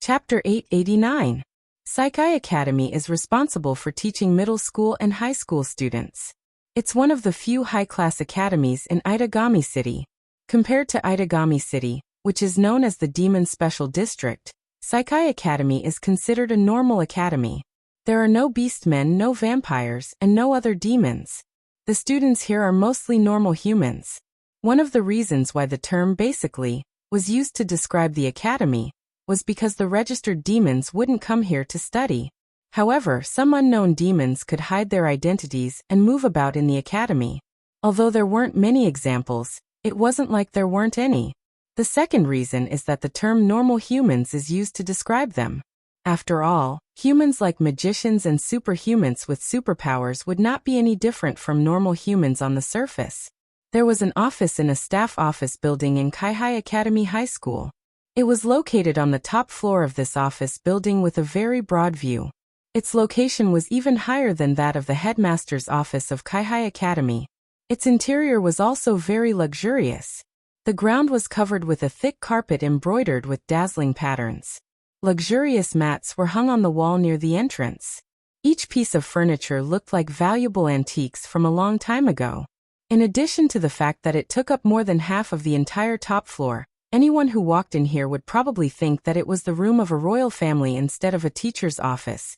Chapter 889. Saikai Academy is responsible for teaching middle school and high school students. It's one of the few high-class academies in Itagami City. Compared to Itagami City, which is known as the Demon Special District, Saikai Academy is considered a normal academy. There are no beastmen, no vampires, and no other demons. The students here are mostly normal humans. One of the reasons why the term basically was used to describe the academy was because the registered demons wouldn't come here to study. However, some unknown demons could hide their identities and move about in the academy. Although there weren't many examples, it wasn't like there weren't any. The second reason is that the term normal humans is used to describe them. After all, humans like magicians and superhumans with superpowers would not be any different from normal humans on the surface. There was an office in a staff office building in Kaihai Academy High School. It was located on the top floor of this office building with a very broad view. Its location was even higher than that of the headmaster's office of Kaihai Academy. Its interior was also very luxurious. The ground was covered with a thick carpet embroidered with dazzling patterns. Luxurious mats were hung on the wall near the entrance. Each piece of furniture looked like valuable antiques from a long time ago. In addition to the fact that it took up more than half of the entire top floor, anyone who walked in here would probably think that it was the room of a royal family instead of a teacher's office.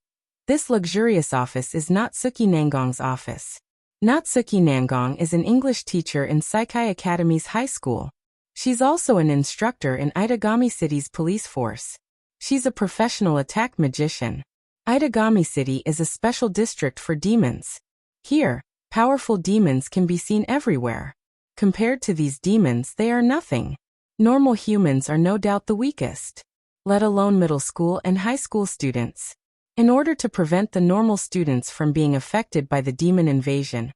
This luxurious office is Natsuki Nangong's office. Natsuki Nangong is an English teacher in Saikai Academy's high school. She's also an instructor in Itagami City's police force. She's a professional attack magician. Itagami City is a special district for demons. Here, powerful demons can be seen everywhere. Compared to these demons, they are nothing. Normal humans are no doubt the weakest, let alone middle school and high school students. In order to prevent the normal students from being affected by the demon invasion,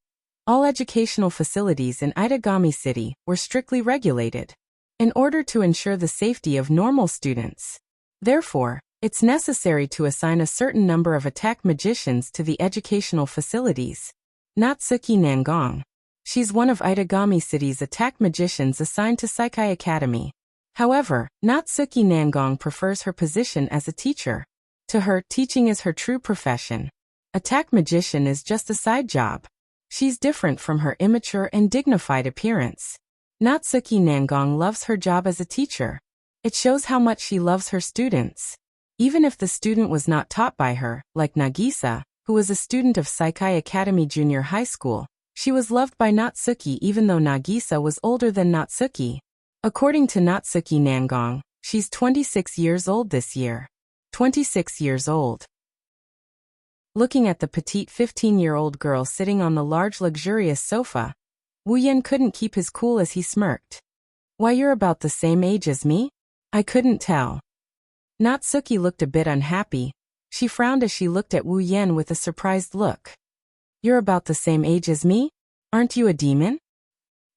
all educational facilities in Itagami City were strictly regulated, in order to ensure the safety of normal students. Therefore, it's necessary to assign a certain number of attack magicians to the educational facilities. Natsuki Nangong. She's one of Itagami City's attack magicians assigned to Saikai Academy. However, Natsuki Nangong prefers her position as a teacher. To her, teaching is her true profession. Attack magician is just a side job. She's different from her immature and dignified appearance. Natsuki Nangong loves her job as a teacher. It shows how much she loves her students. Even if the student was not taught by her, like Nagisa, who was a student of Saikai Academy Junior High School, she was loved by Natsuki even though Nagisa was older than Natsuki. According to Natsuki Nangong, she's 26 years old this year. 26 years old. Looking at the petite 15-year-old girl sitting on the large luxurious sofa, Wuyan couldn't keep his cool as he smirked. "Why, you're about the same age as me?" "I couldn't tell." Natsuki looked a bit unhappy. She frowned as she looked at Wuyan with a surprised look. "You're about the same age as me? Aren't you a demon?"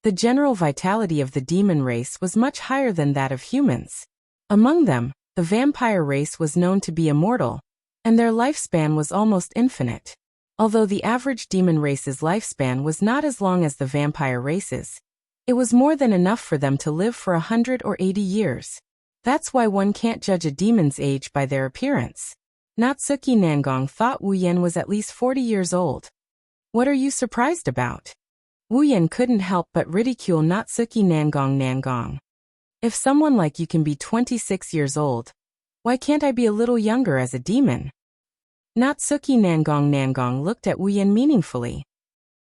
The general vitality of the demon race was much higher than that of humans. Among them, the vampire race was known to be immortal, and their lifespan was almost infinite. Although the average demon race's lifespan was not as long as the vampire race's, it was more than enough for them to live for 100 or 80 years. That's why one can't judge a demon's age by their appearance. Natsuki Nangong thought Wuyan was at least 40 years old. "What are you surprised about?" Wuyan couldn't help but ridicule Natsuki Nangong. "If someone like you can be 26 years old, why can't I be a little younger as a demon?" Natsuki Nangong looked at Wuyan meaningfully.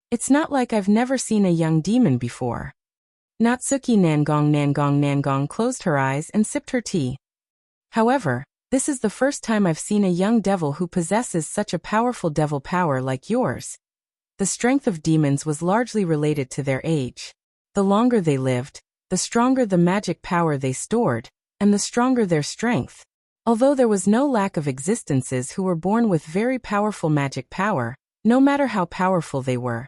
"It's not like I've never seen a young demon before." Natsuki Nangong closed her eyes and sipped her tea. "However, this is the first time I've seen a young devil who possesses such a powerful devil power like yours." The strength of demons was largely related to their age. The longer they lived, the stronger the magic power they stored, and the stronger their strength. Although there was no lack of existences who were born with very powerful magic power, no matter how powerful they were,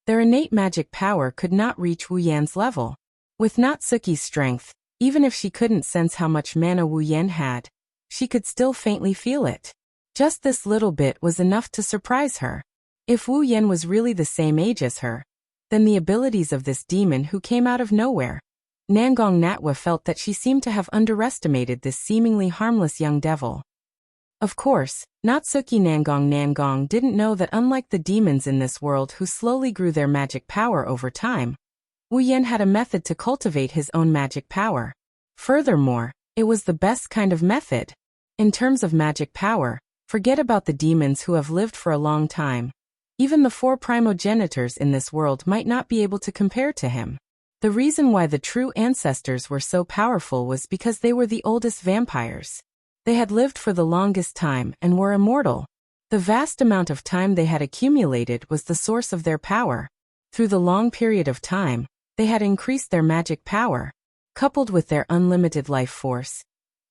their innate magic power could not reach Wuyan's level. With Natsuki's strength, even if she couldn't sense how much mana Wuyan had, she could still faintly feel it. Just this little bit was enough to surprise her. If Wuyan was really the same age as her, then the abilities of this demon who came out of nowhere. Nangong Natwa felt that she seemed to have underestimated this seemingly harmless young devil. Of course, Natsuki Nangong didn't know that unlike the demons in this world who slowly grew their magic power over time, Wu Yan had a method to cultivate his own magic power. Furthermore, it was the best kind of method. In terms of magic power, forget about the demons who have lived for a long time. Even the 4 primogenitors in this world might not be able to compare to him. The reason why the true ancestors were so powerful was because they were the oldest vampires. They had lived for the longest time and were immortal. The vast amount of time they had accumulated was the source of their power. Through the long period of time, they had increased their magic power. Coupled with their unlimited life force,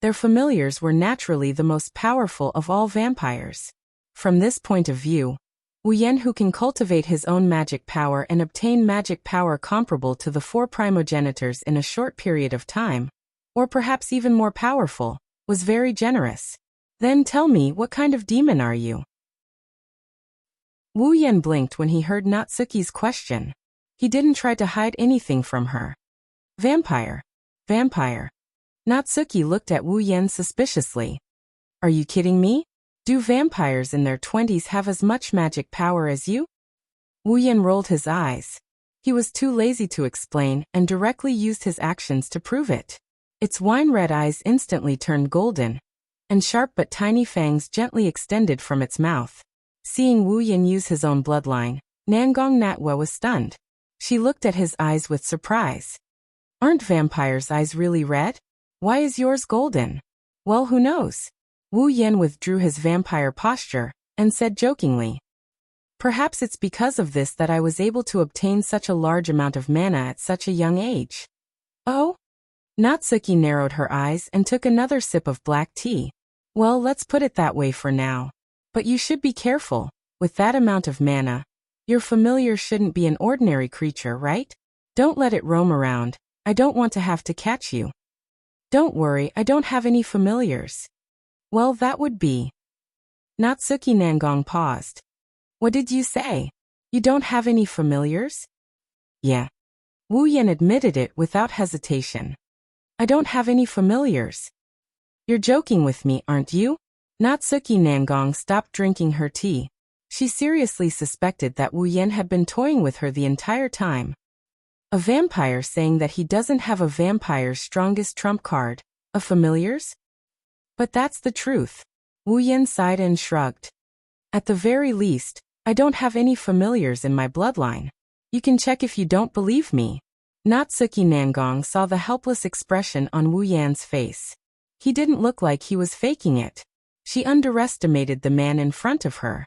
their familiars were naturally the most powerful of all vampires. From this point of view, Wu Yan, who can cultivate his own magic power and obtain magic power comparable to the 4 primogenitors in a short period of time, or perhaps even more powerful, was very generous. Then tell me, what kind of demon are you? Wu Yan blinked when he heard Natsuki's question. He didn't try to hide anything from her. Vampire. Vampire. Natsuki looked at Wu Yan suspiciously. Are you kidding me? Do vampires in their 20s have as much magic power as you? Wu Yan rolled his eyes. He was too lazy to explain and directly used his actions to prove it. Its wine-red eyes instantly turned golden, and sharp but tiny fangs gently extended from its mouth. Seeing Wu Yan use his own bloodline, Nangong Natwa was stunned. She looked at his eyes with surprise. Aren't vampires' eyes really red? Why is yours golden? Well, who knows? Wu Yan withdrew his vampire posture and said jokingly. Perhaps it's because of this that I was able to obtain such a large amount of mana at such a young age. Oh? Natsuki narrowed her eyes and took another sip of black tea. Well, let's put it that way for now. But you should be careful. With that amount of mana, your familiar shouldn't be an ordinary creature, right? Don't let it roam around. I don't want to have to catch you. Don't worry, I don't have any familiars. Well, that would be. Natsuki Nangong paused. What did you say? You don't have any familiars? Yeah. Wu Yan admitted it without hesitation. I don't have any familiars. You're joking with me, aren't you? Natsuki Nangong stopped drinking her tea. She seriously suspected that Wu Yan had been toying with her the entire time. A vampire saying that he doesn't have a vampire's strongest trump card, a familiars? But that's the truth. Wu Yan sighed and shrugged. At the very least, I don't have any familiars in my bloodline. You can check if you don't believe me. Natsuki Nangong saw the helpless expression on Wu Yan's face. He didn't look like he was faking it. She underestimated the man in front of her.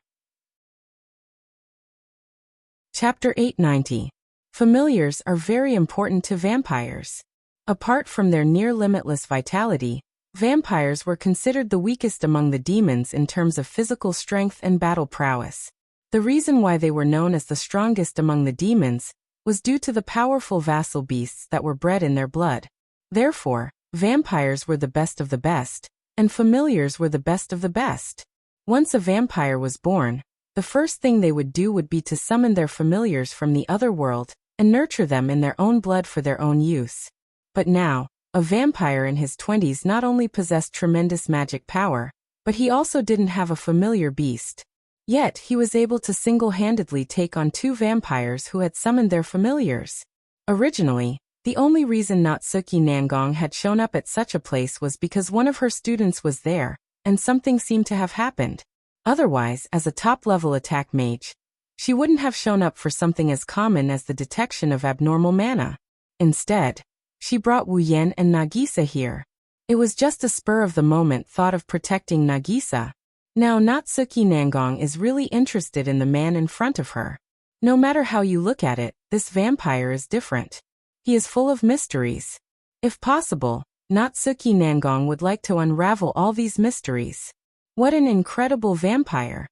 Chapter 890. Familiars are very important to vampires. Apart from their near-limitless vitality, vampires were considered the weakest among the demons in terms of physical strength and battle prowess. The reason why they were known as the strongest among the demons was due to the powerful vassal beasts that were bred in their blood. Therefore, vampires were the best of the best, and familiars were the best of the best. Once a vampire was born, the first thing they would do would be to summon their familiars from the other world and nurture them in their own blood for their own use. But now, a vampire in his 20s not only possessed tremendous magic power, but he also didn't have a familiar beast. Yet, he was able to single-handedly take on 2 vampires who had summoned their familiars. Originally, the only reason Natsuki Nangong had shown up at such a place was because one of her students was there, and something seemed to have happened. Otherwise, as a top-level attack mage, she wouldn't have shown up for something as common as the detection of abnormal mana. Instead, she brought Wu Yan and Nagisa here. It was just a spur-of-the-moment thought of protecting Nagisa. Now Natsuki Nangong is really interested in the man in front of her. No matter how you look at it, this vampire is different. He is full of mysteries. If possible, Natsuki Nangong would like to unravel all these mysteries. What an incredible vampire!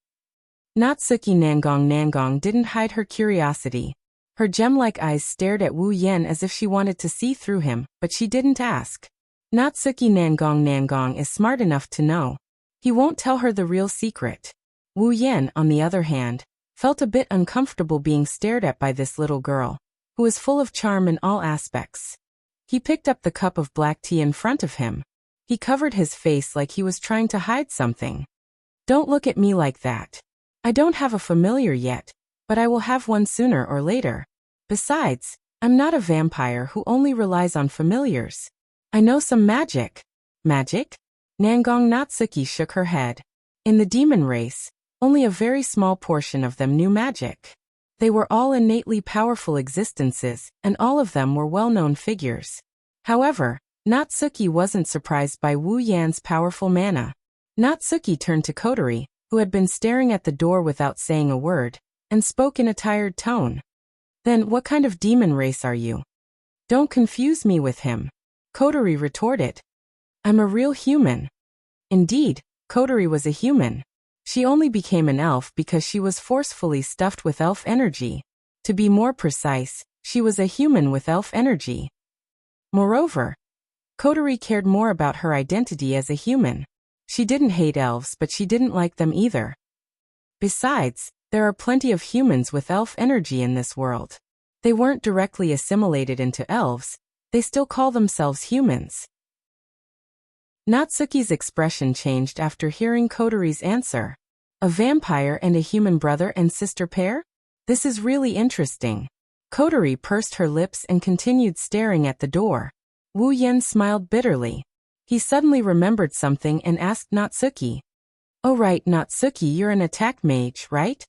Natsuki Nangong didn't hide her curiosity. Her gem-like eyes stared at Wu Yan as if she wanted to see through him, but she didn't ask. Natsuki Nangong is smart enough to know. He won't tell her the real secret. Wu Yan, on the other hand, felt a bit uncomfortable being stared at by this little girl, who was full of charm in all aspects. He picked up the cup of black tea in front of him. He covered his face like he was trying to hide something. Don't look at me like that. I don't have a familiar yet, but I will have one sooner or later. Besides, I'm not a vampire who only relies on familiars. I know some magic. Magic? Nangong Natsuki shook her head. In the demon race, only a very small portion of them knew magic. They were all innately powerful existences, and all of them were well-known figures. However, Natsuki wasn't surprised by Wu Yan's powerful mana. Natsuki turned to Kotori, who had been staring at the door without saying a word, and spoke in a tired tone. Then what kind of demon race are you? Don't confuse me with him. Kotori retorted. I'm a real human. Indeed, Kotori was a human. She only became an elf because she was forcefully stuffed with elf energy. To be more precise, she was a human with elf energy. Moreover, Kotori cared more about her identity as a human. She didn't hate elves, but she didn't like them either. Besides, there are plenty of humans with elf energy in this world. They weren't directly assimilated into elves, they still call themselves humans. Natsuki's expression changed after hearing Kotori's answer. A vampire and a human brother and sister pair? This is really interesting. Kotori pursed her lips and continued staring at the door. Wu Yan smiled bitterly. He suddenly remembered something and asked Natsuki. Oh right, Natsuki, you're an attack mage, right?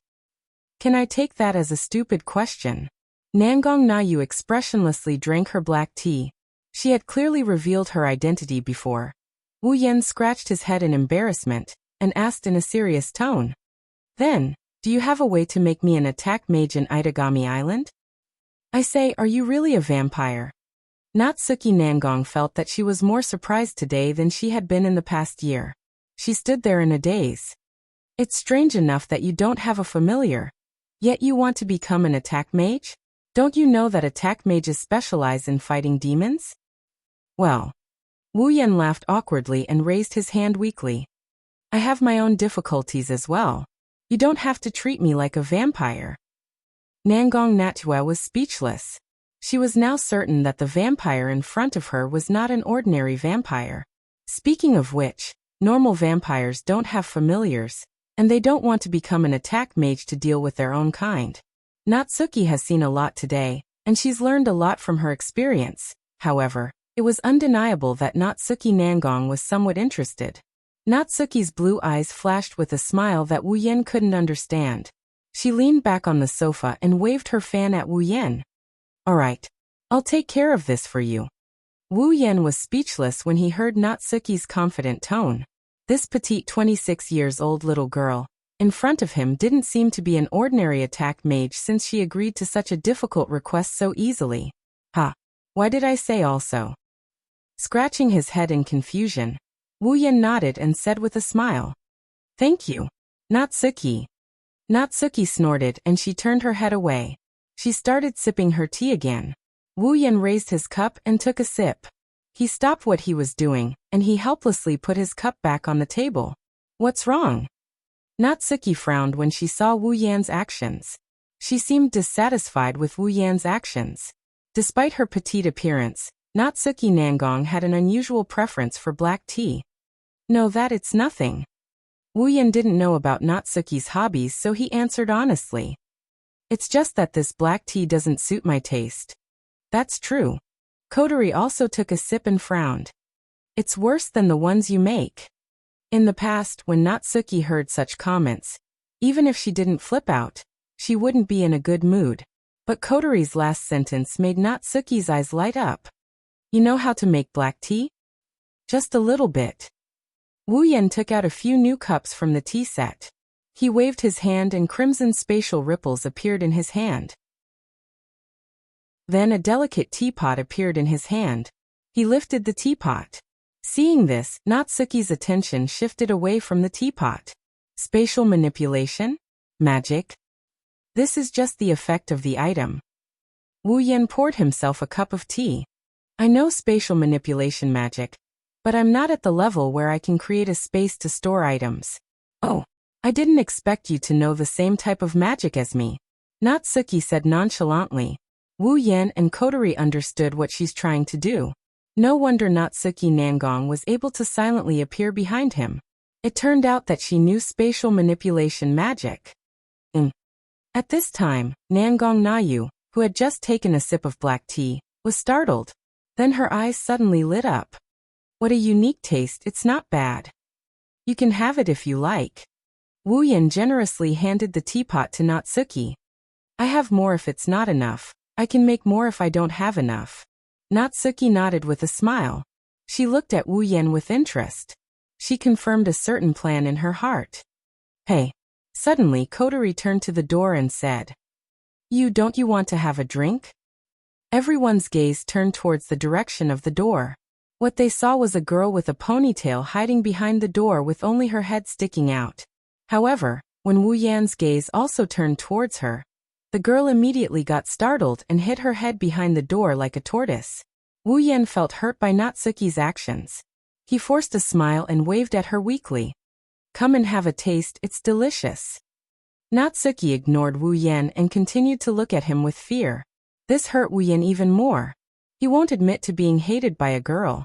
Can I take that as a stupid question? Nangong Nayu expressionlessly drank her black tea. She had clearly revealed her identity before. Wu Yan scratched his head in embarrassment, and asked in a serious tone. Then, do you have a way to make me an attack mage in Itagami Island? I say, are you really a vampire? Natsuki Nangong felt that she was more surprised today than she had been in the past year. She stood there in a daze. It's strange enough that you don't have a familiar, yet you want to become an attack mage? Don't you know that attack mages specialize in fighting demons? Well, Wu Yan laughed awkwardly and raised his hand weakly. I have my own difficulties as well. You don't have to treat me like a vampire. Nangong Natua was speechless. She was now certain that the vampire in front of her was not an ordinary vampire. Speaking of which, normal vampires don't have familiars, and they don't want to become an attack mage to deal with their own kind. Natsuki has seen a lot today, and she's learned a lot from her experience. However, it was undeniable that Natsuki Nangong was somewhat interested. Natsuki's blue eyes flashed with a smile that Wu Yan couldn't understand. She leaned back on the sofa and waved her fan at Wu Yan. All right, I'll take care of this for you. Wu Yan was speechless when he heard Natsuki's confident tone. This petite 26-years-old little girl in front of him didn't seem to be an ordinary attack mage since she agreed to such a difficult request so easily. Why did I say also? Scratching his head in confusion, Wu Yan nodded and said with a smile. Thank you, Natsuki. Natsuki snorted and she turned her head away. She started sipping her tea again. Wu Yan raised his cup and took a sip. He stopped what he was doing, and he helplessly put his cup back on the table. What's wrong? Natsuki frowned when she saw Wu Yan's actions. She seemed dissatisfied with Wu Yan's actions. Despite her petite appearance, Natsuki Nangong had an unusual preference for black tea. No, it's nothing. Wu Yan didn't know about Natsuki's hobbies, so he answered honestly. It's just that this black tea doesn't suit my taste. That's true. Kotori also took a sip and frowned. It's worse than the ones you make. In the past, when Natsuki heard such comments, even if she didn't flip out, she wouldn't be in a good mood. But Kotori's last sentence made Natsuki's eyes light up. You know how to make black tea? Just a little bit. Wu Yan took out a few new cups from the tea set. He waved his hand and crimson spatial ripples appeared in his hand. Then a delicate teapot appeared in his hand. He lifted the teapot. Seeing this, Natsuki's attention shifted away from the teapot. Spatial manipulation? Magic? This is just the effect of the item. Wu Yan poured himself a cup of tea. I know spatial manipulation magic, but I'm not at the level where I can create a space to store items. Oh, I didn't expect you to know the same type of magic as me, Natsuki said nonchalantly. Wu Yan and Kotori understood what she's trying to do. No wonder Natsuki Nangong was able to silently appear behind him. It turned out that she knew spatial manipulation magic. At this time, Nangong Nayu, who had just taken a sip of black tea, was startled. Then her eyes suddenly lit up. What a unique taste, it's not bad. You can have it if you like. Wu Yan generously handed the teapot to Natsuki. I have more if it's not enough. I can make more if I don't have enough. Natsuki nodded with a smile. She looked at Wu Yan with interest. She confirmed a certain plan in her heart. Hey. Suddenly Kotori turned to the door and said, Don't you want to have a drink? Everyone's gaze turned towards the direction of the door. What they saw was a girl with a ponytail hiding behind the door with only her head sticking out. However, when Wu Yan's gaze also turned towards her, the girl immediately got startled and hid her head behind the door like a tortoise. Wu Yan felt hurt by Natsuki's actions. He forced a smile and waved at her weakly. Come and have a taste, it's delicious. Natsuki ignored Wu Yan and continued to look at him with fear. This hurt Wu Yan even more. He won't admit to being hated by a girl.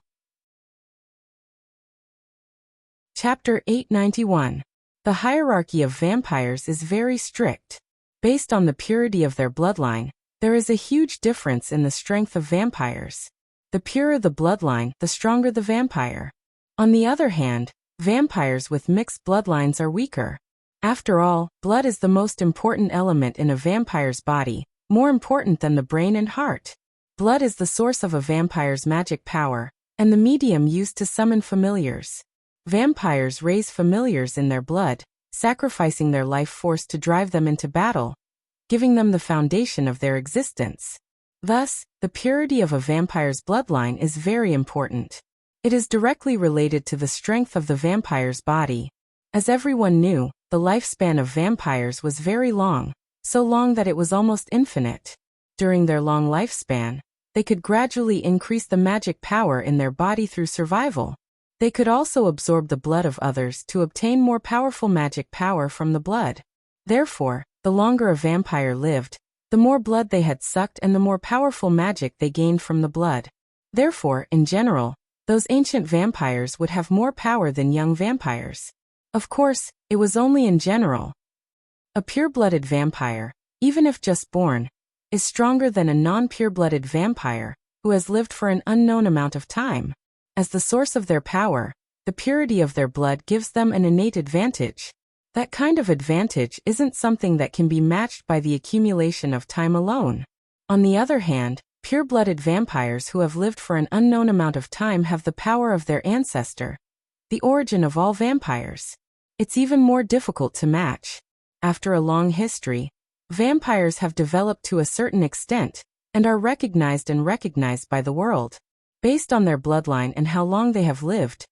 Chapter 891. The hierarchy of vampires is very strict. Based on the purity of their bloodline, there is a huge difference in the strength of vampires. The purer the bloodline, the stronger the vampire. On the other hand, vampires with mixed bloodlines are weaker. After all, blood is the most important element in a vampire's body, more important than the brain and heart. Blood is the source of a vampire's magic power, and the medium used to summon familiars. Vampires raise familiars in their blood, sacrificing their life force to drive them into battle, giving them the foundation of their existence. Thus, the purity of a vampire's bloodline is very important. It is directly related to the strength of the vampire's body. As everyone knew, the lifespan of vampires was very long, so long that it was almost infinite. During their long lifespan, they could gradually increase the magic power in their body through survival. They could also absorb the blood of others to obtain more powerful magic power from the blood. Therefore, the longer a vampire lived, the more blood they had sucked and the more powerful magic they gained from the blood. Therefore, in general, those ancient vampires would have more power than young vampires. Of course, it was only in general. A pure-blooded vampire, even if just born, is stronger than a non-pure-blooded vampire, who has lived for an unknown amount of time. As the source of their power, the purity of their blood gives them an innate advantage. That kind of advantage isn't something that can be matched by the accumulation of time alone. On the other hand, pure-blooded vampires who have lived for an unknown amount of time have the power of their ancestor, the origin of all vampires. It's even more difficult to match. After a long history, vampires have developed to a certain extent, and are recognized by the world. Based on their bloodline and how long they have lived,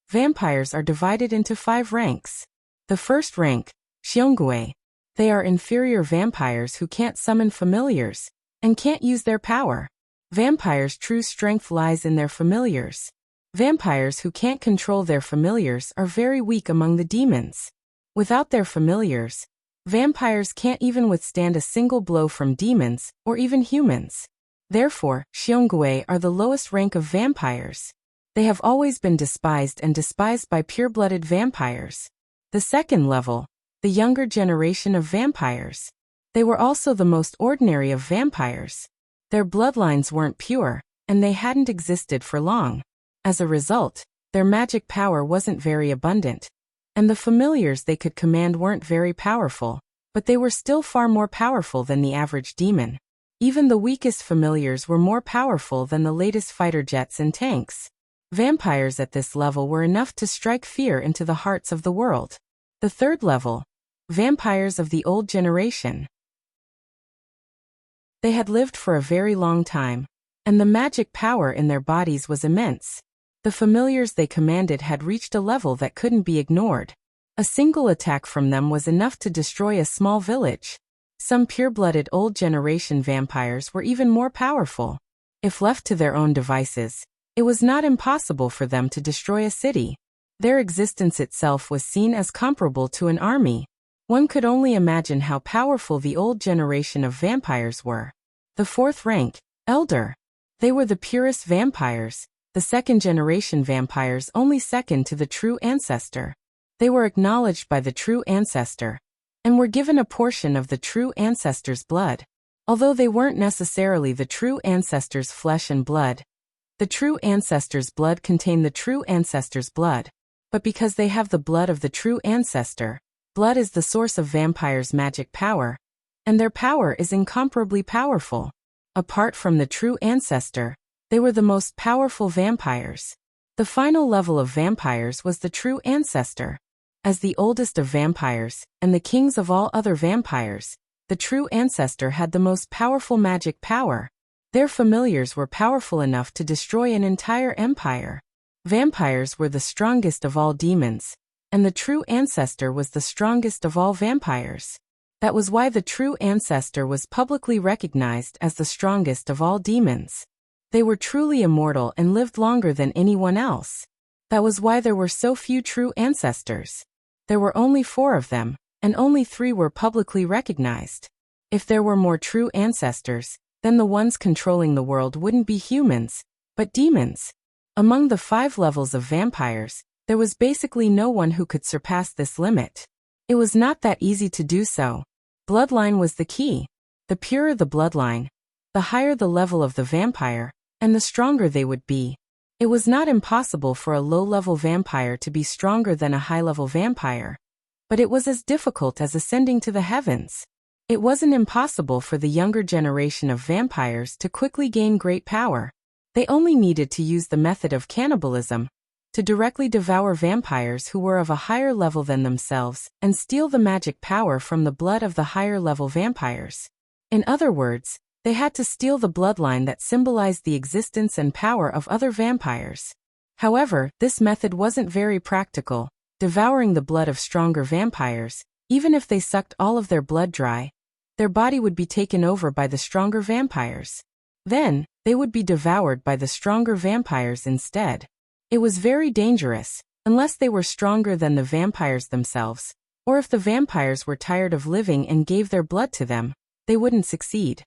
vampires are divided into 5 ranks. The first rank, Xiongui. They are inferior vampires who can't summon familiars, and can't use their power. Vampires' true strength lies in their familiars. Vampires who can't control their familiars are very weak among the demons. Without their familiars, vampires can't even withstand a single blow from demons, or even humans. Therefore, Xiongui are the lowest rank of vampires. They have always been despised by pure-blooded vampires. The second level, the younger generation of vampires. They were also the most ordinary of vampires. Their bloodlines weren't pure, and they hadn't existed for long. As a result, their magic power wasn't very abundant, and the familiars they could command weren't very powerful, but they were still far more powerful than the average demon. Even the weakest familiars were more powerful than the latest fighter jets and tanks. Vampires at this level were enough to strike fear into the hearts of the world. The third level, vampires of the old generation. They had lived for a very long time, and the magic power in their bodies was immense. The familiars they commanded had reached a level that couldn't be ignored. A single attack from them was enough to destroy a small village. Some pure-blooded old generation vampires were even more powerful. If left to their own devices, it was not impossible for them to destroy a city. Their existence itself was seen as comparable to an army. One could only imagine how powerful the old generation of vampires were. The fourth rank, Elder. They were the purest vampires, the second-generation vampires only second to the true ancestor. They were acknowledged by the true ancestor, and were given a portion of the true ancestor's blood. Although they weren't necessarily the true ancestor's flesh and blood, the true ancestor's blood contained the true ancestor's blood. But because they have the blood of the true ancestor, blood is the source of vampires' magic power, and their power is incomparably powerful. Apart from the true ancestor, they were the most powerful vampires. The final level of vampires was the true ancestor. As the oldest of vampires, and the kings of all other vampires, the true ancestor had the most powerful magic power. Their familiars were powerful enough to destroy an entire empire. Vampires were the strongest of all demons, and the true ancestor was the strongest of all vampires. That was why the true ancestor was publicly recognized as the strongest of all demons. They were truly immortal and lived longer than anyone else. That was why there were so few true ancestors. There were only 4 of them, and only 3 were publicly recognized. If there were more true ancestors, then the ones controlling the world wouldn't be humans, but demons. Among the 5 levels of vampires, there was basically no one who could surpass this limit. It was not that easy to do so. Bloodline was the key. The purer the bloodline, the higher the level of the vampire, and the stronger they would be. It was not impossible for a low-level vampire to be stronger than a high-level vampire, but it was as difficult as ascending to the heavens. It wasn't impossible for the younger generation of vampires to quickly gain great power. They only needed to use the method of cannibalism, to directly devour vampires who were of a higher level than themselves and steal the magic power from the blood of the higher-level vampires. In other words, they had to steal the bloodline that symbolized the existence and power of other vampires. However, this method wasn't very practical, devouring the blood of stronger vampires. Even if they sucked all of their blood dry, their body would be taken over by the stronger vampires. Then, they would be devoured by the stronger vampires instead. It was very dangerous, unless they were stronger than the vampires themselves, or if the vampires were tired of living and gave their blood to them, they wouldn't succeed.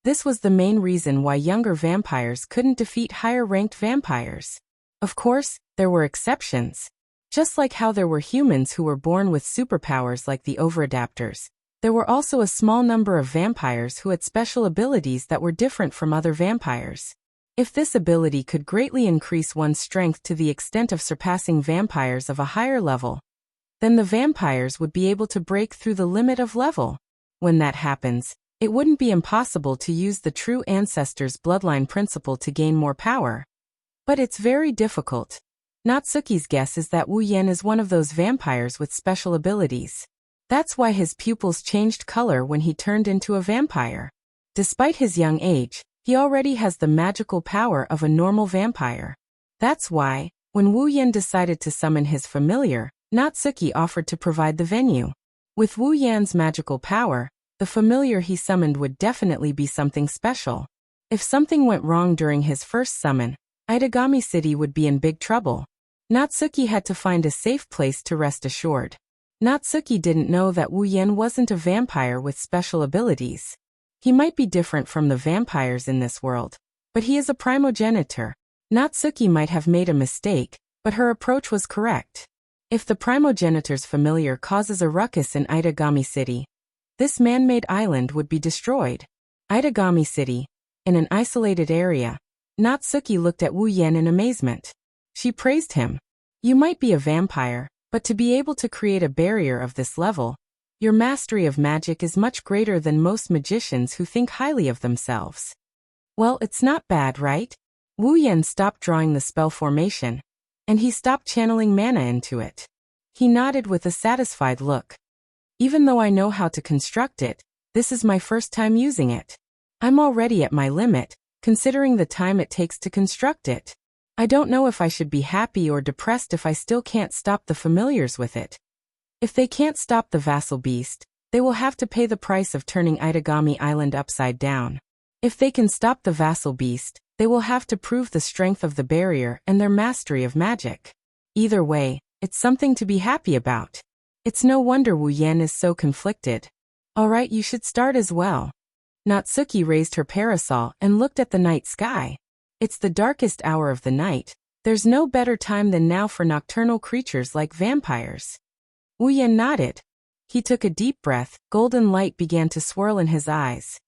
This was the main reason why younger vampires couldn't defeat higher-ranked vampires. Of course, there were exceptions. Just like how there were humans who were born with superpowers like the overadapters, there were also a small number of vampires who had special abilities that were different from other vampires. If this ability could greatly increase one's strength to the extent of surpassing vampires of a higher level, then the vampires would be able to break through the limit of level. When that happens, it wouldn't be impossible to use the true ancestor's bloodline principle to gain more power. But it's very difficult. Natsuki's guess is that Wu Yan is one of those vampires with special abilities. That's why his pupils changed color when he turned into a vampire. Despite his young age, he already has the magical power of a normal vampire. That's why, when Wu Yan decided to summon his familiar, Natsuki offered to provide the venue. With Wu Yan's magical power, the familiar he summoned would definitely be something special. If something went wrong during his first summon, Itagami City would be in big trouble. Natsuki had to find a safe place to rest assured. Natsuki didn't know that Wu Yan wasn't a vampire with special abilities. He might be different from the vampires in this world, but he is a primogenitor. Natsuki might have made a mistake, but her approach was correct. If the primogenitor's familiar causes a ruckus in Itagami City, this man-made island would be destroyed. Itagami City, in an isolated area, Natsuki looked at Wu Yan in amazement. She praised him. You might be a vampire, but to be able to create a barrier of this level, your mastery of magic is much greater than most magicians who think highly of themselves. Well, it's not bad, right? Wu Yan stopped drawing the spell formation, and he stopped channeling mana into it. He nodded with a satisfied look. Even though I know how to construct it, this is my first time using it. I'm already at my limit, considering the time it takes to construct it. I don't know if I should be happy or depressed if I still can't stop the familiars with it. If they can't stop the vassal beast, they will have to pay the price of turning Itagami Island upside down. If they can stop the vassal beast, they will have to prove the strength of the barrier and their mastery of magic. Either way, it's something to be happy about. It's no wonder Wu Yan is so conflicted. Alright, you should start as well. Natsuki raised her parasol and looked at the night sky. It's the darkest hour of the night. There's no better time than now for nocturnal creatures like vampires. Wu Yan nodded. He took a deep breath. Golden light began to swirl in his eyes.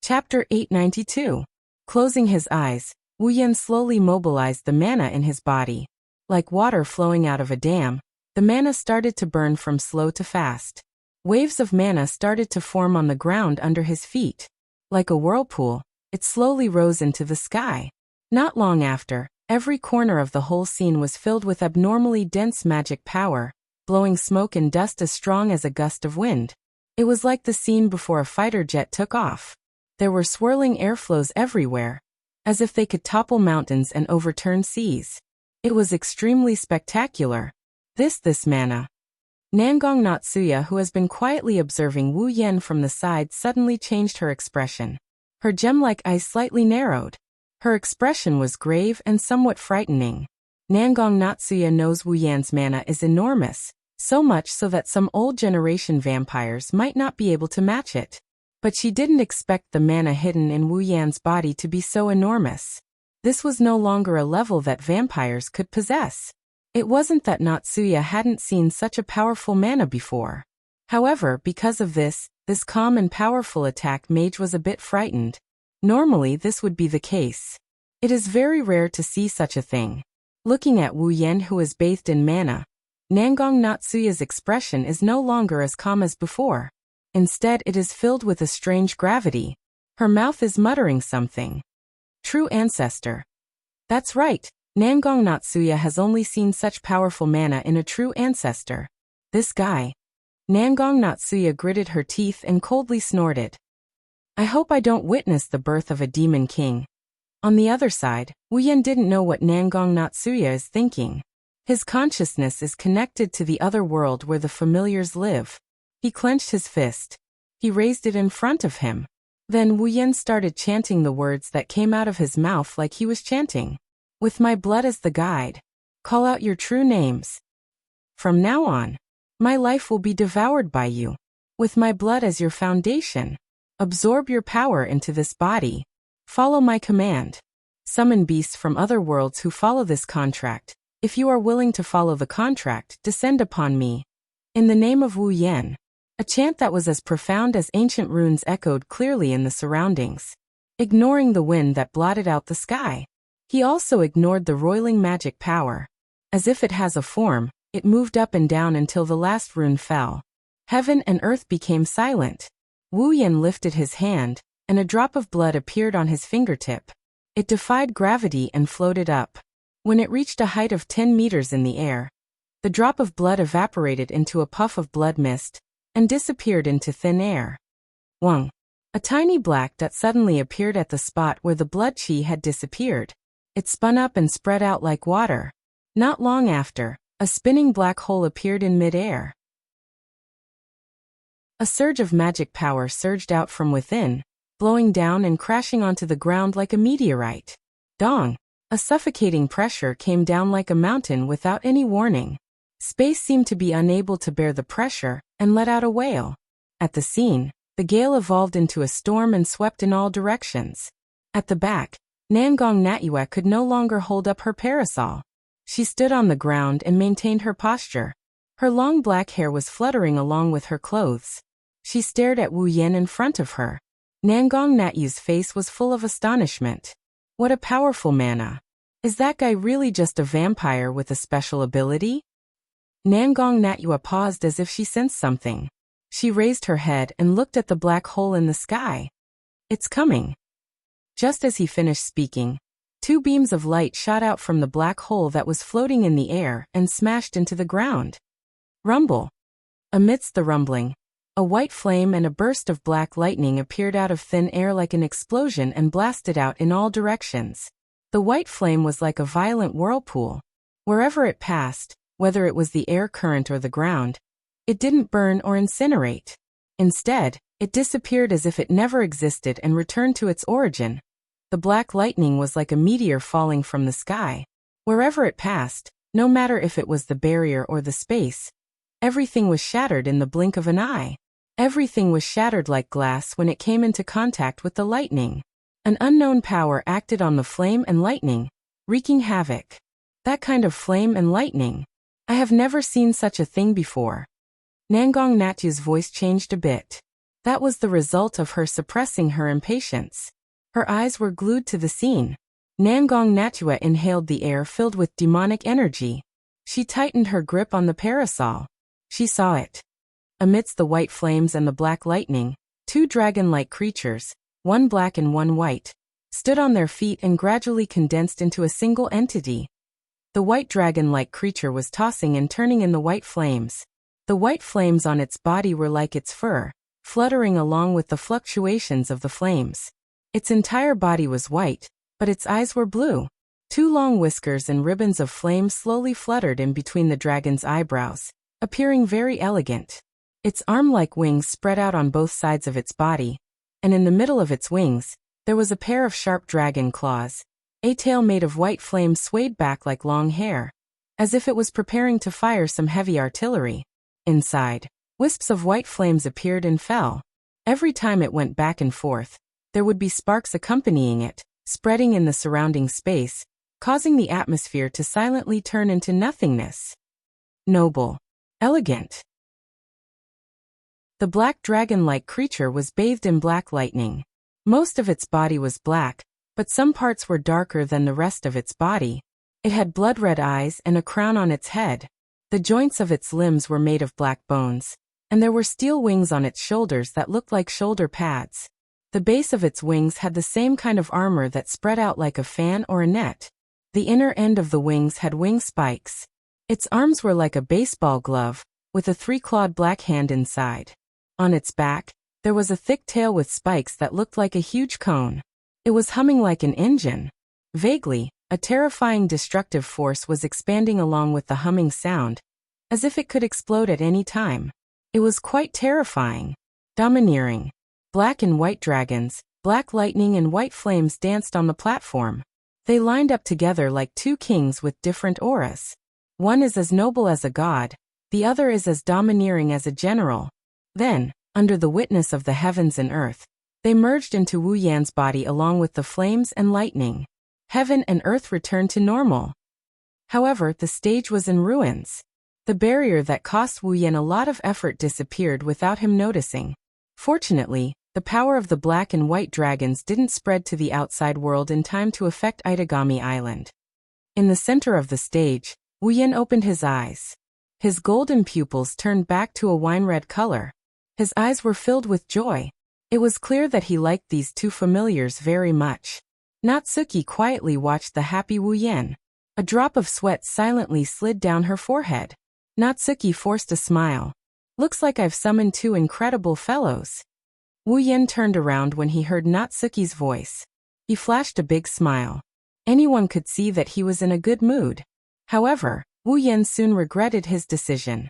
Chapter 892. Closing his eyes, Wu Yan slowly mobilized the mana in his body. Like water flowing out of a dam, the mana started to burn from slow to fast. Waves of mana started to form on the ground under his feet. Like a whirlpool, it slowly rose into the sky. Not long after, every corner of the whole scene was filled with abnormally dense magic power, blowing smoke and dust as strong as a gust of wind. It was like the scene before a fighter jet took off. There were swirling airflows everywhere, as if they could topple mountains and overturn seas. It was extremely spectacular. This mana. Nangong Natsuya, who has been quietly observing Wu Yan from the side, suddenly changed her expression. Her gem-like eyes slightly narrowed. Her expression was grave and somewhat frightening. Nangong Natsuya knows Wu Yan's mana is enormous, so much so that some old generation vampires might not be able to match it. But she didn't expect the mana hidden in Wu Yan's body to be so enormous. This was no longer a level that vampires could possess. It wasn't that Natsuya hadn't seen such a powerful mana before. However, because of this calm and powerful attack, mage was a bit frightened. Normally this would be the case. It is very rare to see such a thing. Looking at Wu Yan, who is bathed in mana, Nangong Natsuya's expression is no longer as calm as before. Instead, it is filled with a strange gravity. Her mouth is muttering something. True ancestor. That's right. Nangong Natsuya has only seen such powerful mana in a true ancestor. This guy. Nangong Natsuya gritted her teeth and coldly snorted. I hope I don't witness the birth of a demon king. On the other side, Wu Yan didn't know what Nangong Natsuya is thinking. His consciousness is connected to the other world where the familiars live. He clenched his fist. He raised it in front of him. Then Wu Yan started chanting the words that came out of his mouth like he was chanting. With my blood as the guide. Call out your true names. From now on, my life will be devoured by you. With my blood as your foundation. Absorb your power into this body. Follow my command. Summon beasts from other worlds who follow this contract. If you are willing to follow the contract, descend upon me. In the name of Wu Yan. A chant that was as profound as ancient runes echoed clearly in the surroundings. Ignoring the wind that blotted out the sky. He also ignored the roiling magic power. As if it has a form, it moved up and down until the last rune fell. Heaven and earth became silent. Wu Yan lifted his hand, and a drop of blood appeared on his fingertip. It defied gravity and floated up. When it reached a height of 10 meters in the air, the drop of blood evaporated into a puff of blood mist, and disappeared into thin air. Wang. A tiny black dot suddenly appeared at the spot where the blood chi had disappeared. It spun up and spread out like water. Not long after, a spinning black hole appeared in mid-air. A surge of magic power surged out from within, blowing down and crashing onto the ground like a meteorite. Dong! A suffocating pressure came down like a mountain without any warning. Space seemed to be unable to bear the pressure, and let out a wail. At the scene, the gale evolved into a storm and swept in all directions. At the back, Nangong Natsuya could no longer hold up her parasol. She stood on the ground and maintained her posture. Her long black hair was fluttering along with her clothes. She stared at Wu Yan in front of her. Nangong Natyu's face was full of astonishment. What a powerful mana. Is that guy really just a vampire with a special ability? Nangong Natsuya paused as if she sensed something. She raised her head and looked at the black hole in the sky. It's coming. Just as he finished speaking, two beams of light shot out from the black hole that was floating in the air and smashed into the ground. Rumble. Amidst the rumbling, a white flame and a burst of black lightning appeared out of thin air like an explosion and blasted out in all directions. The white flame was like a violent whirlpool. Wherever it passed, whether it was the air current or the ground, it didn't burn or incinerate. Instead, it disappeared as if it never existed and returned to its origin. The black lightning was like a meteor falling from the sky. Wherever it passed, no matter if it was the barrier or the space, everything was shattered in the blink of an eye. Everything was shattered like glass when it came into contact with the lightning. An unknown power acted on the flame and lightning, wreaking havoc. That kind of flame and lightning. I have never seen such a thing before. Nangong Natyu's voice changed a bit. That was the result of her suppressing her impatience. Her eyes were glued to the scene. Nangong Natyua inhaled the air filled with demonic energy. She tightened her grip on the parasol. She saw it. Amidst the white flames and the black lightning, two dragon-like creatures, one black and one white, stood on their feet and gradually condensed into a single entity. The white dragon-like creature was tossing and turning in the white flames. The white flames on its body were like its fur, fluttering along with the fluctuations of the flames. Its entire body was white, but its eyes were blue. Two long whiskers and ribbons of flame slowly fluttered in between the dragon's eyebrows, appearing very elegant. Its arm-like wings spread out on both sides of its body, and in the middle of its wings, there was a pair of sharp dragon claws. A tail made of white flame swayed back like long hair, as if it was preparing to fire some heavy artillery. Inside, wisps of white flames appeared and fell. Every time it went back and forth, there would be sparks accompanying it, spreading in the surrounding space, causing the atmosphere to silently turn into nothingness. Noble. Elegant. The black dragon-like creature was bathed in black lightning. Most of its body was black, but some parts were darker than the rest of its body. It had blood-red eyes and a crown on its head. The joints of its limbs were made of black bones, and there were steel wings on its shoulders that looked like shoulder pads. The base of its wings had the same kind of armor that spread out like a fan or a net. The inner end of the wings had wing spikes. Its arms were like a baseball glove, with a three-clawed black hand inside. On its back, there was a thick tail with spikes that looked like a huge cone. It was humming like an engine. Vaguely, a terrifying destructive force was expanding along with the humming sound, as if it could explode at any time. It was quite terrifying. Domineering. Black and white dragons, black lightning and white flames danced on the platform. They lined up together like two kings with different auras. One is as noble as a god, the other is as domineering as a general. Then, under the witness of the heavens and earth, they merged into Wu Yan's body along with the flames and lightning. Heaven and earth returned to normal. However, the stage was in ruins. The barrier that cost Wu Yan a lot of effort disappeared without him noticing. Fortunately, the power of the black and white dragons didn't spread to the outside world in time to affect Itagami Island. In the center of the stage, Wu Yan opened his eyes. His golden pupils turned back to a wine-red color. His eyes were filled with joy. It was clear that he liked these two familiars very much. Natsuki quietly watched the happy Wu Yan. A drop of sweat silently slid down her forehead. Natsuki forced a smile. Looks like I've summoned two incredible fellows. Wu Yan turned around when he heard Natsuki's voice. He flashed a big smile. Anyone could see that he was in a good mood. However, Wu Yan soon regretted his decision.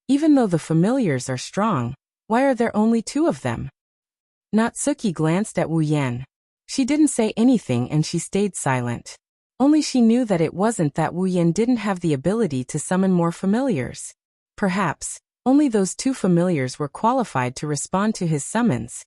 Even though the familiars are strong, why are there only two of them? Natsuki glanced at Wu Yan. She didn't say anything and she stayed silent. Only she knew that it wasn't that Wu Yan didn't have the ability to summon more familiars. Perhaps, only those two familiars were qualified to respond to his summons.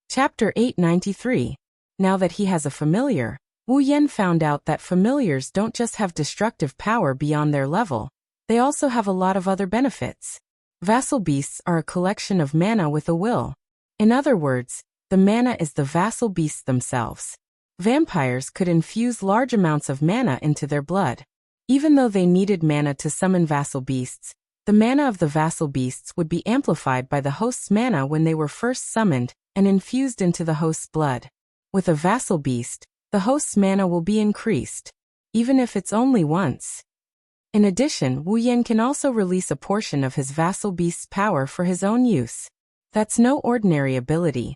Chapter 893. Now that he has a familiar, Wu Yan found out that familiars don't just have destructive power beyond their level, they also have a lot of other benefits. Vassal beasts are a collection of mana with a will. In other words, the mana is the vassal beasts themselves. Vampires could infuse large amounts of mana into their blood. Even though they needed mana to summon vassal beasts, the mana of the vassal beasts would be amplified by the host's mana when they were first summoned and infused into the host's blood. With a vassal beast, the host's mana will be increased, even if it's only once. In addition, Wu Yan can also release a portion of his vassal beast's power for his own use. That's no ordinary ability.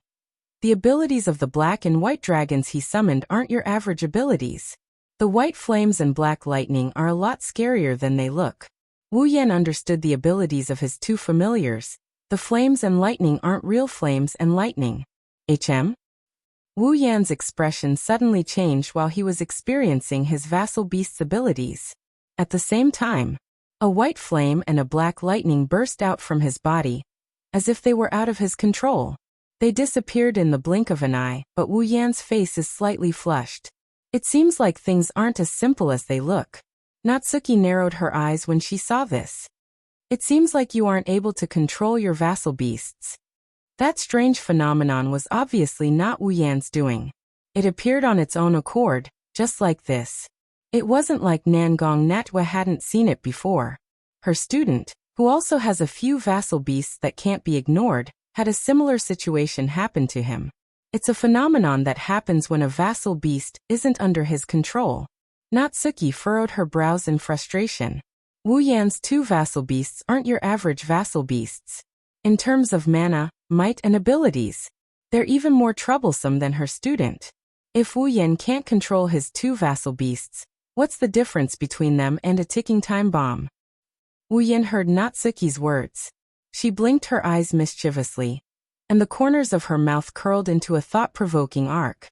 The abilities of the black and white dragons he summoned aren't your average abilities. The white flames and black lightning are a lot scarier than they look. Wu Yan understood the abilities of his two familiars. The flames and lightning aren't real flames and lightning. Wu Yan's expression suddenly changed while he was experiencing his vassal beast's abilities. At the same time, A white flame and a black lightning burst out from his body, as if they were out of his control. They disappeared in the blink of an eye, but Wu Yan's face is slightly flushed. It seems like things aren't as simple as they look. Natsuki narrowed her eyes when she saw this. It seems like you aren't able to control your vassal beasts. That strange phenomenon was obviously not Wu Yan's doing. It appeared on its own accord, just like this. It wasn't like Nangong Natwa hadn't seen it before. Her student, who also has a few vassal beasts that can't be ignored, had a similar situation happen to him. It's a phenomenon that happens when a vassal beast isn't under his control. Natsuki furrowed her brows in frustration. Wu Yan's 2 vassal beasts aren't your average vassal beasts. In terms of mana, might and abilities, they're even more troublesome than her student. If Wu Yan can't control his 2 vassal beasts, what's the difference between them and a ticking time bomb? Wu Yan heard Natsuki's words. She blinked her eyes mischievously, and the corners of her mouth curled into a thought-provoking arc.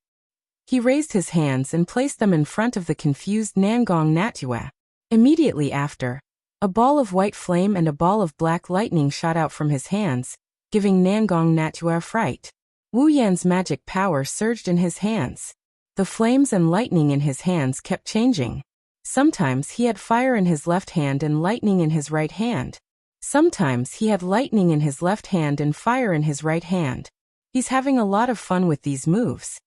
He raised his hands and placed them in front of the confused Nangong Natwa. Immediately after, a ball of white flame and a ball of black lightning shot out from his hands, giving Nangong Natwa a fright. Wu Yan's magic power surged in his hands. The flames and lightning in his hands kept changing. Sometimes he had fire in his left hand and lightning in his right hand. Sometimes he had lightning in his left hand and fire in his right hand. He's having a lot of fun with these moves.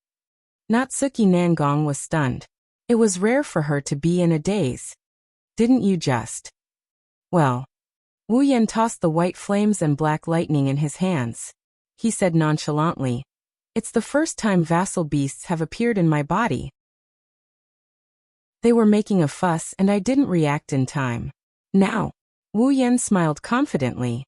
Natsuki Nangong was stunned. It was rare for her to be in a daze. Didn't you just? Well. Wu Yan tossed the white flames and black lightning in his hands. He said nonchalantly, "It's the first time vassal beasts have appeared in my body. They were making a fuss and I didn't react in time. Now." Wu Yan smiled confidently.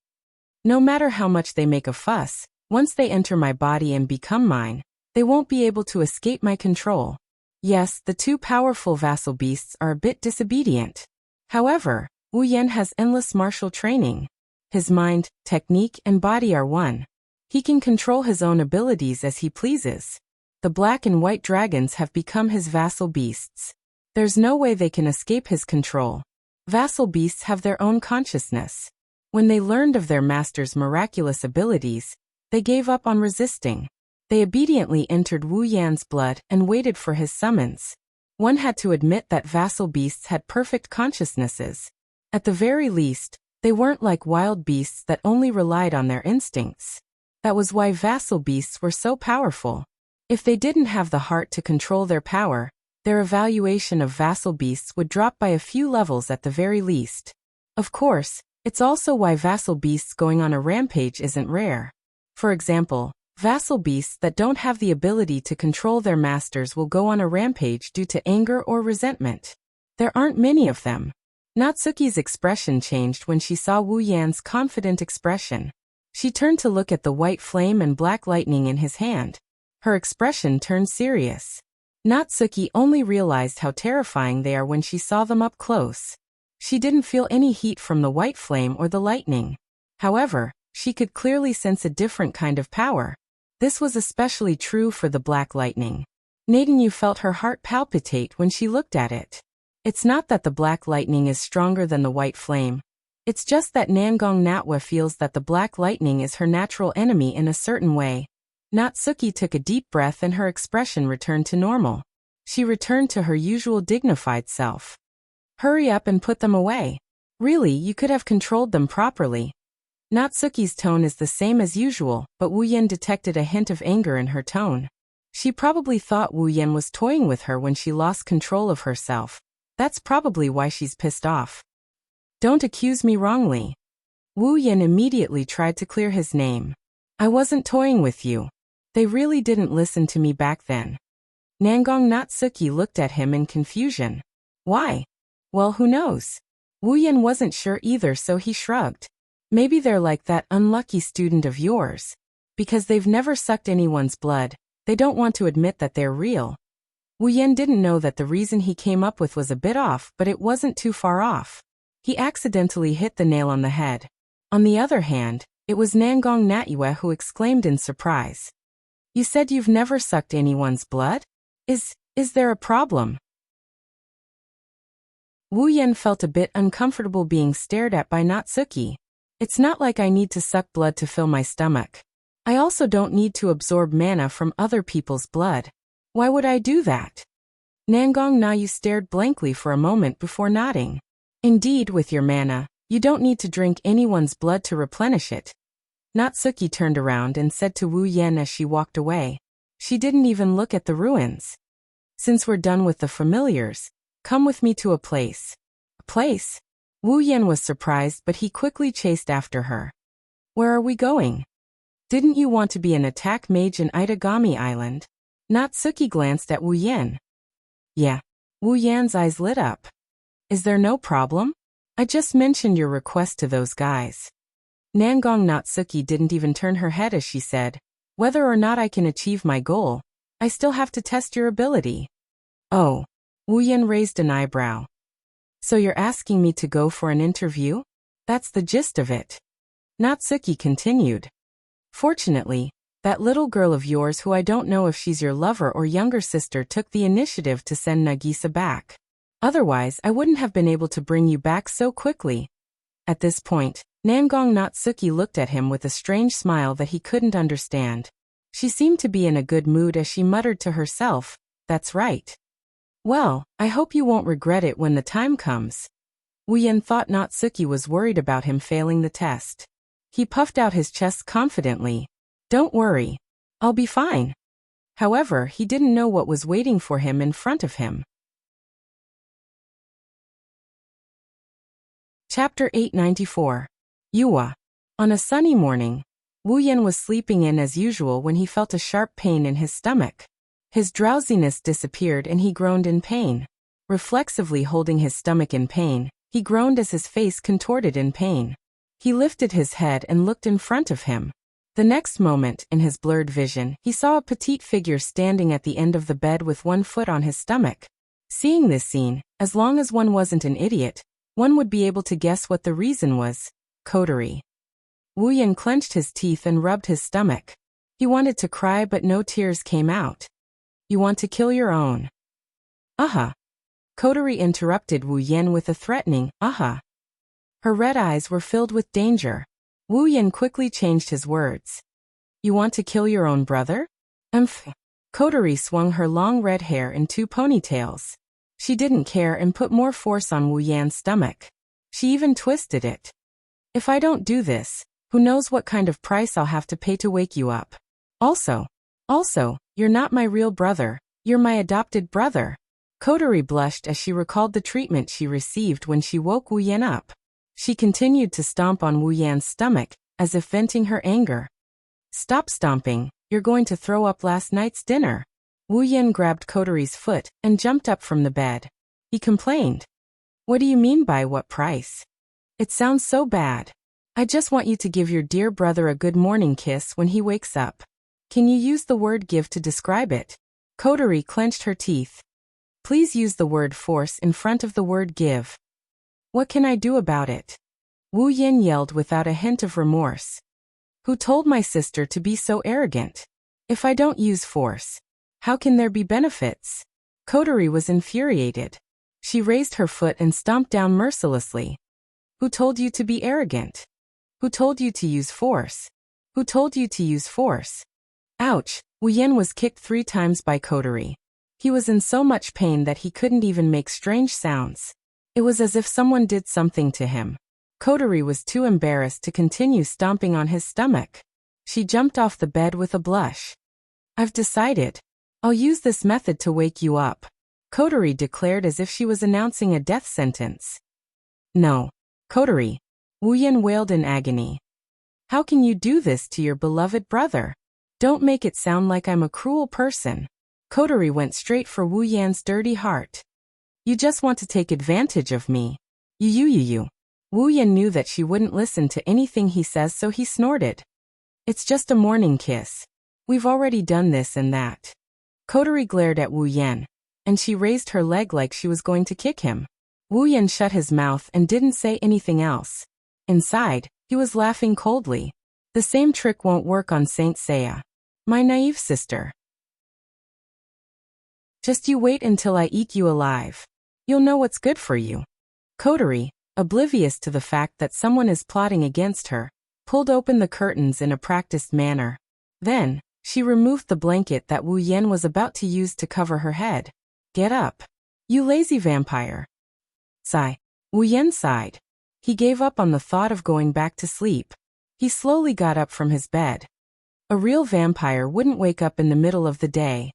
"No matter how much they make a fuss, once they enter my body and become mine, they won't be able to escape my control. Yes, the 2 powerful vassal beasts are a bit disobedient. However, Wu Yan has endless martial training. His mind, technique, and body are one. He can control his own abilities as he pleases. The black and white dragons have become his vassal beasts. There's no way they can escape his control. Vassal beasts have their own consciousness. When they learned of their master's miraculous abilities, they gave up on resisting. They obediently entered Wu Yan's blood and waited for his summons. One had to admit that vassal beasts had perfect consciousnesses. At the very least, they weren't like wild beasts that only relied on their instincts. That was why vassal beasts were so powerful. If they didn't have the heart to control their power, their evaluation of vassal beasts would drop by a few levels at the very least. Of course, it's also why vassal beasts going on a rampage isn't rare. For example, vassal beasts that don't have the ability to control their masters will go on a rampage due to anger or resentment. There aren't many of them. Natsuki's expression changed when she saw Wu Yan's confident expression. She turned to look at the white flame and black lightning in his hand. Her expression turned serious. Natsuki only realized how terrifying they are when she saw them up close. She didn't feel any heat from the white flame or the lightning. However, she could clearly sense a different kind of power. This was especially true for the black lightning. Nadanyu felt her heart palpitate when she looked at it. It's not that the black lightning is stronger than the white flame. It's just that Nangong Natwa feels that the black lightning is her natural enemy in a certain way. Natsuki took a deep breath and her expression returned to normal. She returned to her usual dignified self. "Hurry up and put them away. Really, you could have controlled them properly." Natsuki's tone is the same as usual, but Wu Yan detected a hint of anger in her tone. She probably thought Wu Yan was toying with her when she lost control of herself. That's probably why she's pissed off. "Don't accuse me wrongly." Wu Yan immediately tried to clear his name. "I wasn't toying with you. They really didn't listen to me back then." Nangong Natsuki looked at him in confusion. "Why?" "Well, who knows?" Wu Yan wasn't sure either, so he shrugged. "Maybe they're like that unlucky student of yours. Because they've never sucked anyone's blood, they don't want to admit that they're real." Wu Yan didn't know that the reason he came up with was a bit off, but it wasn't too far off. He accidentally hit the nail on the head. On the other hand, it was Nangong Natwa who exclaimed in surprise. "You said you've never sucked anyone's blood? Is there a problem?" Wu Yan felt a bit uncomfortable being stared at by Natsuki. It's not like I need to suck blood to fill my stomach. I also don't need to absorb mana from other people's blood. Why would I do that? Nangong Nayu stared blankly for a moment before nodding. Indeed, with your mana, you don't need to drink anyone's blood to replenish it. Natsuki turned around and said to Wu Yan as she walked away. She didn't even look at the ruins. Since we're done with the familiars, come with me to a place. A place? Wu Yan was surprised, but he quickly chased after her. Where are we going? Didn't you want to be an attack mage in Itagami Island? Natsuki glanced at Wu Yan. Yeah. Wu Yan's eyes lit up. Is there no problem? I just mentioned your request to those guys. Nangong Natsuki didn't even turn her head as she said, whether or not I can achieve my goal, I still have to test your ability. Oh. Wu Yan raised an eyebrow. So you're asking me to go for an interview? That's the gist of it. Natsuki continued. Fortunately, that little girl of yours who I don't know if she's your lover or younger sister took the initiative to send Nagisa back. Otherwise, I wouldn't have been able to bring you back so quickly. At this point, Nangong Natsuki looked at him with a strange smile that he couldn't understand. She seemed to be in a good mood as she muttered to herself, that's right. Well, I hope you won't regret it when the time comes. Wu Yan thought Natsuki was worried about him failing the test. He puffed out his chest confidently. Don't worry. I'll be fine. However, he didn't know what was waiting for him in front of him. Chapter 894. Yuwa. On a sunny morning, Wu Yan was sleeping in as usual when he felt a sharp pain in his stomach. His drowsiness disappeared and he groaned in pain. Reflexively holding his stomach in pain, he groaned as his face contorted in pain. He lifted his head and looked in front of him. The next moment, in his blurred vision, he saw a petite figure standing at the end of the bed with one foot on his stomach. Seeing this scene, as long as one wasn't an idiot, one would be able to guess what the reason was. Coterie. Wu Yan clenched his teeth and rubbed his stomach. He wanted to cry but no tears came out. You want to kill your own? Coterie interrupted Wu Yan with a threatening, Her red eyes were filled with danger. Wu Yan quickly changed his words. You want to kill your own brother? Coterie swung her long red hair in two ponytails. She didn't care and put more force on Wu Yan's stomach. She even twisted it. If I don't do this, who knows what kind of price I'll have to pay to wake you up. Also, you're not my real brother, you're my adopted brother. Coterie blushed as she recalled the treatment she received when she woke Wu Yan up. She continued to stomp on Wu Yan's stomach, as if venting her anger. Stop stomping, you're going to throw up last night's dinner. Wu Yan grabbed Coterie's foot and jumped up from the bed. He complained. What do you mean by what price? It sounds so bad. I just want you to give your dear brother a good morning kiss when he wakes up. Can you use the word give to describe it? Coterie clenched her teeth. Please use the word force in front of the word give. What can I do about it? Wu Yan yelled without a hint of remorse. Who told my sister to be so arrogant? If I don't use force, how can there be benefits? Coterie was infuriated. She raised her foot and stomped down mercilessly. Who told you to be arrogant? Who told you to use force? Who told you to use force? Ouch! Wu Yan was kicked 3 times by Coterie. He was in so much pain that he couldn't even make strange sounds. It was as if someone did something to him. Coterie was too embarrassed to continue stomping on his stomach. She jumped off the bed with a blush. I've decided. I'll use this method to wake you up. Coterie declared as if she was announcing a death sentence. No. Coterie. Wu Yan wailed in agony. How can you do this to your beloved brother? Don't make it sound like I'm a cruel person. Coterie went straight for Wu Yan's dirty heart. You just want to take advantage of me. You. Wu Yan knew that she wouldn't listen to anything he says, so he snorted. It's just a morning kiss. We've already done this and that. Coterie glared at Wu Yan, and she raised her leg like she was going to kick him. Wu Yan shut his mouth and didn't say anything else. Inside, he was laughing coldly. The same trick won't work on Saint Seiya. My naive sister. Just you wait until I eat you alive. You'll know what's good for you. Coterie, oblivious to the fact that someone is plotting against her, pulled open the curtains in a practiced manner. Then, she removed the blanket that Wu Yan was about to use to cover her head. Get up. You lazy vampire. Sigh. Wu Yan sighed. He gave up on the thought of going back to sleep. He slowly got up from his bed. A real vampire wouldn't wake up in the middle of the day.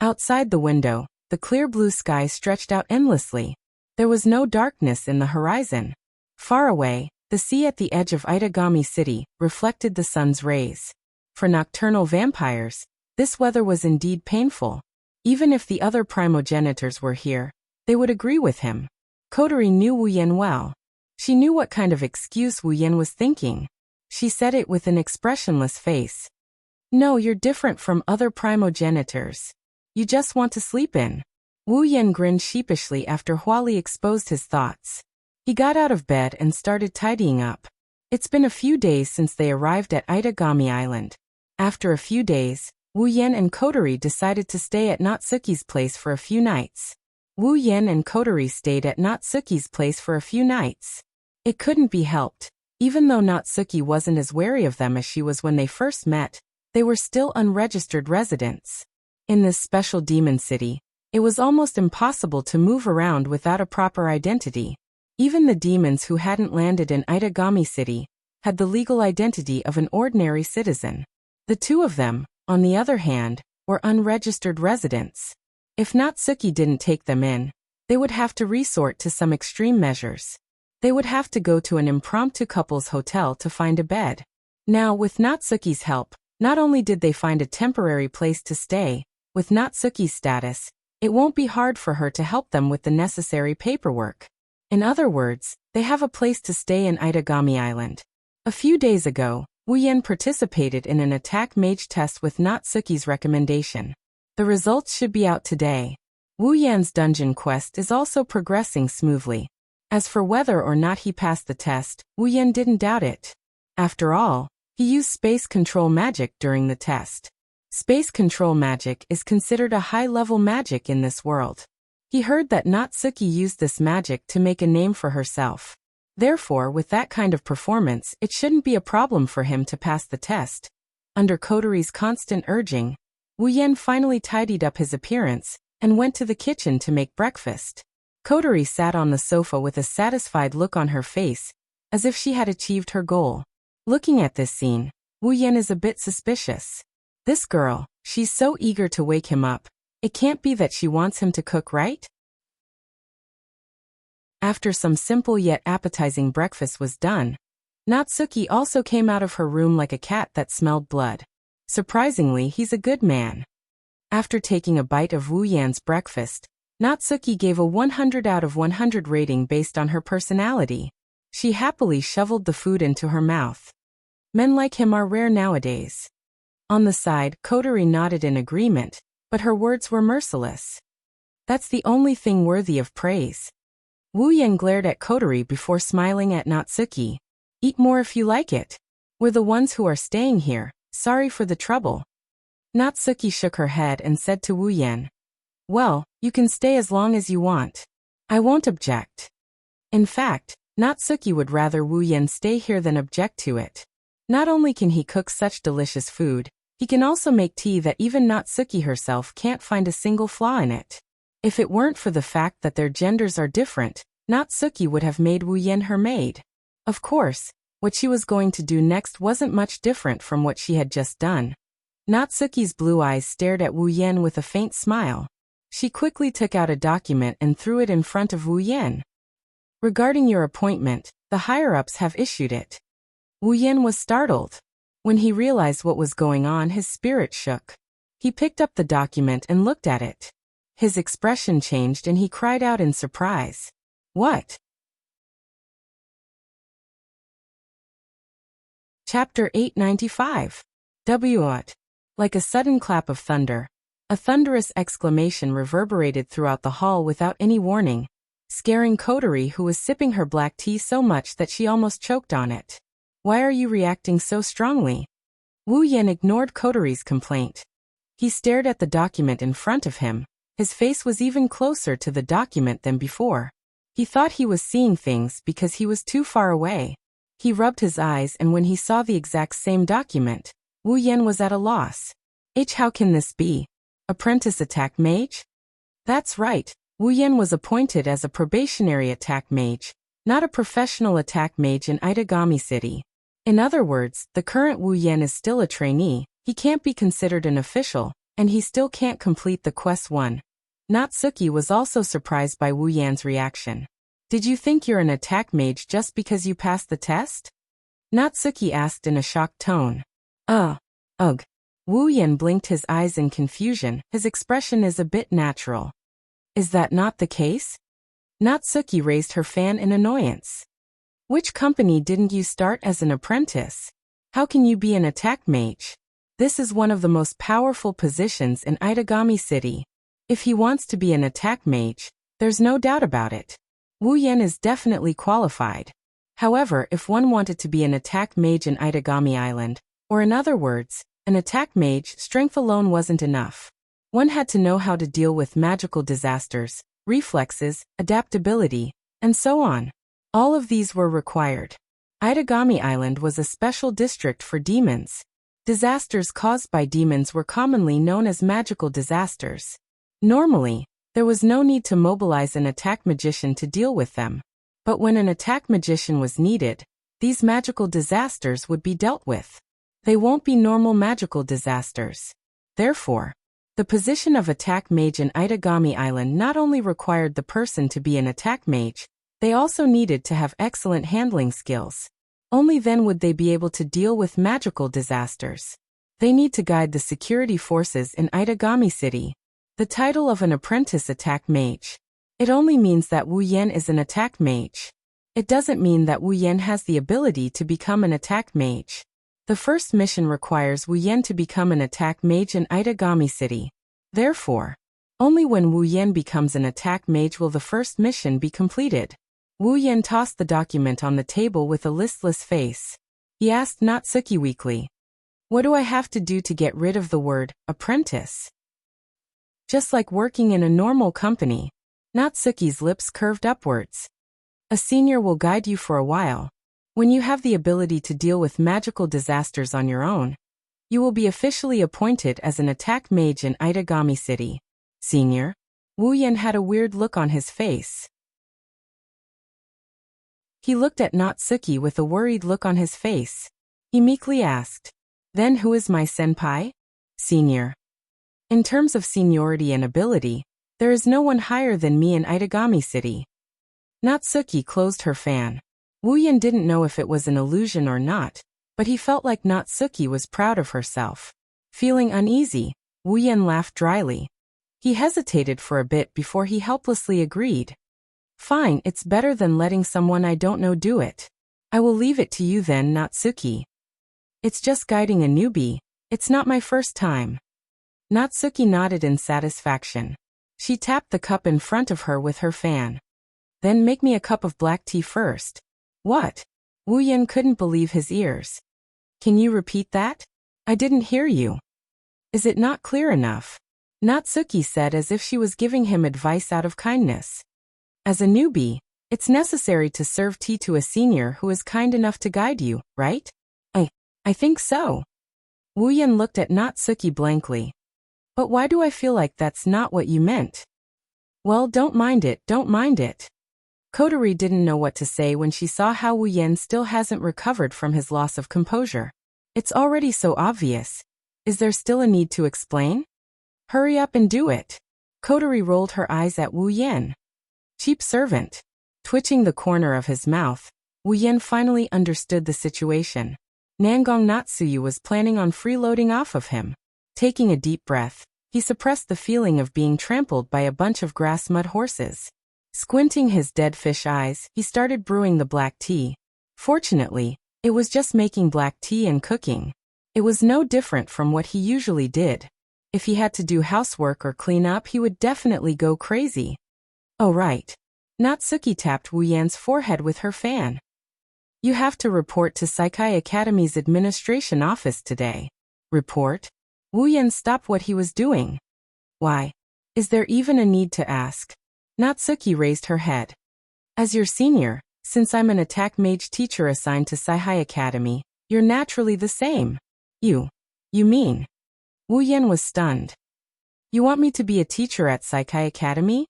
Outside the window, the clear blue sky stretched out endlessly. There was no darkness in the horizon. Far away, the sea at the edge of Itagami City reflected the sun's rays. For nocturnal vampires, this weather was indeed painful. Even if the other primogenitors were here, they would agree with him. Coterie knew Wu Yan well. She knew what kind of excuse Wu Yan was thinking. She said it with an expressionless face. No, you're different from other primogenitors. You just want to sleep in. Wu Yan grinned sheepishly after Huali exposed his thoughts. He got out of bed and started tidying up. It's been a few days since they arrived at Itagami Island. After a few days, Wu Yan and Coterie decided to stay at Natsuki's place for a few nights. Wu Yan and Coterie stayed at Natsuki's place for a few nights. It couldn't be helped. Even though Natsuki wasn't as wary of them as she was when they first met, they were still unregistered residents. In this special demon city, it was almost impossible to move around without a proper identity. Even the demons who hadn't landed in Itagami City had the legal identity of an ordinary citizen. The two of them, on the other hand, were unregistered residents. If Natsuki didn't take them in, they would have to resort to some extreme measures. They would have to go to an impromptu couple's hotel to find a bed. Now, with Natsuki's help, not only did they find a temporary place to stay, with Natsuki's status, it won't be hard for her to help them with the necessary paperwork. In other words, they have a place to stay in Itagami Island. A few days ago, Wu Yan participated in an attack mage test with Natsuki's recommendation. The results should be out today. Wu Yan's dungeon quest is also progressing smoothly. As for whether or not he passed the test, Wu Yan didn't doubt it. After all, he used space control magic during the test. Space control magic is considered a high-level magic in this world. He heard that Natsuki used this magic to make a name for herself. Therefore, with that kind of performance, it shouldn't be a problem for him to pass the test. Under Coterie's constant urging, Wu Yan finally tidied up his appearance and went to the kitchen to make breakfast. Coterie sat on the sofa with a satisfied look on her face, as if she had achieved her goal. Looking at this scene, Wu Yan is a bit suspicious. This girl, she's so eager to wake him up. It can't be that she wants him to cook, right? After some simple yet appetizing breakfast was done, Natsuki also came out of her room like a cat that smelled blood. Surprisingly, he's a good man. After taking a bite of Wu Yan's breakfast, Natsuki gave a 100 out of 100 rating based on her personality. She happily shoveled the food into her mouth. Men like him are rare nowadays. On the side, Coterie nodded in agreement, but her words were merciless. That's the only thing worthy of praise. Wu Yan glared at Coterie before smiling at Natsuki. Eat more if you like it. We're the ones who are staying here, sorry for the trouble. Natsuki shook her head and said to Wu Yan, well, you can stay as long as you want. I won't object. In fact, Natsuki would rather Wu Yan stay here than object to it. Not only can he cook such delicious food, he can also make tea that even Natsuki herself can't find a single flaw in it. If it weren't for the fact that their genders are different, Natsuki would have made Wu Yan her maid. Of course, what she was going to do next wasn't much different from what she had just done. Natsuki's blue eyes stared at Wu Yan with a faint smile. She quickly took out a document and threw it in front of Wu Yan. Regarding your appointment, the higher-ups have issued it. Wu Yan was startled. When he realized what was going on, his spirit shook. He picked up the document and looked at it. His expression changed and he cried out in surprise. What? Chapter 895. What? Like a sudden clap of thunder, a thunderous exclamation reverberated throughout the hall without any warning, scaring Coterie, who was sipping her black tea so much that she almost choked on it. Why are you reacting so strongly? Wu Yan ignored Coterie's complaint. He stared at the document in front of him. His face was even closer to the document than before. He thought he was seeing things because he was too far away. He rubbed his eyes, and when he saw the exact same document, Wu Yan was at a loss. How can this be? Apprentice attack mage? That's right, Wu Yan was appointed as a probationary attack mage, not a professional attack mage in Itagami City. In other words, the current Wu Yan is still a trainee, he can't be considered an official, and he still can't complete the Quest 1. Natsuki was also surprised by Wu Yan's reaction. Did you think you're an attack mage just because you passed the test? Natsuki asked in a shocked tone. Ugh. Wu Yan blinked his eyes in confusion, his expression is a bit natural. Is that not the case? Natsuki raised her fan in annoyance. Which company didn't you start as an apprentice? How can you be an attack mage? This is one of the most powerful positions in Itagami City. If he wants to be an attack mage, there's no doubt about it. Wu Yan is definitely qualified. However, if one wanted to be an attack mage in Itagami Island, or in other words, an attack mage, strength alone wasn't enough. One had to know how to deal with magical disasters, reflexes, adaptability, and so on. All of these were required. Itagami Island was a special district for demons. Disasters caused by demons were commonly known as magical disasters. Normally, there was no need to mobilize an attack magician to deal with them. But when an attack magician was needed, these magical disasters would be dealt with. They won't be normal magical disasters. Therefore, the position of attack mage in Itagami Island not only required the person to be an attack mage, they also needed to have excellent handling skills. Only then would they be able to deal with magical disasters. They need to guide the security forces in Itagami City. The title of an apprentice attack mage. It only means that Wu Yan is an attack mage. It doesn't mean that Wu Yan has the ability to become an attack mage. The first mission requires Wu Yan to become an attack mage in Itagami City. Therefore, only when Wu Yan becomes an attack mage will the first mission be completed. Wu Yan tossed the document on the table with a listless face. He asked Natsuki weakly, "What do I have to do to get rid of the word, apprentice?" Just like working in a normal company. Natsuki's lips curved upwards. A senior will guide you for a while. When you have the ability to deal with magical disasters on your own, you will be officially appointed as an attack mage in Itagami City. Senior? Wu Yan had a weird look on his face. He looked at Natsuki with a worried look on his face. He meekly asked, "Then who is my senpai?" "Senior. In terms of seniority and ability, there is no one higher than me in Itagami City." Natsuki closed her fan. Wu Yan didn't know if it was an illusion or not, but he felt like Natsuki was proud of herself. Feeling uneasy, Wu Yan laughed dryly. He hesitated for a bit before he helplessly agreed. "Fine, it's better than letting someone I don't know do it. I will leave it to you then, Natsuki. It's just guiding a newbie, it's not my first time." Natsuki nodded in satisfaction. She tapped the cup in front of her with her fan. "Then make me a cup of black tea first." "What?" Wu Yan couldn't believe his ears. "Can you repeat that? I didn't hear you. Is it not clear enough?" Natsuki said as if she was giving him advice out of kindness. "As a newbie, it's necessary to serve tea to a senior who is kind enough to guide you, right?" I think so." Wu Yan looked at Natsuki blankly. "But why do I feel like that's not what you meant?" "Well, don't mind it. Kotori didn't know what to say when she saw how Wu Yan still hasn't recovered from his loss of composure. It's already so obvious. Is there still a need to explain? Hurry up and do it. Kotori rolled her eyes at Wu Yan. Cheap servant. Twitching the corner of his mouth, Wu Yan finally understood the situation. Nangong Natsuyu was planning on freeloading off of him. Taking a deep breath, he suppressed the feeling of being trampled by a bunch of grass mud horses. Squinting his dead fish eyes, he started brewing the black tea. Fortunately, it was just making black tea and cooking. It was no different from what he usually did. If he had to do housework or clean up, he would definitely go crazy. "Oh right." Natsuki tapped Wu Yan's forehead with her fan. "You have to report to Saikai Academy's administration office today." "Report?" Wu Yan stopped what he was doing. "Why? Is there even a need to ask?" Natsuki raised her head. As your senior, since I'm an attack mage teacher assigned to Sci-Hi Academy, you're naturally the same. You mean? Wu Yan was stunned. You want me to be a teacher at Sci-Hi Academy?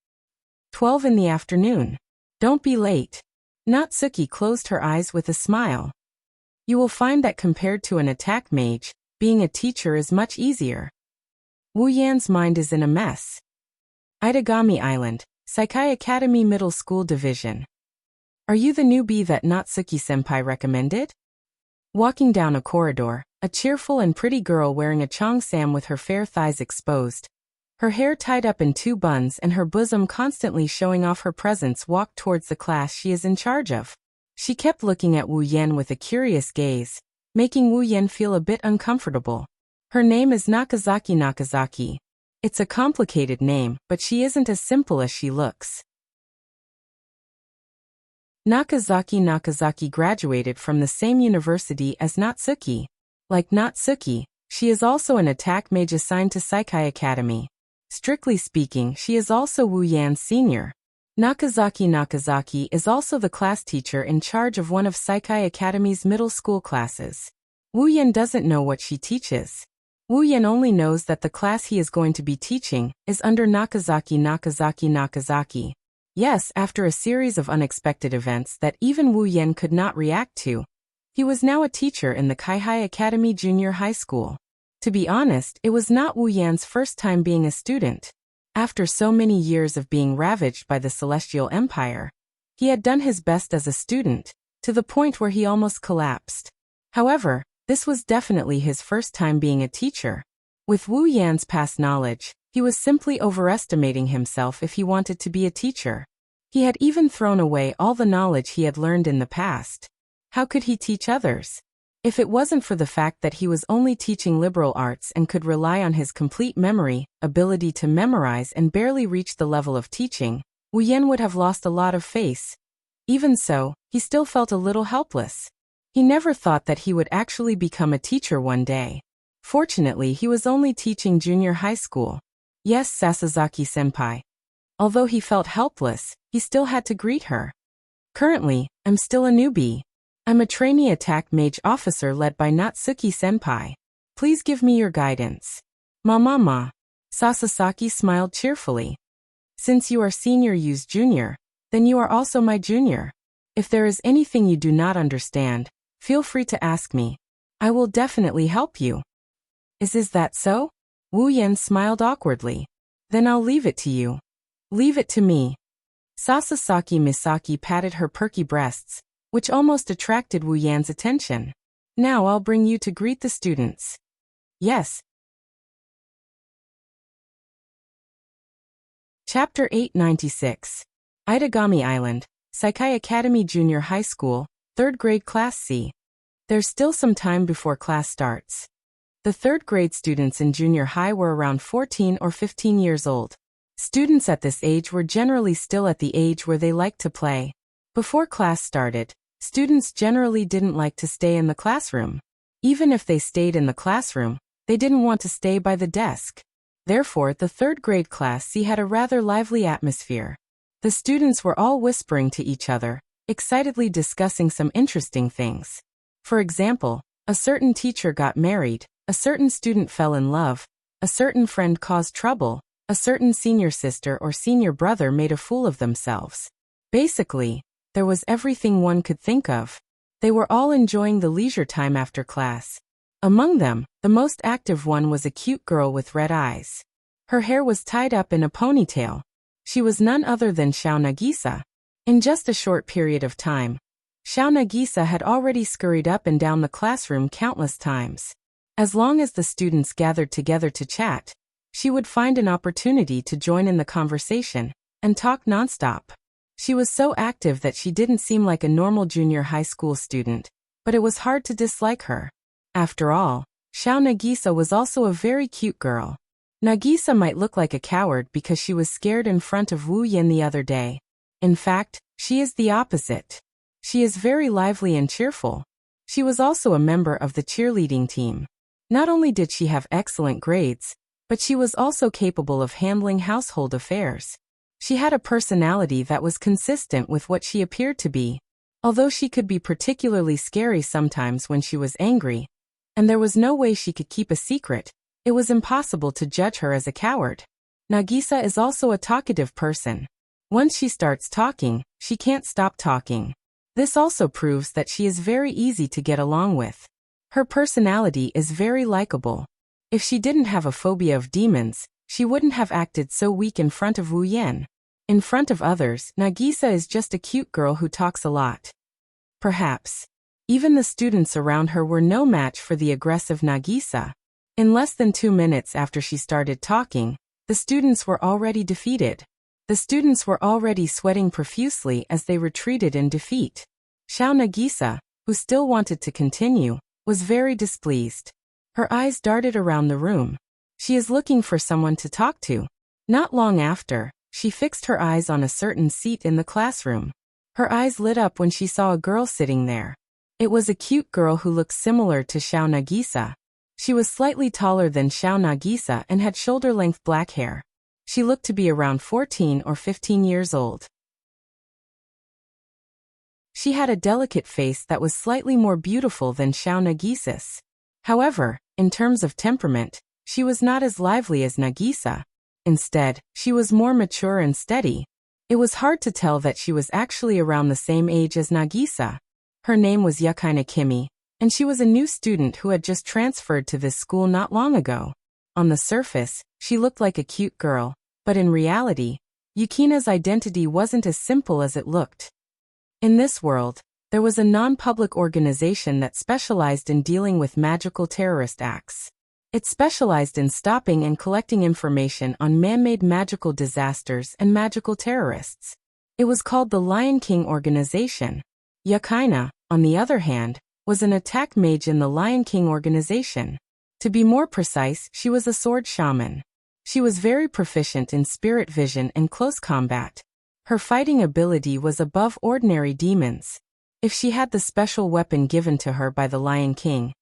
12 in the afternoon. Don't be late. Natsuki closed her eyes with a smile. You will find that compared to an attack mage, being a teacher is much easier. Wu Yan's mind is in a mess. Itagami Island, Sci-Hi Academy Middle School Division. Are you the newbie that Natsuki-senpai recommended? Walking down a corridor, a cheerful and pretty girl wearing a cheongsam with her fair thighs exposed, her hair tied up in 2 buns and her bosom constantly showing off her presence walked towards the class she is in charge of. She kept looking at Wu Yan with a curious gaze, making Wu Yan feel a bit uncomfortable. Her name is Nakazaki. It's a complicated name, but she isn't as simple as she looks. Nakazaki graduated from the same university as Natsuki. Like Natsuki, she is also an attack mage assigned to Sci-Hi Academy. Strictly speaking, she is also Wu Yan's senior. Nakazaki is also the class teacher in charge of one of Sci-Hi Academy's middle school classes. Wu Yan doesn't know what she teaches. Wu Yan only knows that the class he is going to be teaching is under Nakazaki. Yes, after a series of unexpected events that even Wu Yan could not react to, he was now a teacher in the Sci-Hi Academy Junior High School. To be honest, it was not Wu Yan's first time being a student. After so many years of being ravaged by the Celestial Empire, he had done his best as a student, to the point where he almost collapsed. However, this was definitely his first time being a teacher. With Wu Yan's past knowledge, he was simply overestimating himself if he wanted to be a teacher. He had even thrown away all the knowledge he had learned in the past. How could he teach others? If it wasn't for the fact that he was only teaching liberal arts and could rely on his complete memory, ability to memorize and barely reach the level of teaching, Wu Yan would have lost a lot of face. Even so, he still felt a little helpless. He never thought that he would actually become a teacher one day. Fortunately, he was only teaching junior high school. Yes, Sasazaki-senpai. Although he felt helpless, he still had to greet her. Currently, I'm still a newbie. I'm a trainee attack mage officer led by Natsuki-senpai. Please give me your guidance. Ma. Sasasaki smiled cheerfully. Since you are senior Yu's junior, then you are also my junior. If there is anything you do not understand, feel free to ask me. I will definitely help you. Is that so? Wu Yan smiled awkwardly. Then I'll leave it to you. Leave it to me. Sasasaki Misaki patted her perky breasts, which almost attracted Wu Yan's attention. Now I'll bring you to greet the students. Yes. Chapter 896. Itagami Island, Sci-Hi Academy Junior High School, 3rd grade Class C. There's still some time before class starts. The 3rd grade students in junior high were around 14 or 15 years old. Students at this age were generally still at the age where they liked to play. Before class started, students generally didn't like to stay in the classroom. Even if they stayed in the classroom, they didn't want to stay by the desk. Therefore, the 3rd grade Class C had a rather lively atmosphere. The students were all whispering to each other, excitedly discussing some interesting things. For example, a certain teacher got married, a certain student fell in love, a certain friend caused trouble, a certain senior sister or senior brother made a fool of themselves. Basically, there was everything one could think of. They were all enjoying the leisure time after class. Among them, the most active one was a cute girl with red eyes. Her hair was tied up in a ponytail. She was none other than Xiao Nagisa. In just a short period of time, Xiao Nagisa had already scurried up and down the classroom countless times. As long as the students gathered together to chat, she would find an opportunity to join in the conversation and talk nonstop. She was so active that she didn't seem like a normal junior high school student, but it was hard to dislike her. After all, Xiao Nagisa was also a very cute girl. Nagisa might look like a coward because she was scared in front of Wu Yan the other day. In fact, she is the opposite. She is very lively and cheerful. She was also a member of the cheerleading team. Not only did she have excellent grades, but she was also capable of handling household affairs. She had a personality that was consistent with what she appeared to be, although she could be particularly scary sometimes when she was angry, and there was no way she could keep a secret. It was impossible to judge her as a coward. Nagisa is also a talkative person. Once she starts talking, she can't stop talking. This also proves that she is very easy to get along with. Her personality is very likable. If she didn't have a phobia of demons, she wouldn't have acted so weak in front of Wu Yan. In front of others, Nagisa is just a cute girl who talks a lot. Perhaps. Even the students around her were no match for the aggressive Nagisa. In less than 2 minutes after she started talking, the students were already defeated. The students were already sweating profusely as they retreated in defeat. Xiao Nagisa, who still wanted to continue, was very displeased. Her eyes darted around the room. She is looking for someone to talk to. Not long after, she fixed her eyes on a certain seat in the classroom. Her eyes lit up when she saw a girl sitting there. It was a cute girl who looked similar to Xiao Nagisa. She was slightly taller than Xiao Nagisa and had shoulder-length black hair. She looked to be around 14 or 15 years old. She had a delicate face that was slightly more beautiful than Xiao Nagisa's. However, in terms of temperament, she was not as lively as Nagisa. Instead, she was more mature and steady. It was hard to tell that she was actually around the same age as Nagisa. Her name was Yukaina Kimi, and she was a new student who had just transferred to this school not long ago. On the surface, she looked like a cute girl, but in reality, Yukina's identity wasn't as simple as it looked. In this world, there was a non-public organization that specialized in dealing with magical terrorist acts. It specialized in stopping and collecting information on man-made magical disasters and magical terrorists. It was called the Lion King Organization. Yukaina, on the other hand, was an attack mage in the Lion King organization. To be more precise, she was a sword shaman. She was very proficient in spirit vision and close combat. Her fighting ability was above ordinary demons. If she had the special weapon given to her by the Lion King,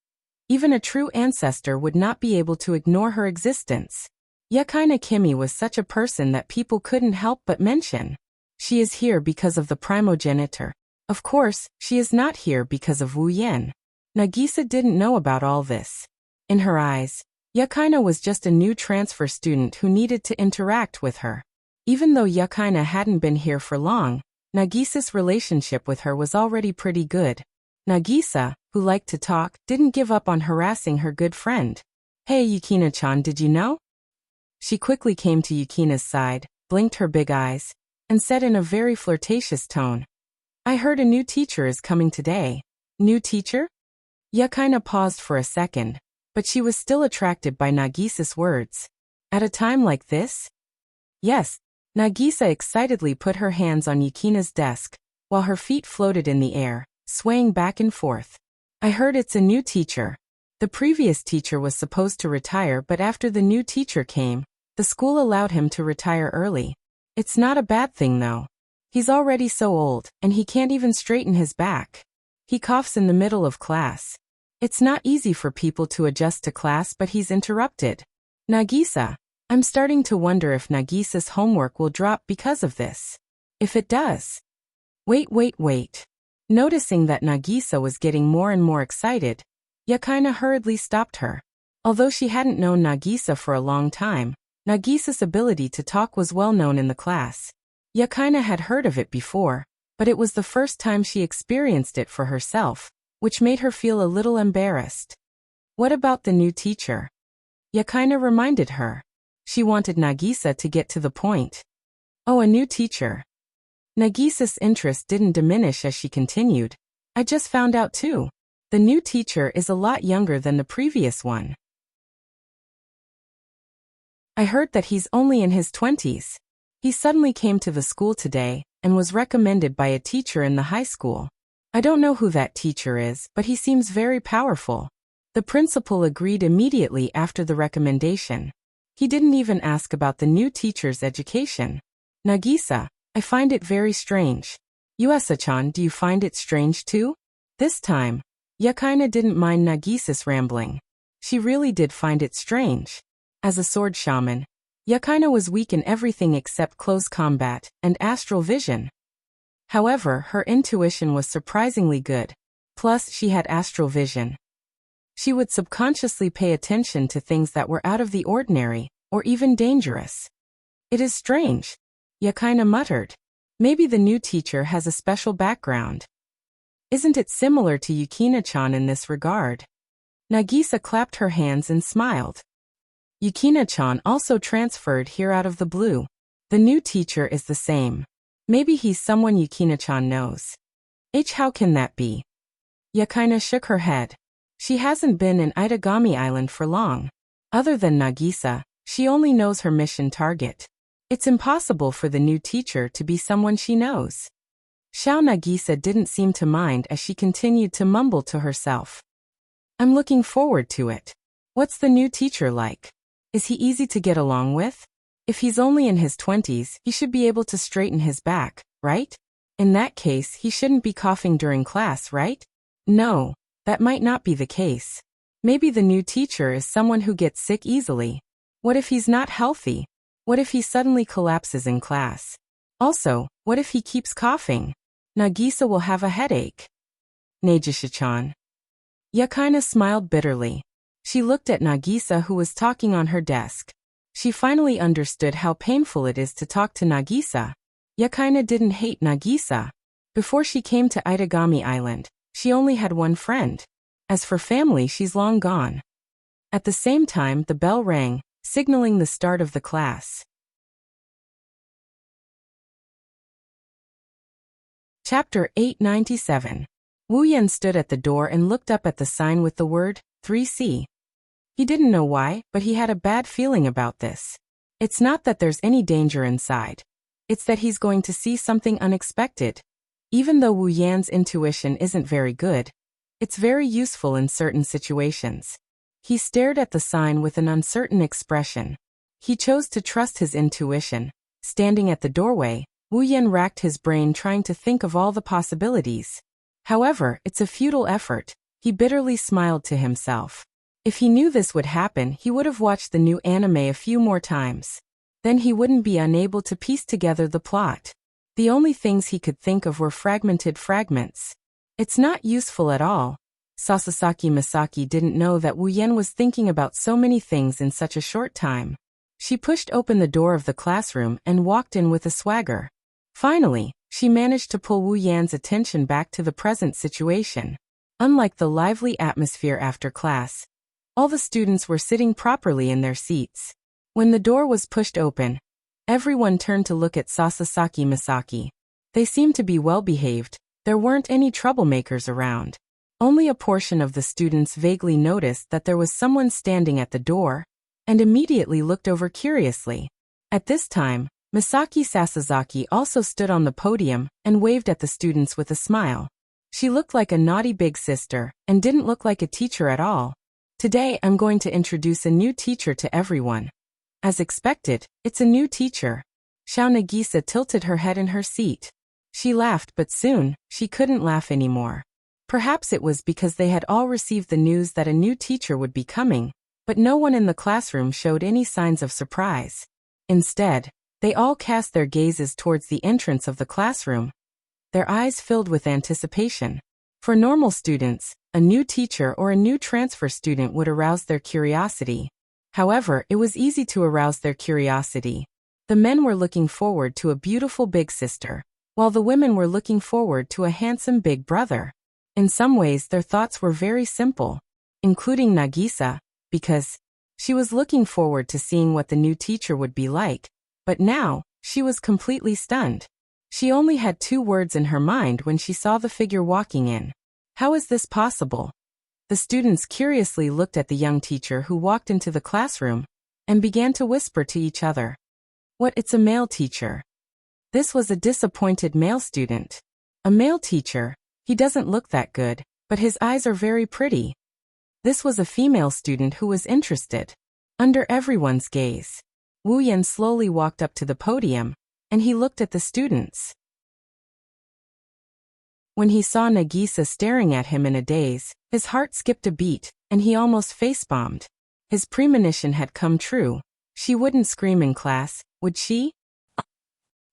even a true ancestor would not be able to ignore her existence. Yukaina Kimi was such a person that people couldn't help but mention. She is here because of the primogenitor. Of course, she is not here because of Wu Yan. Nagisa didn't know about all this. In her eyes, Yukaina was just a new transfer student who needed to interact with her. Even though Yukaina hadn't been here for long, Nagisa's relationship with her was already pretty good. Nagisa, who liked to talk, didn't give up on harassing her good friend. "Hey Yukina-chan, did you know?" She quickly came to Yukina's side, blinked her big eyes, and said in a very flirtatious tone, "I heard a new teacher is coming today." New teacher? Yukaina paused for a second, but she was still attracted by Nagisa's words. At a time like this? Yes. Nagisa excitedly put her hands on Yukina's desk, while her feet floated in the air, swaying back and forth. "I heard it's a new teacher. The previous teacher was supposed to retire, but after the new teacher came, the school allowed him to retire early. It's not a bad thing though. He's already so old, and he can't even straighten his back. He coughs in the middle of class. It's not easy for people to adjust to class, but he's interrupted. Nagisa, I'm starting to wonder if Nagisa's homework will drop because of this. If it does." Wait. Noticing that Nagisa was getting more and more excited, Yukaina hurriedly stopped her. Although she hadn't known Nagisa for a long time, Nagisa's ability to talk was well known in the class. Yukaina had heard of it before, but it was the first time she experienced it for herself, which made her feel a little embarrassed. "What about the new teacher?" Yukaina reminded her. She wanted Nagisa to get to the point. "Oh, a new teacher." Nagisa's interest didn't diminish as she continued. "I just found out too. The new teacher is a lot younger than the previous one. I heard that he's only in his 20s. He suddenly came to the school today and was recommended by a teacher in the high school. I don't know who that teacher is, but he seems very powerful." The principal agreed immediately after the recommendation. He didn't even ask about the new teacher's education. "Nagisa, I find it very strange. Yuasa-chan, do you find it strange too?" This time, Yukaina didn't mind Nagisa's rambling. She really did find it strange. As a sword shaman, Yakaina was weak in everything except close combat and astral vision. However, her intuition was surprisingly good. Plus, she had astral vision. She would subconsciously pay attention to things that were out of the ordinary, or even dangerous. It is strange, Yakaina muttered. Maybe the new teacher has a special background. Isn't it similar to Yukina-chan in this regard? Nagisa clapped her hands and smiled. Yukina-chan also transferred here out of the blue. The new teacher is the same. Maybe he's someone Yukina-chan knows. How can that be? Yakaina shook her head. She hasn't been in Itagami Island for long. Other than Nagisa, she only knows her mission target. It's impossible for the new teacher to be someone she knows. Xiao Nagisa didn't seem to mind as she continued to mumble to herself. I'm looking forward to it. What's the new teacher like? Is he easy to get along with? If he's only in his 20s, he should be able to straighten his back, right? In that case, he shouldn't be coughing during class, right? No, that might not be the case. Maybe the new teacher is someone who gets sick easily. What if he's not healthy? What if he suddenly collapses in class? Also, what if he keeps coughing? Nagisa will have a headache. Nagisa-chan. Yakaina smiled bitterly. She looked at Nagisa, who was talking on her desk. She finally understood how painful it is to talk to Nagisa. Yakaina didn't hate Nagisa. Before she came to Itagami Island, she only had one friend. As for family, she's long gone. At the same time, the bell rang, signaling the start of the class. Chapter 897. Wu Yan stood at the door and looked up at the sign with the word 3C. He didn't know why, but he had a bad feeling about this. It's not that there's any danger inside. It's that he's going to see something unexpected. Even though Wu Yan's intuition isn't very good, it's very useful in certain situations. He stared at the sign with an uncertain expression. He chose to trust his intuition. Standing at the doorway, Wu Yan racked his brain trying to think of all the possibilities. However, it's a futile effort. He bitterly smiled to himself. If he knew this would happen, he would have watched the new anime a few more times. Then he wouldn't be unable to piece together the plot. The only things he could think of were fragmented fragments. It's not useful at all. Sasasaki Misaki didn't know that Wu Yan was thinking about so many things in such a short time. She pushed open the door of the classroom and walked in with a swagger. Finally, she managed to pull Wu Yan's attention back to the present situation. Unlike the lively atmosphere after class, all the students were sitting properly in their seats. When the door was pushed open, everyone turned to look at Sasasaki Misaki. They seemed to be well behaved. There weren't any troublemakers around. Only a portion of the students vaguely noticed that there was someone standing at the door, and immediately looked over curiously. At this time, Misaki Sasazaki also stood on the podium and waved at the students with a smile. She looked like a naughty big sister, and didn't look like a teacher at all. Today I'm going to introduce a new teacher to everyone. As expected, it's a new teacher. Xiao Nagisa tilted her head in her seat. She laughed, but soon, she couldn't laugh anymore. Perhaps it was because they had all received the news that a new teacher would be coming, but no one in the classroom showed any signs of surprise. Instead, they all cast their gazes towards the entrance of the classroom, their eyes filled with anticipation. For normal students, a new teacher or a new transfer student would arouse their curiosity. However, it was easy to arouse their curiosity. The men were looking forward to a beautiful big sister, while the women were looking forward to a handsome big brother. In some ways, their thoughts were very simple, including Nagisa, because she was looking forward to seeing what the new teacher would be like, but now, she was completely stunned. She only had 2 words in her mind when she saw the figure walking in. How is this possible? The students curiously looked at the young teacher who walked into the classroom, and began to whisper to each other. What, it's a male teacher. This was a disappointed male student. A male teacher? He doesn't look that good, but his eyes are very pretty. This was a female student who was interested. Under everyone's gaze, Wu Yan slowly walked up to the podium, and he looked at the students. When he saw Nagisa staring at him in a daze, his heart skipped a beat, and he almost face-bombed. His premonition had come true. She wouldn't scream in class, would she?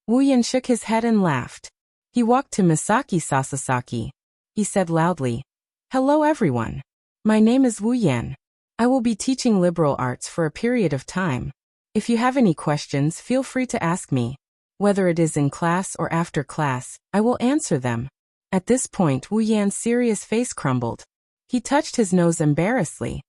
Wu Yan shook his head and laughed. He walked to Misaki Sasasaki. He said loudly, "Hello everyone. My name is Wu Yan. I will be teaching liberal arts for a period of time. If you have any questions, feel free to ask me. Whether it is in class or after class, I will answer them." At this point, Wu Yan's serious face crumbled. He touched his nose embarrassedly.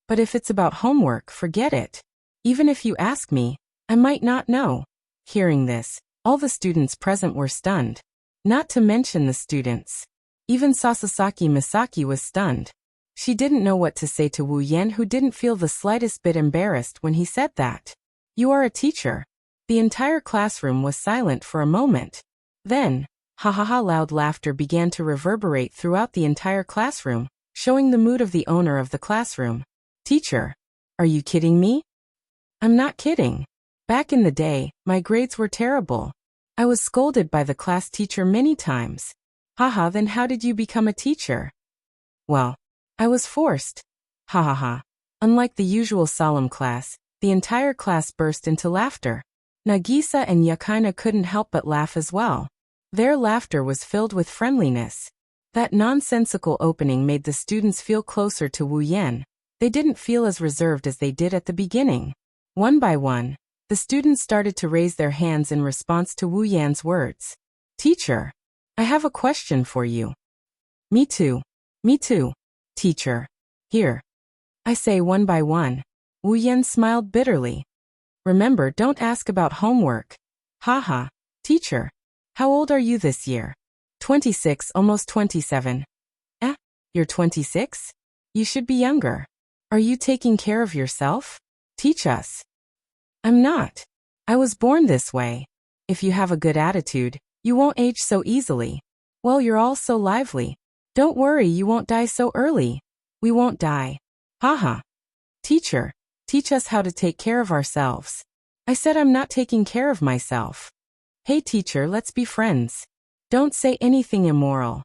"But if it's about homework, forget it. Even if you ask me, I might not know." Hearing this, all the students present were stunned. Not to mention the students. Even Sasasaki Misaki was stunned. She didn't know what to say to Wu Yan, who didn't feel the slightest bit embarrassed when he said that. "You are a teacher." The entire classroom was silent for a moment. Then, ha ha ha, loud laughter began to reverberate throughout the entire classroom, showing the mood of the owner of the classroom. "Teacher, are you kidding me?" "I'm not kidding. Back in the day, my grades were terrible. I was scolded by the class teacher many times." "Haha, then how did you become a teacher?" "Well, I was forced." Ha ha ha. Unlike the usual solemn class, the entire class burst into laughter. Nagisa and Yakaina couldn't help but laugh as well. Their laughter was filled with friendliness. That nonsensical opening made the students feel closer to Wu Yan. They didn't feel as reserved as they did at the beginning. One by one, the students started to raise their hands in response to Wu Yan's words. "Teacher, I have a question for you." "Me too. Me too, teacher. Here." I say one by one. Wu Yan smiled bitterly. "Remember, don't ask about homework." "Haha, teacher. How old are you this year?" 26, almost 27. "Eh? You're 26? You should be younger. Are you taking care of yourself? Teach us." "I'm not. I was born this way. If you have a good attitude, you won't age so easily. Well, you're all so lively. Don't worry, you won't die so early." "We won't die." "Haha. Teacher, teach us how to take care of ourselves." "I said I'm not taking care of myself." "Hey teacher, let's be friends. Don't say anything immoral."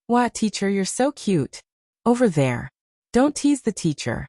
"Wow, teacher, you're so cute." "Over there. Don't tease the teacher."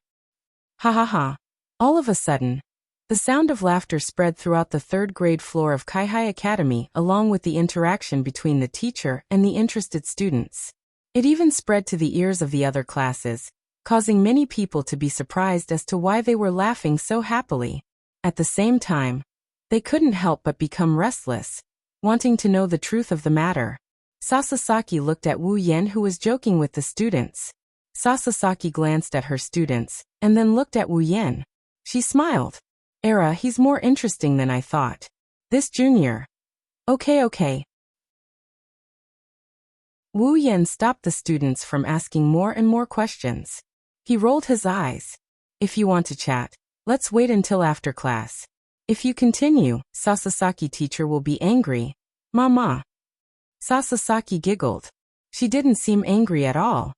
Ha ha ha. All of a sudden, the sound of laughter spread throughout the third grade floor of Kaihai Academy, along with the interaction between the teacher and the interested students. It even spread to the ears of the other classes, causing many people to be surprised as to why they were laughing so happily. At the same time, they couldn't help but become restless, wanting to know the truth of the matter. Sasasaki looked at Wu Yan, who was joking with the students. Sasasaki glanced at her students, and then looked at Wu Yan. She smiled. He's more interesting than I thought. This junior." Okay. Wu Yan stopped the students from asking more and more questions. He rolled his eyes. "If you want to chat, let's wait until after class. If you continue, Sasasaki teacher will be angry." "Mama." Sasasaki giggled. She didn't seem angry at all.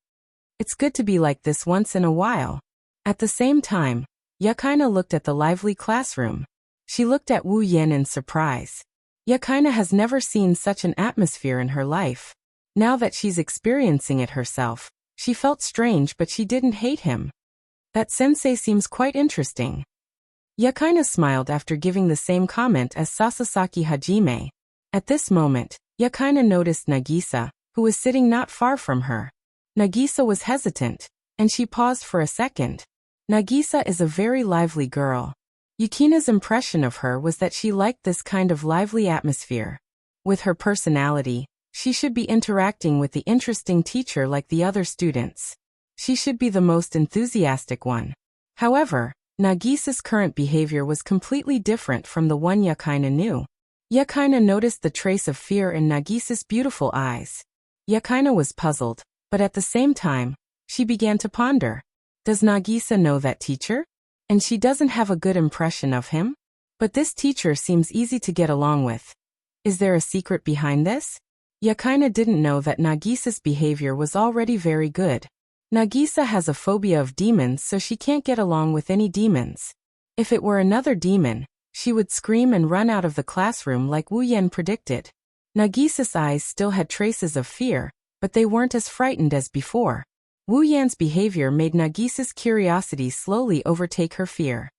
It's good to be like this once in a while. At the same time, Yakaina looked at the lively classroom. She looked at Wu Yan in surprise. Yakaina has never seen such an atmosphere in her life. Now that she's experiencing it herself, she felt strange, but she didn't hate him. That sensei seems quite interesting. Yakaina smiled after giving the same comment as Sasasaki Hajime. At this moment, Yakaina noticed Nagisa, who was sitting not far from her. Nagisa was hesitant, and she paused for a second. Nagisa is a very lively girl. Yukina's impression of her was that she liked this kind of lively atmosphere. With her personality, she should be interacting with the interesting teacher like the other students. She should be the most enthusiastic one. However, Nagisa's current behavior was completely different from the one Yakaina knew. Yakaina noticed the trace of fear in Nagisa's beautiful eyes. Yakaina was puzzled, but at the same time, she began to ponder. Does Nagisa know that teacher? And she doesn't have a good impression of him? But this teacher seems easy to get along with. Is there a secret behind this? Yakaina didn't know that Nagisa's behavior was already very good. Nagisa has a phobia of demons, so she can't get along with any demons. If it were another demon, she would scream and run out of the classroom like Wu Yan predicted. Nagisa's eyes still had traces of fear, but they weren't as frightened as before. Wu Yan's behavior made Nagisa's curiosity slowly overtake her fear.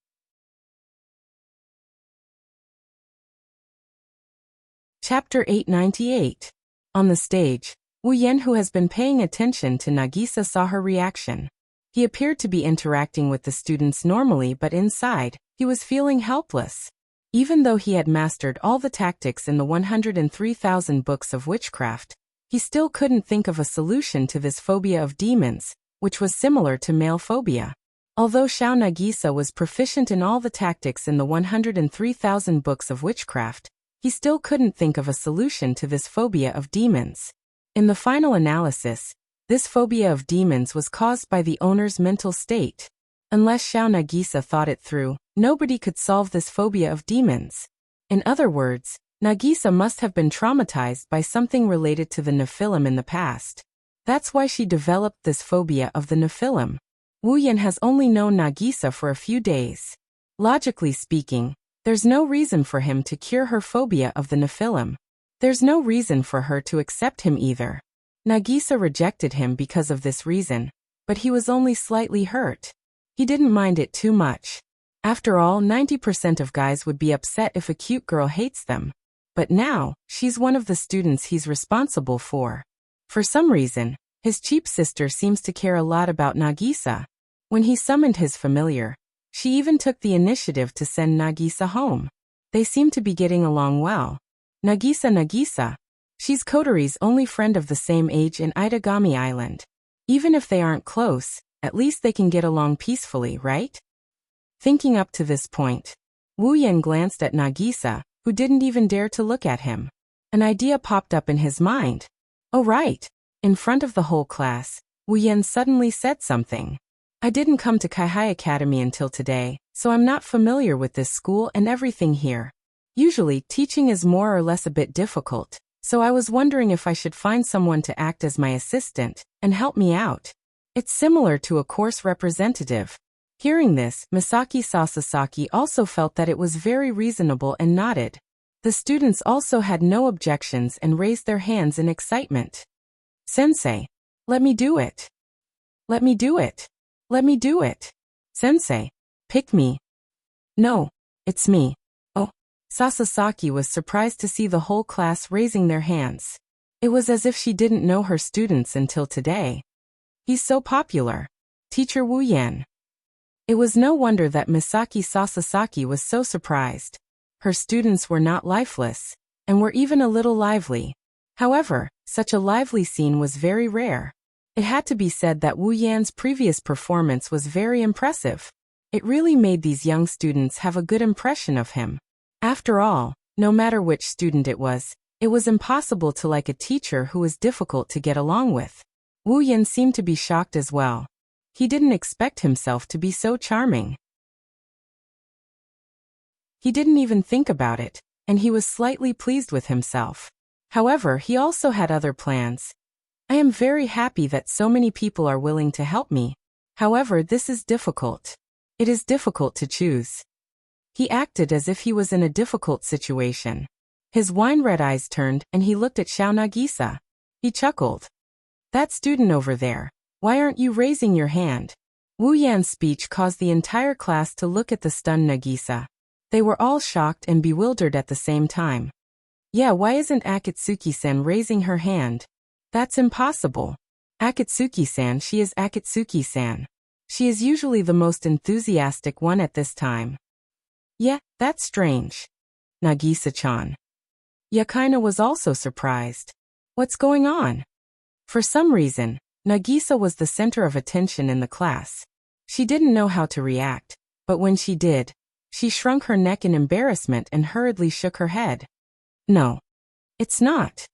Chapter 898. On the stage, Wu Yan, who has been paying attention to Nagisa, saw her reaction. He appeared to be interacting with the students normally, but inside, he was feeling helpless. Even though he had mastered all the tactics in the 103,000 books of witchcraft, he still couldn't think of a solution to this phobia of demons, which was similar to male phobia. Although Xiao Nagisa was proficient in all the tactics in the 103,000 books of witchcraft, he still couldn't think of a solution to this phobia of demons. In the final analysis, this phobia of demons was caused by the owner's mental state. Unless Xiao Nagisa thought it through, nobody could solve this phobia of demons. In other words, Nagisa must have been traumatized by something related to the Nephilim in the past. That's why she developed this phobia of the Nephilim. Wu Yan has only known Nagisa for a few days. Logically speaking, there's no reason for him to cure her phobia of the Nephilim. There's no reason for her to accept him either. Nagisa rejected him because of this reason, but he was only slightly hurt. He didn't mind it too much. After all, 90% of guys would be upset if a cute girl hates them. But now, she's one of the students he's responsible for. For some reason, his cheap sister seems to care a lot about Nagisa. When he summoned his familiar, she even took the initiative to send Nagisa home. They seem to be getting along well. Nagisa. She's Kotori's only friend of the same age in Itagami Island. Even if they aren't close, at least they can get along peacefully, right? Thinking up to this point, Wu Yan glanced at Nagisa, who didn't even dare to look at him. An idea popped up in his mind. Oh right. In front of the whole class, Wu Yan suddenly said something. I didn't come to Kaihai Academy until today, so I'm not familiar with this school and everything here. Usually, teaching is more or less a bit difficult, so I was wondering if I should find someone to act as my assistant and help me out. It's similar to a course representative. Hearing this, Misaki Sasasaki also felt that it was very reasonable and nodded. The students also had no objections and raised their hands in excitement. Sensei, let me do it. Let me do it. Let me do it. Sensei, pick me. No, it's me. Oh, Sasasaki was surprised to see the whole class raising their hands. It was as if she didn't know her students until today. He's so popular. Teacher Wu Yan. It was no wonder that Misaki Sasasaki was so surprised. Her students were not lifeless, and were even a little lively. However, such a lively scene was very rare. It had to be said that Wu Yan's previous performance was very impressive. It really made these young students have a good impression of him. After all, no matter which student it was impossible to like a teacher who was difficult to get along with. Wu Yan seemed to be shocked as well. He didn't expect himself to be so charming. He didn't even think about it, and he was slightly pleased with himself. However, he also had other plans. I am very happy that so many people are willing to help me. However, this is difficult. It is difficult to choose. He acted as if he was in a difficult situation. His wine-red eyes turned and he looked at Xiao Nagisa. He chuckled. That student over there, why aren't you raising your hand? Wu Yan's speech caused the entire class to look at the stunned Nagisa. They were all shocked and bewildered at the same time. Yeah, why isn't Akatsuki-san raising her hand? That's impossible. Akatsuki-san, she is Akatsuki-san. She is usually the most enthusiastic one at this time. Yeah, that's strange. Nagisa-chan. Yakaina was also surprised. What's going on? For some reason, Nagisa was the center of attention in the class. She didn't know how to react, but when she did, she shrunk her neck in embarrassment and hurriedly shook her head. No. It's not.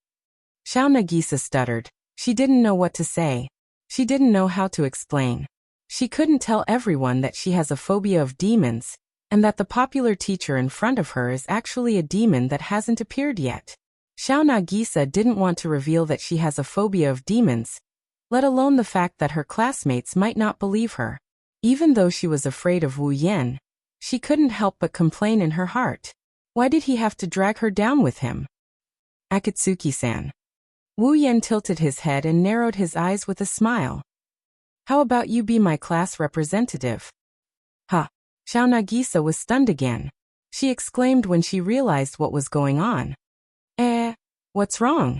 Xiao Nagisa stuttered. She didn't know what to say. She didn't know how to explain. She couldn't tell everyone that she has a phobia of demons, and that the popular teacher in front of her is actually a demon that hasn't appeared yet. Xiao Nagisa didn't want to reveal that she has a phobia of demons, let alone the fact that her classmates might not believe her. Even though she was afraid of Wu Yan, she couldn't help but complain in her heart. Why did he have to drag her down with him? Akatsuki-san. Wu Yan tilted his head and narrowed his eyes with a smile. How about you be my class representative? Ha! Xiao Nagisa was stunned again. She exclaimed when she realized what was going on. What's wrong?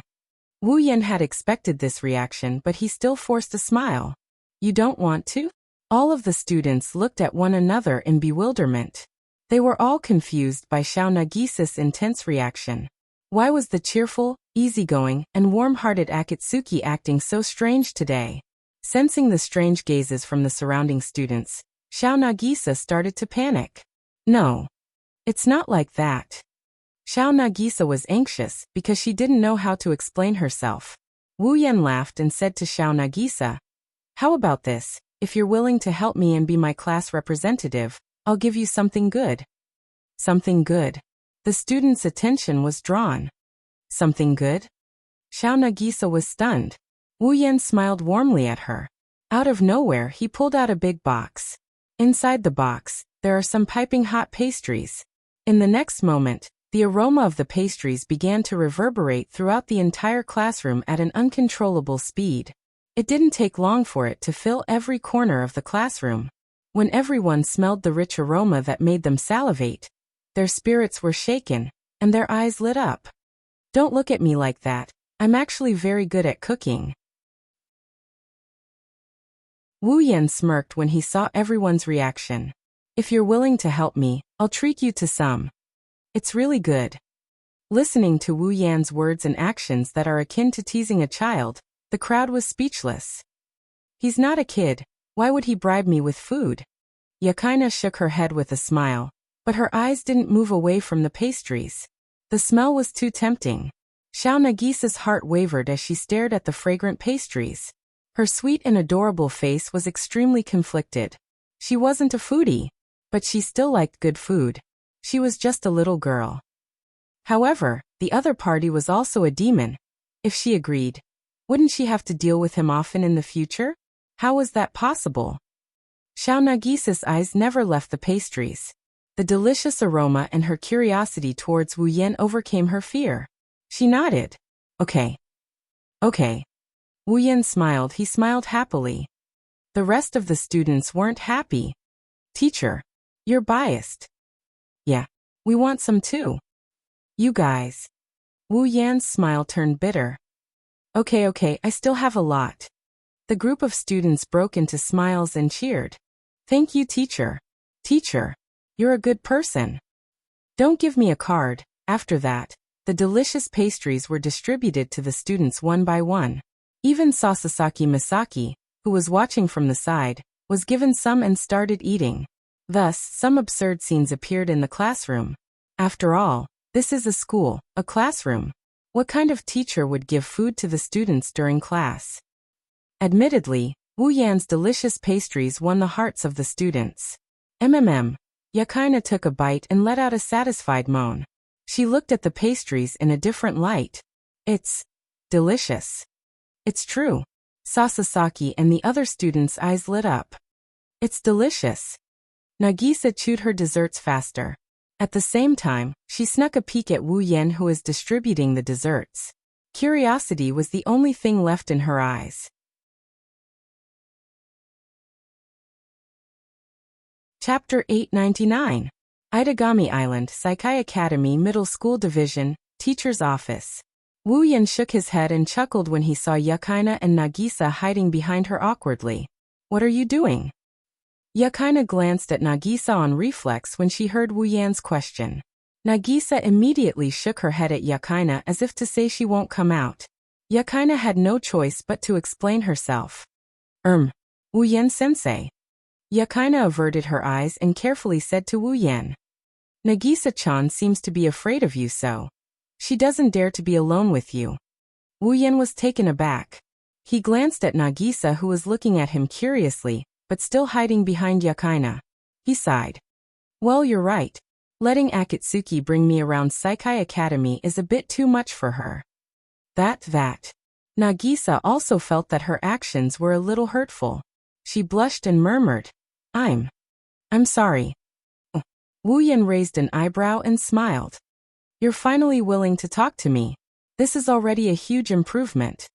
Wu Yan had expected this reaction, but he still forced a smile. You don't want to? All of the students looked at one another in bewilderment. They were all confused by Xiao Nagisa's intense reaction. Why was the cheerful, easygoing, and warm-hearted Akatsuki acting so strange today? Sensing the strange gazes from the surrounding students, Xiao Nagisa started to panic. No. It's not like that. Xiao Nagisa was anxious because she didn't know how to explain herself. Wu Yan laughed and said to Xiao Nagisa, "How about this? If you're willing to help me and be my class representative, I'll give you something good." Something good. The students' attention was drawn. Something good? Xiao Nagisa was stunned. Wu Yan smiled warmly at her. Out of nowhere, he pulled out a big box. Inside the box, there are some piping hot pastries. In the next moment, the aroma of the pastries began to reverberate throughout the entire classroom at an uncontrollable speed. It didn't take long for it to fill every corner of the classroom. When everyone smelled the rich aroma that made them salivate, their spirits were shaken, and their eyes lit up. Don't look at me like that. I'm actually very good at cooking. Wu Yan smirked when he saw everyone's reaction. If you're willing to help me, I'll treat you to some. It's really good. Listening to Wu Yan's words and actions that are akin to teasing a child, the crowd was speechless. He's not a kid. Why would he bribe me with food? Yakaina shook her head with a smile, but her eyes didn't move away from the pastries. The smell was too tempting. Xiao Nagisa's heart wavered as she stared at the fragrant pastries. Her sweet and adorable face was extremely conflicted. She wasn't a foodie, but she still liked good food. She was just a little girl. However, the other party was also a demon. If she agreed, wouldn't she have to deal with him often in the future? How was that possible? Xiao Nagisa's eyes never left the pastries. The delicious aroma and her curiosity towards Wu Yan overcame her fear. She nodded. Okay. Okay. Wu Yan smiled. He smiled happily. The rest of the students weren't happy. Teacher, you're biased. Yeah, we want some too. You guys. Wu Yan's smile turned bitter. Okay, I still have a lot. The group of students broke into smiles and cheered. Thank you, teacher. Teacher, you're a good person. Don't give me a card. After that, the delicious pastries were distributed to the students one by one. Even Sasasaki Misaki, who was watching from the side, was given some and started eating. Thus, some absurd scenes appeared in the classroom. After all, this is a school, a classroom. What kind of teacher would give food to the students during class? Admittedly, Wu Yan's delicious pastries won the hearts of the students. Yakaina took a bite and let out a satisfied moan. She looked at the pastries in a different light. It's delicious. It's true. Sasasaki and the other students' eyes lit up. It's delicious. Nagisa chewed her desserts faster. At the same time, she snuck a peek at Wu Yan, who was distributing the desserts. Curiosity was the only thing left in her eyes. Chapter 899. Itagami Island, Saikai Academy Middle School Division, Teacher's Office. Wu Yan shook his head and chuckled when he saw Yakaina and Nagisa hiding behind her awkwardly. What are you doing? Yakaina glanced at Nagisa on reflex when she heard Wu Yan's question. Nagisa immediately shook her head at Yakaina as if to say she won't come out. Yakaina had no choice but to explain herself. Wu Yan-sensei. Yakaina averted her eyes and carefully said to Wu Yan. Nagisa-chan seems to be afraid of you so. She doesn't dare to be alone with you. Wu Yan was taken aback. He glanced at Nagisa, who was looking at him curiously, but still hiding behind Yakaina. He sighed. Well, you're right. Letting Akatsuki bring me around Saikai Academy is a bit too much for her. That. Nagisa also felt that her actions were a little hurtful. She blushed and murmured, I'm sorry. Wu Yan raised an eyebrow and smiled. You're finally willing to talk to me. This is already a huge improvement.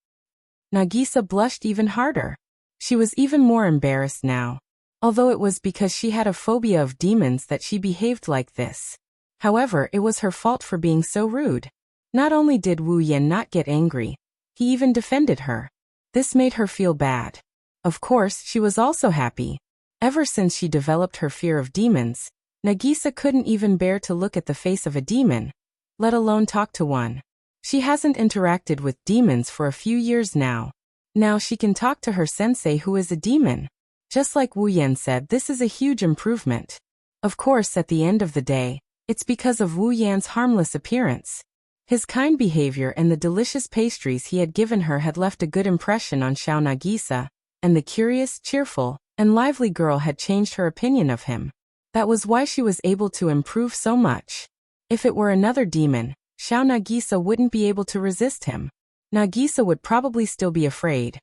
Nagisa blushed even harder. She was even more embarrassed now. Although it was because she had a phobia of demons that she behaved like this. However, it was her fault for being so rude. Not only did Wu Yan not get angry, he even defended her. This made her feel bad. Of course, she was also happy. Ever since she developed her fear of demons, Nagisa couldn't even bear to look at the face of a demon, let alone talk to one. She hasn't interacted with demons for a few years now. Now she can talk to her sensei who is a demon. Just like Wu Yan said, this is a huge improvement. Of course, at the end of the day, it's because of Wu Yan's harmless appearance. His kind behavior and the delicious pastries he had given her had left a good impression on Xiao Nagisa, and the curious, cheerful, and lively girl had changed her opinion of him. That was why she was able to improve so much. If it were another demon, Xiao Nagisa wouldn't be able to resist him. Nagisa would probably still be afraid.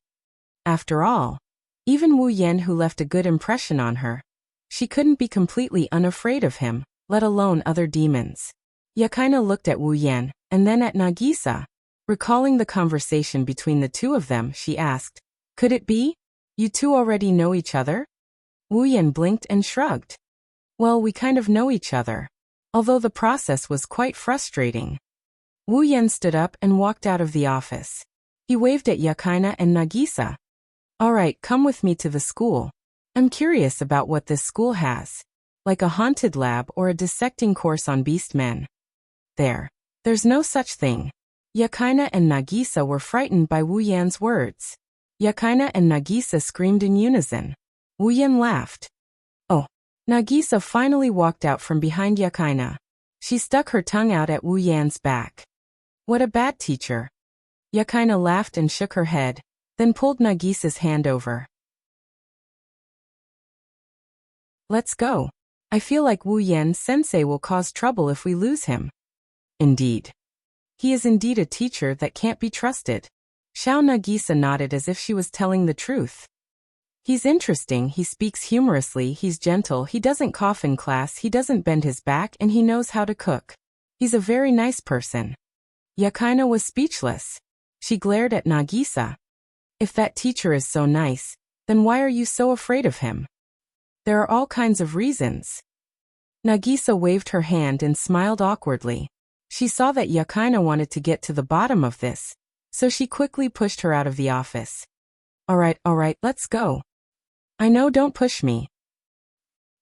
After all, even Wu Yan, who left a good impression on her, she couldn't be completely unafraid of him, let alone other demons. Yakaina looked at Wu Yan, and then at Nagisa. Recalling the conversation between the two of them, she asked, "Could it be? You two already know each other?" Wu Yan blinked and shrugged. "Well, we kind of know each other. Although the process was quite frustrating." Wu Yan stood up and walked out of the office. He waved at Yakaina and Nagisa. "All right, come with me to the school. I'm curious about what this school has. Like a haunted lab or a dissecting course on beastmen." There's no such thing. Yakaina and Nagisa were frightened by Wu Yan's words. Yakaina and Nagisa screamed in unison. Wu Yan laughed. "Oh." Nagisa finally walked out from behind Yakaina. She stuck her tongue out at Wu Yan's back. "What a bad teacher." Yakaina laughed and shook her head, then pulled Nagisa's hand over. "Let's go. I feel like Wu Yan sensei will cause trouble if we lose him." "Indeed. He is indeed a teacher that can't be trusted." Xiao Nagisa nodded as if she was telling the truth. "He's interesting, he speaks humorously, he's gentle, he doesn't cough in class, he doesn't bend his back, and he knows how to cook. He's a very nice person." Yakaina was speechless. She glared at Nagisa. "If that teacher is so nice, then why are you so afraid of him?" "There are all kinds of reasons." Nagisa waved her hand and smiled awkwardly. She saw that Yakaina wanted to get to the bottom of this, so she quickly pushed her out of the office. All right, let's go." "I know, don't push me."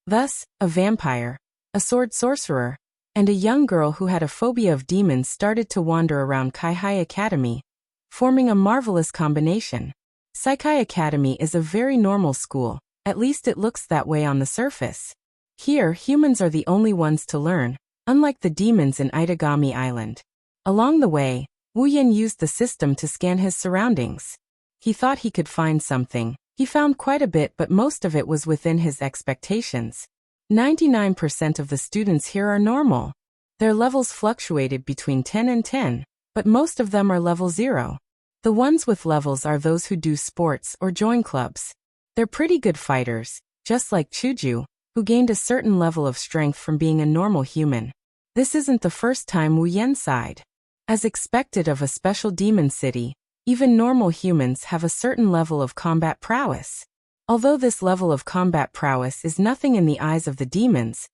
Thus, a vampire, a sword sorcerer, and a young girl who had a phobia of demons started to wander around Kaihai Academy, forming a marvelous combination. Saikai Academy is a very normal school, at least it looks that way on the surface. Here, humans are the only ones to learn, unlike the demons in Itagami Island. Along the way, Wu Yan used the system to scan his surroundings. He thought he could find something. He found quite a bit, but most of it was within his expectations. 99% of the students here are normal. Their levels fluctuated between 10 and 10, but most of them are level 0. The ones with levels are those who do sports or join clubs. They're pretty good fighters, just like Chuju, who gained a certain level of strength from being a normal human. This isn't the first time Wu Yan sighed. As expected of a special demon city, even normal humans have a certain level of combat prowess. Although this level of combat prowess is nothing in the eyes of the demons,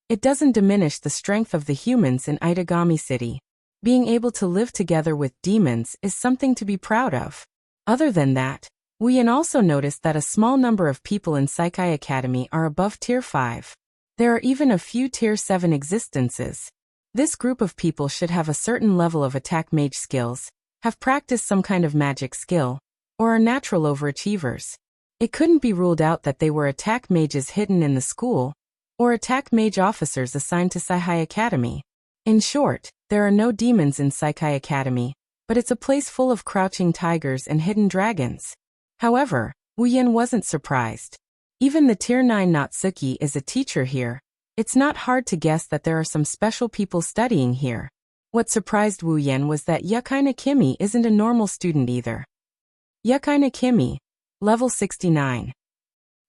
it doesn't diminish the strength of the humans in Itagami City. Being able to live together with demons is something to be proud of. Other than that, Wu Yan also noticed that a small number of people in Saikai Academy are above Tier 5. There are even a few Tier 7 existences. This group of people should have a certain level of attack mage skills, have practiced some kind of magic skill, or are natural overachievers. It couldn't be ruled out that they were attack mages hidden in the school, or attack mage officers assigned to Saikai Academy. In short, there are no demons in Saikai Academy, but it's a place full of crouching tigers and hidden dragons. However, Wu Yan wasn't surprised. Even the Tier 9 Natsuki is a teacher here. It's not hard to guess that there are some special people studying here. What surprised Wu Yan was that Yakaina Kimi isn't a normal student either. Yakaina Kimi, level 69.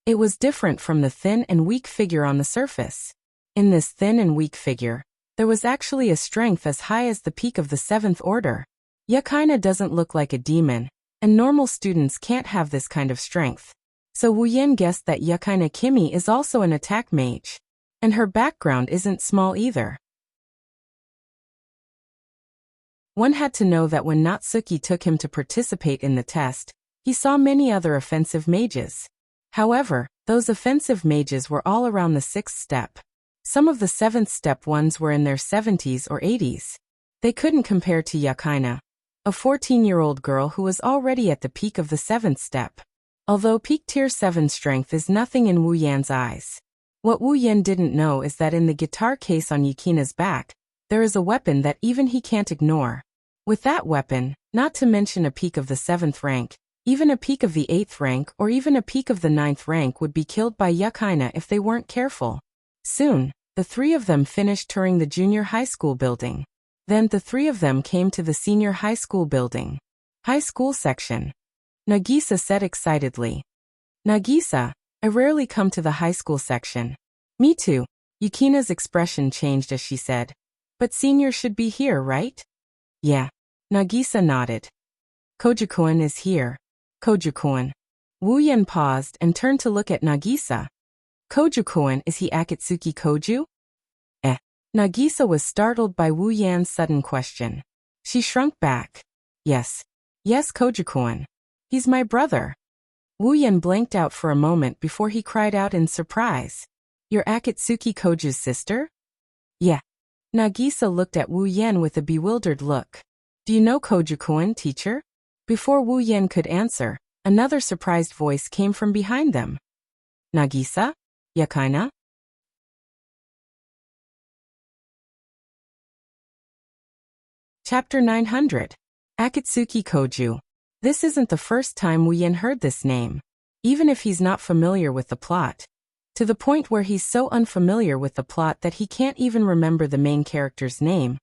It was different from the thin and weak figure on the surface. In this thin and weak figure, there was actually a strength as high as the peak of the 7th order. Yakaina doesn't look like a demon, and normal students can't have this kind of strength. So Wu Yan guessed that Yakaina Kimi is also an attack mage. And her background isn't small either. One had to know that when Natsuki took him to participate in the test, he saw many other offensive mages. However, those offensive mages were all around the 6th step. Some of the 7th step ones were in their 70s or 80s. They couldn't compare to Yakaina, a 14-year-old girl who was already at the peak of the 7th step. Although peak tier 7 strength is nothing in Wu Yan's eyes. What Wu Yan didn't know is that in the guitar case on Yukina's back, there is a weapon that even he can't ignore. With that weapon, not to mention a peak of the 7th rank, even a peak of the 8th rank or even a peak of the 9th rank would be killed by Yakaina if they weren't careful. Soon, the three of them finished touring the junior high school building. Then the three of them came to the senior high school building. High school section. Nagisa said excitedly. Nagisa, I rarely come to the high school section. Me too. Yukina's expression changed as she said. But senior should be here, right? Yeah. Nagisa nodded. Kojukoan is here. Kojukoan. Wu Yan paused and turned to look at Nagisa. Kojukoan, is he Akatsuki Koju? Nagisa was startled by Wu Yan's sudden question. She shrunk back. Yes. Yes, Kojukoan. He's my brother. Wu Yan blanked out for a moment before he cried out in surprise. You're Akatsuki Koju's sister? Yeah. Nagisa looked at Wu Yan with a bewildered look. Do you know Kojukoan, teacher? Before Wu Yan could answer, another surprised voice came from behind them. Nagisa? Yakaina? Chapter 900. Akatsuki Koju. This isn't the first time Wu Yan heard this name. Even if he's not familiar with the plot. To the point where he's so unfamiliar with the plot that he can't even remember the main character's name.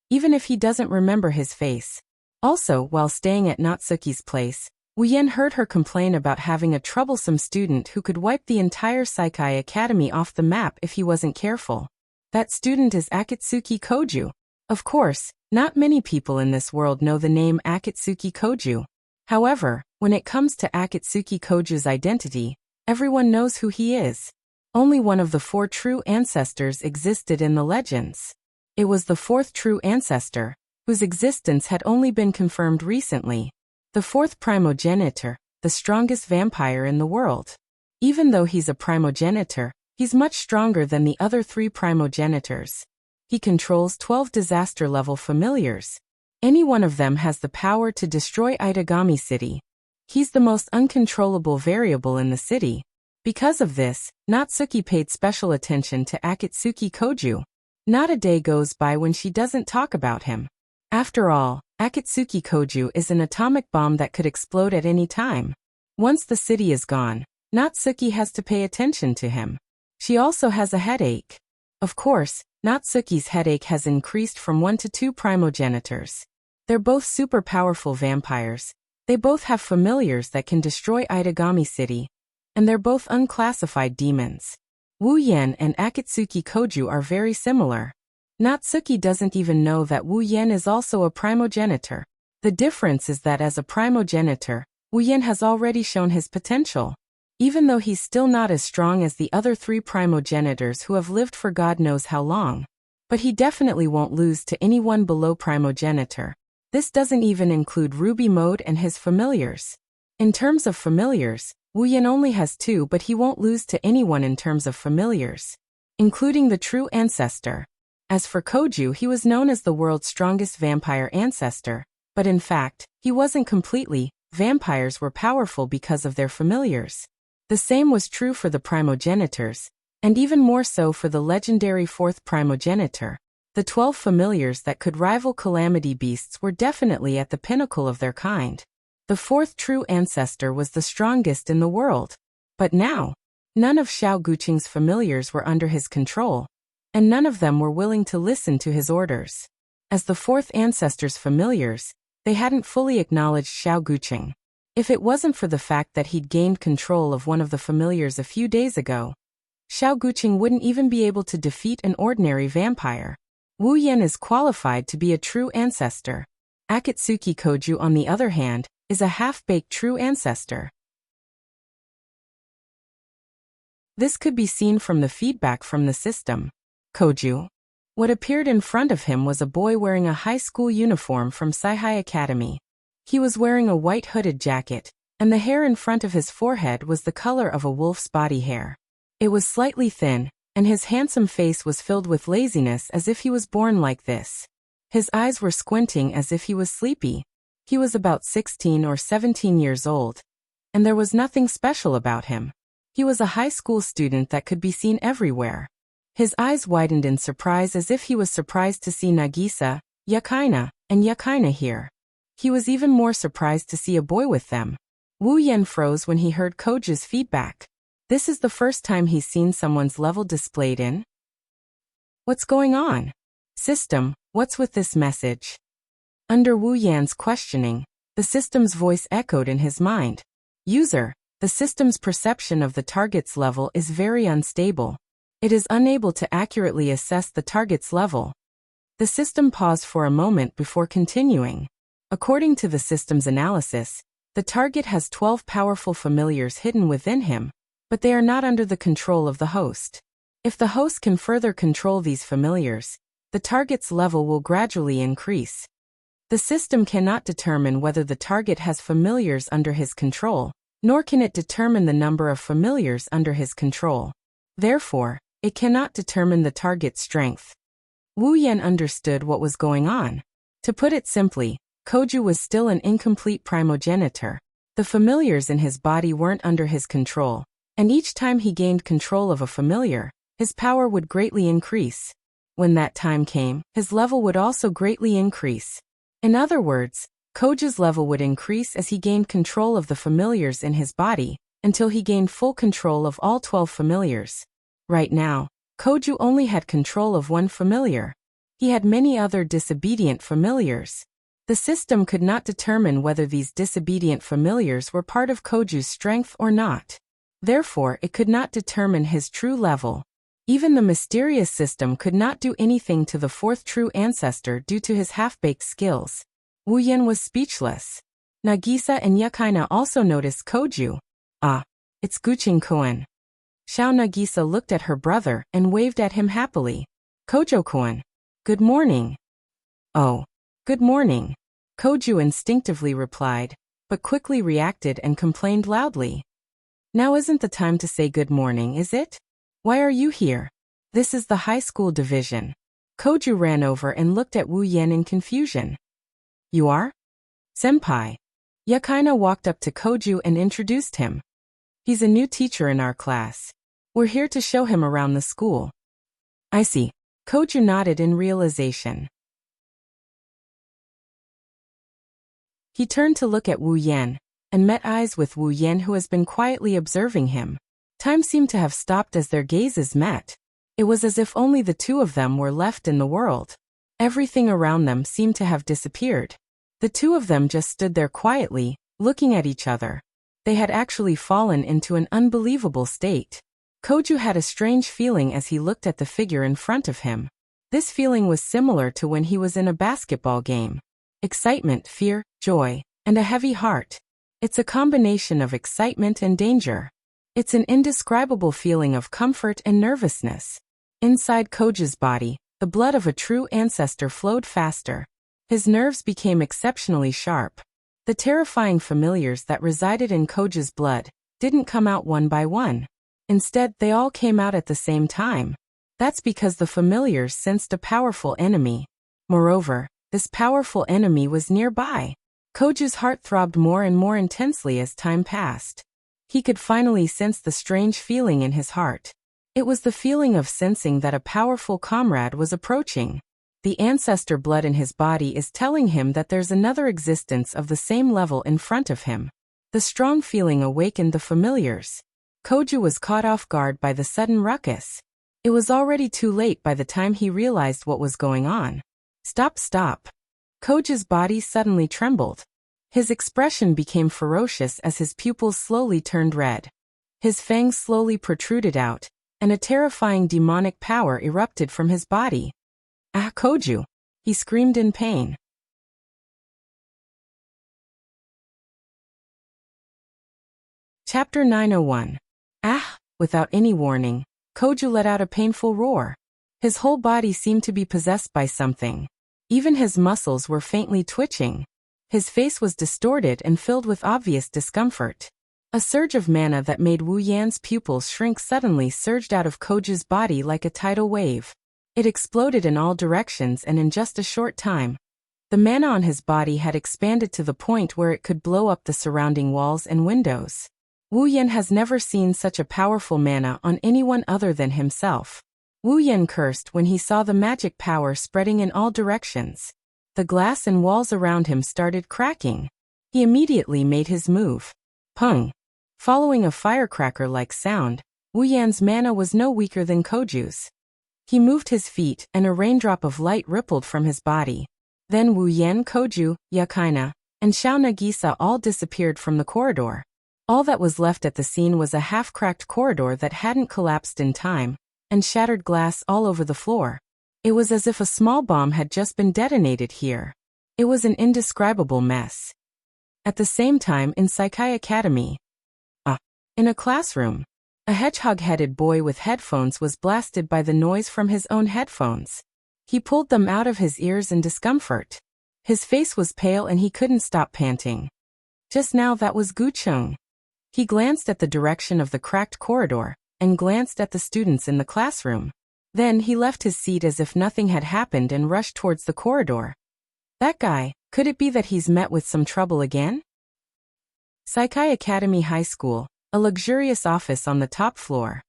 Even if he doesn't remember his face. Also, while staying at Natsuki's place, Wu Yan heard her complain about having a troublesome student who could wipe the entire Saikai Academy off the map if he wasn't careful. That student is Akatsuki Koju. Of course, not many people in this world know the name Akatsuki Koju. However, when it comes to Akatsuki Koju's identity, everyone knows who he is. Only one of the 4 true ancestors existed in the legends. It was the 4th true ancestor, whose existence had only been confirmed recently. The 4th primogenitor, the strongest vampire in the world. Even though he's a primogenitor, he's much stronger than the other 3 primogenitors. He controls 12 disaster-level familiars. Any one of them has the power to destroy Itagami City. He's the most uncontrollable variable in the city. Because of this, Natsuki paid special attention to Akatsuki Koju. Not a day goes by when she doesn't talk about him. After all, Akatsuki Koju is an atomic bomb that could explode at any time. Once the city is gone, Natsuki has to pay attention to him. She also has a headache. Of course, Natsuki's headache has increased from 1 to 2 primogenitors. They're both super powerful vampires. They both have familiars that can destroy Itagami City. And they're both unclassified demons. Wu Yan and Akatsuki Koju are very similar. Natsuki doesn't even know that Wu Yan is also a primogenitor. The difference is that as a primogenitor, Wu Yan has already shown his potential. Even though he's still not as strong as the other 3 primogenitors who have lived for God knows how long. But he definitely won't lose to anyone below primogenitor. This doesn't even include Ruby Mode and his familiars. In terms of familiars, Wu Yan only has 2, but he won't lose to anyone in terms of familiars, including the true ancestor. As for Koju, he was known as the world's strongest vampire ancestor, but in fact, he wasn't completely. Vampires were powerful because of their familiars. The same was true for the primogenitors, and even more so for the legendary 4th primogenitor. The 12 familiars that could rival calamity beasts were definitely at the pinnacle of their kind. The 4th true ancestor was the strongest in the world. But now, none of Xiao Guqing's familiars were under his control, and none of them were willing to listen to his orders. As the 4th ancestor's familiars, they hadn't fully acknowledged Xiao Guqing. If it wasn't for the fact that he'd gained control of one of the familiars a few days ago, Xiao Guqing wouldn't even be able to defeat an ordinary vampire. Wu Yan is qualified to be a true ancestor. Akatsuki Koju, on the other hand, is a half-baked true ancestor. This could be seen from the feedback from the system. Koju. What appeared in front of him was a boy wearing a high school uniform from Saihai Academy. He was wearing a white hooded jacket, and the hair in front of his forehead was the color of a wolf's body hair. It was slightly thin, and his handsome face was filled with laziness as if he was born like this. His eyes were squinting as if he was sleepy. He was about 16 or 17 years old, and there was nothing special about him. He was a high school student that could be seen everywhere. His eyes widened in surprise as if he was surprised to see Nagisa, Yukaina, and Yukaina here. He was even more surprised to see a boy with them. Wu Yan froze when he heard Koju's feedback. This is the first time he's seen someone's level displayed in. What's going on? System, what's with this message? Under Wu Yan's questioning, the system's voice echoed in his mind. User, the system's perception of the target's level is very unstable. It is unable to accurately assess the target's level. The system paused for a moment before continuing. According to the system's analysis, the target has 12 powerful familiars hidden within him, but they are not under the control of the host. If the host can further control these familiars, the target's level will gradually increase. The system cannot determine whether the target has familiars under his control, nor can it determine the number of familiars under his control. Therefore, it cannot determine the target's strength. Wu Yan understood what was going on. To put it simply, Koju was still an incomplete primogenitor. The familiars in his body weren't under his control, and each time he gained control of a familiar, his power would greatly increase. When that time came, his level would also greatly increase. In other words, Koju's level would increase as he gained control of the familiars in his body, until he gained full control of all 12 familiars. Right now, Koju only had control of one familiar. He had many other disobedient familiars. The system could not determine whether these disobedient familiars were part of Koju's strength or not. Therefore, it could not determine his true level. Even the mysterious system could not do anything to the fourth true ancestor due to his half-baked skills. Wu Yan was speechless. Nagisa and Yukaina also noticed Koju. Ah, it's Guqing-kun. Xiao Nagisa looked at her brother and waved at him happily. Kojo-kun. Good morning. Oh, good morning. Koju instinctively replied, but quickly reacted and complained loudly. Now isn't the time to say good morning, is it? Why are you here? This is the high school division. Koju ran over and looked at Wu Yan in confusion. You are? Senpai. Yukaina walked up to Koju and introduced him. He's a new teacher in our class. We're here to show him around the school. I see. Koju nodded in realization. He turned to look at Wu Yan, and met eyes with Wu Yan, who has been quietly observing him. Time seemed to have stopped as their gazes met. It was as if only the two of them were left in the world. Everything around them seemed to have disappeared. The two of them just stood there quietly, looking at each other. They had actually fallen into an unbelievable state. Koju had a strange feeling as he looked at the figure in front of him. This feeling was similar to when he was in a basketball game. Excitement, fear, joy, and a heavy heart. It's a combination of excitement and danger. It's an indescribable feeling of comfort and nervousness. Inside Koju's body, the blood of a true ancestor flowed faster. His nerves became exceptionally sharp. The terrifying familiars that resided in Koju's blood didn't come out one by one. Instead, they all came out at the same time. That's because the familiars sensed a powerful enemy. Moreover, this powerful enemy was nearby. Koju's heart throbbed more and more intensely as time passed. He could finally sense the strange feeling in his heart. It was the feeling of sensing that a powerful comrade was approaching. The ancestor blood in his body is telling him that there's another existence of the same level in front of him. The strong feeling awakened the familiars. Koju was caught off guard by the sudden ruckus. It was already too late by the time he realized what was going on. Stop, stop. Koju's body suddenly trembled. His expression became ferocious as his pupils slowly turned red. His fangs slowly protruded out, and a terrifying demonic power erupted from his body. Ah, Koju! He screamed in pain. Chapter 901. Ah! Without any warning, Koju let out a painful roar. His whole body seemed to be possessed by something. Even his muscles were faintly twitching. His face was distorted and filled with obvious discomfort. A surge of mana that made Wu Yan's pupils shrink suddenly surged out of Koju's body like a tidal wave. It exploded in all directions, and in just a short time, the mana on his body had expanded to the point where it could blow up the surrounding walls and windows. Wu Yan has never seen such a powerful mana on anyone other than himself. Wu Yan cursed when he saw the magic power spreading in all directions. The glass and walls around him started cracking. He immediately made his move. Pung! Following a firecracker-like sound, Wu Yan's mana was no weaker than Koju's. He moved his feet, and a raindrop of light rippled from his body. Then Wu Yan, Koju, Yakaina, and Xiao Nagisa all disappeared from the corridor. All that was left at the scene was a half-cracked corridor that hadn't collapsed in time, and shattered glass all over the floor. It was as if a small bomb had just been detonated here. It was an indescribable mess. At the same time, in Saikai Academy, in a classroom, a hedgehog-headed boy with headphones was blasted by the noise from his own headphones. He pulled them out of his ears in discomfort. His face was pale and he couldn't stop panting. Just now that was Gucheng. He glanced at the direction of the cracked corridor, and glanced at the students in the classroom. Then he left his seat as if nothing had happened and rushed towards the corridor. That guy, could it be that he's met with some trouble again? Saikai Academy High School, a luxurious office on the top floor.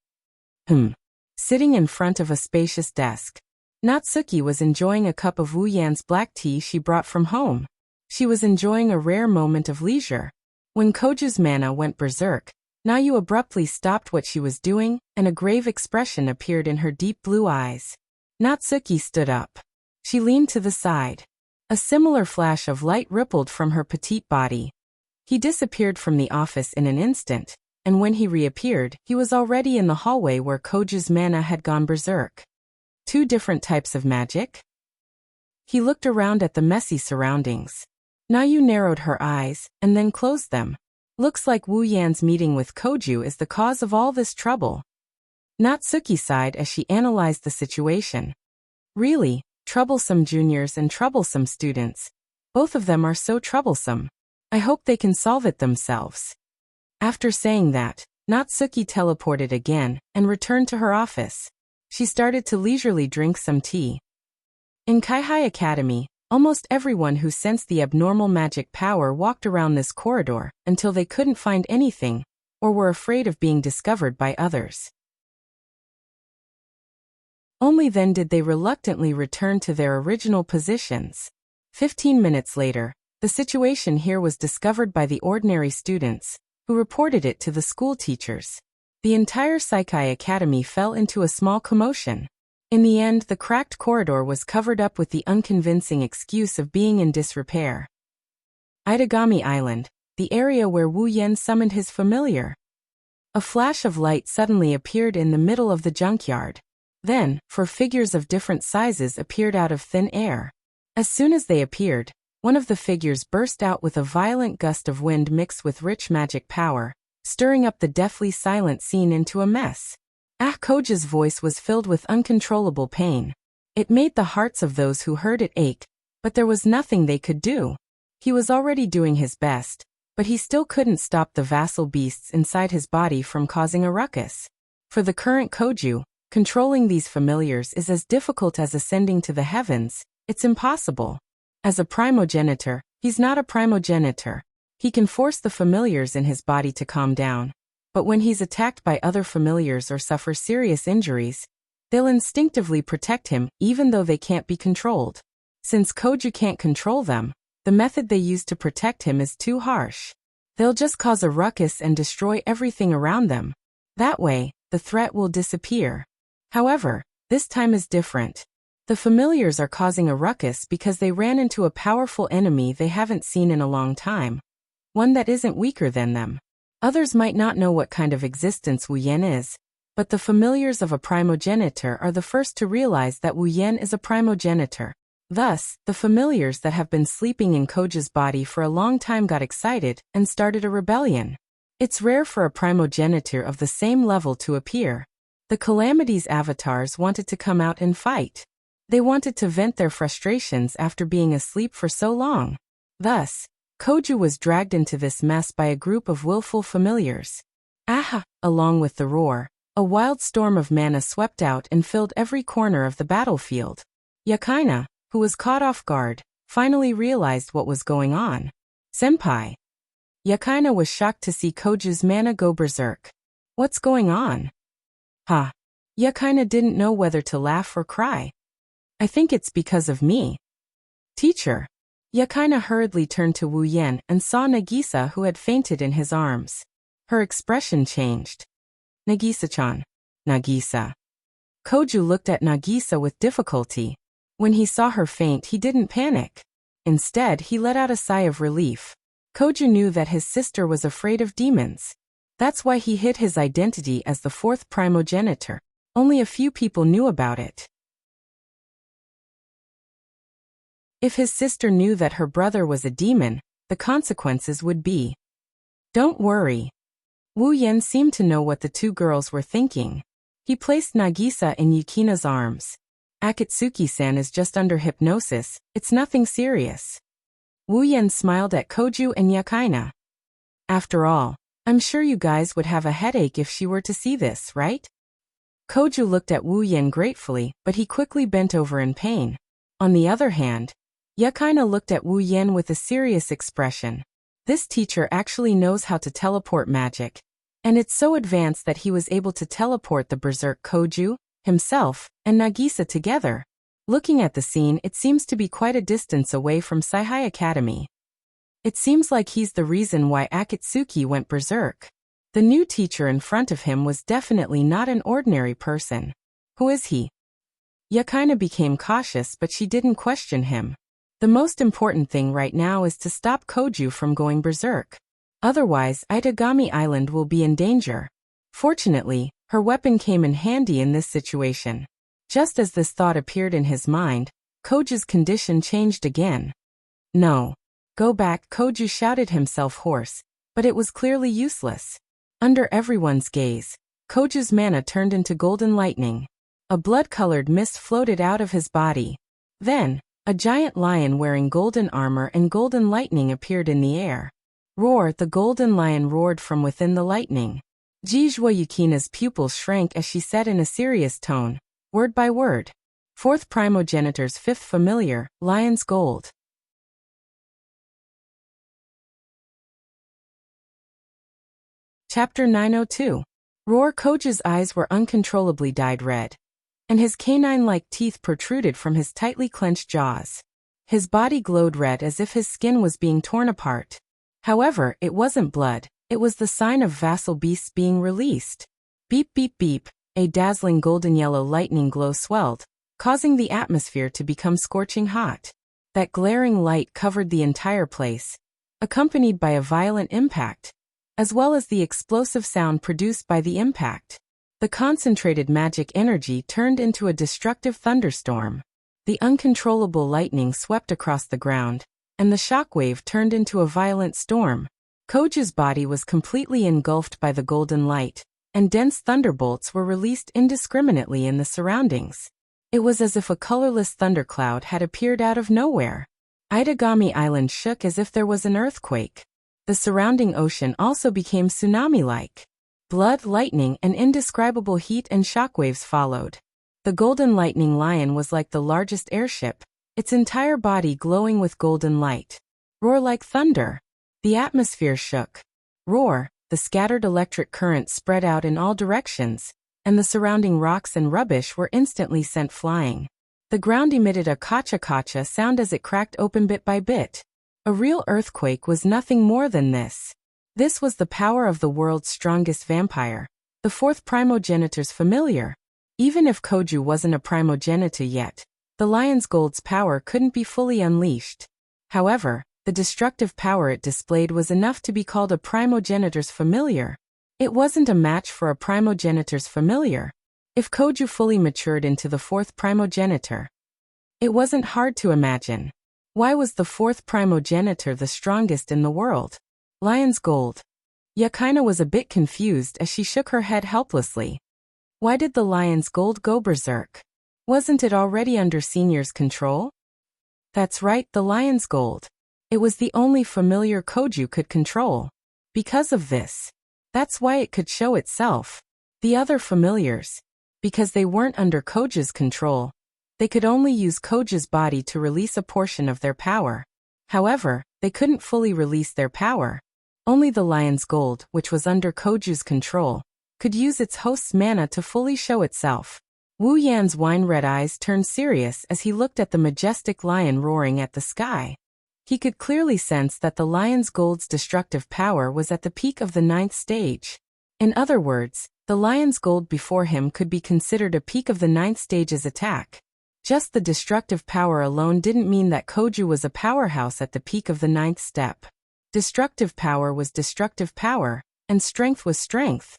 Sitting in front of a spacious desk, Natsuki was enjoying a cup of Wu Yan's black tea she brought from home. She was enjoying a rare moment of leisure. When Koju's mana went berserk, Nayu abruptly stopped what she was doing, and a grave expression appeared in her deep blue eyes. Natsuki stood up. She leaned to the side. A similar flash of light rippled from her petite body. He disappeared from the office in an instant, and when he reappeared, he was already in the hallway where Koju's mana had gone berserk. Two different types of magic? He looked around at the messy surroundings. Nayu narrowed her eyes, and then closed them. Looks like Wu Yan's meeting with Koju is the cause of all this trouble. Natsuki sighed as she analyzed the situation. Really, troublesome juniors and troublesome students. Both of them are so troublesome. I hope they can solve it themselves. After saying that, Natsuki teleported again, and returned to her office. She started to leisurely drink some tea. In Kaihai Academy, almost everyone who sensed the abnormal magic power walked around this corridor until they couldn't find anything, or were afraid of being discovered by others. Only then did they reluctantly return to their original positions. 15 minutes later, the situation here was discovered by the ordinary students, who reported it to the school teachers. The entire Saikai Academy fell into a small commotion. In the end, the cracked corridor was covered up with the unconvincing excuse of being in disrepair. Itagami Island, the area where Wu Yan summoned his familiar. A flash of light suddenly appeared in the middle of the junkyard. Then, four figures of different sizes appeared out of thin air. As soon as they appeared, one of the figures burst out with a violent gust of wind mixed with rich magic power, stirring up the deathly silent scene into a mess. Koju's voice was filled with uncontrollable pain. It made the hearts of those who heard it ache, but there was nothing they could do. He was already doing his best, but he still couldn't stop the vassal beasts inside his body from causing a ruckus. For the current Koju, controlling these familiars is as difficult as ascending to the heavens. It's impossible. As a primogenitor, he's not a primogenitor. He can force the familiars in his body to calm down. But when he's attacked by other familiars or suffers serious injuries, they'll instinctively protect him even though they can't be controlled. Since Koju can't control them, the method they use to protect him is too harsh. They'll just cause a ruckus and destroy everything around them. That way, the threat will disappear. However, this time is different. The familiars are causing a ruckus because they ran into a powerful enemy they haven't seen in a long time. One that isn't weaker than them. Others might not know what kind of existence Wu Yan is, but the familiars of a primogenitor are the first to realize that Wu Yan is a primogenitor. Thus, the familiars that have been sleeping in Koju's body for a long time got excited and started a rebellion. It's rare for a primogenitor of the same level to appear. The Calamity's avatars wanted to come out and fight. They wanted to vent their frustrations after being asleep for so long. Thus, Koju was dragged into this mess by a group of willful familiars. Aha! Along with the roar, a wild storm of mana swept out and filled every corner of the battlefield. Yakaina, who was caught off guard, finally realized what was going on. Senpai. Yakaina was shocked to see Koju's mana go berserk. What's going on? Ha! Yakaina didn't know whether to laugh or cry. I think it's because of me. Teacher. Yakaina hurriedly turned to Wu Yan and saw Nagisa, who had fainted in his arms. Her expression changed. Nagisa-chan. Nagisa. Koju looked at Nagisa with difficulty. When he saw her faint, he didn't panic. Instead, he let out a sigh of relief. Koju knew that his sister was afraid of demons. That's why he hid his identity as the fourth primogenitor. Only a few people knew about it. If his sister knew that her brother was a demon, the consequences would be. Don't worry. Wu Yan seemed to know what the two girls were thinking. He placed Nagisa in Yukina's arms. Akatsuki-san is just under hypnosis, it's nothing serious. Wu Yan smiled at Koju and Yakaina. After all, I'm sure you guys would have a headache if she were to see this, right? Koju looked at Wu Yan gratefully, but he quickly bent over in pain. On the other hand, Yakaina looked at Wu Yan with a serious expression. This teacher actually knows how to teleport magic. And it's so advanced that he was able to teleport the berserk Koju, himself, and Nagisa together. Looking at the scene, it seems to be quite a distance away from Saihai Academy. It seems like he's the reason why Akatsuki went berserk. The new teacher in front of him was definitely not an ordinary person. Who is he? Yakaina became cautious, but she didn't question him. The most important thing right now is to stop Koju from going berserk. Otherwise, Itagami Island will be in danger. Fortunately, her weapon came in handy in this situation. Just as this thought appeared in his mind, Koju's condition changed again. No. Go back, Koju shouted himself hoarse, but it was clearly useless. Under everyone's gaze, Koju's mana turned into golden lightning. A blood-colored mist floated out of his body. Then, a giant lion wearing golden armor and golden lightning appeared in the air. Roar! The golden lion roared from within the lightning. Jijua Yukina's pupils shrank as she said in a serious tone, word by word. Fourth primogenitor's fifth familiar, Lion's Gold. Chapter 902. Roar! Koju's eyes were uncontrollably dyed red, and his canine-like teeth protruded from his tightly clenched jaws. His body glowed red as if his skin was being torn apart. However, it wasn't blood, it was the sign of vassal beasts being released. Beep beep beep, a dazzling golden yellow lightning glow swelled, causing the atmosphere to become scorching hot. That glaring light covered the entire place, accompanied by a violent impact, as well as the explosive sound produced by the impact. The concentrated magic energy turned into a destructive thunderstorm. The uncontrollable lightning swept across the ground, and the shockwave turned into a violent storm. Koju's body was completely engulfed by the golden light, and dense thunderbolts were released indiscriminately in the surroundings. It was as if a colorless thundercloud had appeared out of nowhere. Itagami Island shook as if there was an earthquake. The surrounding ocean also became tsunami-like. Blood, lightning, and indescribable heat and shockwaves followed. The golden lightning lion was like the largest airship, its entire body glowing with golden light. Roar like thunder. The atmosphere shook. Roar, the scattered electric current spread out in all directions, and the surrounding rocks and rubbish were instantly sent flying. The ground emitted a kacha-kacha sound as it cracked open bit by bit. A real earthquake was nothing more than this. This was the power of the world's strongest vampire, the fourth primogenitor's familiar. Even if Koju wasn't a primogenitor yet, the Lion's Gold's power couldn't be fully unleashed. However, the destructive power it displayed was enough to be called a primogenitor's familiar. It wasn't a match for a primogenitor's familiar. If Koju fully matured into the fourth primogenitor, it wasn't hard to imagine. Why was the fourth primogenitor the strongest in the world? Lion's Gold. Yakaina was a bit confused as she shook her head helplessly. Why did the lion's gold go berserk? Wasn't it already under Senior's control? That's right, the lion's gold. It was the only familiar Koju could control. Because of this. That's why it could show itself. The other familiars. Because they weren't under Koju's control. They could only use Koju's body to release a portion of their power. However, they couldn't fully release their power. Only the lion's gold, which was under Koju's control, could use its host's mana to fully show itself. Wu Yan's wine-red eyes turned serious as he looked at the majestic lion roaring at the sky. He could clearly sense that the lion's gold's destructive power was at the peak of the 9th stage. In other words, the lion's gold before him could be considered a peak of the 9th stage's attack. Just the destructive power alone didn't mean that Koju was a powerhouse at the peak of the 9th step. Destructive power was destructive power, and strength was strength.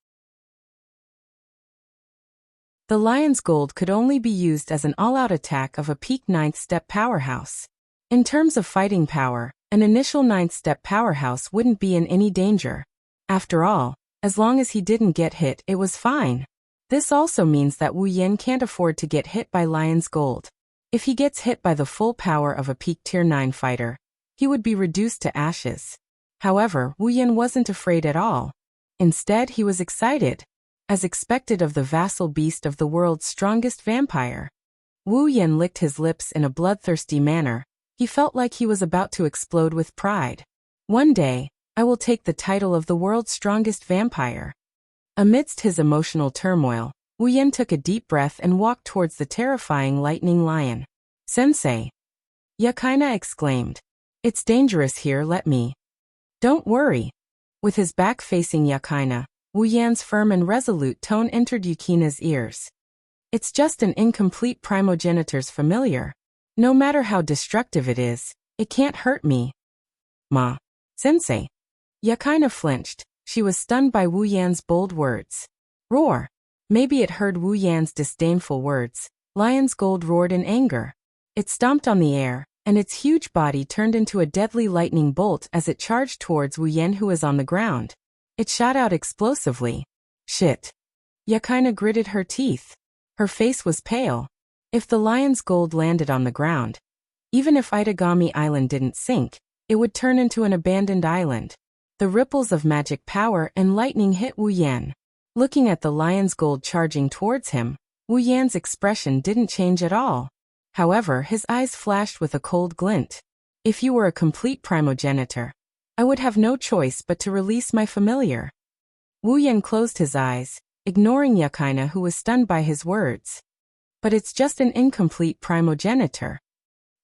The lion's gold could only be used as an all-out attack of a peak 9th step powerhouse. In terms of fighting power, an initial 9th step powerhouse wouldn't be in any danger. After all, as long as he didn't get hit, it was fine. This also means that Wu Yan can't afford to get hit by lion's gold. If he gets hit by the full power of a peak tier 9 fighter, he would be reduced to ashes. However, Wu Yan wasn't afraid at all. Instead, he was excited. As expected of the vassal beast of the world's strongest vampire. Wu Yan licked his lips in a bloodthirsty manner. He felt like he was about to explode with pride. One day, I will take the title of the world's strongest vampire. Amidst his emotional turmoil, Wu Yan took a deep breath and walked towards the terrifying lightning lion. Sensei! Yakaina exclaimed. It's dangerous here, let me. Don't worry. With his back facing Yakaina, Wu Yan's firm and resolute tone entered Yukina's ears. It's just an incomplete primogenitor's familiar. No matter how destructive it is, it can't hurt me. Ma. Sensei. Yakaina flinched. She was stunned by Wu Yan's bold words. Roar. Maybe it heard Wu Yan's disdainful words. Lion's gold roared in anger. It stomped on the air, and its huge body turned into a deadly lightning bolt as it charged towards Wu Yan, who was on the ground. It shot out explosively. Shit. Yakaina gritted her teeth. Her face was pale. If the lion's gold landed on the ground, even if Itagami Island didn't sink, it would turn into an abandoned island. The ripples of magic power and lightning hit Wu Yan. Looking at the lion's gold charging towards him, Wu Yan's expression didn't change at all. However, his eyes flashed with a cold glint. If you were a complete primogenitor, I would have no choice but to release my familiar. Wu Yan closed his eyes, ignoring Yakaina, who was stunned by his words. But it's just an incomplete primogenitor.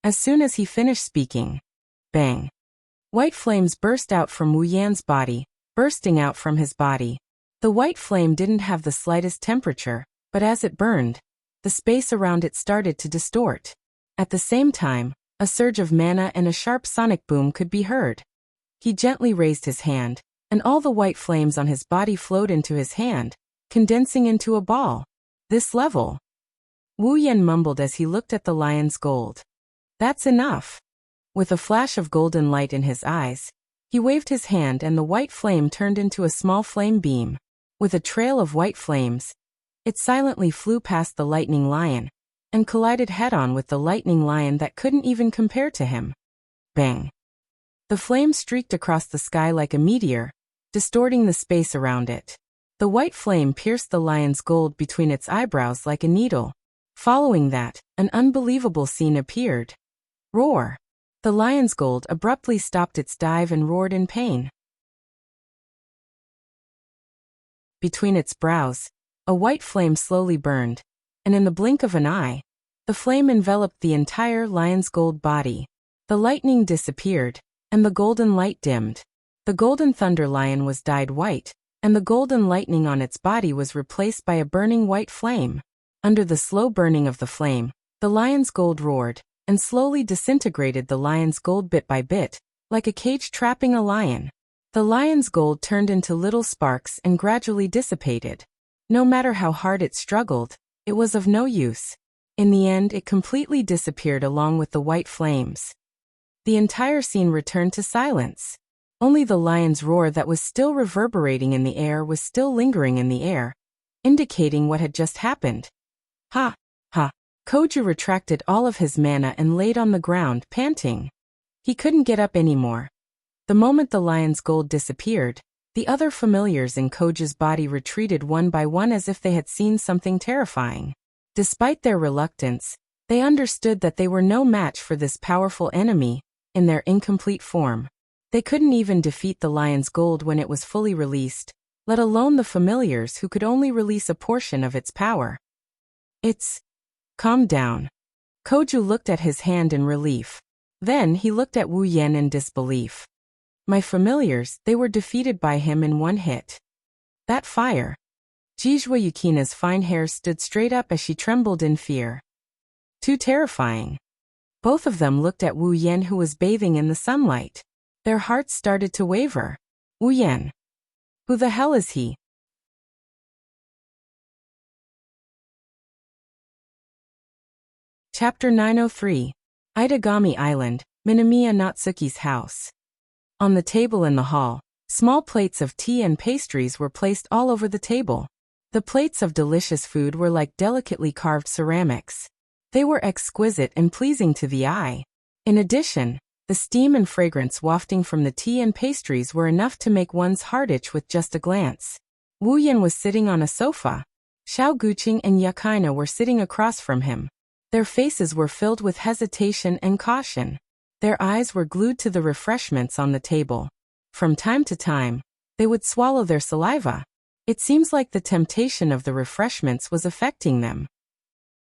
As soon as he finished speaking, bang! White flames burst out from Wu Yan's body, bursting out from his body. The white flame didn't have the slightest temperature, but as it burned, the space around it started to distort. At the same time, a surge of mana and a sharp sonic boom could be heard. He gently raised his hand, and all the white flames on his body flowed into his hand, condensing into a ball. This level. Wu Yan mumbled as he looked at the lion's gold. That's enough. With a flash of golden light in his eyes, he waved his hand and the white flame turned into a small flame beam. With a trail of white flames, it silently flew past the lightning lion, and collided head-on with the lightning lion that couldn't even compare to him. Bang! The flame streaked across the sky like a meteor, distorting the space around it. The white flame pierced the lion's gold between its eyebrows like a needle. Following that, an unbelievable scene appeared. Roar! The lion's gold abruptly stopped its dive and roared in pain. Between its brows, a white flame slowly burned, and in the blink of an eye, the flame enveloped the entire lion's gold body. The lightning disappeared, and the golden light dimmed. The golden thunder lion was dyed white, and the golden lightning on its body was replaced by a burning white flame. Under the slow burning of the flame, the lion's gold roared, and slowly disintegrated the lion's gold bit by bit, like a cage trapping a lion. The lion's gold turned into little sparks and gradually dissipated. No matter how hard it struggled, it was of no use. In the end, it completely disappeared along with the white flames. The entire scene returned to silence. Only the lion's roar that was still reverberating in the air was still lingering in the air. indicating what had just happened. Ha! Ha! Koju retracted all of his mana and laid on the ground, panting. He couldn't get up anymore. The moment the lion's gold disappeared, the other familiars in Koju's body retreated one by one as if they had seen something terrifying. Despite their reluctance, they understood that they were no match for this powerful enemy, in their incomplete form. They couldn't even defeat the lion's gold when it was fully released, let alone the familiars who could only release a portion of its power. Calm down. Koju looked at his hand in relief. Then he looked at Wu Yan in disbelief. My familiars, they were defeated by him in one hit. That fire. Jijua Yukina's fine hair stood straight up as she trembled in fear. Too terrifying. Both of them looked at Wu Yan, who was bathing in the sunlight. Their hearts started to waver. Wu Yan. Who the hell is he? Chapter 903. Itagami Island, Minamiya Natsuki's house. On the table in the hall, small plates of tea and pastries were placed all over the table. The plates of delicious food were like delicately carved ceramics. They were exquisite and pleasing to the eye. In addition, the steam and fragrance wafting from the tea and pastries were enough to make one's heart itch with just a glance. Wu Yan was sitting on a sofa. Xiao Guqing and Yakaina were sitting across from him. Their faces were filled with hesitation and caution. Their eyes were glued to the refreshments on the table. From time to time, they would swallow their saliva. It seems like the temptation of the refreshments was affecting them.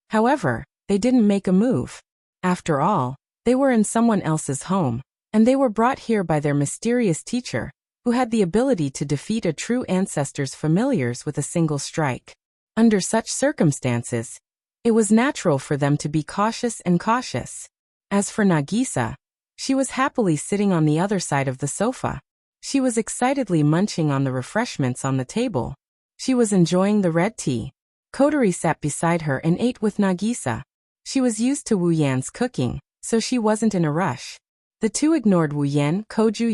However, they didn't make a move. After all, they were in someone else's home, and they were brought here by their mysterious teacher, who had the ability to defeat a true ancestor's familiars with a single strike. Under such circumstances, it was natural for them to be cautious. As for Nagisa, she was happily sitting on the other side of the sofa. She was excitedly munching on the refreshments on the table. She was enjoying the red tea. Kotori sat beside her and ate with Nagisa. She was used to Wu Yan's cooking, so she wasn't in a rush. The two ignored Wu Yan, Koju,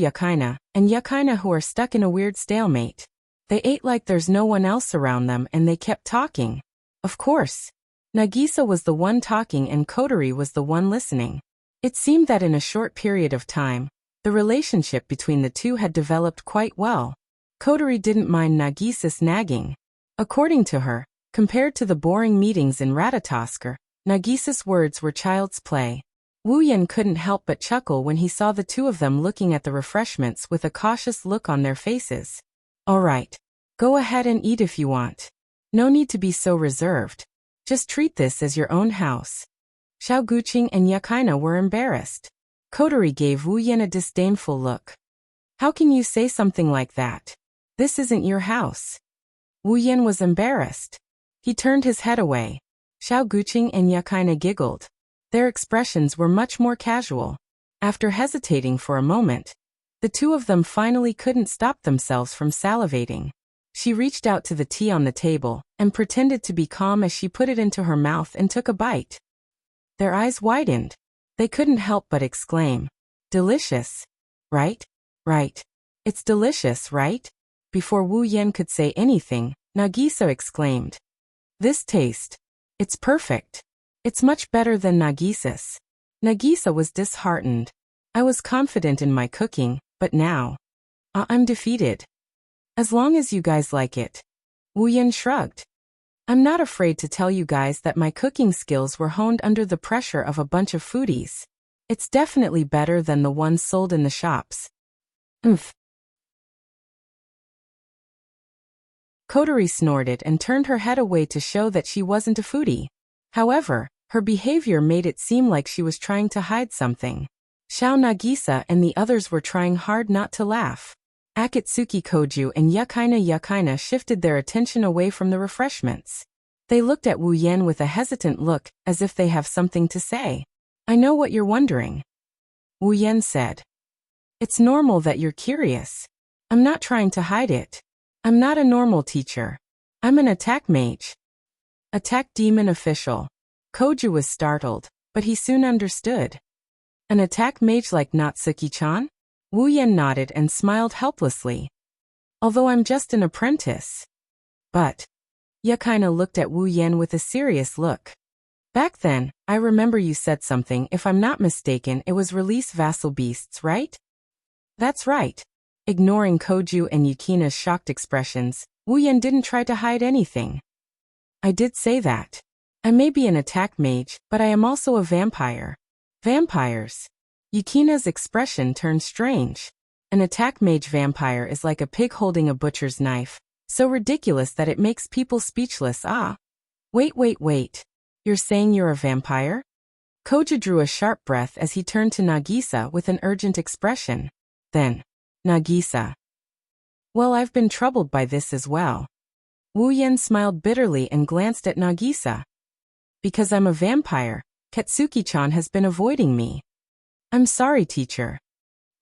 and Yakaina, who are stuck in a weird stalemate. They ate like there's no one else around them, and they kept talking. Of course, Nagisa was the one talking and Kotori was the one listening. It seemed that in a short period of time, the relationship between the two had developed quite well. Kotori didn't mind Nagisa's nagging. According to her, compared to the boring meetings in Ratatoskr, Nagisa's words were child's play. Wu Yan couldn't help but chuckle when he saw the two of them looking at the refreshments with a cautious look on their faces. All right. Go ahead and eat if you want. No need to be so reserved. Just treat this as your own house. Xiao Guqing and Yakaina were embarrassed. Kotori gave Wu Yan a disdainful look. How can you say something like that? This isn't your house. Wu Yan was embarrassed. He turned his head away. Xiao Guqing and Yakaina giggled. Their expressions were much more casual. After hesitating for a moment, the two of them finally couldn't stop themselves from salivating. She reached out to the tea on the table and pretended to be calm as she put it into her mouth and took a bite. Their eyes widened. They couldn't help but exclaim, "Delicious. Right? Right. It's delicious, right?" Before Wu Yan could say anything, Nagisa exclaimed, "This taste. It's perfect. It's much better than Nagisa's." Nagisa was disheartened. "I was confident in my cooking, but now, I'm defeated. As long as you guys like it." Wu Yan shrugged. "I'm not afraid to tell you guys that my cooking skills were honed under the pressure of a bunch of foodies. It's definitely better than the ones sold in the shops." Oomph. Kotori snorted and turned her head away to show that she wasn't a foodie. However, her behavior made it seem like she was trying to hide something. Xiao Nagisa and the others were trying hard not to laugh. Akatsuki Koju and Yakaina shifted their attention away from the refreshments. They looked at Wu Yan with a hesitant look, as if they have something to say. "I know what you're wondering," Wu Yan said. "It's normal that you're curious. I'm not trying to hide it. I'm not a normal teacher. I'm an attack mage." Attack demon official. Koju was startled, but he soon understood. An attack mage like Natsuki-chan? Wu Yan nodded and smiled helplessly. "Although I'm just an apprentice." "But Yakina looked at Wu Yan with a serious look. Back then, I remember you said something, if I'm not mistaken, it was release vassal beasts, right? That's right. Ignoring Koju and Yukina's shocked expressions, Wu Yan didn't try to hide anything. I did say that. I may be an attack mage, but I am also a vampire. Vampires. Yukina's expression turned strange. An attack mage vampire is like a pig holding a butcher's knife, so ridiculous that it makes people speechless. Wait. You're saying you're a vampire? Koju drew a sharp breath as he turned to Nagisa with an urgent expression. Then, Nagisa. Well, I've been troubled by this as well. Wu Yan smiled bitterly and glanced at Nagisa. Because I'm a vampire, Katsuki-chan has been avoiding me. I'm sorry, teacher.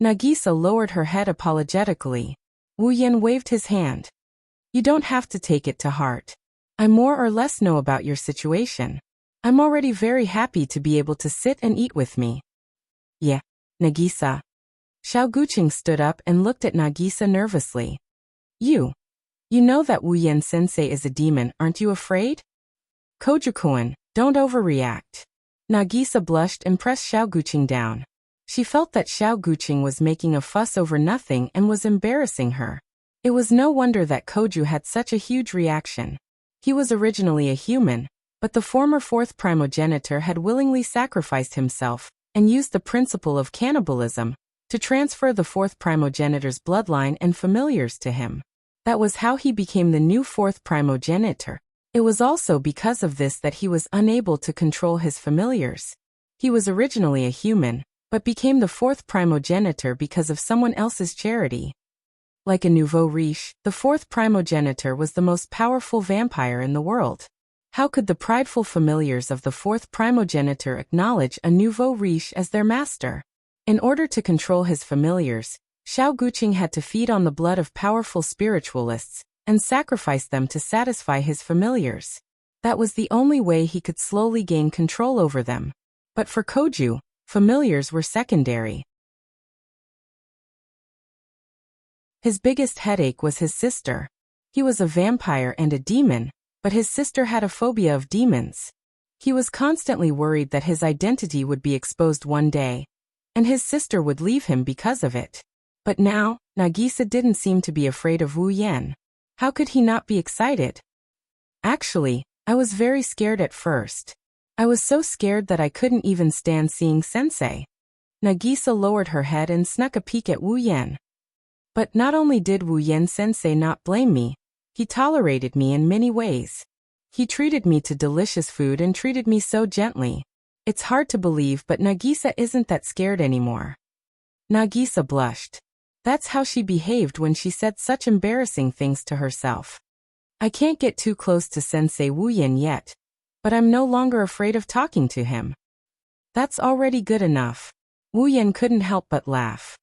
Nagisa lowered her head apologetically. Wu Yan waved his hand. You don't have to take it to heart. I more or less know about your situation. I'm already very happy to be able to sit and eat with me. Yeah, Nagisa. Xiao Guqing stood up and looked at Nagisa nervously. You know that Wu Yan sensei is a demon, aren't you afraid? Koju-kun, don't overreact. Nagisa blushed and pressed Xiao Guqing down. She felt that Xiao Guqing was making a fuss over nothing and was embarrassing her. It was no wonder that Koju had such a huge reaction. He was originally a human, but the former fourth primogenitor had willingly sacrificed himself and used the principle of cannibalism to transfer the fourth primogenitor's bloodline and familiars to him. That was how he became the new fourth primogenitor. It was also because of this that he was unable to control his familiars. He was originally a human, but became the fourth primogenitor because of someone else's charity. Like a nouveau riche, the fourth primogenitor was the most powerful vampire in the world. How could the prideful familiars of the fourth primogenitor acknowledge a nouveau riche as their master? In order to control his familiars, Xiao Guqing had to feed on the blood of powerful spiritualists and sacrifice them to satisfy his familiars. That was the only way he could slowly gain control over them. But for Koju, familiars were secondary. His biggest headache was his sister. He was a vampire and a demon, but his sister had a phobia of demons. He was constantly worried that his identity would be exposed one day, and his sister would leave him because of it. But now, Nagisa didn't seem to be afraid of Wu Yan. How could he not be excited? Actually, I was very scared at first. I was so scared that I couldn't even stand seeing Sensei. Nagisa lowered her head and snuck a peek at Wu Yan. But not only did Wu Yan Sensei not blame me, he tolerated me in many ways. He treated me to delicious food and treated me so gently. It's hard to believe, but Nagisa isn't that scared anymore. Nagisa blushed. That's how she behaved when she said such embarrassing things to herself. I can't get too close to Sensei Wu Yan yet, but I'm no longer afraid of talking to him. That's already good enough. Wu Yan couldn't help but laugh.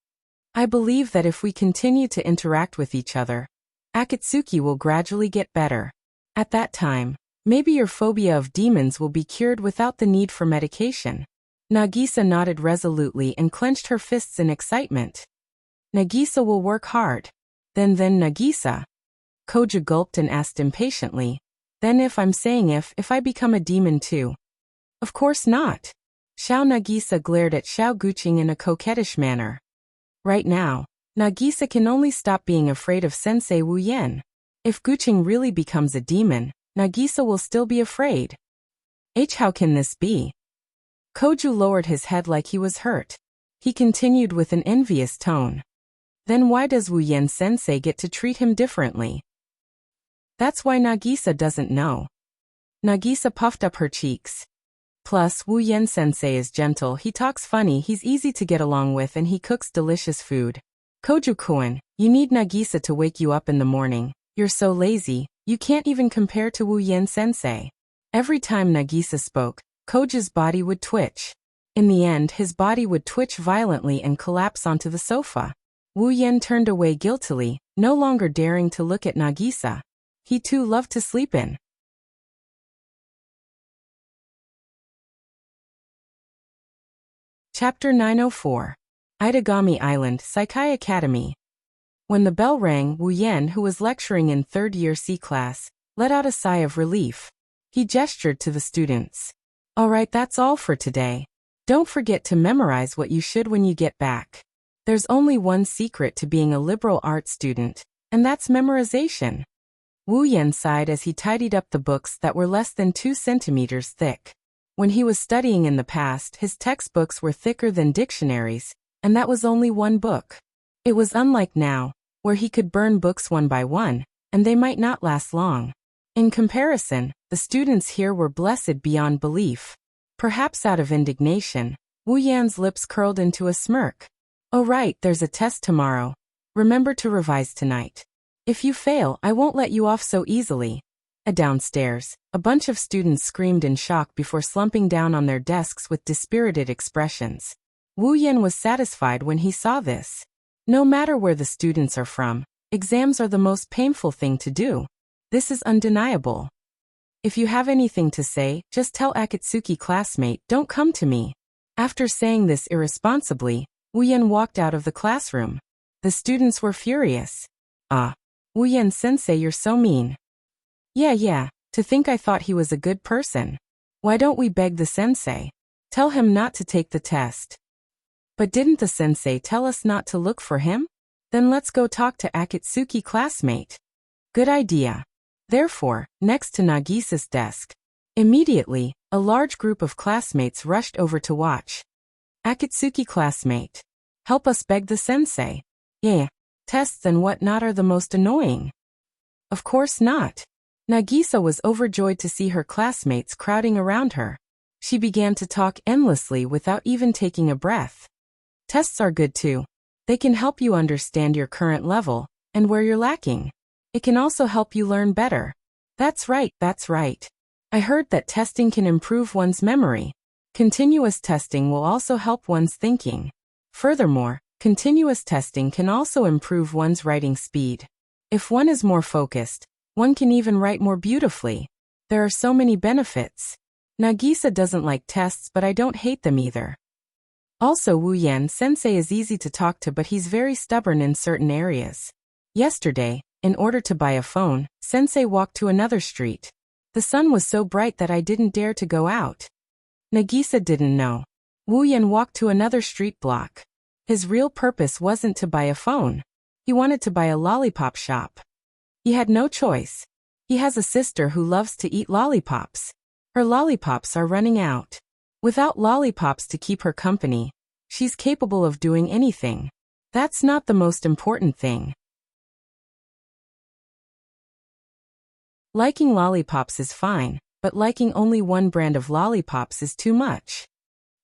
I believe that if we continue to interact with each other, Akatsuki will gradually get better. At that time, maybe your phobia of demons will be cured without the need for medication. Nagisa nodded resolutely and clenched her fists in excitement. Nagisa will work hard. Then Nagisa. Koju gulped and asked impatiently. Then if I become a demon too? Of course not. Xiao Nagisa glared at Xiao Guqing in a coquettish manner. Right now, Nagisa can only stop being afraid of Sensei Wu Yan. If Guqing really becomes a demon, Nagisa will still be afraid. How can this be? Koju lowered his head like he was hurt. He continued with an envious tone. Then why does Wu Yan Sensei get to treat him differently? That's why Nagisa doesn't know. Nagisa puffed up her cheeks. Plus, Wu Yan Sensei is gentle, he talks funny, he's easy to get along with, and he cooks delicious food. Koju-kun, you need Nagisa to wake you up in the morning. You're so lazy, you can't even compare to Wu Yan Sensei. Every time Nagisa spoke, Koju's body would twitch. In the end, his body would twitch violently and collapse onto the sofa. Wu Yan turned away guiltily, no longer daring to look at Nagisa. He too loved to sleep in. Chapter 904. Itagami Island, Saikai Academy. When the bell rang, Wu Yan, who was lecturing in third-year C class, let out a sigh of relief. He gestured to the students. All right, that's all for today. Don't forget to memorize what you should when you get back. There's only one secret to being a liberal arts student, and that's memorization. Wu Yan sighed as he tidied up the books that were less than 2 centimeters thick. When he was studying in the past, his textbooks were thicker than dictionaries, and that was only one book. It was unlike now, where he could burn books one by one, and they might not last long. In comparison, the students here were blessed beyond belief. Perhaps out of indignation, Wu Yan's lips curled into a smirk. Oh right, there's a test tomorrow. Remember to revise tonight. If you fail, I won't let you off so easily. Downstairs, a bunch of students screamed in shock before slumping down on their desks with dispirited expressions. Wu Yan was satisfied when he saw this. No matter where the students are from, exams are the most painful thing to do. This is undeniable. If you have anything to say, just tell Akatsuki classmate, don't come to me. After saying this irresponsibly, Wu Yan walked out of the classroom. The students were furious. Wu Yan sensei, you're so mean. Yeah, to think I thought he was a good person. Why don't we beg the sensei? Tell him not to take the test. But didn't the sensei tell us not to look for him? Then let's go talk to Akatsuki classmate. Good idea. Therefore, next to Nagisa's desk. Immediately, a large group of classmates rushed over to watch. Akatsuki classmate. Help us beg the sensei. Yeah, tests and whatnot are the most annoying. Of course not. Nagisa was overjoyed to see her classmates crowding around her. She began to talk endlessly without even taking a breath. Tests are good too. They can help you understand your current level, and where you're lacking. It can also help you learn better. That's right. I heard that testing can improve one's memory. Continuous testing will also help one's thinking. Furthermore, continuous testing can also improve one's writing speed. If one is more focused, one can even write more beautifully. There are so many benefits. Nagisa doesn't like tests, but I don't hate them either. Also, Wu Yan sensei is easy to talk to, but he's very stubborn in certain areas. Yesterday, in order to buy a phone, sensei walked to another street. The sun was so bright that I didn't dare to go out. Nagisa didn't know. Wu Yan walked to another street block. His real purpose wasn't to buy a phone. He wanted to buy a lollipop shop. He had no choice. He has a sister who loves to eat lollipops. Her lollipops are running out. Without lollipops to keep her company, she's capable of doing anything. That's not the most important thing. Liking lollipops is fine, but liking only one brand of lollipops is too much.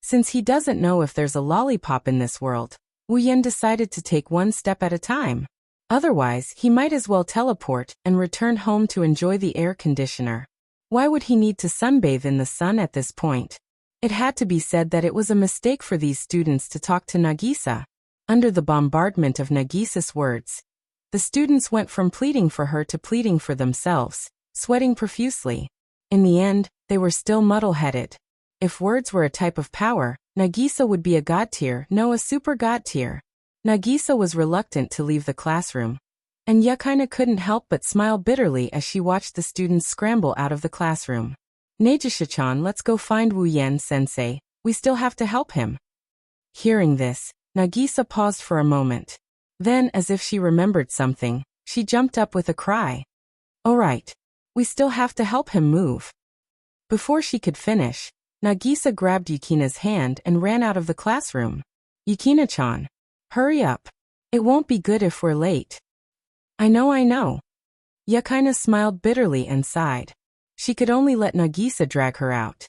Since he doesn't know if there's a lollipop in this world, Wu Yan decided to take one step at a time. Otherwise, he might as well teleport and return home to enjoy the air conditioner. Why would he need to sunbathe in the sun at this point? It had to be said that it was a mistake for these students to talk to Nagisa. Under the bombardment of Nagisa's words, the students went from pleading for her to pleading for themselves, sweating profusely. In the end, they were still muddle-headed. If words were a type of power, Nagisa would be a god tier, no, a super god tier. Nagisa was reluctant to leave the classroom, and Yakaina couldn't help but smile bitterly as she watched the students scramble out of the classroom. Nagisa-chan, let's go find Wu Yan sensei, we still have to help him. Hearing this, Nagisa paused for a moment. Then, as if she remembered something, she jumped up with a cry. All right. We still have to help him move. Before she could finish, Nagisa grabbed Yukina's hand and ran out of the classroom. Yukina-chan. Hurry up. It won't be good if we're late. I know. Yakaina smiled bitterly and sighed. She could only let Nagisa drag her out.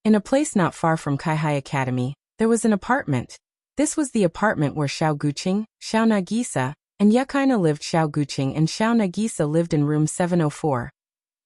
In a place not far from Kaihai Academy, there was an apartment. This was the apartment where Xiao Guqing, Xiao Nagisa, and Yakaina lived. Xiao Guqing and Xiao Nagisa lived in room 704,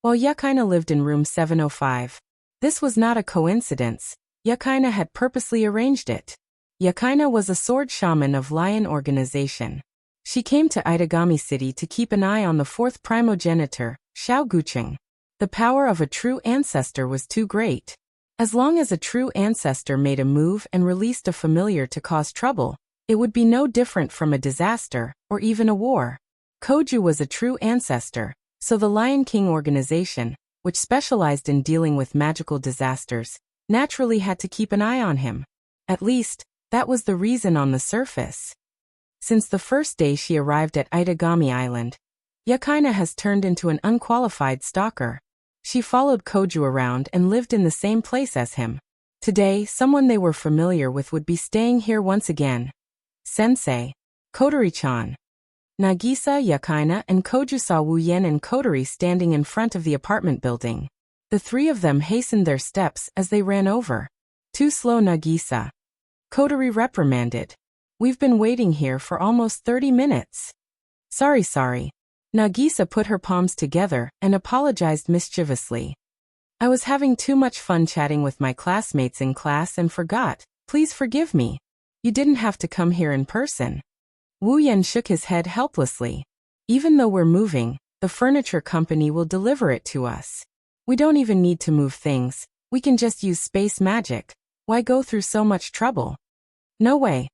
while Yakaina lived in room 705. This was not a coincidence. Yakaina had purposely arranged it. Yakaina was a sword shaman of Lion organization. She came to Itagami City to keep an eye on the fourth primogenitor, Xiao Guqing. The power of a true ancestor was too great. As long as a true ancestor made a move and released a familiar to cause trouble, it would be no different from a disaster, or even a war. Koju was a true ancestor, So the Lion King organization, which specialized in dealing with magical disasters, naturally had to keep an eye on him. At least, that was the reason on the surface. Since the first day she arrived at Itagami Island, Yakaina has turned into an unqualified stalker. She followed Koju around and lived in the same place as him. Today, someone they were familiar with would be staying here once again. Sensei. Kotori-chan. Nagisa, Yakaina, and Koju saw Wu Yen and Kotori standing in front of the apartment building. The three of them hastened their steps as they ran over. Too slow, Nagisa. Kotori reprimanded. We've been waiting here for almost 30 minutes. Sorry. Nagisa put her palms together and apologized mischievously. I was having too much fun chatting with my classmates in class and forgot. Please forgive me. You didn't have to come here in person. Wu Yen shook his head helplessly. Even though we're moving, the furniture company will deliver it to us. We don't even need to move things. We can just use space magic. Why go through so much trouble? No way.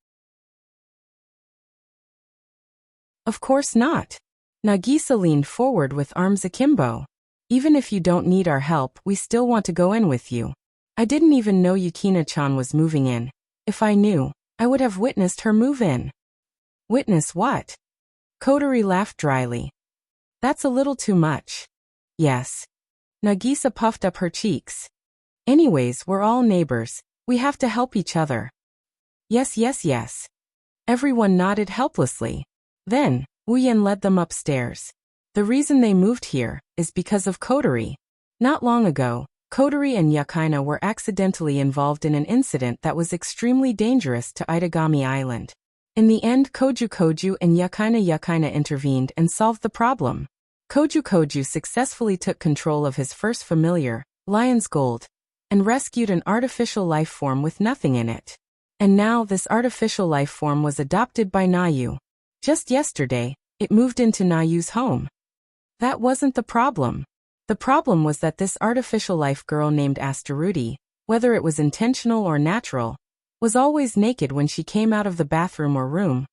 Of course not. Nagisa leaned forward with arms akimbo. Even if you don't need our help, we still want to go in with you. I didn't even know Yukina-chan was moving in. If I knew, I would have witnessed her move in. Witness what? Kotori laughed dryly. That's a little too much. Yes. Nagisa puffed up her cheeks. Anyways, we're all neighbors. We have to help each other. Yes. Everyone nodded helplessly. Then, Wu Yen led them upstairs. The reason they moved here is because of Kotori. Not long ago, Kotori and Yakaina were accidentally involved in an incident that was extremely dangerous to Itagami Island. In the end, Koju and Yakaina intervened and solved the problem. Koju successfully took control of his first familiar, Lion's Gold, and rescued an artificial life form with nothing in it. And now this artificial life form was adopted by Nayu. Just yesterday, it moved into Nayu's home. That wasn't the problem. The problem was that this artificial life girl named Asteruti, whether it was intentional or natural, was always naked when she came out of the bathroom or room.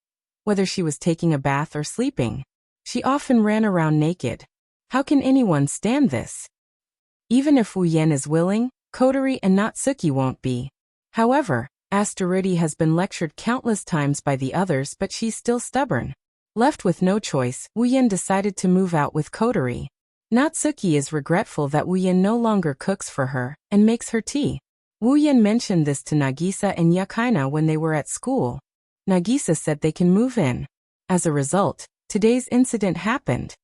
Whether she was taking a bath or sleeping, she often ran around naked. How can anyone stand this? Even if Wu Yen is willing, Kotori and Natsuki won't be. However, Asteruti has been lectured countless times by the others, but she's still stubborn. Left with no choice, Wu Yen decided to move out with Kotori. Natsuki is regretful that Wu Yen no longer cooks for her and makes her tea. Wu Yen mentioned this to Nagisa and Yakaina when they were at school. Nagisa said they can move in. As a result, today's incident happened.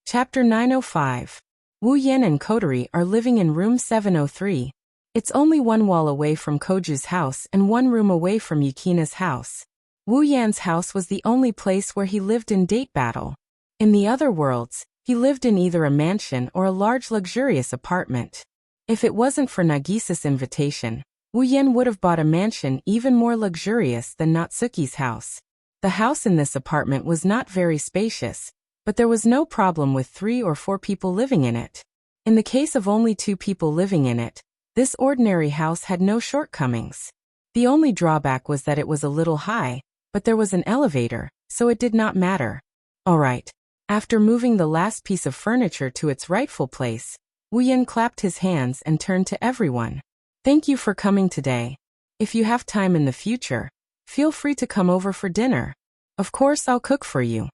Chapter 905. Wu Yen and Kotori are living in room 703. It's only one wall away from Koju's house and one room away from Yukina's house. Wu Yan's house was the only place where he lived in date battle. In the other worlds, he lived in either a mansion or a large luxurious apartment. If it wasn't for Nagisa's invitation, Wu Yen would have bought a mansion even more luxurious than Natsuki's house. The house in this apartment was not very spacious, but there was no problem with 3 or 4 people living in it. In the case of only 2 people living in it, this ordinary house had no shortcomings. The only drawback was that it was a little high, but there was an elevator, so it did not matter. Alright. After moving the last piece of furniture to its rightful place, Wu Yen clapped his hands and turned to everyone. Thank you for coming today. If you have time in the future, feel free to come over for dinner. Of course I'll cook for you.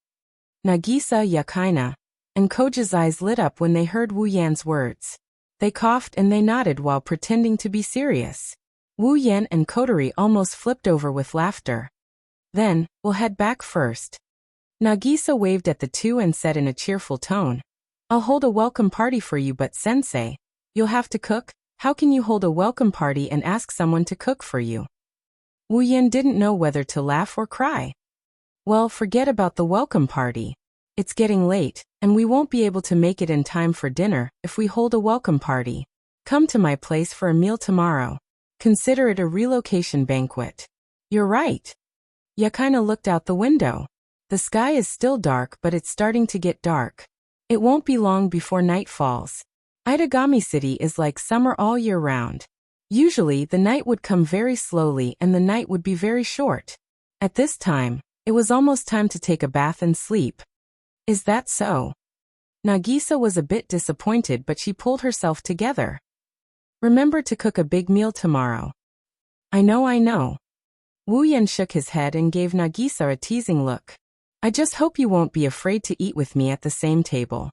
Nagisa, Yakaina, and Koju's eyes lit up when they heard Wu Yan's words. They coughed and they nodded while pretending to be serious. Wu Yen and Kotori almost flipped over with laughter. Then, we'll head back first. Nagisa waved at the two and said in a cheerful tone, I'll hold a welcome party for you, but sensei, you'll have to cook? How can you hold a welcome party and ask someone to cook for you? Wu Yen didn't know whether to laugh or cry. Well, forget about the welcome party. It's getting late, and we won't be able to make it in time for dinner if we hold a welcome party. Come to my place for a meal tomorrow. Consider it a relocation banquet. You're right. Yakaina looked out the window. The sky is still dark, but it's starting to get dark. It won't be long before night falls. Itagami City is like summer all year round. Usually, the night would come very slowly and the night would be very short. At this time, it was almost time to take a bath and sleep. Is that so? Nagisa was a bit disappointed, but she pulled herself together. Remember to cook a big meal tomorrow. I know. Wu Yan shook his head and gave Nagisa a teasing look. I just hope you won't be afraid to eat with me at the same table.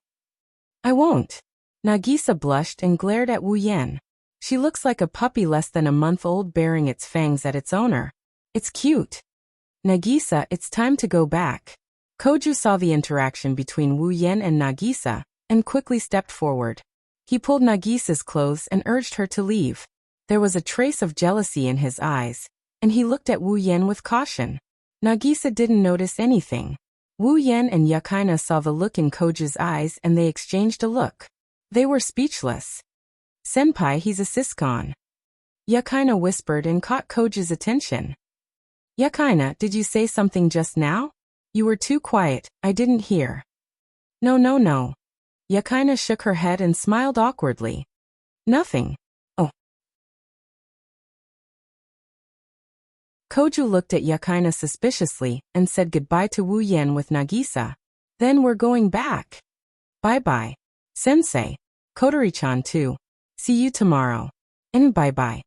I won't. Nagisa blushed and glared at Wu Yan. She looks like a puppy less than a month old baring its fangs at its owner. It's cute. Nagisa, it's time to go back. Koju saw the interaction between Wu Yan and Nagisa, and quickly stepped forward. He pulled Nagisa's clothes and urged her to leave. There was a trace of jealousy in his eyes, and he looked at Wu Yan with caution. Nagisa didn't notice anything. Wu Yan and Yakaina saw the look in Koju's eyes and they exchanged a look. They were speechless. Senpai, he's a siscon. Yakaina whispered and caught Koju's attention. Yakaina, did you say something just now? You were too quiet, I didn't hear. No. Yakaina shook her head and smiled awkwardly. Nothing. Oh. Koju looked at Yakaina suspiciously and said goodbye to Wu Yan with Nagisa. Then we're going back. Bye-bye. Sensei. Kotori-chan too. See you tomorrow. And bye-bye.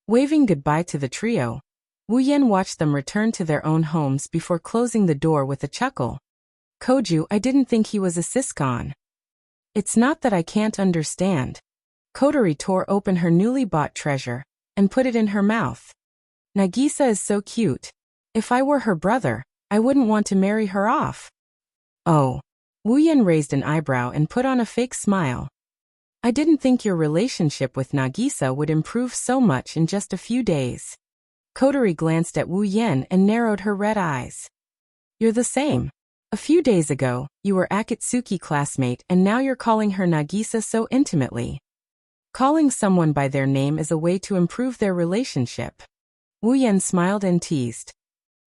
Waving goodbye to the trio, Wu Yan watched them return to their own homes before closing the door with a chuckle. Koju, I didn't think he was a siscon. It's not that I can't understand. Kotori tore open her newly bought treasure and put it in her mouth. Nagisa is so cute. If I were her brother, I wouldn't want to marry her off. Oh. Wu Yan raised an eyebrow and put on a fake smile. I didn't think your relationship with Nagisa would improve so much in just a few days. Kotori glanced at Wu Yan and narrowed her red eyes. You're the same. A few days ago, you were Akatsuki classmate and now you're calling her Nagisa so intimately. Calling someone by their name is a way to improve their relationship. Wu Yan smiled and teased.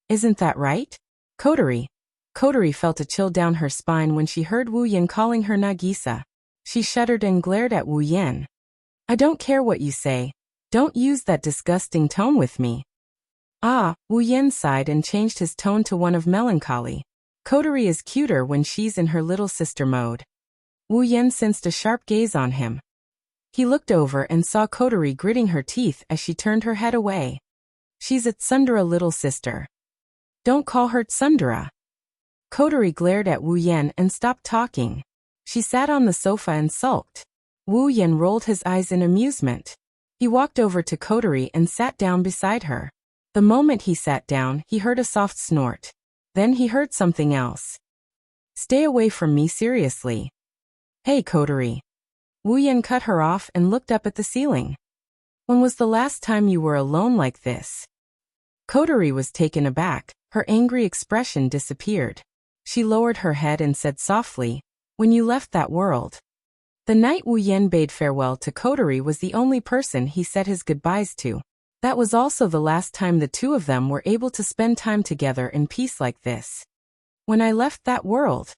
Isn't that right? Kotori. Kotori felt a chill down her spine when she heard Wu Yan calling her Nagisa. She shuddered and glared at Wu Yan. I don't care what you say. Don't use that disgusting tone with me. Ah, Wu Yan sighed and changed his tone to one of melancholy. Kotori is cuter when she's in her little sister mode. Wu Yan sensed a sharp gaze on him. He looked over and saw Kotori gritting her teeth as she turned her head away. She's a tsundere little sister. Don't call her tsundere. Kotori glared at Wu Yan and stopped talking. She sat on the sofa and sulked. Wu Yan rolled his eyes in amusement. He walked over to Kotori and sat down beside her. The moment he sat down, he heard a soft snort. Then he heard something else. Stay away from me, seriously. Hey, Kotori. Wu Yan cut her off and looked up at the ceiling. When was the last time you were alone like this? Kotori was taken aback. Her angry expression disappeared. She lowered her head and said softly, when you left that world. The night Wu Yan bade farewell to Kotori was the only person he said his goodbyes to. That was also the last time the two of them were able to spend time together in peace like this. When I left that world.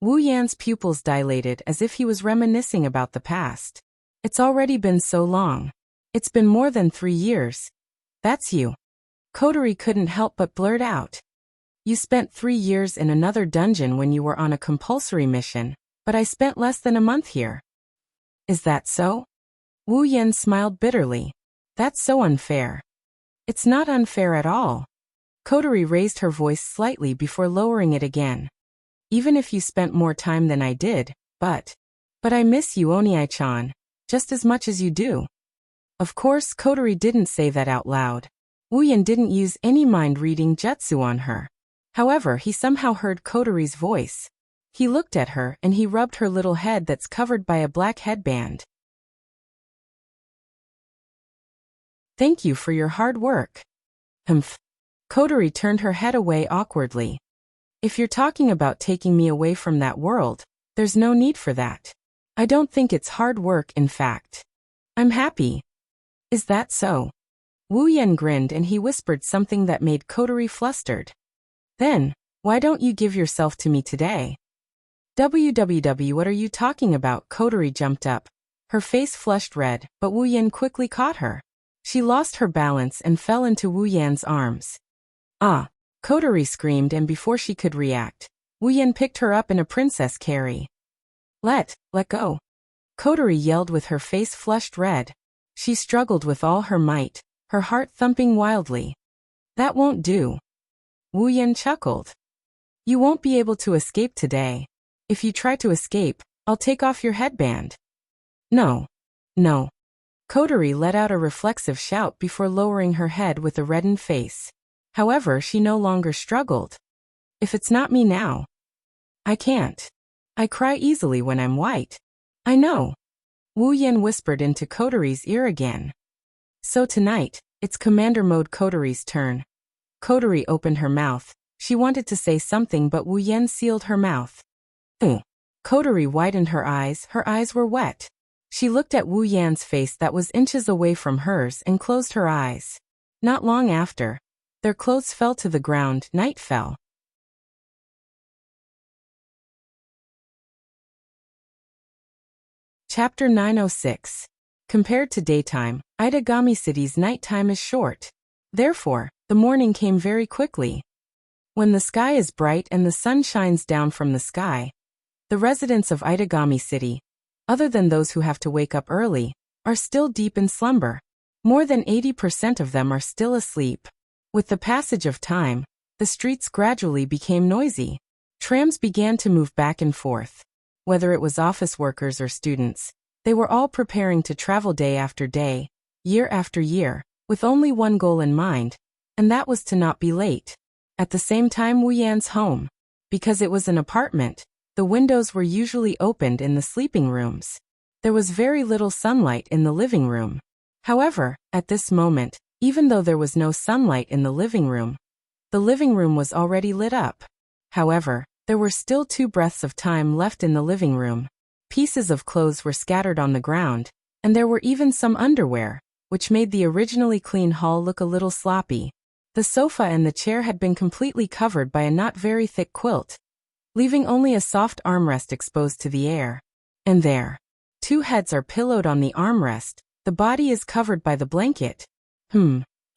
Wu Yan's pupils dilated as if he was reminiscing about the past. It's already been so long. It's been more than 3 years. That's you. Kotori couldn't help but blurt out. You spent 3 years in another dungeon when you were on a compulsory mission, but I spent less than a month here. Is that so? Wu Yan smiled bitterly. That's so unfair. It's not unfair at all. Kotori raised her voice slightly before lowering it again. Even if you spent more time than I did, but I miss you, Oniai-chan, just as much as you do. Of course, Kotori didn't say that out loud. Wu Yan didn't use any mind-reading jutsu on her. However, he somehow heard Kotori's voice. He looked at her and he rubbed her little head that's covered by a black headband. Thank you for your hard work. Humph. Kotori turned her head away awkwardly. If you're talking about taking me away from that world, there's no need for that. I don't think it's hard work, in fact. I'm happy. Is that so? Wu Yan grinned and he whispered something that made Kotori flustered. Then, why don't you give yourself to me today? WWW, what are you talking about? Kotori jumped up. Her face flushed red, but Wu Yan quickly caught her. She lost her balance and fell into Wu Yan's arms. Ah, Kotori screamed, and before she could react, Wu Yan picked her up in a princess carry. Let go. Kotori yelled with her face flushed red. She struggled with all her might, her heart thumping wildly. That won't do. Wu Yan chuckled. You won't be able to escape today. If you try to escape, I'll take off your headband. No. Kotori let out a reflexive shout before lowering her head with a reddened face. However, she no longer struggled. If it's not me now. I can't. I cry easily when I'm white. I know. Wu Yan whispered into Kotori's ear again. So tonight, it's Commander Mode Kotori's turn. Kotori opened her mouth. She wanted to say something, but Wu Yan sealed her mouth. Kotori widened her eyes were wet. She looked at Wu Yan's face that was inches away from hers and closed her eyes. Not long after, their clothes fell to the ground. Night fell. Chapter 906. Compared to daytime, Aitagami City's nighttime is short. Therefore, the morning came very quickly. When the sky is bright and the sun shines down from the sky, the residents of Aitagami City, other than those who have to wake up early, are still deep in slumber. More than 80% of them are still asleep. With the passage of time, the streets gradually became noisy. Trams began to move back and forth. Whether it was office workers or students, they were all preparing to travel day after day, year after year, with only one goal in mind, and that was to not be late. At the same time, Wu Yan's home, because it was an apartment, the windows were usually opened in the sleeping rooms. There was very little sunlight in the living room. However, at this moment, even though there was no sunlight in the living room was already lit up. However, there were still 2 breaths of time left in the living room. Pieces of clothes were scattered on the ground, and there were even some underwear, which made the originally clean hall look a little sloppy. The sofa and the chair had been completely covered by a not very thick quilt, leaving only a soft armrest exposed to the air. And there, 2 heads are pillowed on the armrest, the body is covered by the blanket.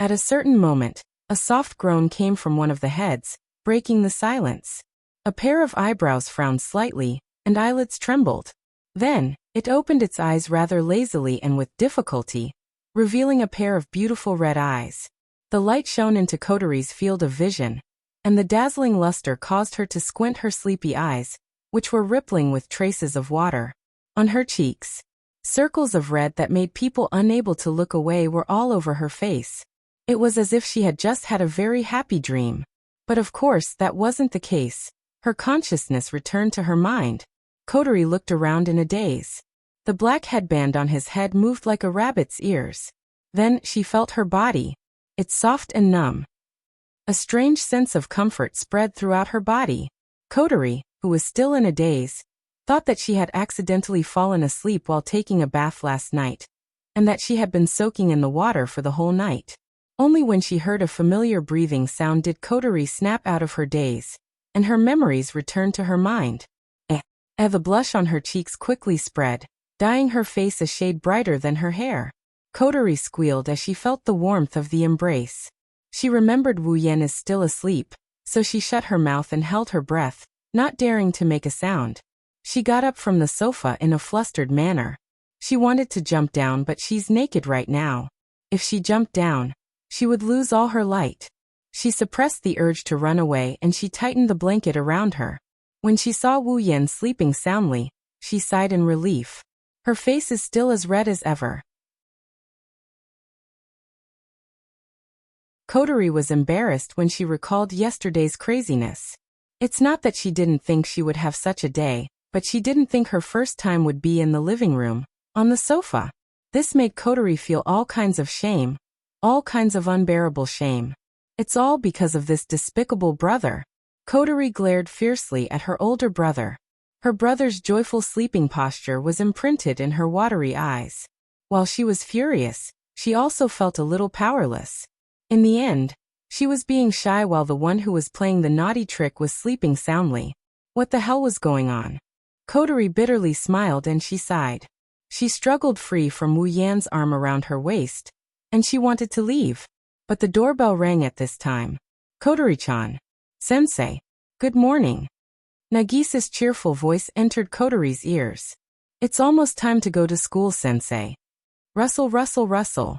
At a certain moment, a soft groan came from one of the heads, breaking the silence. A pair of eyebrows frowned slightly, and eyelids trembled. Then, it opened its eyes rather lazily and with difficulty, revealing a pair of beautiful red eyes. The light shone into Kotori's field of vision, and the dazzling luster caused her to squint her sleepy eyes, which were rippling with traces of water. On her cheeks, circles of red that made people unable to look away were all over her face. It was as if she had just had a very happy dream. But of course that wasn't the case. Her consciousness returned to her mind. Kotori looked around in a daze. The black headband on his head moved like a rabbit's ears. Then she felt her body. It's soft and numb. A strange sense of comfort spread throughout her body. Kotori, who was still in a daze, thought that she had accidentally fallen asleep while taking a bath last night, and that she had been soaking in the water for the whole night. Only when she heard a familiar breathing sound did Kotori snap out of her daze, and her memories returned to her mind. The blush on her cheeks quickly spread, dyeing her face a shade brighter than her hair. Kotori squealed as she felt the warmth of the embrace. She remembered Wu Yan is still asleep, so she shut her mouth and held her breath, not daring to make a sound. She got up from the sofa in a flustered manner. She wanted to jump down, but she's naked right now. If she jumped down, she would lose all her light. She suppressed the urge to run away and she tightened the blanket around her. When she saw Wu Yan sleeping soundly, she sighed in relief. Her face is still as red as ever. Kotori was embarrassed when she recalled yesterday's craziness. It's not that she didn't think she would have such a day, but she didn't think her first time would be in the living room, on the sofa. This made Kotori feel all kinds of shame, all kinds of unbearable shame. It's all because of this despicable brother. Kotori glared fiercely at her older brother. Her brother's joyful sleeping posture was imprinted in her watery eyes. While she was furious, she also felt a little powerless. In the end, she was being shy while the one who was playing the naughty trick was sleeping soundly. What the hell was going on? Kotori bitterly smiled and she sighed. She struggled free from Wu Yan's arm around her waist, and she wanted to leave. But the doorbell rang at this time. Kotori-chan. Sensei. Good morning. Nagisa's cheerful voice entered Kotori's ears. It's almost time to go to school, sensei. Rustle, rustle, rustle.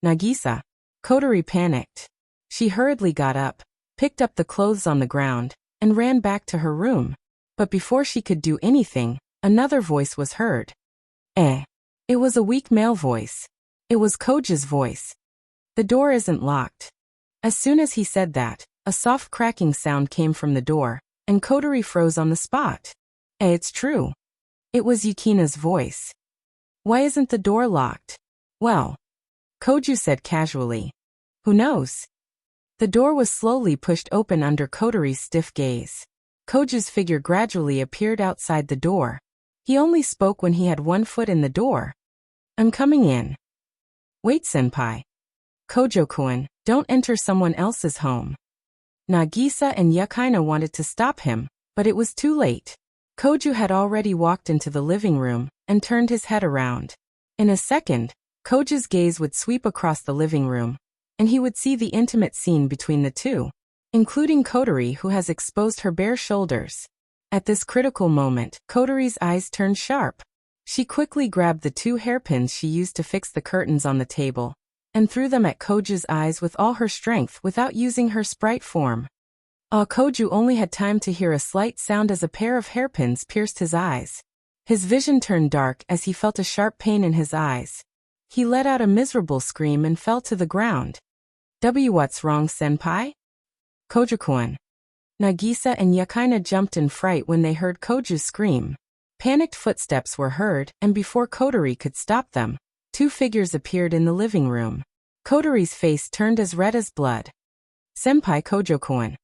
Nagisa. Kotori panicked. She hurriedly got up, picked up the clothes on the ground, and ran back to her room. But before she could do anything, another voice was heard. Eh. It was a weak male voice. It was Koju's voice. The door isn't locked. As soon as he said that, a soft cracking sound came from the door, and Kotori froze on the spot. It's true. It was Yukina's voice. Why isn't the door locked? Well, Koju said casually. Who knows? The door was slowly pushed open under Kotori's stiff gaze. Koju's figure gradually appeared outside the door. He only spoke when he had one foot in the door. I'm coming in. Wait, senpai. Kojo-kun, don't enter someone else's home. Nagisa and Yukina wanted to stop him, but it was too late. Koju had already walked into the living room and turned his head around. In a second, Koju's gaze would sweep across the living room, and he would see the intimate scene between the two, including Kotori, who has exposed her bare shoulders. At this critical moment, Kotori's eyes turned sharp. She quickly grabbed the 2 hairpins she used to fix the curtains on the table, and threw them at Koju's eyes with all her strength without using her sprite form. Koju only had time to hear a slight sound as a pair of hairpins pierced his eyes. His vision turned dark as he felt a sharp pain in his eyes. He let out a miserable scream and fell to the ground. What's wrong, senpai? Kojo-kun. Nagisa and Yukina jumped in fright when they heard Koju's scream. Panicked footsteps were heard, and before Kotori could stop them, 2 figures appeared in the living room. Kotori's face turned as red as blood. Senpai Kojo-kun.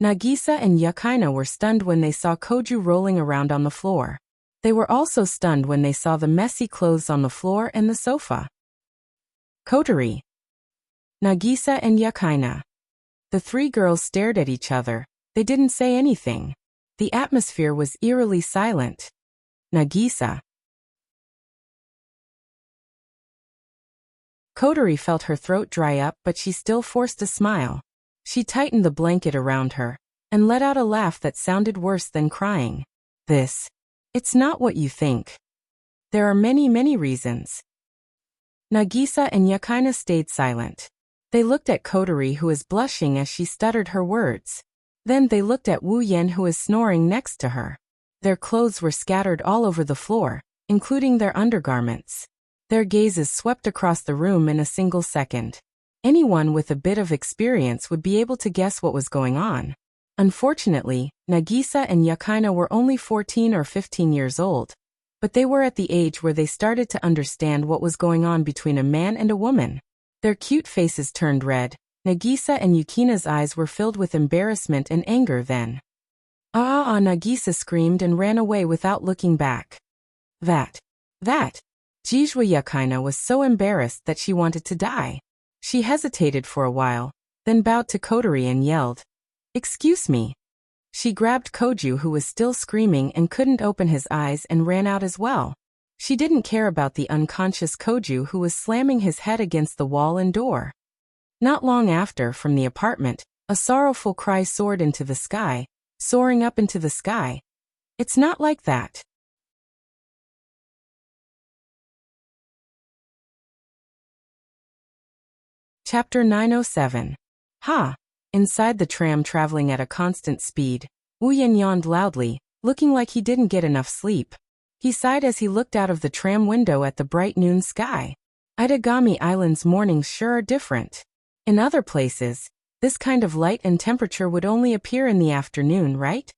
Nagisa and Yukina were stunned when they saw Koju rolling around on the floor. They were also stunned when they saw the messy clothes on the floor and the sofa. Kotori. Nagisa and Yukina. The 3 girls stared at each other. They didn't say anything. The atmosphere was eerily silent. Nagisa. Kotori felt her throat dry up, but she still forced a smile. She tightened the blanket around her and let out a laugh that sounded worse than crying. It's not what you think. There are many, many reasons. Nagisa and Yukina stayed silent. They looked at Kotori, who was blushing as she stuttered her words. Then they looked at Wu Yen, who was snoring next to her. Their clothes were scattered all over the floor, including their undergarments. Their gazes swept across the room in a single second. Anyone with a bit of experience would be able to guess what was going on. Unfortunately, Nagisa and Yukina were only 14 or 15 years old, but they were at the age where they started to understand what was going on between a man and a woman. Their cute faces turned red. Nagisa and Yukina's eyes were filled with embarrassment and anger then. Nagisa screamed and ran away without looking back. That. Jijua Yukina was so embarrassed that she wanted to die. She hesitated for a while, then bowed to Kotori and yelled, "Excuse me." She grabbed Koju, who was still screaming and couldn't open his eyes, and ran out as well. She didn't care about the unconscious Koju, who was slamming his head against the wall and door. Not long after, from the apartment, a sorrowful cry soared into the sky, soaring up into the sky. It's not like that. Chapter 907. Inside the tram traveling at a constant speed, Wu Yen yawned loudly, looking like he didn't get enough sleep. He sighed as he looked out of the tram window at the bright noon sky. Itagami Island's mornings sure are different. In other places, this kind of light and temperature would only appear in the afternoon, right?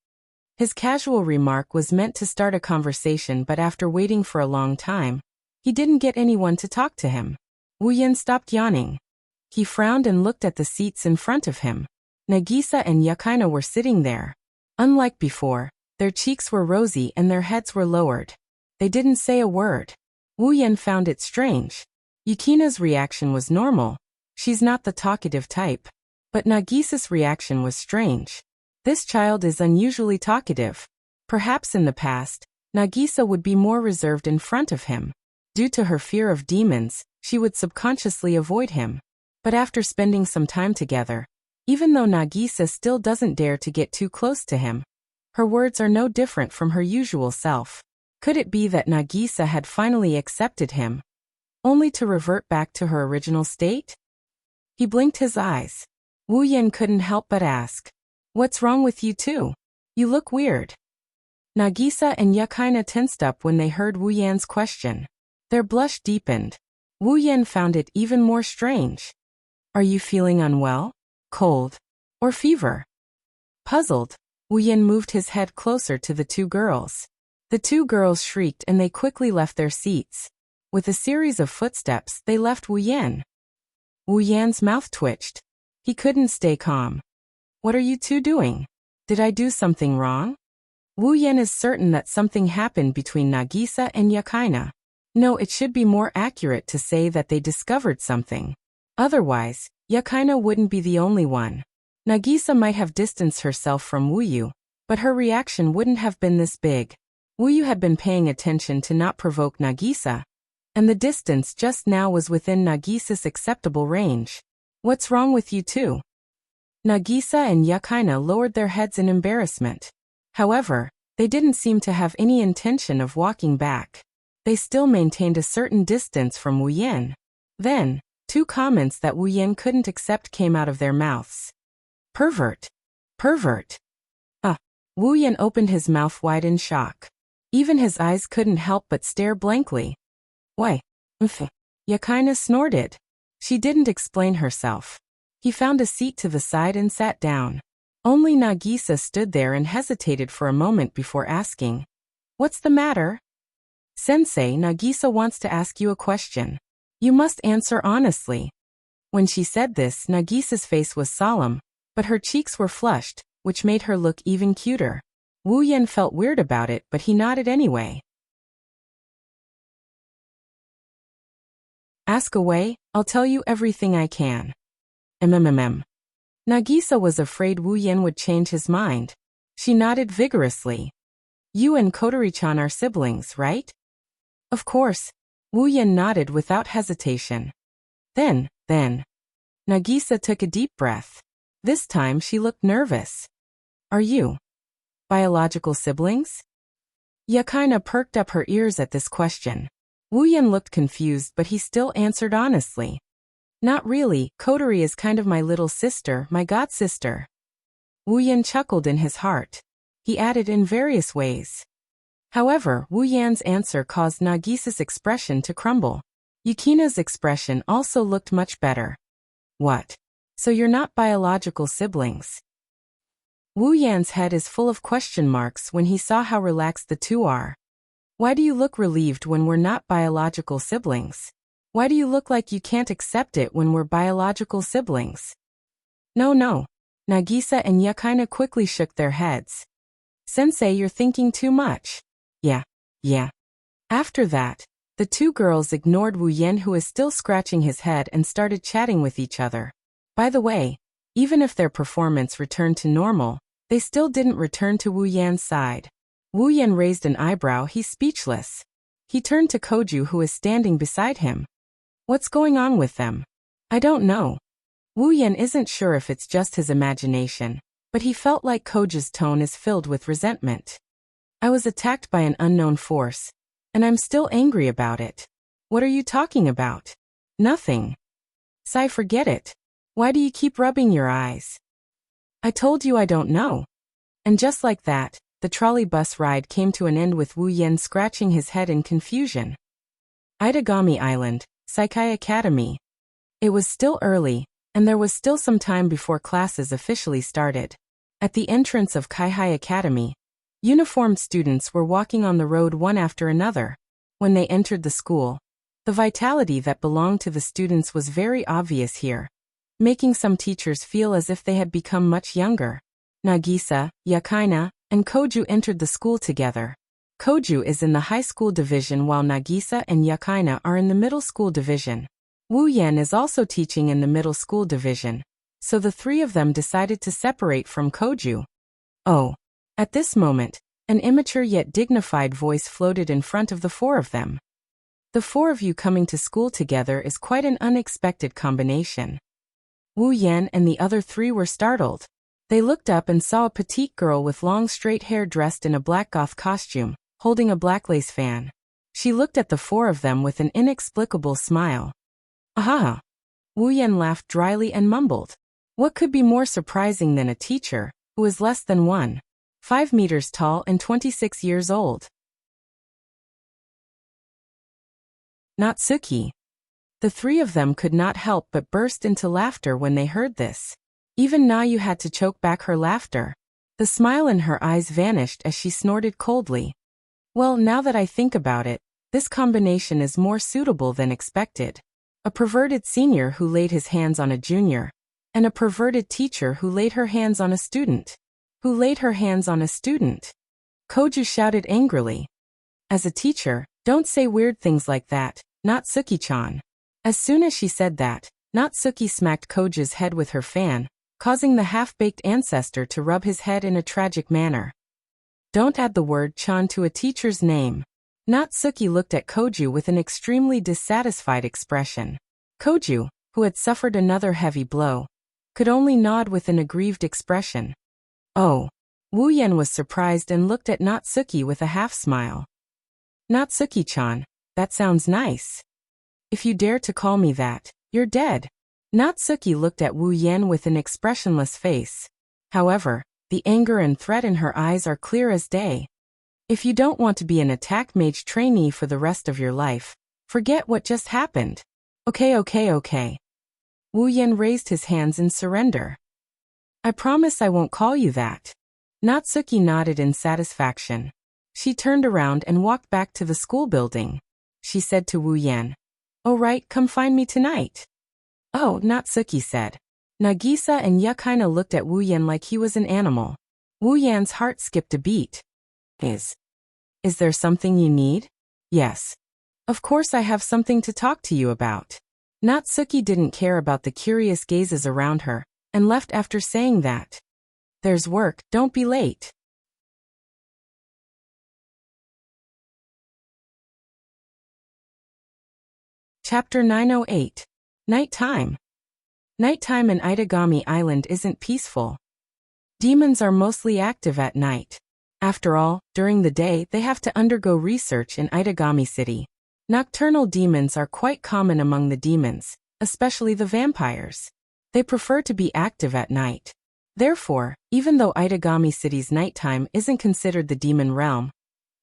His casual remark was meant to start a conversation, but after waiting for a long time, he didn't get anyone to talk to him. Wu Yen stopped yawning. He frowned and looked at the seats in front of him. Nagisa and Yukina were sitting there. Unlike before, their cheeks were rosy and their heads were lowered. They didn't say a word. Wu Yen found it strange. Yukina's reaction was normal. She's not the talkative type. But Nagisa's reaction was strange. This child is unusually talkative. Perhaps in the past, Nagisa would be more reserved in front of him. Due to her fear of demons, she would subconsciously avoid him. But after spending some time together, even though Nagisa still doesn't dare to get too close to him. Her words are no different from her usual self. Could it be that Nagisa had finally accepted him, only to revert back to her original state? He blinked his eyes. Wu Yan couldn't help but ask, "What's wrong with you two? You look weird." Nagisa and Yakaina tensed up when they heard Wu Yan's question. Their blush deepened. Wu Yan found it even more strange. "Are you feeling unwell? Cold? Or fever?" Puzzled, Wu Yan moved his head closer to the two girls. The two girls shrieked and they quickly left their seats. With a series of footsteps, they left Wu Yan. Wu Yan's mouth twitched. He couldn't stay calm. "What are you two doing? Did I do something wrong?" Wu Yan is certain that something happened between Nagisa and Yakaina. No, it should be more accurate to say that they discovered something. Otherwise, Yakaina wouldn't be the only one. Nagisa might have distanced herself from Wu Yu, but her reaction wouldn't have been this big. Wu Yu had been paying attention to not provoke Nagisa, and the distance just now was within Nagisa's acceptable range. "What's wrong with you two?" Nagisa and Yakaina lowered their heads in embarrassment. However, they didn't seem to have any intention of walking back. They still maintained a certain distance from Wu Yan. Then, two comments that Wu Yan couldn't accept came out of their mouths. "Pervert. Pervert." Wu Yan opened his mouth wide in shock. Even his eyes couldn't help but stare blankly. "Why? Yakaina snorted. She didn't explain herself. He found a seat to the side and sat down. Only Nagisa stood there and hesitated for a moment before asking, "What's the matter?" "Sensei, Nagisa wants to ask you a question. You must answer honestly." When she said this, Nagisa's face was solemn, but her cheeks were flushed, which made her look even cuter. Wu Yan felt weird about it, but he nodded anyway. "Ask away, I'll tell you everything I can." Nagisa was afraid Wu Yan would change his mind. She nodded vigorously. "You and Kotori-chan are siblings, right?" "Of course." Wu Yan nodded without hesitation. Then, Nagisa took a deep breath. This time she looked nervous. "Are you biological siblings?" Yakaina perked up her ears at this question. Wu Yan looked confused, but he still answered honestly. "Not really, Kotori is kind of my little sister, my god-sister." Wu Yan chuckled in his heart. He added in various ways. However, Wu Yan's answer caused Nagisa's expression to crumble. Yukina's expression also looked much better. "What? So you're not biological siblings?" Wu Yan's head is full of question marks when he saw how relaxed the two are. "Why do you look relieved when we're not biological siblings? Why do you look like you can't accept it when we're biological siblings?" No. Nagisa and Yakaina quickly shook their heads. "Sensei, you're thinking too much." Yeah. After that, the two girls ignored Wu Yan, who is still scratching his head, and started chatting with each other. By the way, even if their performance returned to normal, they still didn't return to Wu Yan's side. Wu Yan raised an eyebrow. He's speechless. He turned to Koju, who is standing beside him. "What's going on with them?" "I don't know." Wu Yan isn't sure if it's just his imagination, but he felt like Koju's tone is filled with resentment. "I was attacked by an unknown force, and I'm still angry about it." "What are you talking about?" "Nothing." "Sai, forget it. Why do you keep rubbing your eyes?" "I told you I don't know." And just like that, the trolley bus ride came to an end with Wu Yan scratching his head in confusion. Itagami Island, Saikai Academy. It was still early, and there was still some time before classes officially started. At the entrance of Kaihai Academy, uniformed students were walking on the road one after another. When they entered the school, the vitality that belonged to the students was very obvious here, making some teachers feel as if they had become much younger. Nagisa, Yakaina, and Koju entered the school together. Koju is in the high school division while Nagisa and Yakaina are in the middle school division. Wu Yan is also teaching in the middle school division, so the three of them decided to separate from Koju. "Oh." At this moment, an immature yet dignified voice floated in front of the four of them. "The four of you coming to school together is quite an unexpected combination." Wu Yan and the other three were startled. They looked up and saw a petite girl with long straight hair dressed in a black goth costume, holding a black lace fan. She looked at the four of them with an inexplicable smile. Aha! Wu Yan laughed dryly and mumbled. What could be more surprising than a teacher, who is less than 1.5 meters tall and 26 years old? Natsuki. The three of them could not help but burst into laughter when they heard this. Even Nayu had to choke back her laughter. The smile in her eyes vanished as she snorted coldly. Well, now that I think about it, this combination is more suitable than expected. A perverted senior who laid his hands on a junior, and a perverted teacher who laid her hands on a student. Who laid her hands on a student? Koju shouted angrily. As a teacher, don't say weird things like that, Natsuki-chan. As soon as she said that, Natsuki smacked Koju's head with her fan, causing the half-baked ancestor to rub his head in a tragic manner. Don't add the word chan to a teacher's name. Natsuki looked at Koju with an extremely dissatisfied expression. Koju, who had suffered another heavy blow, could only nod with an aggrieved expression. Oh. Wu Yan was surprised and looked at Natsuki with a half-smile. Natsuki-chan, that sounds nice. If you dare to call me that, you're dead. Natsuki looked at Wu Yan with an expressionless face. However, the anger and threat in her eyes are clear as day. If you don't want to be an attack mage trainee for the rest of your life, forget what just happened. Okay. Wu Yan raised his hands in surrender. I promise I won't call you that. Natsuki nodded in satisfaction. She turned around and walked back to the school building. She said to Wu Yan, "Oh right, come find me tonight." Oh, Natsuki said. Nagisa and Yukaina looked at Wu Yan like he was an animal. Wu Yan's heart skipped a beat. Is there something you need? Yes. Of course I have something to talk to you about. Natsuki didn't care about the curious gazes around her, and left after saying that. There's work, don't be late. Chapter 908. Nighttime. Nighttime in Itagami Island isn't peaceful. Demons are mostly active at night. After all, during the day they have to undergo research in Itagami City. Nocturnal demons are quite common among the demons, especially the vampires. They prefer to be active at night. Therefore, even though Itagami City's nighttime isn't considered the demon realm,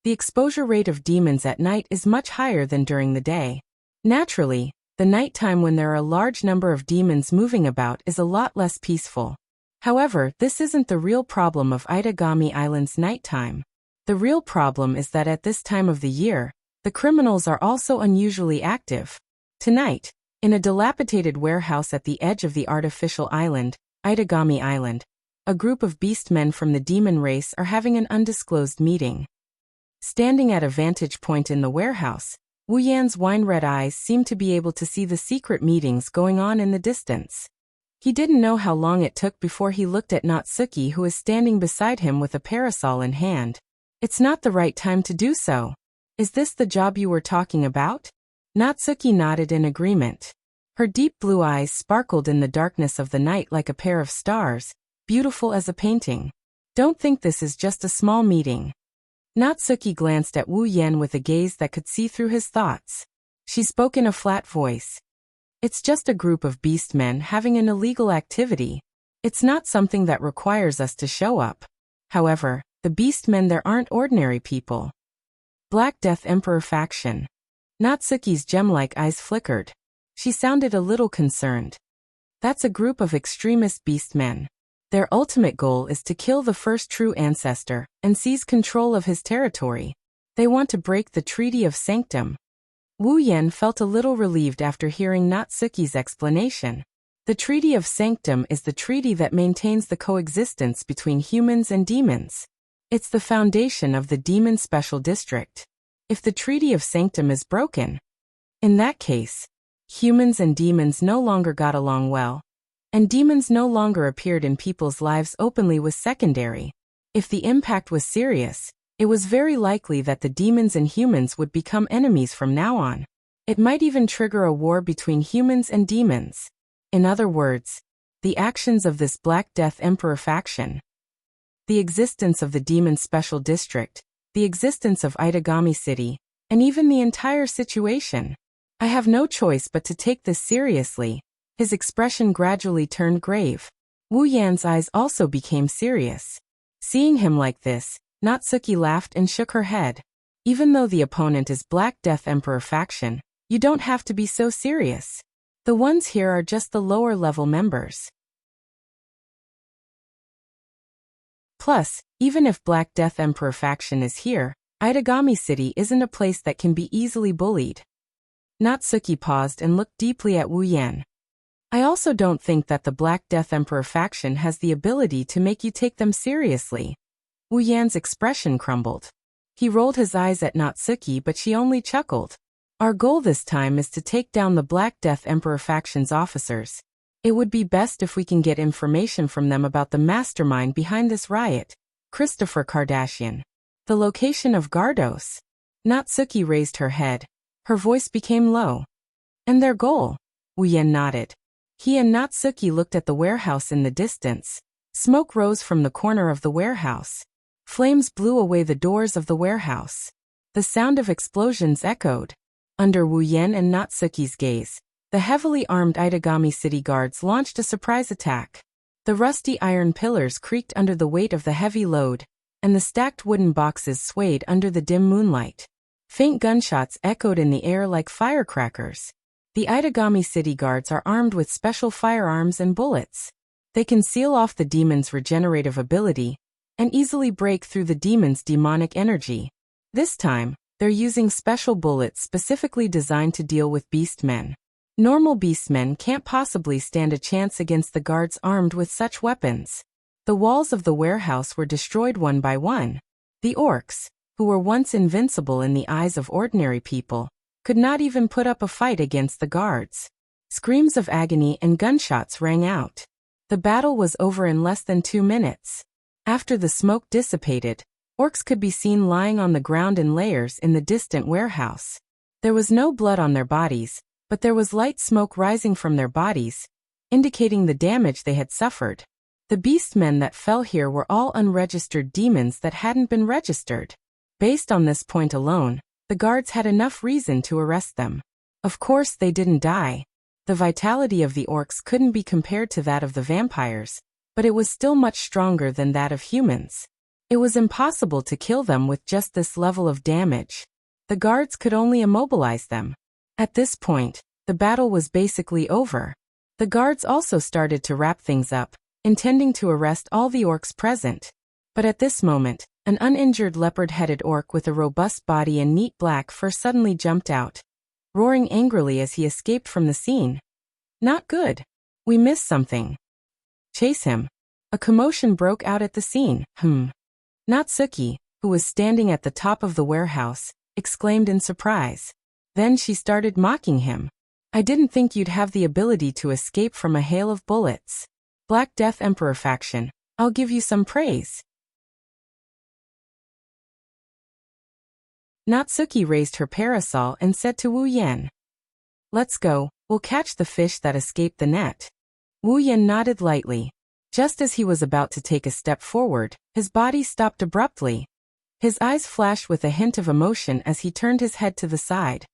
the exposure rate of demons at night is much higher than during the day. Naturally, the nighttime when there are a large number of demons moving about is a lot less peaceful. However, this isn't the real problem of Itagami Island's nighttime. The real problem is that at this time of the year, the criminals are also unusually active. Tonight, in a dilapidated warehouse at the edge of the artificial island, Itagami Island, a group of beastmen from the demon race are having an undisclosed meeting. Standing at a vantage point in the warehouse, Wu Yan's wine-red eyes seemed to be able to see the secret meetings going on in the distance. He didn't know how long it took before he looked at Natsuki, who was standing beside him with a parasol in hand. It's not the right time to do so. Is this the job you were talking about? Natsuki nodded in agreement. Her deep blue eyes sparkled in the darkness of the night like a pair of stars, beautiful as a painting. Don't think this is just a small meeting. Natsuki glanced at Wu Yan with a gaze that could see through his thoughts. She spoke in a flat voice. It's just a group of beastmen having an illegal activity. It's not something that requires us to show up. However, the beastmen there aren't ordinary people. Black Death Emperor faction. Natsuki's gem-like eyes flickered. She sounded a little concerned. That's a group of extremist beastmen. Their ultimate goal is to kill the first true ancestor and seize control of his territory. They want to break the Treaty of Sanctum. Wu Yan felt a little relieved after hearing Natsuki's explanation. The Treaty of Sanctum is the treaty that maintains the coexistence between humans and demons. It's the foundation of the Demon Special District. If the Treaty of Sanctum is broken, in that case, humans and demons no longer got along well, and demons no longer appeared in people's lives openly was secondary. If the impact was serious, it was very likely that the demons and humans would become enemies from now on. It might even trigger a war between humans and demons. In other words, the actions of this Black Death Emperor faction, the existence of the Demon Special District, the existence of Itagami City, and even the entire situation. I have no choice but to take this seriously. His expression gradually turned grave. Wu Yan's eyes also became serious. Seeing him like this, Natsuki laughed and shook her head. Even though the opponent is Black Death Emperor faction, you don't have to be so serious. The ones here are just the lower level members. Plus, even if Black Death Emperor faction is here, Itagami City isn't a place that can be easily bullied. Natsuki paused and looked deeply at Wu Yan. I also don't think that the Black Death Emperor faction has the ability to make you take them seriously. Wu Yan's expression crumbled. He rolled his eyes at Natsuki, but she only chuckled. Our goal this time is to take down the Black Death Emperor faction's officers. It would be best if we can get information from them about the mastermind behind this riot, Christopher Kardashian. The location of Gardos. Natsuki raised her head. Her voice became low. And their goal? Wu Yan nodded. He and Natsuki looked at the warehouse in the distance. Smoke rose from the corner of the warehouse. Flames blew away the doors of the warehouse. The sound of explosions echoed. Under Wu Yan and Natsuki's gaze, the heavily armed Itagami City guards launched a surprise attack. The rusty iron pillars creaked under the weight of the heavy load, and the stacked wooden boxes swayed under the dim moonlight. Faint gunshots echoed in the air like firecrackers. The Itagami City guards are armed with special firearms and bullets. They can seal off the demon's regenerative ability and easily break through the demon's demonic energy. This time, they're using special bullets specifically designed to deal with beastmen. Normal beastmen can't possibly stand a chance against the guards armed with such weapons. The walls of the warehouse were destroyed one by one. The orcs, who were once invincible in the eyes of ordinary people, could not even put up a fight against the guards. Screams of agony and gunshots rang out. The battle was over in less than 2 minutes. After the smoke dissipated, orcs could be seen lying on the ground in layers in the distant warehouse. There was no blood on their bodies, but there was light smoke rising from their bodies, indicating the damage they had suffered. The beastmen that fell here were all unregistered demons that hadn't been registered. Based on this point alone, the guards had enough reason to arrest them. Of course they didn't die. The vitality of the orcs couldn't be compared to that of the vampires, but it was still much stronger than that of humans. It was impossible to kill them with just this level of damage. The guards could only immobilize them. At this point, the battle was basically over. The guards also started to wrap things up, intending to arrest all the orcs present. But at this moment, an uninjured leopard-headed orc with a robust body and neat black fur suddenly jumped out, roaring angrily as he escaped from the scene. Not good. We missed something. Chase him. A commotion broke out at the scene. Natsuki, who was standing at the top of the warehouse, exclaimed in surprise. Then she started mocking him. I didn't think you'd have the ability to escape from a hail of bullets. Black Death Emperor faction, I'll give you some praise. Natsuki raised her parasol and said to Wu Yan. Let's go, we'll catch the fish that escaped the net. Wu Yan nodded lightly. Just as he was about to take a step forward, his body stopped abruptly. His eyes flashed with a hint of emotion as he turned his head to the side.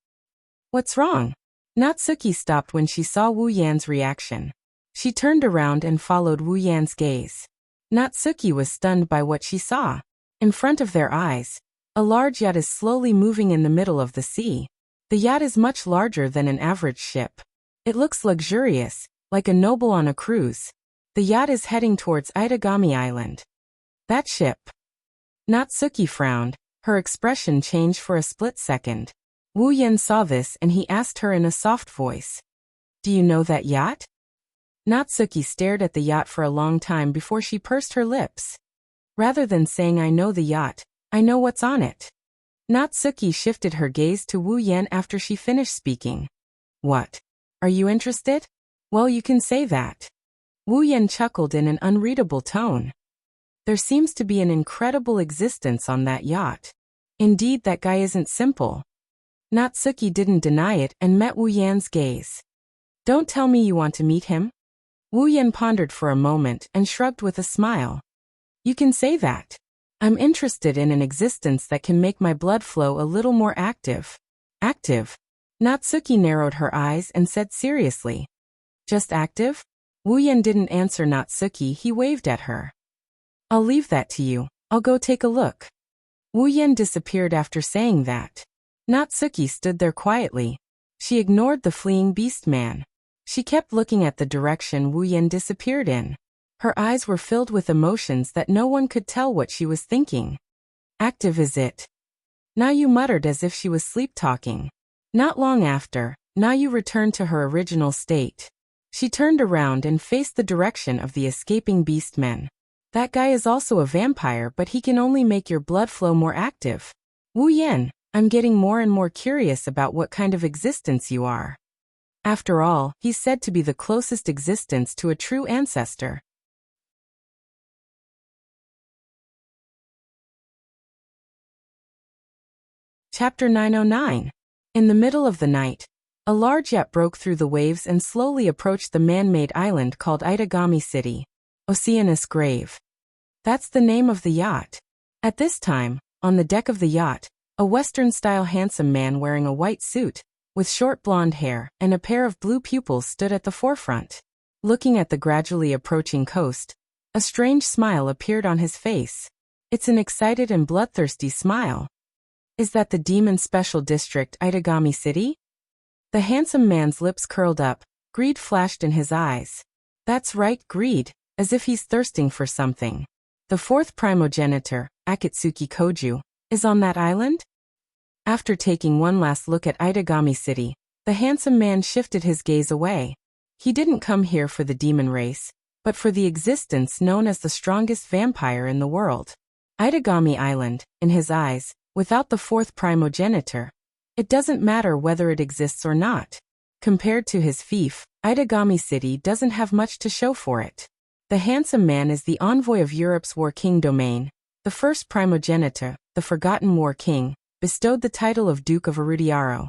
What's wrong? Natsuki stopped when she saw Wu Yan's reaction. She turned around and followed Wu Yan's gaze. Natsuki was stunned by what she saw. In front of their eyes, a large yacht is slowly moving in the middle of the sea. The yacht is much larger than an average ship. It looks luxurious, like a noble on a cruise. The yacht is heading towards Itagami Island. That ship. Natsuki frowned, her expression changed for a split second. Wu Yan saw this and he asked her in a soft voice. Do you know that yacht? Natsuki stared at the yacht for a long time before she pursed her lips. Rather than saying I know the yacht, I know what's on it. Natsuki shifted her gaze to Wu Yan after she finished speaking. What? Are you interested? Well, you can say that. Wu Yan chuckled in an unreadable tone. There seems to be an incredible existence on that yacht. Indeed, that guy isn't simple. Natsuki didn't deny it and met Wu Yan's gaze. Don't tell me you want to meet him? Wu Yan pondered for a moment and shrugged with a smile. You can say that. I'm interested in an existence that can make my blood flow a little more active. Active? Natsuki narrowed her eyes and said seriously. Just active? Wu Yan didn't answer Natsuki, he waved at her. I'll leave that to you, I'll go take a look. Wu Yan disappeared after saying that. Natsuki stood there quietly. She ignored the fleeing beast man. She kept looking at the direction Wu Yan disappeared in. Her eyes were filled with emotions that no one could tell what she was thinking. Active is it? Nayu muttered as if she was sleep-talking. Not long after, Nayu returned to her original state. She turned around and faced the direction of the escaping beastmen. That guy is also a vampire, but he can only make your blood flow more active. Wu Yan, I'm getting more and more curious about what kind of existence you are. After all, he's said to be the closest existence to a true ancestor. Chapter 909. In the middle of the night, a large yacht broke through the waves and slowly approached the man-made island called Itagami City. Oceanus Grave. That's the name of the yacht. At this time, on the deck of the yacht, a Western-style handsome man wearing a white suit, with short blonde hair and a pair of blue pupils stood at the forefront. Looking at the gradually approaching coast, a strange smile appeared on his face. It's an excited and bloodthirsty smile. Is that the Demon Special District Itagami City? The handsome man's lips curled up, greed flashed in his eyes. That's right, greed, as if he's thirsting for something. The fourth primogenitor, Akatsuki Koju, is on that island? After taking one last look at Itagami City, the handsome man shifted his gaze away. He didn't come here for the demon race, but for the existence known as the strongest vampire in the world. Itagami Island, in his eyes, without the fourth primogenitor. It doesn't matter whether it exists or not. Compared to his fief, Itagami City doesn't have much to show for it. The handsome man is the envoy of Europe's War King domain. The first primogenitor, the Forgotten War King, bestowed the title of Duke of Arudiaro.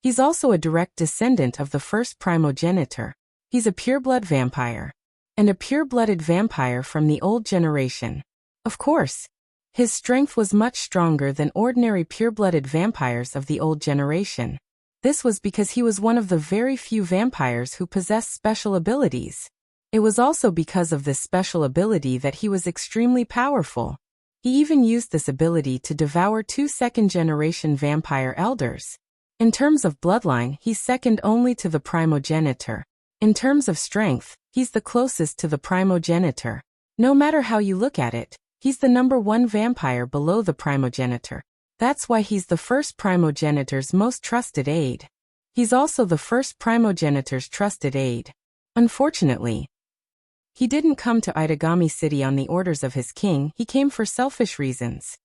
He's also a direct descendant of the first primogenitor. He's a pureblood vampire. And a pure-blooded vampire from the old generation. Of course. His strength was much stronger than ordinary pure-blooded vampires of the old generation. This was because he was one of the very few vampires who possessed special abilities. It was also because of this special ability that he was extremely powerful. He even used this ability to devour 2 second-generation vampire elders. In terms of bloodline, he's second only to the primogenitor. In terms of strength, he's the closest to the primogenitor. No matter how you look at it, he's the number 1 vampire below the primogenitor. That's why he's the first primogenitor's most trusted aide. He's also the first primogenitor's trusted aide. Unfortunately, he didn't come to Itagami City on the orders of his king, he came for selfish reasons.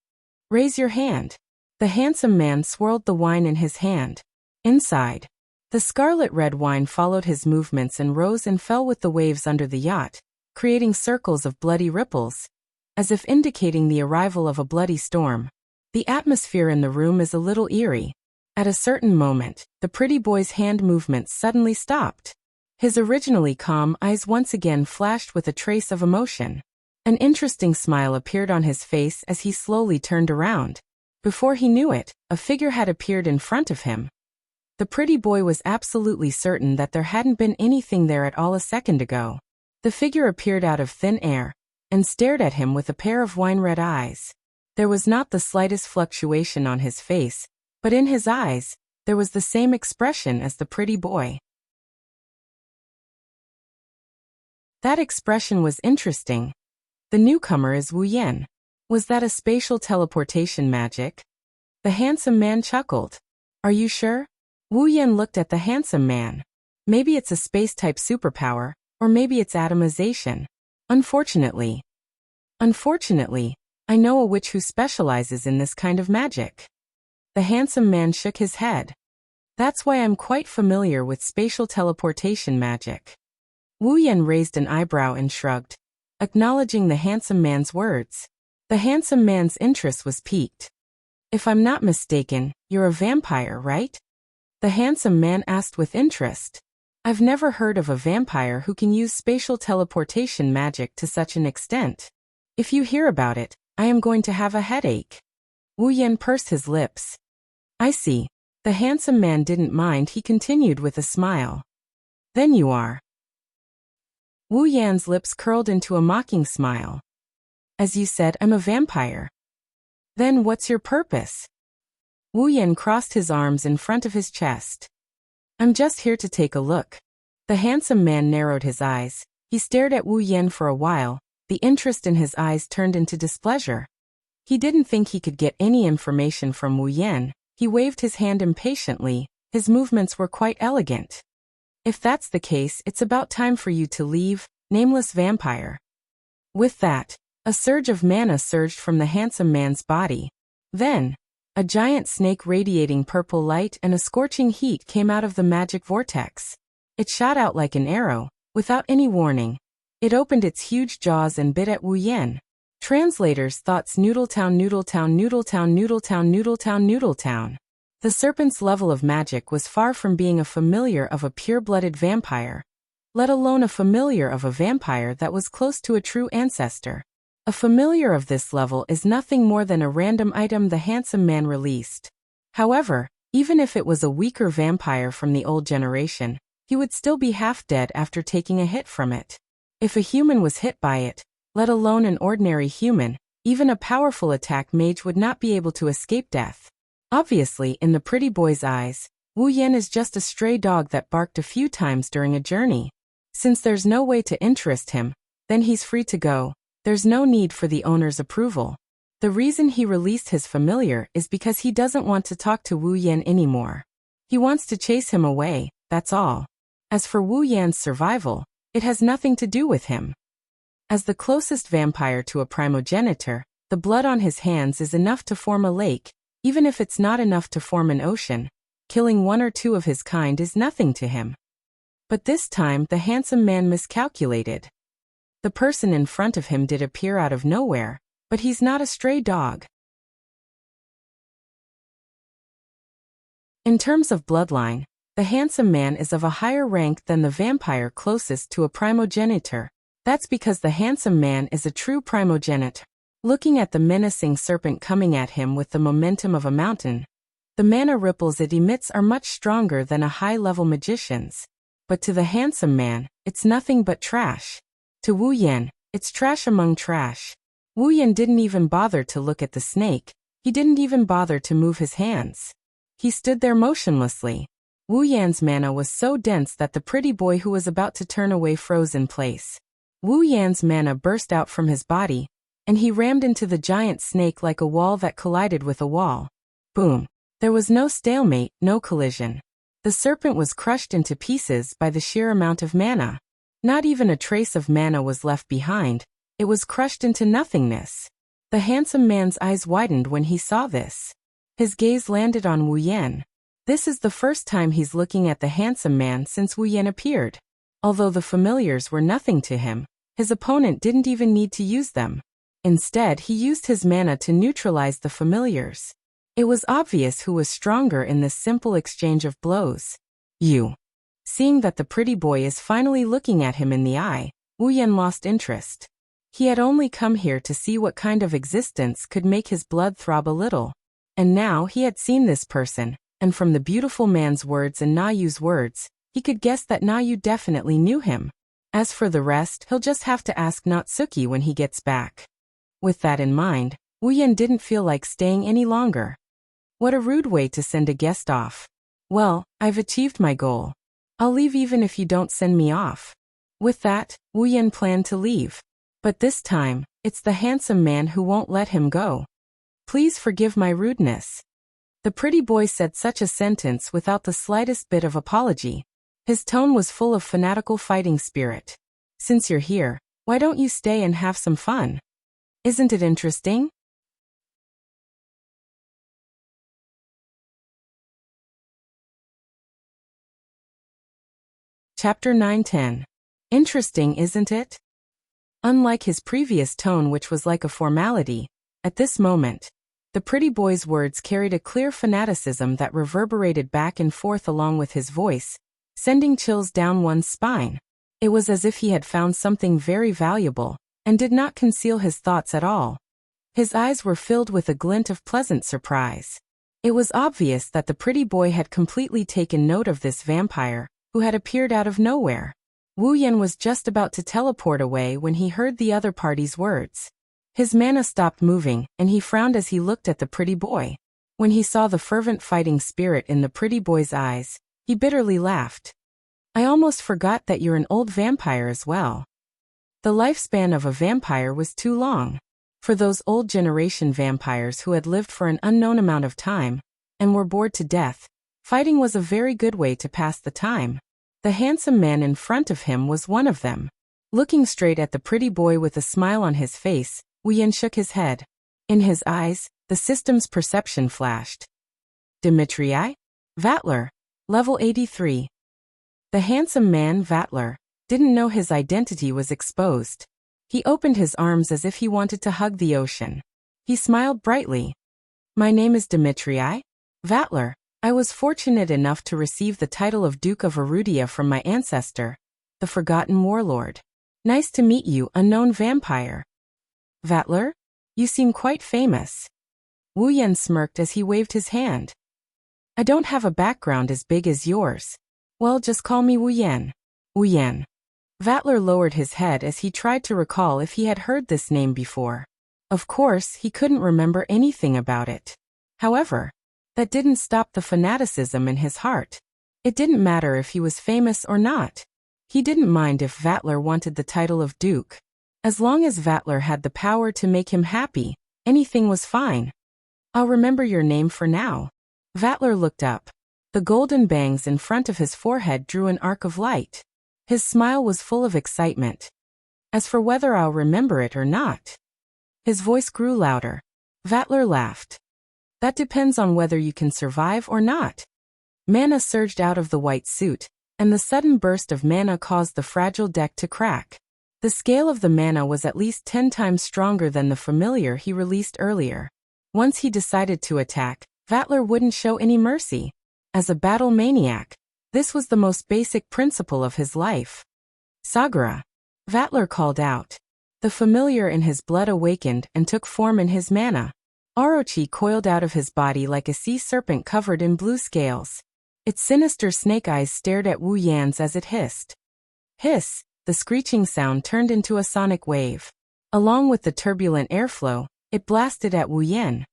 Raise your hand. The handsome man swirled the wine in his hand. Inside, the scarlet-red wine followed his movements and rose and fell with the waves under the yacht, creating circles of bloody ripples, as if indicating the arrival of a bloody storm. The atmosphere in the room is a little eerie. At a certain moment, the pretty boy's hand movements suddenly stopped. His originally calm eyes once again flashed with a trace of emotion. An interesting smile appeared on his face as he slowly turned around. Before he knew it, a figure had appeared in front of him. The pretty boy was absolutely certain that there hadn't been anything there at all a second ago. The figure appeared out of thin air and stared at him with a pair of wine-red eyes. There was not the slightest fluctuation on his face, but in his eyes, there was the same expression as the pretty boy. That expression was interesting. The newcomer is Wu Yan. Was that a spatial teleportation magic? The handsome man chuckled. Are you sure? Wu Yan looked at the handsome man. Maybe it's a space-type superpower, or maybe it's atomization. Unfortunately, I know a witch who specializes in this kind of magic. The handsome man shook his head. That's why I'm quite familiar with spatial teleportation magic. Wu Yan raised an eyebrow and shrugged, acknowledging the handsome man's words. The handsome man's interest was piqued. If I'm not mistaken, you're a vampire, right? The handsome man asked with interest. I've never heard of a vampire who can use spatial teleportation magic to such an extent. If you hear about it, I am going to have a headache. Wu Yan pursed his lips. I see. The handsome man didn't mind. He continued with a smile. Then you are. Wu Yan's lips curled into a mocking smile. As you said, I'm a vampire. Then what's your purpose? Wu Yan crossed his arms in front of his chest. I'm just here to take a look. The handsome man narrowed his eyes. He stared at Wu Yan for a while. The interest in his eyes turned into displeasure. He didn't think he could get any information from Wu Yan. He waved his hand impatiently. His movements were quite elegant. If that's the case, it's about time for you to leave, nameless vampire. With that, a surge of mana surged from the handsome man's body. Then, a giant snake radiating purple light and a scorching heat came out of the magic vortex. It shot out like an arrow, without any warning. It opened its huge jaws and bit at Wu Yan. Translators thoughts Noodletown, Noodletown, Noodletown, Noodletown, Noodletown, Noodletown. The serpent's level of magic was far from being a familiar of a pure-blooded vampire, let alone a familiar of a vampire that was close to a true ancestor. A familiar of this level is nothing more than a random item the handsome man released. However, even if it was a weaker vampire from the old generation, he would still be half dead after taking a hit from it. If a human was hit by it, let alone an ordinary human, even a powerful attack mage would not be able to escape death. Obviously, in the pretty boy's eyes, Wu Yan is just a stray dog that barked a few times during a journey. Since there's no way to interest him, then he's free to go. There's no need for the owner's approval. The reason he released his familiar is because he doesn't want to talk to Wu Yan anymore. He wants to chase him away, that's all. As for Wu Yan's survival, it has nothing to do with him. As the closest vampire to a primogenitor, the blood on his hands is enough to form a lake, even if it's not enough to form an ocean. Killing one or two of his kind is nothing to him. But this time the handsome man miscalculated. The person in front of him did appear out of nowhere, but he's not a stray dog. In terms of bloodline, the handsome man is of a higher rank than the vampire closest to a primogenitor. That's because the handsome man is a true primogenitor. Looking at the menacing serpent coming at him with the momentum of a mountain, the mana ripples it emits are much stronger than a high-level magician's. But to the handsome man, it's nothing but trash. To Wu Yan, it's trash among trash. Wu Yan didn't even bother to look at the snake. He didn't even bother to move his hands. He stood there motionlessly. Wu Yan's mana was so dense that the pretty boy who was about to turn away froze in place. Wu Yan's mana burst out from his body, and he rammed into the giant snake like a wall that collided with a wall. Boom. There was no stalemate, no collision. The serpent was crushed into pieces by the sheer amount of mana. Not even a trace of mana was left behind. It was crushed into nothingness. The handsome man's eyes widened when he saw this. His gaze landed on Wu Yan. This is the first time he's looking at the handsome man since Wu Yan appeared. Although the familiars were nothing to him, his opponent didn't even need to use them. Instead, he used his mana to neutralize the familiars. It was obvious who was stronger in this simple exchange of blows. You. Seeing that the pretty boy is finally looking at him in the eye, Wu Yan lost interest. He had only come here to see what kind of existence could make his blood throb a little. And now he had seen this person, and from the beautiful man's words and Na Yu's words, he could guess that Na Yu definitely knew him. As for the rest, he'll just have to ask Natsuki when he gets back. With that in mind, Wu Yan didn't feel like staying any longer. What a rude way to send a guest off. Well, I've achieved my goal. I'll leave even if you don't send me off. With that, Wu Yan planned to leave. But this time, it's the handsome man who won't let him go. Please forgive my rudeness. The pretty boy said such a sentence without the slightest bit of apology. His tone was full of fanatical fighting spirit. Since you're here, why don't you stay and have some fun? Isn't it interesting? Chapter 9-10. Interesting, isn't it? Unlike his previous tone, which was like a formality, at this moment, the pretty boy's words carried a clear fanaticism that reverberated back and forth along with his voice, sending chills down one's spine. It was as if he had found something very valuable, and did not conceal his thoughts at all. His eyes were filled with a glint of pleasant surprise. It was obvious that the pretty boy had completely taken note of this vampire, who had appeared out of nowhere. Wu Yan was just about to teleport away when he heard the other party's words. His mana stopped moving, and he frowned as he looked at the pretty boy. When he saw the fervent fighting spirit in the pretty boy's eyes, he bitterly laughed. I almost forgot that you're an old vampire as well. The lifespan of a vampire was too long. For those old generation vampires who had lived for an unknown amount of time, and were bored to death, fighting was a very good way to pass the time. The handsome man in front of him was one of them. Looking straight at the pretty boy with a smile on his face, Wu Yan shook his head. In his eyes, the system's perception flashed. Dmitrii? Vatler. Level 83. The handsome man, Vatler, didn't know his identity was exposed. He opened his arms as if he wanted to hug the ocean. He smiled brightly. My name is Dmitrii Vatler. I was fortunate enough to receive the title of Duke of Arudia from my ancestor, the Forgotten Warlord. Nice to meet you, unknown vampire. Vatler? You seem quite famous. Wu Yan smirked as he waved his hand. I don't have a background as big as yours. Well, just call me Wu Yan. Wu Yan. Vatler lowered his head as he tried to recall if he had heard this name before. Of course, he couldn't remember anything about it. However, that didn't stop the fanaticism in his heart. It didn't matter if he was famous or not. He didn't mind if Vatler wanted the title of Duke. As long as Vatler had the power to make him happy, anything was fine. I'll remember your name for now. Vatler looked up. The golden bangs in front of his forehead drew an arc of light. His smile was full of excitement. As for whether I'll remember it or not. His voice grew louder. Vatler laughed. That depends on whether you can survive or not. Mana surged out of the white suit, and the sudden burst of mana caused the fragile deck to crack. The scale of the mana was at least 10 times stronger than the familiar he released earlier. Once he decided to attack, Vatler wouldn't show any mercy. As a battle maniac, this was the most basic principle of his life. Sagara. Vatler called out. The familiar in his blood awakened and took form in his mana. Orochi coiled out of his body like a sea serpent covered in blue scales. Its sinister snake eyes stared at Wu Yan's as it hissed. Hiss, the screeching sound turned into a sonic wave. Along with the turbulent airflow, it blasted at Wu Yan.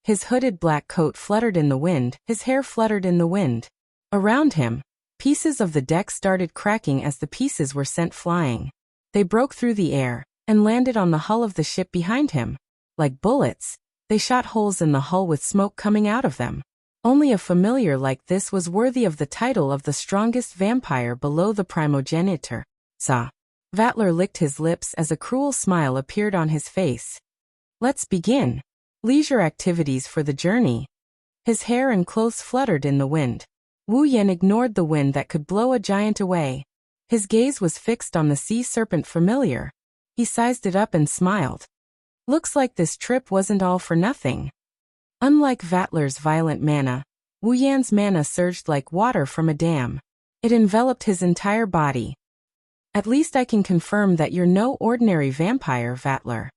His hooded black coat fluttered in the wind, his hair fluttered in the wind. Around him, pieces of the deck started cracking as the pieces were sent flying. They broke through the air, and landed on the hull of the ship behind him. Like bullets, they shot holes in the hull with smoke coming out of them. Only a familiar like this was worthy of the title of the strongest vampire below the primogeniture. Sa. Vatler licked his lips as a cruel smile appeared on his face. Let's begin. Leisure activities for the journey. His hair and clothes fluttered in the wind. Wu Yan ignored the wind that could blow a giant away. His gaze was fixed on the sea serpent familiar. He sized it up and smiled. Looks like this trip wasn't all for nothing. Unlike Vatler's violent mana, Wu Yan's mana surged like water from a dam. It enveloped his entire body. At least I can confirm that you're no ordinary vampire, Vatler.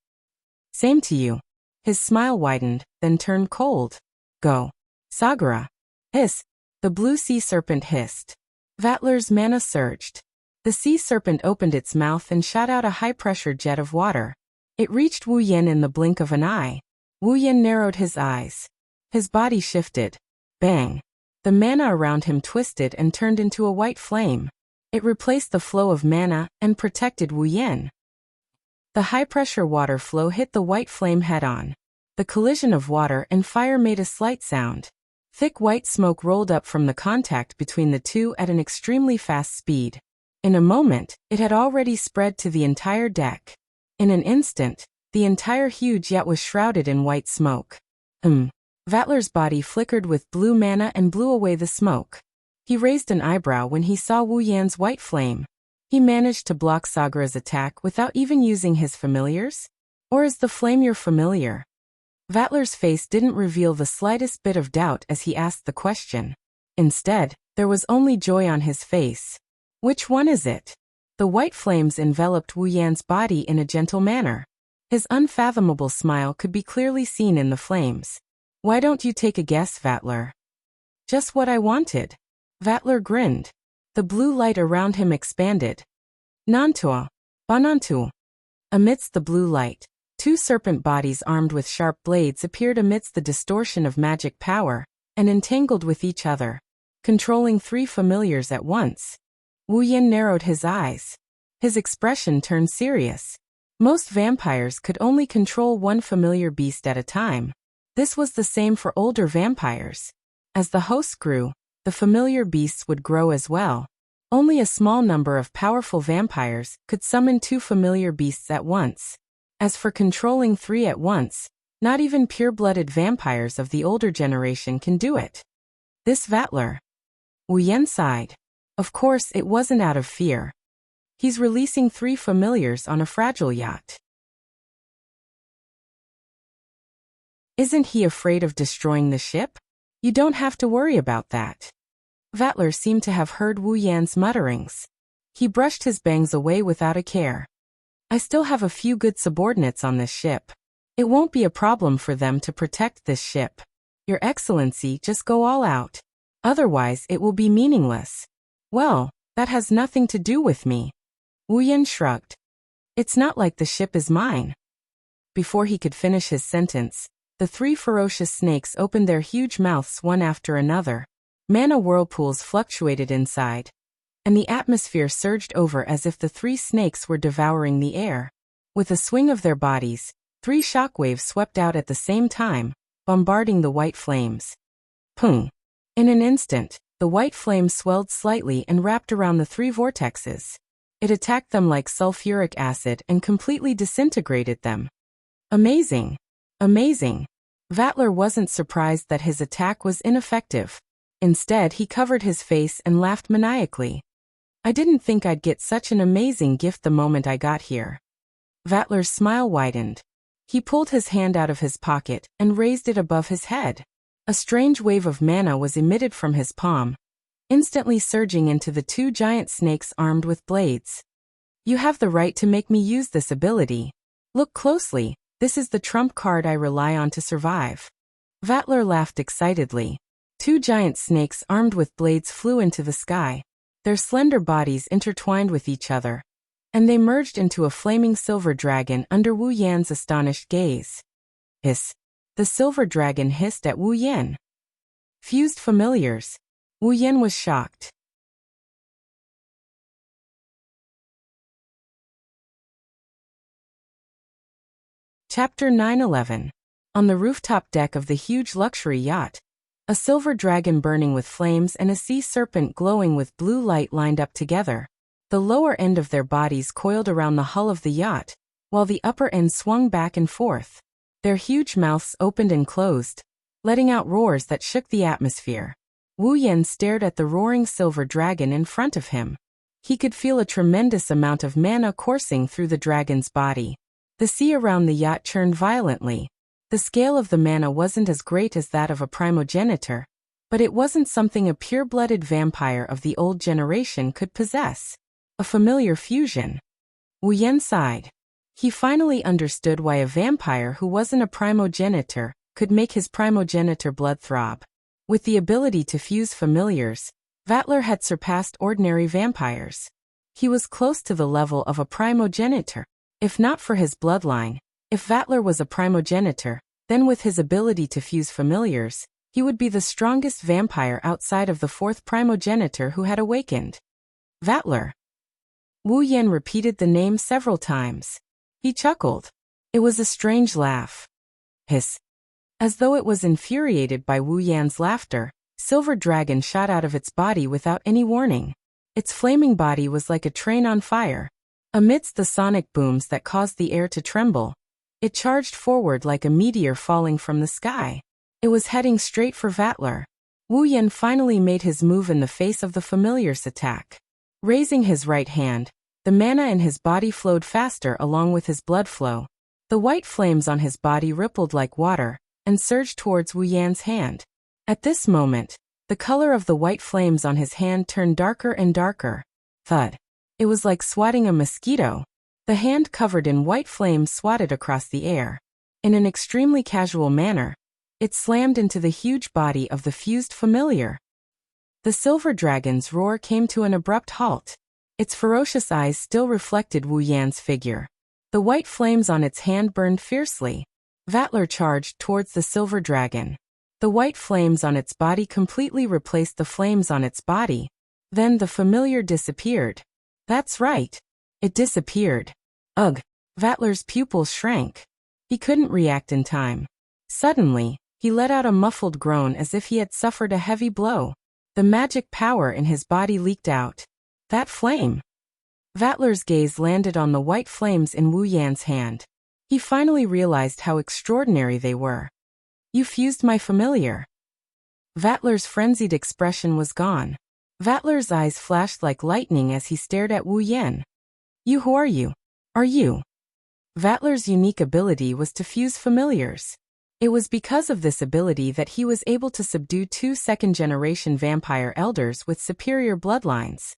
Same to you. His smile widened, then turned cold. Go. Sagara. Hiss. The blue sea serpent hissed. Vatler's mana surged. The sea serpent opened its mouth and shot out a high-pressure jet of water. It reached Wu Yan in the blink of an eye. Wu Yan narrowed his eyes. His body shifted. Bang. The mana around him twisted and turned into a white flame. It replaced the flow of mana and protected Wu Yan. The high-pressure water flow hit the white flame head-on. The collision of water and fire made a slight sound. Thick white smoke rolled up from the contact between the two at an extremely fast speed. In a moment, it had already spread to the entire deck. In an instant, the entire huge yacht was shrouded in white smoke. Vatler's body flickered with blue mana and blew away the smoke. He raised an eyebrow when he saw Wu Yan's white flame. He managed to block Sagara's attack without even using his familiars? Or is the flame your familiar? Vatler's face didn't reveal the slightest bit of doubt as he asked the question. Instead, there was only joy on his face. Which one is it? The white flames enveloped Wu Yan's body in a gentle manner. His unfathomable smile could be clearly seen in the flames. Why don't you take a guess, Vatler? Just what I wanted. Vatler grinned. The blue light around him expanded. Nantua. Banantu. Amidst the blue light, two serpent bodies armed with sharp blades appeared amidst the distortion of magic power, and entangled with each other, controlling three familiars at once. Wu Yan narrowed his eyes. His expression turned serious. Most vampires could only control one familiar beast at a time. This was the same for older vampires. As the host grew, the familiar beasts would grow as well. Only a small number of powerful vampires could summon two familiar beasts at once. As for controlling three at once, not even pure-blooded vampires of the older generation can do it. This Vatler. Wu Yan sighed. Of course it wasn't out of fear. He's releasing three familiars on a fragile yacht. Isn't he afraid of destroying the ship? You don't have to worry about that. Vatler seemed to have heard Wu Yan's mutterings. He brushed his bangs away without a care. I still have a few good subordinates on this ship. It won't be a problem for them to protect this ship. Your Excellency, just go all out. Otherwise it will be meaningless. Well, that has nothing to do with me. Wu Yan shrugged. It's not like the ship is mine. Before he could finish his sentence, the three ferocious snakes opened their huge mouths one after another. Mana whirlpools fluctuated inside, and the atmosphere surged over as if the three snakes were devouring the air. With a swing of their bodies, three shockwaves swept out at the same time, bombarding the white flames. Pung! In an instant, the white flame swelled slightly and wrapped around the three vortexes. It attacked them like sulfuric acid and completely disintegrated them. Amazing! Amazing! Vatler wasn't surprised that his attack was ineffective. Instead, he covered his face and laughed maniacally. I didn't think I'd get such an amazing gift the moment I got here. Vatler's smile widened. He pulled his hand out of his pocket and raised it above his head. A strange wave of mana was emitted from his palm, instantly surging into the two giant snakes armed with blades. You have the right to make me use this ability. Look closely, this is the trump card I rely on to survive. Vatler laughed excitedly. Two giant snakes armed with blades flew into the sky. Their slender bodies intertwined with each other, and they merged into a flaming silver dragon under Wu Yan's astonished gaze. Hiss! The silver dragon hissed at Wu Yan. Fused familiars. Wu Yan was shocked. Chapter 9:11. On the rooftop deck of the huge luxury yacht, a silver dragon burning with flames and a sea serpent glowing with blue light lined up together. The lower end of their bodies coiled around the hull of the yacht, while the upper end swung back and forth. Their huge mouths opened and closed, letting out roars that shook the atmosphere. Wu Yan stared at the roaring silver dragon in front of him. He could feel a tremendous amount of mana coursing through the dragon's body. The sea around the yacht churned violently. The scale of the mana wasn't as great as that of a primogenitor, but it wasn't something a pure-blooded vampire of the old generation could possess. A familiar fusion. Wu Yan sighed. He finally understood why a vampire who wasn't a primogenitor could make his primogenitor blood throb. With the ability to fuse familiars, Vatler had surpassed ordinary vampires. He was close to the level of a primogenitor. If not for his bloodline, if Vatler was a primogenitor, then with his ability to fuse familiars, he would be the strongest vampire outside of the fourth primogenitor who had awakened. Vatler. Wu Yan repeated the name several times. He chuckled. It was a strange laugh. Hiss. As though it was infuriated by Wu Yan's laughter, Silver Dragon shot out of its body without any warning. Its flaming body was like a train on fire. Amidst the sonic booms that caused the air to tremble, it charged forward like a meteor falling from the sky. It was heading straight for Vatler. Wu Yan finally made his move in the face of the familiar's attack. Raising his right hand, the mana in his body flowed faster along with his blood flow. The white flames on his body rippled like water and surged towards Wu Yan's hand. At this moment, the color of the white flames on his hand turned darker and darker. Thud. It was like swatting a mosquito. The hand covered in white flames swatted across the air. In an extremely casual manner, it slammed into the huge body of the fused familiar. The silver dragon's roar came to an abrupt halt. Its ferocious eyes still reflected Wu Yan's figure. The white flames on its hand burned fiercely. Vatler charged towards the silver dragon. The white flames on its body completely replaced the flames on its body. Then the familiar disappeared. That's right. It disappeared. Ugh. Vatler's pupils shrank. He couldn't react in time. Suddenly, he let out a muffled groan as if he had suffered a heavy blow. The magic power in his body leaked out. That flame. Vatler's gaze landed on the white flames in Wu Yan's hand. He finally realized how extraordinary they were. You fused my familiar. Vatler's frenzied expression was gone. Vatler's eyes flashed like lightning as he stared at Wu Yan. Who are you? Are you? Vatler's unique ability was to fuse familiars. It was because of this ability that he was able to subdue 2 second-generation vampire elders with superior bloodlines.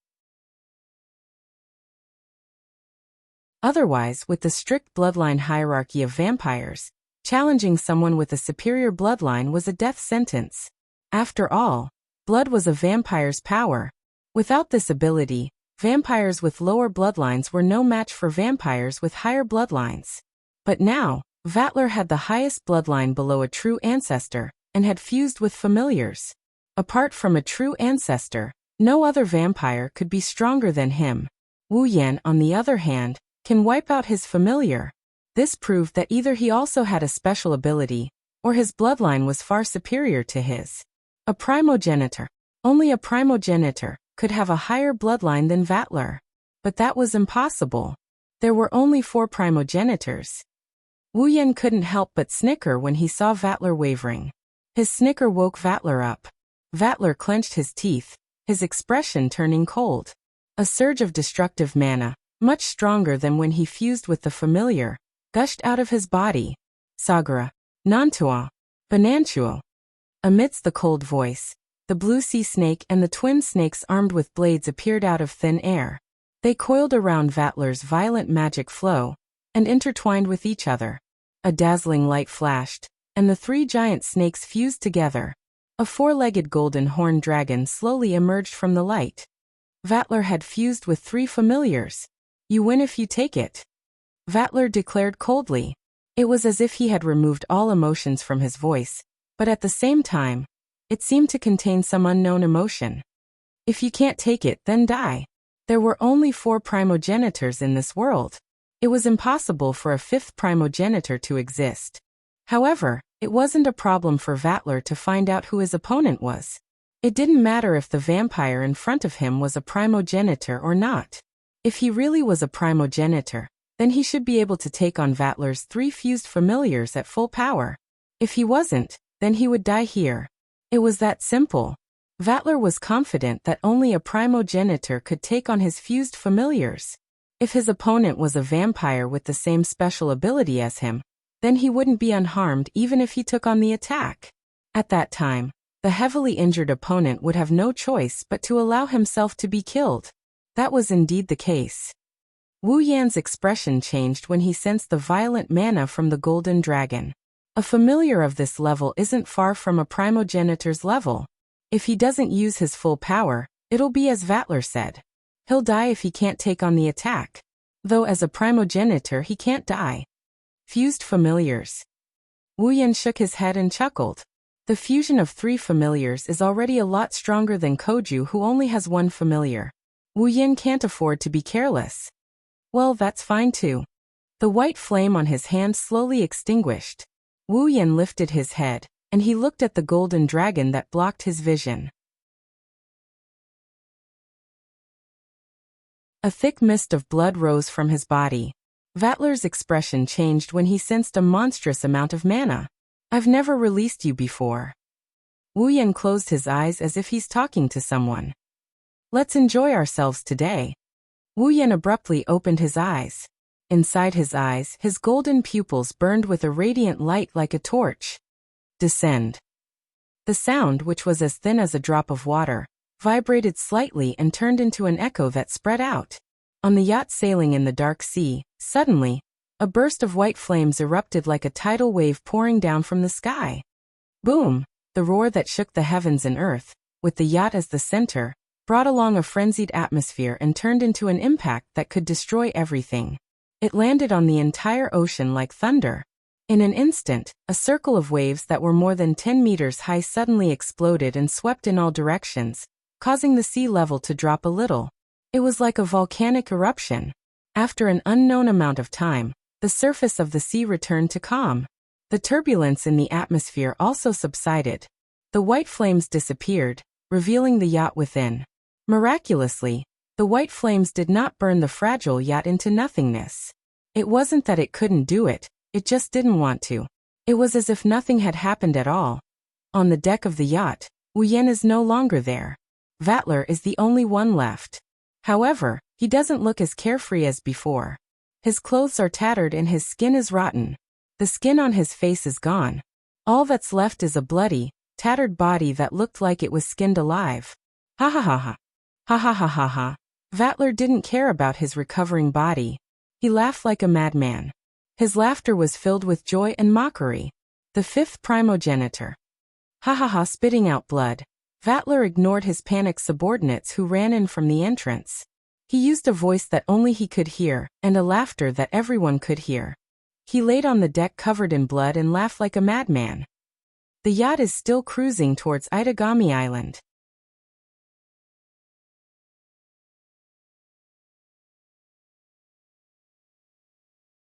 Otherwise, with the strict bloodline hierarchy of vampires, challenging someone with a superior bloodline was a death sentence. After all, blood was a vampire's power. Without this ability, vampires with lower bloodlines were no match for vampires with higher bloodlines. But now, Vatler had the highest bloodline below a true ancestor, and had fused with familiars. Apart from a true ancestor, no other vampire could be stronger than him. Wu Yan, on the other hand, can wipe out his familiar. This proved that either he also had a special ability, or his bloodline was far superior to his. A primogenitor. Only a primogenitor could have a higher bloodline than Vatler. But that was impossible. There were only 4 primogenitors. Wu Yan couldn't help but snicker when he saw Vatler wavering. His snicker woke Vatler up. Vatler clenched his teeth, his expression turning cold. A surge of destructive mana, much stronger than when he fused with the familiar, gushed out of his body. Sagara. Nantua. Bonantuo. Amidst the cold voice, the blue sea snake and the twin snakes armed with blades appeared out of thin air. They coiled around Vatler's violent magic flow, and intertwined with each other. A dazzling light flashed, and the 3 giant snakes fused together. A 4-legged golden horned dragon slowly emerged from the light. Vatler had fused with 3 familiars. You win if you take it. Vatler declared coldly. It was as if he had removed all emotions from his voice, but at the same time, it seemed to contain some unknown emotion. If you can't take it, then die. There were only 4 primogenitors in this world. It was impossible for a 5th primogenitor to exist. However, it wasn't a problem for Vatler to find out who his opponent was. It didn't matter if the vampire in front of him was a primogenitor or not. If he really was a primogenitor, then he should be able to take on Vatler's 3 fused familiars at full power. If he wasn't, then he would die here. It was that simple. Vatler was confident that only a primogenitor could take on his fused familiars. If his opponent was a vampire with the same special ability as him, then he wouldn't be unharmed even if he took on the attack. At that time, the heavily injured opponent would have no choice but to allow himself to be killed. That was indeed the case. Wu Yan's expression changed when he sensed the violent mana from the golden dragon. A familiar of this level isn't far from a primogenitor's level. If he doesn't use his full power, it'll be as Vatler said. He'll die if he can't take on the attack. Though as a primogenitor he can't die. Fused familiars. Wu Yan shook his head and chuckled. The fusion of 3 familiars is already a lot stronger than Koju, who only has 1 familiar. Wu Yan can't afford to be careless. Well, that's fine too. The white flame on his hand slowly extinguished. Wu Yan lifted his head, and he looked at the golden dragon that blocked his vision. A thick mist of blood rose from his body. Vatler's expression changed when he sensed a monstrous amount of mana. I've never released you before. Wu Yan closed his eyes as if he's talking to someone. Let's enjoy ourselves today. Wu Yan abruptly opened his eyes. Inside his eyes, his golden pupils burned with a radiant light like a torch. Descend. The sound, which was as thin as a drop of water, vibrated slightly and turned into an echo that spread out. On the yacht sailing in the dark sea, suddenly, a burst of white flames erupted like a tidal wave pouring down from the sky. Boom! The roar that shook the heavens and earth, with the yacht as the center, brought along a frenzied atmosphere and turned into an impact that could destroy everything. It landed on the entire ocean like thunder. In an instant, a circle of waves that were more than 10 meters high suddenly exploded and swept in all directions, causing the sea level to drop a little. It was like a volcanic eruption. After an unknown amount of time, the surface of the sea returned to calm. The turbulence in the atmosphere also subsided. The white flames disappeared, revealing the yacht within. Miraculously, the white flames did not burn the fragile yacht into nothingness. It wasn't that it couldn't do it, it just didn't want to. It was as if nothing had happened at all. On the deck of the yacht, Wu Yan is no longer there. Vattler is the only one left. However, he doesn't look as carefree as before. His clothes are tattered and his skin is rotten. The skin on his face is gone. All that's left is a bloody, tattered body that looked like it was skinned alive. Ha ha ha ha. Ha ha ha ha ha. Vattler didn't care about his recovering body. He laughed like a madman. His laughter was filled with joy and mockery. The fifth primogenitor. Ha ha ha, spitting out blood. Vattler ignored his panicked subordinates who ran in from the entrance. He used a voice that only he could hear, and a laughter that everyone could hear. He laid on the deck covered in blood and laughed like a madman. The yacht is still cruising towards Itagami Island.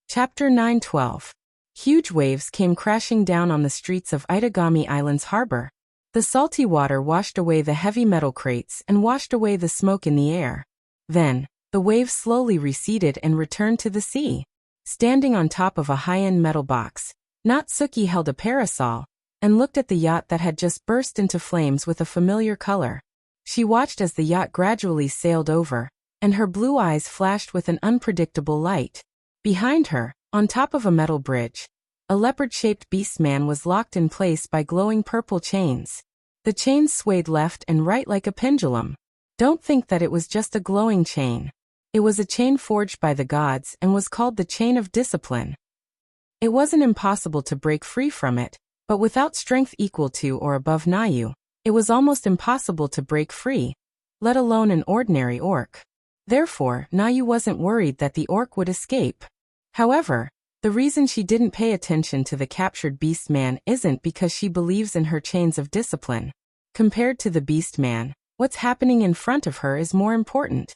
Chapter 9:12. Huge waves came crashing down on the streets of Itagami Island's harbor. The salty water washed away the heavy metal crates and washed away the smoke in the air. Then, the waves slowly receded and returned to the sea. Standing on top of a high-end metal box, Natsuki held a parasol and looked at the yacht that had just burst into flames with a familiar color. She watched as the yacht gradually sailed over, and her blue eyes flashed with an unpredictable light. Behind her, on top of a metal bridge, a leopard-shaped beast-man was locked in place by glowing purple chains. The chains swayed left and right like a pendulum. Don't think that it was just a glowing chain. It was a chain forged by the gods and was called the Chain of Discipline. It wasn't impossible to break free from it, but without strength equal to or above Nayu, it was almost impossible to break free, let alone an ordinary orc. Therefore, Nayu wasn't worried that the orc would escape. However, the reason she didn't pay attention to the captured beast man isn't because she believes in her chains of discipline. Compared to the beast man, what's happening in front of her is more important.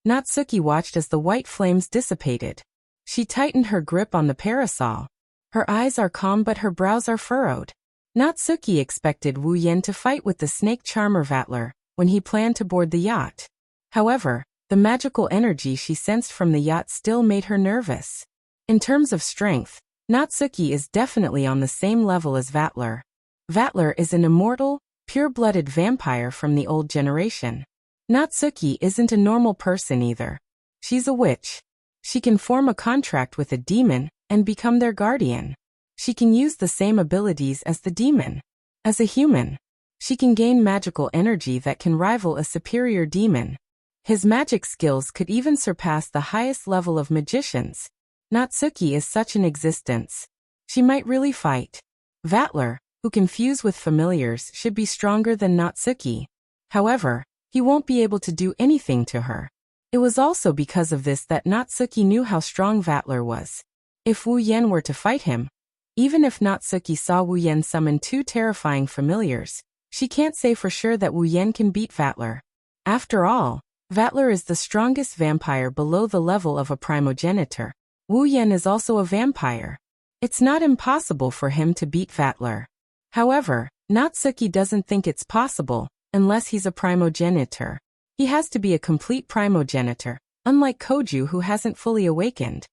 Natsuki watched as the white flames dissipated. She tightened her grip on the parasol. Her eyes are calm but her brows are furrowed. Natsuki expected Wu Yan to fight with the snake charmer Vattler when he planned to board the yacht. However, the magical energy she sensed from the yacht still made her nervous. In terms of strength, Natsuki is definitely on the same level as Vattler. Vattler is an immortal, pure-blooded vampire from the old generation. Natsuki isn't a normal person either. She's a witch. She can form a contract with a demon and become their guardian. She can use the same abilities as the demon. As a human, she can gain magical energy that can rival a superior demon. His magic skills could even surpass the highest level of magicians. Natsuki is such an existence. She might really fight. Vattler, who can fuse with familiars, should be stronger than Natsuki. However, he won't be able to do anything to her. It was also because of this that Natsuki knew how strong Vattler was. If Wu Yan were to fight him, even if Natsuki saw Wu Yan summon 2 terrifying familiars, she can't say for sure that Wu Yan can beat Vattler. After all, Vattler is the strongest vampire below the level of a primogenitor. Wu Yan is also a vampire. It's not impossible for him to beat Vattler. However, Natsuki doesn't think it's possible, unless he's a primogenitor. He has to be a complete primogenitor, unlike Koju who hasn't fully awakened.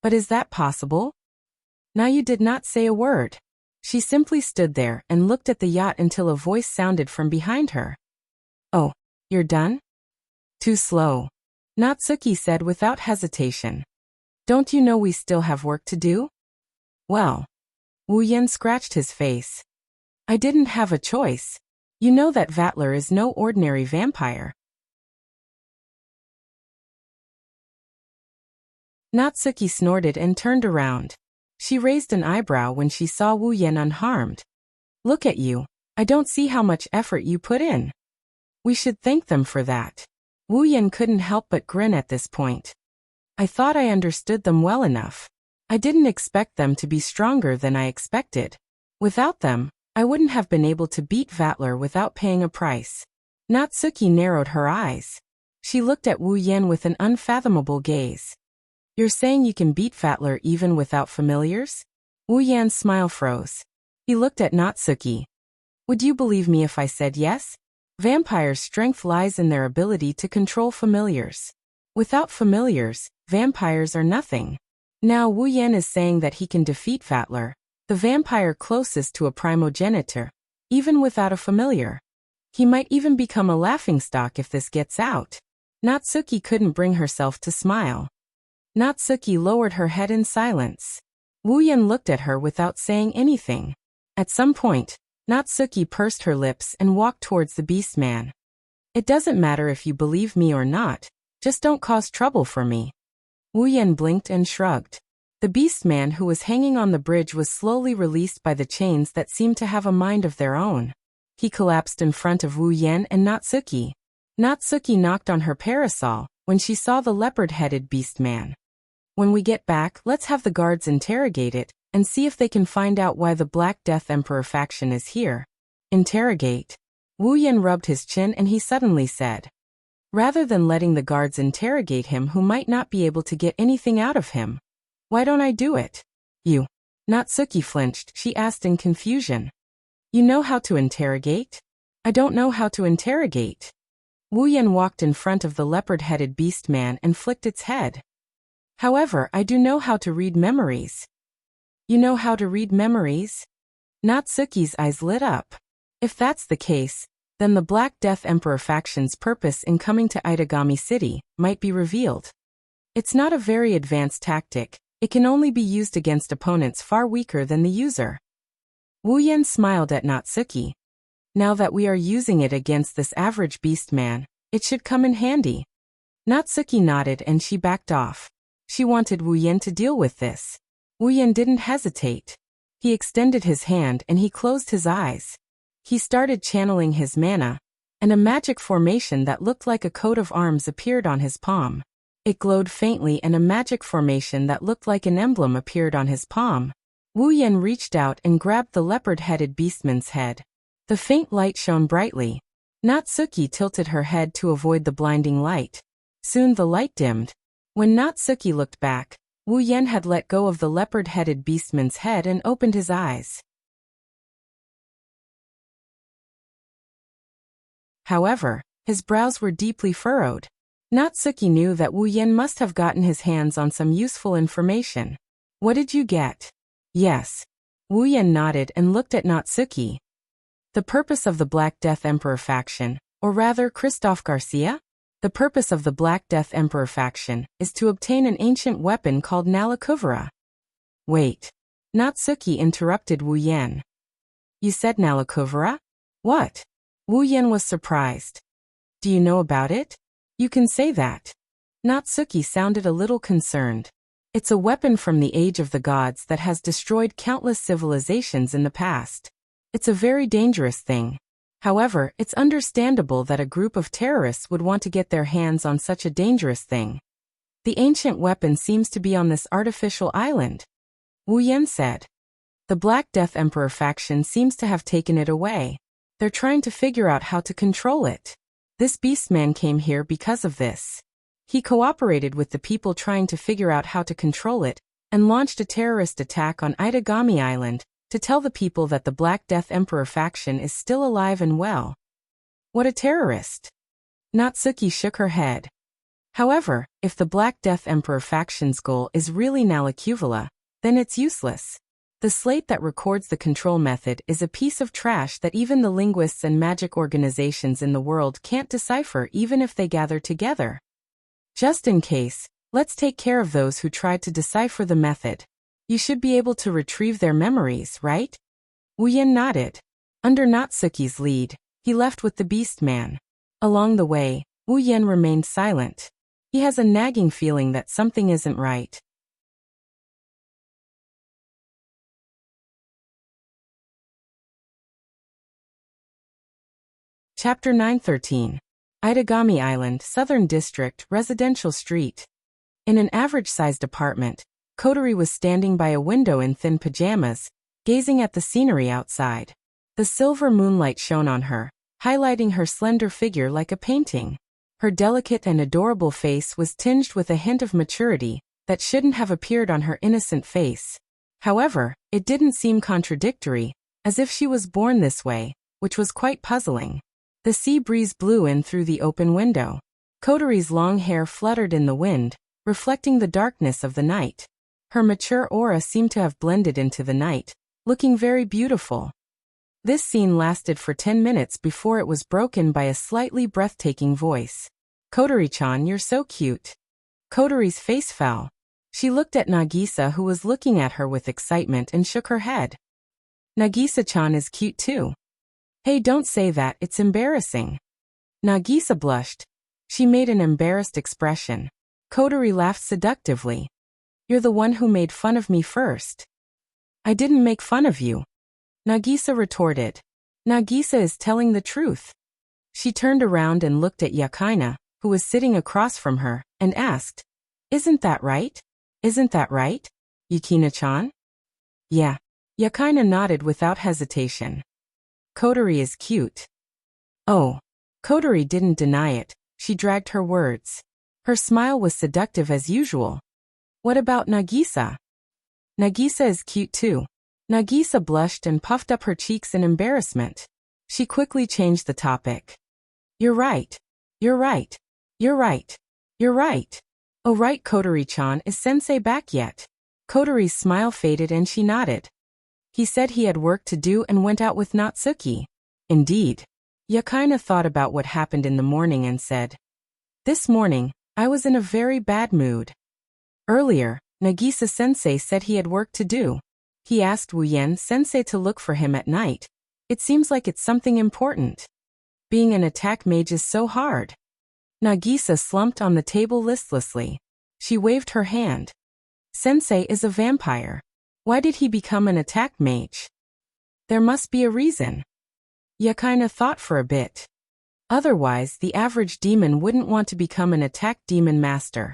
But is that possible? Nayu did not say a word. She simply stood there and looked at the yacht until a voice sounded from behind her. "Oh, you're done?" "Too slow," Natsuki said without hesitation. Don't you know we still have work to do? Well, Wu Yan scratched his face. I didn't have a choice. You know that Vatler is no ordinary vampire. Natsuki snorted and turned around. She raised an eyebrow when she saw Wu Yan unharmed. Look at you. I don't see how much effort you put in. We should thank them for that. Wu Yan couldn't help but grin at this point. I thought I understood them well enough. I didn't expect them to be stronger than I expected. Without them, I wouldn't have been able to beat Vatler without paying a price. Natsuki narrowed her eyes. She looked at Wu Yan with an unfathomable gaze. You're saying you can beat Vatler even without familiars? Wu Yan's smile froze. He looked at Natsuki. Would you believe me if I said yes? Vampires' strength lies in their ability to control familiars. Without familiars, vampires are nothing. Now Wu Yan is saying that he can defeat Vatler, the vampire closest to a primogenitor, even without a familiar. He might even become a laughingstock if this gets out. Natsuki couldn't bring herself to smile. Natsuki lowered her head in silence. Wu Yan looked at her without saying anything. At some point, Natsuki pursed her lips and walked towards the beastman. It doesn't matter if you believe me or not, just don't cause trouble for me. Wu Yan blinked and shrugged. The beastman who was hanging on the bridge was slowly released by the chains that seemed to have a mind of their own. He collapsed in front of Wu Yan and Natsuki. Natsuki knocked on her parasol when she saw the leopard-headed beastman. When we get back, let's have the guards interrogate it and see if they can find out why the Black Death Emperor faction is here. Interrogate. Wu Yan rubbed his chin and he suddenly said. Rather than letting the guards interrogate him who might not be able to get anything out of him, why don't I do it? You. Natsuki flinched, she asked in confusion. You know how to interrogate? I don't know how to interrogate. Wu Yan walked in front of the leopard-headed beastman and flicked its head. However, I do know how to read memories. You know how to read memories? Natsuki's eyes lit up. If that's the case, then the Black Death Emperor faction's purpose in coming to Itagami City might be revealed. It's not a very advanced tactic. It can only be used against opponents far weaker than the user. Wu Yan smiled at Natsuki. Now that we are using it against this average beastman, it should come in handy. Natsuki nodded and she backed off. She wanted Wu Yan to deal with this. Wu Yan didn't hesitate. He extended his hand and he closed his eyes. He started channeling his mana, and a magic formation that looked like a coat of arms appeared on his palm. It glowed faintly and a magic formation that looked like an emblem appeared on his palm. Wu Yan reached out and grabbed the leopard-headed beastman's head. The faint light shone brightly. Natsuki tilted her head to avoid the blinding light. Soon the light dimmed. When Natsuki looked back, Wu Yan had let go of the leopard-headed beastman's head and opened his eyes. However, his brows were deeply furrowed. Natsuki knew that Wu Yan must have gotten his hands on some useful information. What did you get? Yes. Wu Yan nodded and looked at Natsuki. The purpose of the Black Death Emperor faction, or rather Christophe Garcia? The purpose of the Black Death Emperor faction is to obtain an ancient weapon called Nalakuvara. Wait. Natsuki interrupted Wu Yan. You said Nalakuvara? What? Wu Yan was surprised. Do you know about it? You can say that. Natsuki sounded a little concerned. It's a weapon from the Age of the Gods that has destroyed countless civilizations in the past. It's a very dangerous thing. However, it's understandable that a group of terrorists would want to get their hands on such a dangerous thing. The ancient weapon seems to be on this artificial island. Wu Yan said. The Black Death Emperor faction seems to have taken it away. They're trying to figure out how to control it. This beastman came here because of this. He cooperated with the people trying to figure out how to control it, and launched a terrorist attack on Itagami Island, to tell the people that the Black Death Emperor faction is still alive and well. What a terrorist! Natsuki shook her head. However, if the Black Death Emperor faction's goal is really Nalakuvara, then it's useless. The slate that records the control method is a piece of trash that even the linguists and magic organizations in the world can't decipher even if they gather together. Just in case, Let's take care of those who tried to decipher the method. You should be able to retrieve their memories, right? Wuxian nodded. Under Natsuki's lead, he left with the beast man. Along the way, Wuxian remained silent. He has a nagging feeling that something isn't right. Chapter 913. Itagami Island, Southern District, Residential Street. In an average-sized apartment, Kotori was standing by a window in thin pajamas, gazing at the scenery outside. The silver moonlight shone on her, highlighting her slender figure like a painting. Her delicate and adorable face was tinged with a hint of maturity that shouldn't have appeared on her innocent face. However, it didn't seem contradictory, as if she was born this way, which was quite puzzling. The sea breeze blew in through the open window. Kotori's long hair fluttered in the wind, reflecting the darkness of the night. Her mature aura seemed to have blended into the night, looking very beautiful. This scene lasted for 10 minutes before it was broken by a slightly breathtaking voice. "Kotori-chan, you're so cute." Kotori's face fell. She looked at Nagisa, who was looking at her with excitement, and shook her head. "Nagisa-chan is cute too." "Hey, don't say that, it's embarrassing." Nagisa blushed. She made an embarrassed expression. Kotori laughed seductively. "You're the one who made fun of me first." "I didn't make fun of you," Nagisa retorted. Nagisa is telling the truth. She turned around and looked at Yakaina, who was sitting across from her, and asked, "Isn't that right? Isn't that right, Yukina-chan?" "Yeah." Yakaina nodded without hesitation. "Kotori is cute." "Oh." Kotori didn't deny it, she dragged her words. Her smile was seductive as usual. "What about Nagisa?" "Nagisa is cute too." Nagisa blushed and puffed up her cheeks in embarrassment. She quickly changed the topic. "You're right. You're right. You're right. You're right. Oh right, Kotori-chan, is sensei back yet?" Kotori's smile faded and she nodded. "He said he had work to do and went out with Natsuki." "Indeed." Yakaina thought about what happened in the morning and said, "This morning, I was in a very bad mood. Earlier, Nagisa-sensei said he had work to do. He asked Wuxian-sensei to look for him at night. It seems like it's something important. Being an attack mage is so hard." Nagisa slumped on the table listlessly. She waved her hand. "Sensei is a vampire. Why did he become an attack mage? There must be a reason." Yakaina thought for a bit. Otherwise, the average demon wouldn't want to become an attack demon master.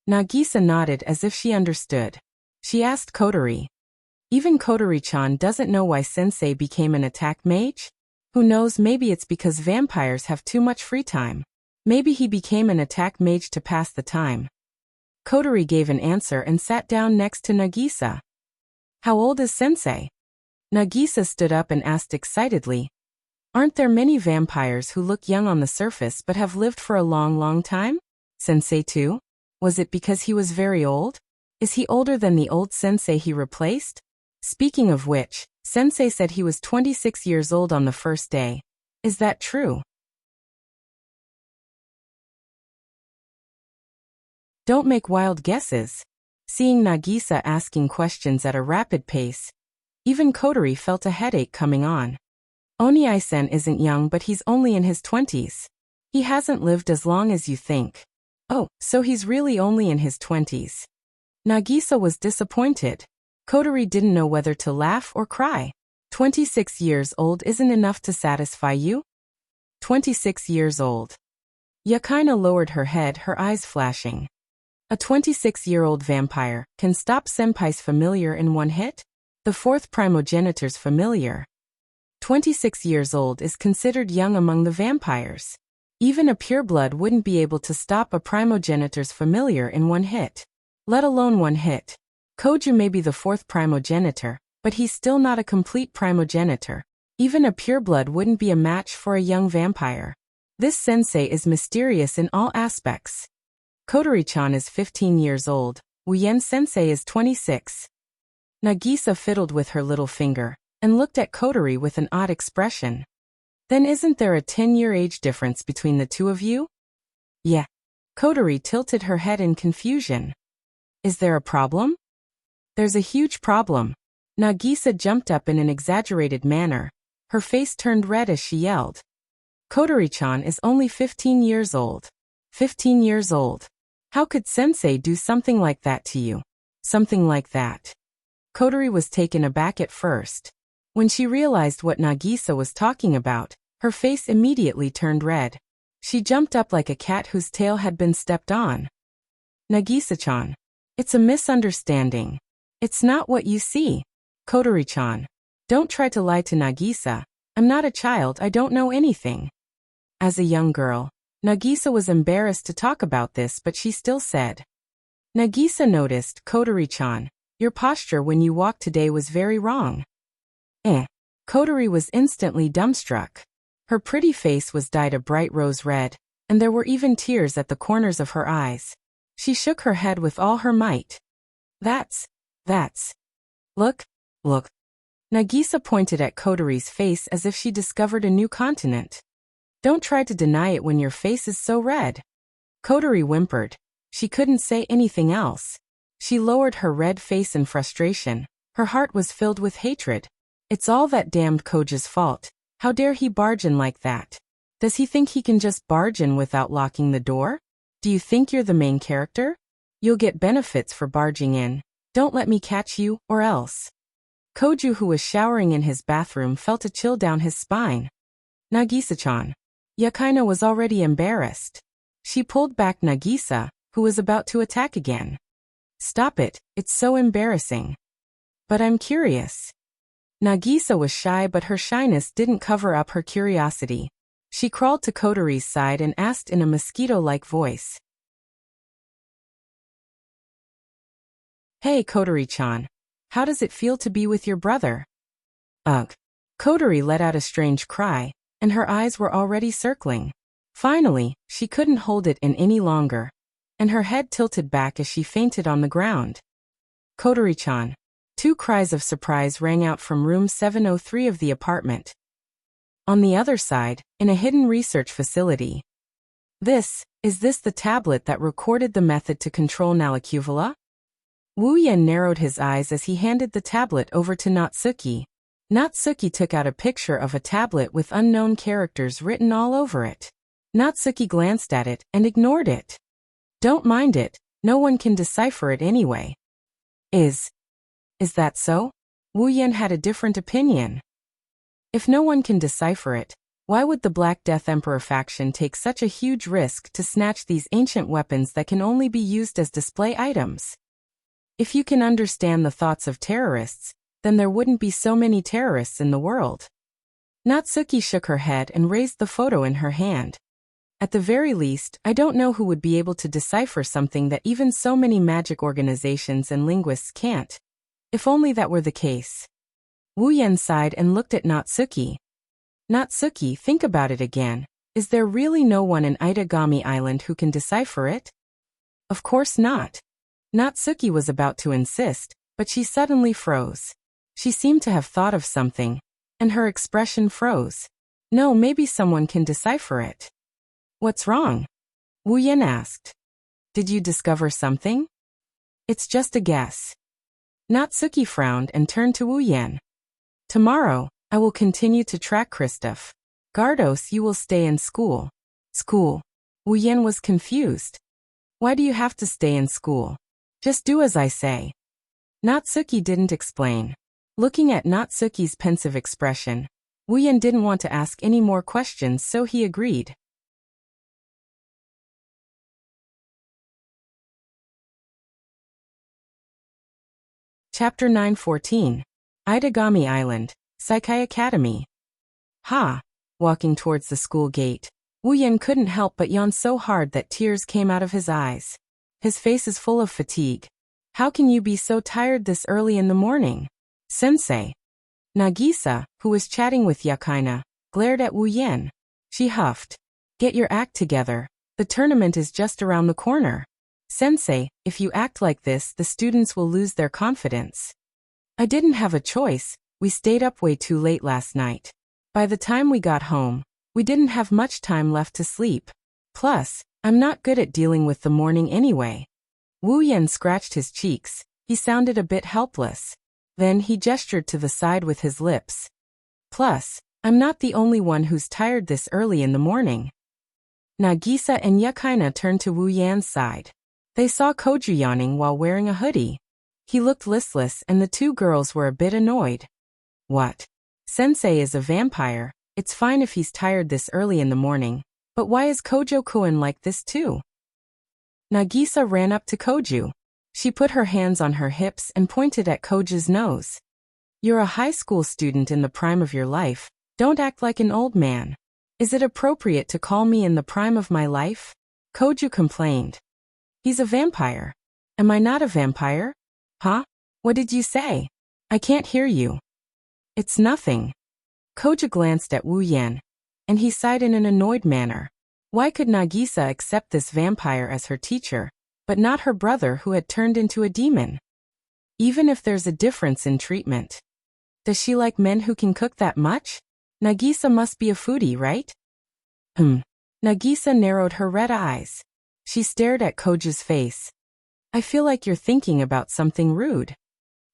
Nagisa nodded as if she understood. She asked Kotori. "Even Kotori-chan doesn't know why sensei became an attack mage? Who knows, maybe it's because vampires have too much free time. Maybe he became an attack mage to pass the time." Kotori gave an answer and sat down next to Nagisa. "How old is sensei?" Nagisa stood up and asked excitedly. "Aren't there many vampires who look young on the surface but have lived for a long, long time? Sensei too? Was it because he was very old? Is he older than the old sensei he replaced? Speaking of which, sensei said he was 26 years old on the first day. Is that true?" "Don't make wild guesses." Seeing Nagisa asking questions at a rapid pace, even Kotori felt a headache coming on. "Oniai-sen isn't young, but he's only in his 20s. He hasn't lived as long as you think." "Oh, so he's really only in his 20s. Nagisa was disappointed. Kotori didn't know whether to laugh or cry. 26 years old isn't enough to satisfy you? 26 years old. Yakaina lowered her head, her eyes flashing. A 26-year-old vampire can stop Senpai's familiar in one hit? The fourth primogenitor's familiar. 26 years old is considered young among the vampires. Even a pureblood wouldn't be able to stop a primogenitor's familiar in one hit. Let alone one hit. Koju may be the fourth primogenitor, but he's still not a complete primogenitor. Even a pureblood wouldn't be a match for a young vampire. This sensei is mysterious in all aspects. Kotori-chan is 15 years old. Wuxian-sensei is 26. Nagisa fiddled with her little finger and looked at Kotori with an odd expression. "Then isn't there a 10-year age difference between the two of you?" "Yeah." Kotori tilted her head in confusion. Is there a problem? There's a huge problem. Nagisa jumped up in an exaggerated manner. Her face turned red as she yelled. Kotori-chan is only 15 years old. 15 years old. How could sensei do something like that to you? Something like that. Kotori was taken aback at first. When she realized what Nagisa was talking about, her face immediately turned red. She jumped up like a cat whose tail had been stepped on. Nagisa-chan. It's a misunderstanding. It's not what you see. Kotori-chan. Don't try to lie to Nagisa. I'm not a child, I don't know anything. As a young girl, Nagisa was embarrassed to talk about this, but she still said. Nagisa noticed, Kotori-chan, your posture when you walked today was very wrong. Kotori was instantly dumbstruck. Her pretty face was dyed a bright rose red, and there were even tears at the corners of her eyes. She shook her head with all her might. That's. Look. Nagisa pointed at Kotori's face as if she discovered a new continent. Don't try to deny it when your face is so red. Kotori whimpered. She couldn't say anything else. She lowered her red face in frustration. Her heart was filled with hatred. It's all that damned Koja's fault. How dare he barge in like that? Does he think he can just barge in without locking the door? Do you think you're the main character? You'll get benefits for barging in. Don't let me catch you, or else. Koju, who was showering in his bathroom, felt a chill down his spine. Nagisa-chan. Yakaina was already embarrassed. She pulled back Nagisa, who was about to attack again. Stop it, it's so embarrassing. But I'm curious. Nagisa was shy, but her shyness didn't cover up her curiosity. She crawled to Kotori's side and asked in a mosquito-like voice. Hey Kotori-chan. How does it feel to be with your brother? Ugh. Kotori let out a strange cry, and her eyes were already circling. Finally, she couldn't hold it in any longer, and her head tilted back as she fainted on the ground. Kotori-chan. Two cries of surprise rang out from room 703 of the apartment. On the other side, in a hidden research facility. Is this the tablet that recorded the method to control Nalacuvula? Wuxian narrowed his eyes as he handed the tablet over to Natsuki. Natsuki took out a picture of a tablet with unknown characters written all over it. Natsuki glanced at it and ignored it. Don't mind it, no one can decipher it anyway. Is that so? Wuxian had a different opinion. If no one can decipher it, why would the Black Death Emperor faction take such a huge risk to snatch these ancient weapons that can only be used as display items? If you can understand the thoughts of terrorists, then there wouldn't be so many terrorists in the world. Natsuki shook her head and raised the photo in her hand. At the very least, I don't know who would be able to decipher something that even so many magic organizations and linguists can't. If only that were the case. Wuxian sighed and looked at Natsuki. Natsuki, think about it again. Is there really no one in Itagami Island who can decipher it? Of course not. Natsuki was about to insist, but she suddenly froze. She seemed to have thought of something, and her expression froze. No, maybe someone can decipher it. What's wrong? Wuxian asked. Did you discover something? It's just a guess. Natsuki frowned and turned to Wuxian. Tomorrow, I will continue to track Kristoff. Gardos, you will stay in school. School. Wuxian was confused. Why do you have to stay in school? Just do as I say. Natsuki didn't explain. Looking at Natsuki's pensive expression, Wuxian didn't want to ask any more questions, so he agreed. Chapter 914. Itagami Island, Saikai Academy. Walking towards the school gate, Wuxian couldn't help but yawn so hard that tears came out of his eyes. His face is full of fatigue. How can you be so tired this early in the morning? Sensei. Nagisa, who was chatting with Yakaina, glared at Wuxian. She huffed. Get your act together. The tournament is just around the corner. Sensei, if you act like this, the students will lose their confidence. I didn't have a choice, we stayed up way too late last night. By the time we got home, we didn't have much time left to sleep. Plus, I'm not good at dealing with the morning anyway. Wu Yan scratched his cheeks. He sounded a bit helpless. Then he gestured to the side with his lips. Plus, I'm not the only one who's tired this early in the morning. Nagisa and Yakaina turned to Wu Yan's side. They saw Koju yawning while wearing a hoodie. He looked listless and the two girls were a bit annoyed. What? Sensei is a vampire. It's fine if he's tired this early in the morning. But why is Kojo-kun like this too? Nagisa ran up to Koju. She put her hands on her hips and pointed at Koju's nose. You're a high school student in the prime of your life. Don't act like an old man. Is it appropriate to call me in the prime of my life? Koju complained. He's a vampire. Am I not a vampire? Huh? What did you say? I can't hear you. It's nothing. Koju glanced at Wu Yan, and he sighed in an annoyed manner. Why could Nagisa accept this vampire as her teacher, but not her brother who had turned into a demon? Even if there's a difference in treatment. Does she like men who can cook that much? Nagisa must be a foodie, right? Nagisa narrowed her red eyes. She stared at Koju's face. I feel like you're thinking about something rude.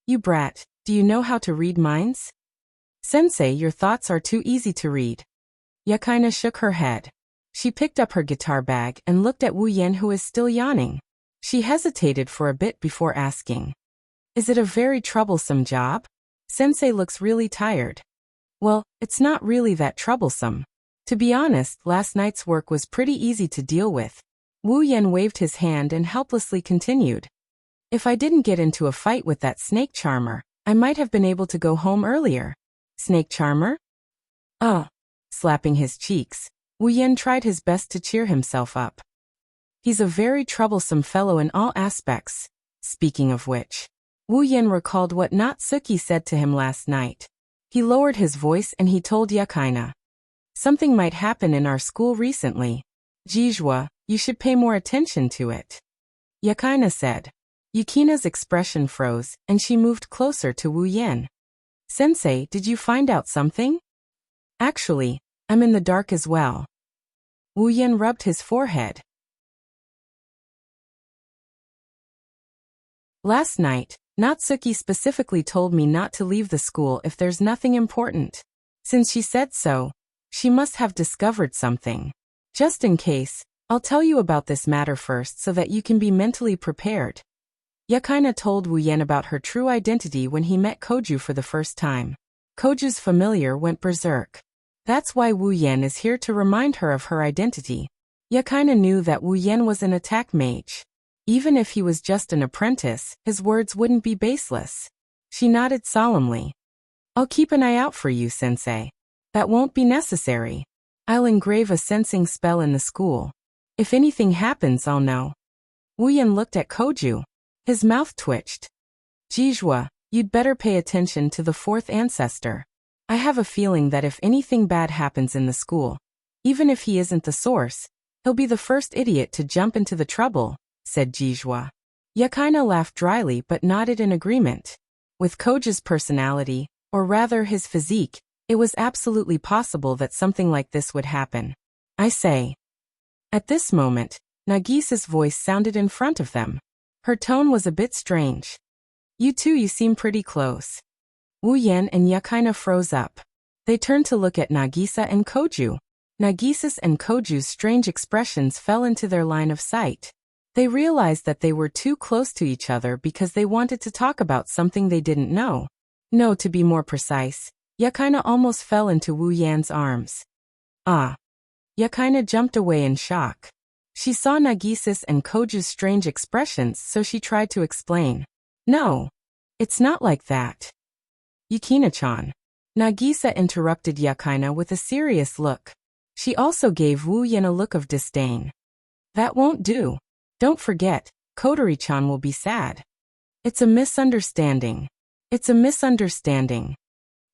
You brat, do you know how to read minds? Sensei, your thoughts are too easy to read. Yakaina shook her head. She picked up her guitar bag and looked at Wu Yan, who is still yawning. She hesitated for a bit before asking. Is it a very troublesome job? Sensei looks really tired. Well, it's not really that troublesome. To be honest, last night's work was pretty easy to deal with. Wu Yan waved his hand and helplessly continued. If I didn't get into a fight with that snake charmer, I might have been able to go home earlier. Snake charmer? Slapping his cheeks, Wu Yan tried his best to cheer himself up. He's a very troublesome fellow in all aspects. Speaking of which, Wu Yan recalled what Natsuki said to him last night. He lowered his voice and he told Yakaina. Something might happen in our school recently. Jijua, you should pay more attention to it. Yakaina said. Yukina's expression froze, and she moved closer to Wu Yan. Sensei, did you find out something? Actually, I'm in the dark as well. Wu Yan rubbed his forehead. Last night, Natsuki specifically told me not to leave the school if there's nothing important. Since she said so, she must have discovered something. Just in case, I'll tell you about this matter first so that you can be mentally prepared. Yakaina told Wu Yan about her true identity when he met Koju for the first time. Koju's familiar went berserk. That's why Wu Yan is here to remind her of her identity. Yakaina knew that Wu Yan was an attack mage. Even if he was just an apprentice, his words wouldn't be baseless. She nodded solemnly. I'll keep an eye out for you, Sensei. That won't be necessary. I'll engrave a sensing spell in the school. If anything happens, I'll know. Wu Yan looked at Koju. His mouth twitched. Jijua, you'd better pay attention to the fourth ancestor. I have a feeling that if anything bad happens in the school, even if he isn't the source, he'll be the first idiot to jump into the trouble, said Jijua. Yakaina laughed dryly but nodded in agreement. With Koju's personality, or rather his physique, it was absolutely possible that something like this would happen. I say. At this moment, Nagisa's voice sounded in front of them. Her tone was a bit strange. You seem pretty close. Wu Yan and Yakaina froze up. They turned to look at Nagisa and Koju. Nagisa's and Koju's strange expressions fell into their line of sight. They realized that they were too close to each other because they wanted to talk about something they didn't know. No, to be more precise, Yakaina almost fell into Wu Yan's arms. Yakaina jumped away in shock. She saw Nagisa's and Koju's strange expressions, so she tried to explain. No, it's not like that. Yukina-chan. Nagisa interrupted Yakaina with a serious look. She also gave Wu Yan a look of disdain. That won't do. Don't forget, Kotori-chan will be sad. It's a misunderstanding. It's a misunderstanding.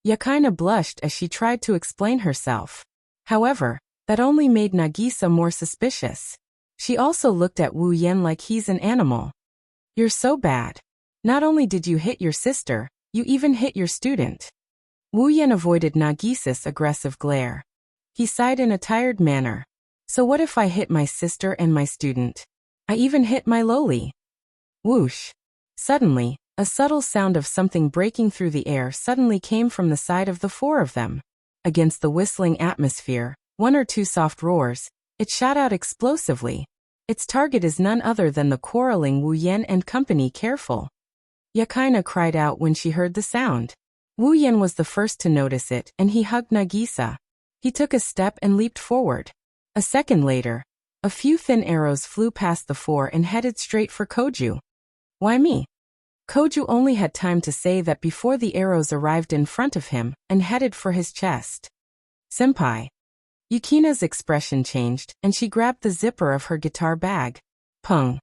Yakaina blushed as she tried to explain herself. However, that only made Nagisa more suspicious. She also looked at Wu Yan like he's an animal. You're so bad. Not only did you hit your sister, you even hit your student. Wu Yan avoided Nagisa's aggressive glare. He sighed in a tired manner. So what if I hit my sister and my student? I even hit my loli. Whoosh. Suddenly, a subtle sound of something breaking through the air suddenly came from the side of the four of them. Against the whistling atmosphere, one or two soft roars, it shot out explosively. Its target is none other than the quarreling Wu Yan and company. Careful! Yakaina cried out when she heard the sound. Wu Yan was the first to notice it, and he hugged Nagisa. He took a step and leaped forward. A second later, a few thin arrows flew past the four and headed straight for Koju. Why me? Koju only had time to say that before the arrows arrived in front of him and headed for his chest. Senpai. Yukina's expression changed, and she grabbed the zipper of her guitar bag. Pung.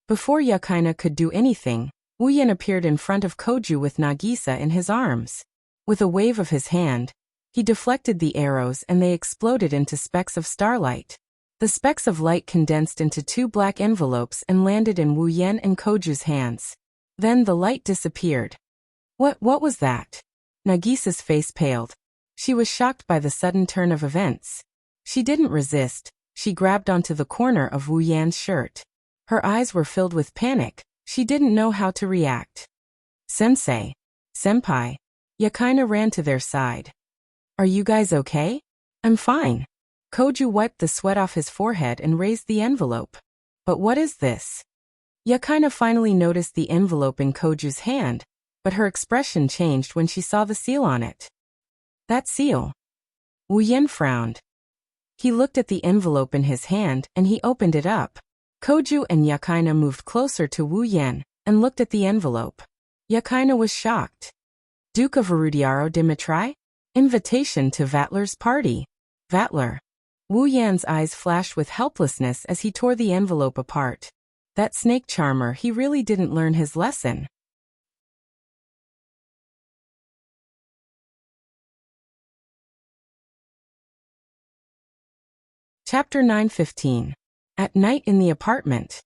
Before Yakaina could do anything, Wu Yan appeared in front of Koju with Nagisa in his arms. With a wave of his hand, he deflected the arrows and they exploded into specks of starlight. The specks of light condensed into two black envelopes and landed in Wu Yan and Koju's hands. Then the light disappeared. What was that? Nagisa's face paled. She was shocked by the sudden turn of events. She didn't resist, she grabbed onto the corner of Wu Yan's shirt. Her eyes were filled with panic, she didn't know how to react. Sensei. Senpai. Yakaina ran to their side. Are you guys okay? I'm fine. Koju wiped the sweat off his forehead and raised the envelope. But what is this? Yakaina finally noticed the envelope in Koju's hand, but her expression changed when she saw the seal on it. That seal. Wu Yan frowned. He looked at the envelope in his hand and he opened it up. Koju and Yakaina moved closer to Wu Yan and looked at the envelope. Yakaina was shocked. Duke of Erudiaro Dimitri? Invitation to Vatler's party. Vatler. Wu Yan's eyes flashed with helplessness as he tore the envelope apart. That snake charmer, he really didn't learn his lesson. Chapter 9:15. At night in the apartment.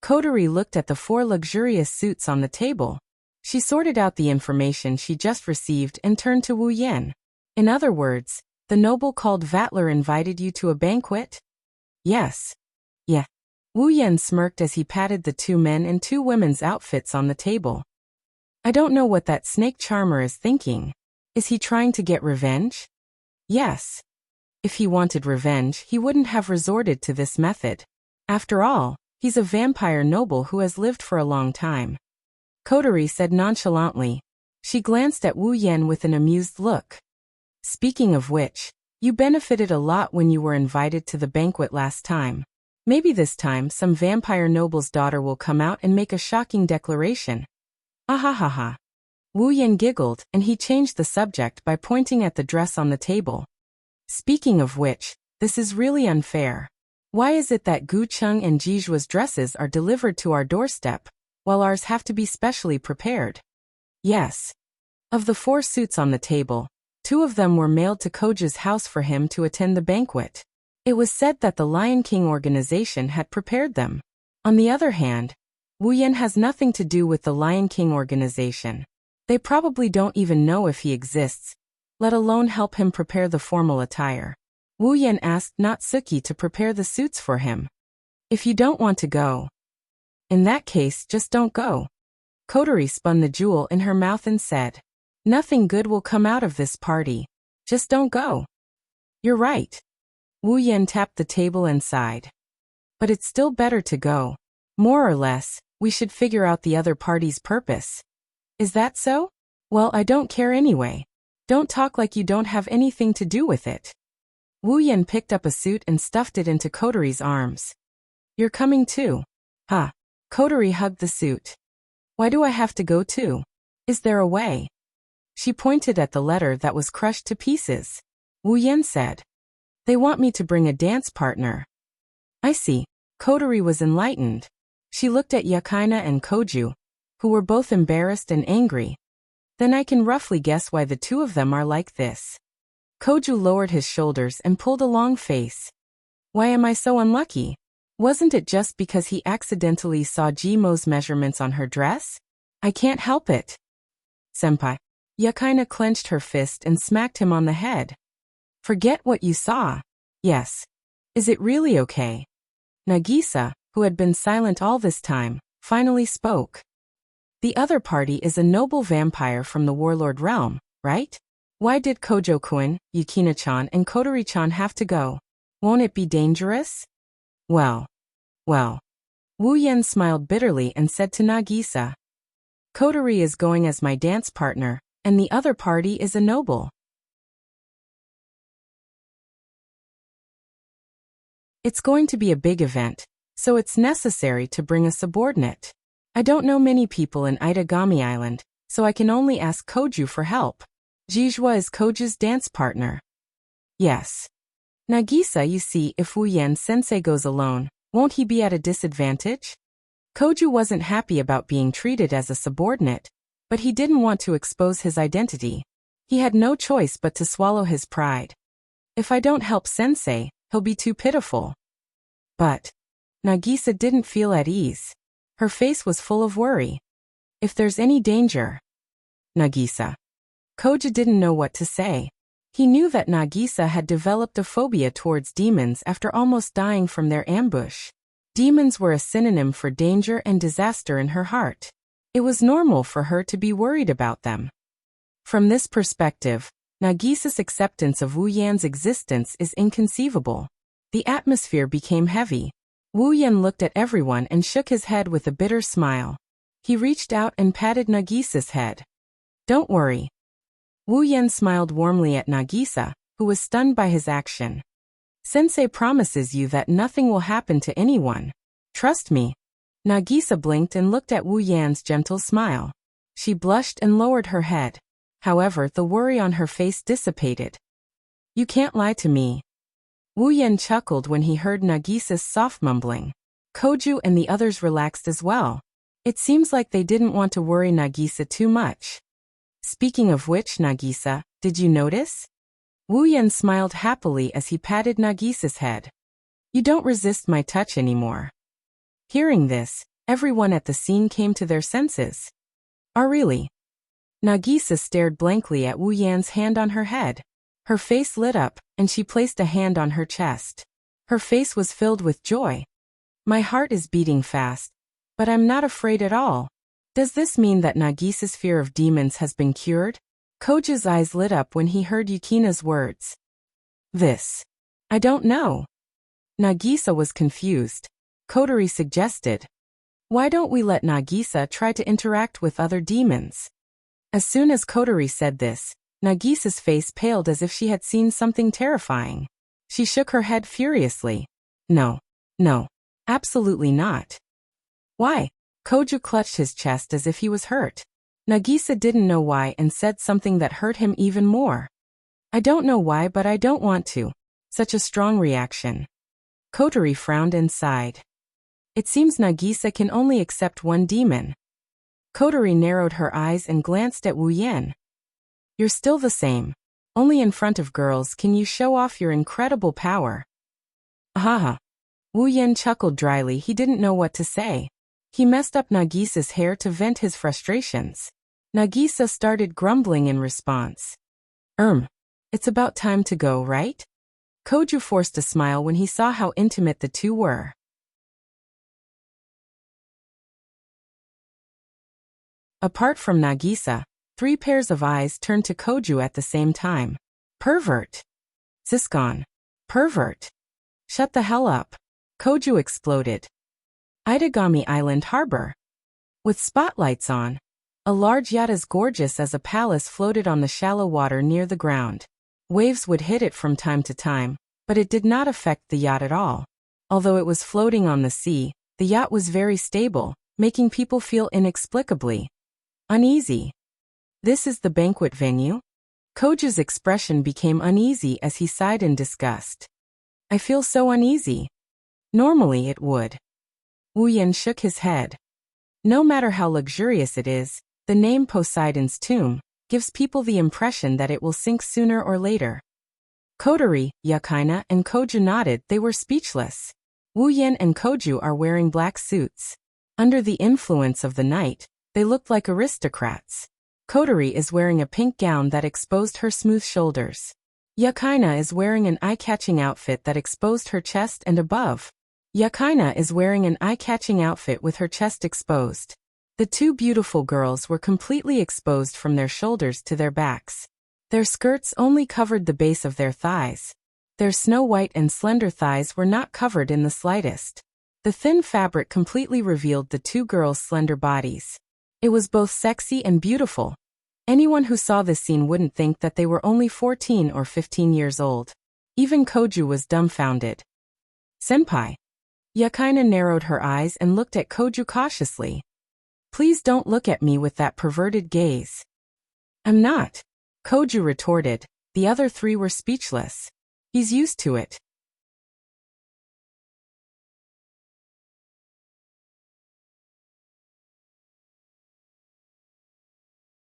Kotori looked at the four luxurious suits on the table. She sorted out the information she just received and turned to Wu Yan. In other words, the noble called Vatler invited you to a banquet? Yes. Yeah. Wu Yan smirked as he patted the two men and two women's outfits on the table. I don't know what that snake charmer is thinking. Is he trying to get revenge? Yes. If he wanted revenge, he wouldn't have resorted to this method. After all, he's a vampire noble who has lived for a long time. Kotori said nonchalantly. She glanced at Wu Yan with an amused look. Speaking of which, you benefited a lot when you were invited to the banquet last time. Maybe this time some vampire noble's daughter will come out and make a shocking declaration. Ahahaha. Wu Yan giggled and he changed the subject by pointing at the dress on the table. Speaking of which, this is really unfair. Why is it that Gu Chung and Jijua's dresses are delivered to our doorstep, while ours have to be specially prepared? Yes. Of the four suits on the table, two of them were mailed to Koju's house for him to attend the banquet. It was said that the Lion King organization had prepared them. On the other hand, Wu Yan has nothing to do with the Lion King organization. They probably don't even know if he exists, let alone help him prepare the formal attire. Wu Yan asked Natsuki to prepare the suits for him. If you don't want to go. In that case, just don't go. Kotori spun the jewel in her mouth and said, nothing good will come out of this party. Just don't go. You're right. Wu Yan tapped the table and sighed. But it's still better to go. More or less, we should figure out the other party's purpose. Is that so? Well, I don't care anyway. Don't talk like you don't have anything to do with it. Wu Yan picked up a suit and stuffed it into Kotori's arms. You're coming too. Huh. Kotori hugged the suit. Why do I have to go too? Is there a way? She pointed at the letter that was crushed to pieces. Wu Yan said. They want me to bring a dance partner. I see. Kotori was enlightened. She looked at Yakaina and Koju, who were both embarrassed and angry. Then I can roughly guess why the two of them are like this. Koju lowered his shoulders and pulled a long face. Why am I so unlucky? Wasn't it just because he accidentally saw Jimo's measurements on her dress? I can't help it. Senpai. Yakaina clenched her fist and smacked him on the head. Forget what you saw. Yes. Is it really okay? Nagisa, who had been silent all this time, finally spoke. The other party is a noble vampire from the warlord realm, right? Why did Kojo-kun, Yukina-chan and Kotori-chan have to go? Won't it be dangerous? Well. Wu Yen smiled bitterly and said to Nagisa. Kotori is going as my dance partner, and the other party is a noble. It's going to be a big event, so it's necessary to bring a subordinate. I don't know many people in Itagami Island, so I can only ask Koju for help. Jijua is Koju's dance partner. Yes. Nagisa, you see, if Wu Yen sensei goes alone, won't he be at a disadvantage? Koju wasn't happy about being treated as a subordinate, but he didn't want to expose his identity. He had no choice but to swallow his pride. If I don't help sensei, he'll be too pitiful. But Nagisa didn't feel at ease. Her face was full of worry. If there's any danger. Nagisa. Koju didn't know what to say. He knew that Nagisa had developed a phobia towards demons after almost dying from their ambush. Demons were a synonym for danger and disaster in her heart. It was normal for her to be worried about them. From this perspective, Nagisa's acceptance of Wu Yan's existence is inconceivable. The atmosphere became heavy. Wu Yan looked at everyone and shook his head with a bitter smile. He reached out and patted Nagisa's head. Don't worry. Wu Yan smiled warmly at Nagisa, who was stunned by his action. Sensei promises you that nothing will happen to anyone. Trust me. Nagisa blinked and looked at Wu Yan's gentle smile. She blushed and lowered her head. However, the worry on her face dissipated. You can't lie to me. Wu Yan chuckled when he heard Nagisa's soft mumbling. Koju and the others relaxed as well. It seems like they didn't want to worry Nagisa too much. Speaking of which, Nagisa, did you notice? Wu Yan smiled happily as he patted Nagisa's head. You don't resist my touch anymore. Hearing this, everyone at the scene came to their senses. Oh really? Nagisa stared blankly at Wu Yan's hand on her head. Her face lit up, and she placed a hand on her chest. Her face was filled with joy. My heart is beating fast, but I'm not afraid at all. Does this mean that Nagisa's fear of demons has been cured? Koju's eyes lit up when he heard Yukina's words. I don't know. Nagisa was confused. Kotori suggested. Why don't we let Nagisa try to interact with other demons? As soon as Kotori said this, Nagisa's face paled as if she had seen something terrifying. She shook her head furiously. No, absolutely not. Why? Koju clutched his chest as if he was hurt. Nagisa didn't know why and said something that hurt him even more. I don't know why, but I don't want to. Such a strong reaction. Kotori frowned and sighed. It seems Nagisa can only accept one demon. Kotori narrowed her eyes and glanced at Wu Yan. You're still the same. Only in front of girls can you show off your incredible power. Ahaha. Wu Yan chuckled dryly. He didn't know what to say. He messed up Nagisa's hair to vent his frustrations. Nagisa started grumbling in response. It's about time to go, right? Koju forced a smile when he saw how intimate the two were. Apart from Nagisa, 3 pairs of eyes turned to Koju at the same time. Pervert. Siscon. Pervert. Shut the hell up. Koju exploded. Itagami Island Harbor. With spotlights on, a large yacht as gorgeous as a palace floated on the shallow water near the ground. Waves would hit it from time to time, but it did not affect the yacht at all. Although it was floating on the sea, the yacht was very stable, making people feel inexplicably uneasy. This is the banquet venue? Koju's expression became uneasy as he sighed in disgust. I feel so uneasy. Normally it would. Wu Yan shook his head. No matter how luxurious it is, the name Poseidon's tomb gives people the impression that it will sink sooner or later. Kotori, Yukina, and Koju nodded. They were speechless. Wu Yan and Koju are wearing black suits. Under the influence of the night, they looked like aristocrats. Kotori is wearing a pink gown that exposed her smooth shoulders. Yakaina is wearing an eye-catching outfit that exposed her chest and above. Yakaina is wearing an eye-catching outfit with her chest exposed. The two beautiful girls were completely exposed from their shoulders to their backs. Their skirts only covered the base of their thighs. Their snow-white and slender thighs were not covered in the slightest. The thin fabric completely revealed the two girls' slender bodies. It was both sexy and beautiful. Anyone who saw this scene wouldn't think that they were only 14 or 15 years old. Even Koju was dumbfounded. "Senpai." Yakaina narrowed her eyes and looked at Koju cautiously. "Please don't look at me with that perverted gaze." "I'm not," Koju retorted. The other three were speechless. He's used to it.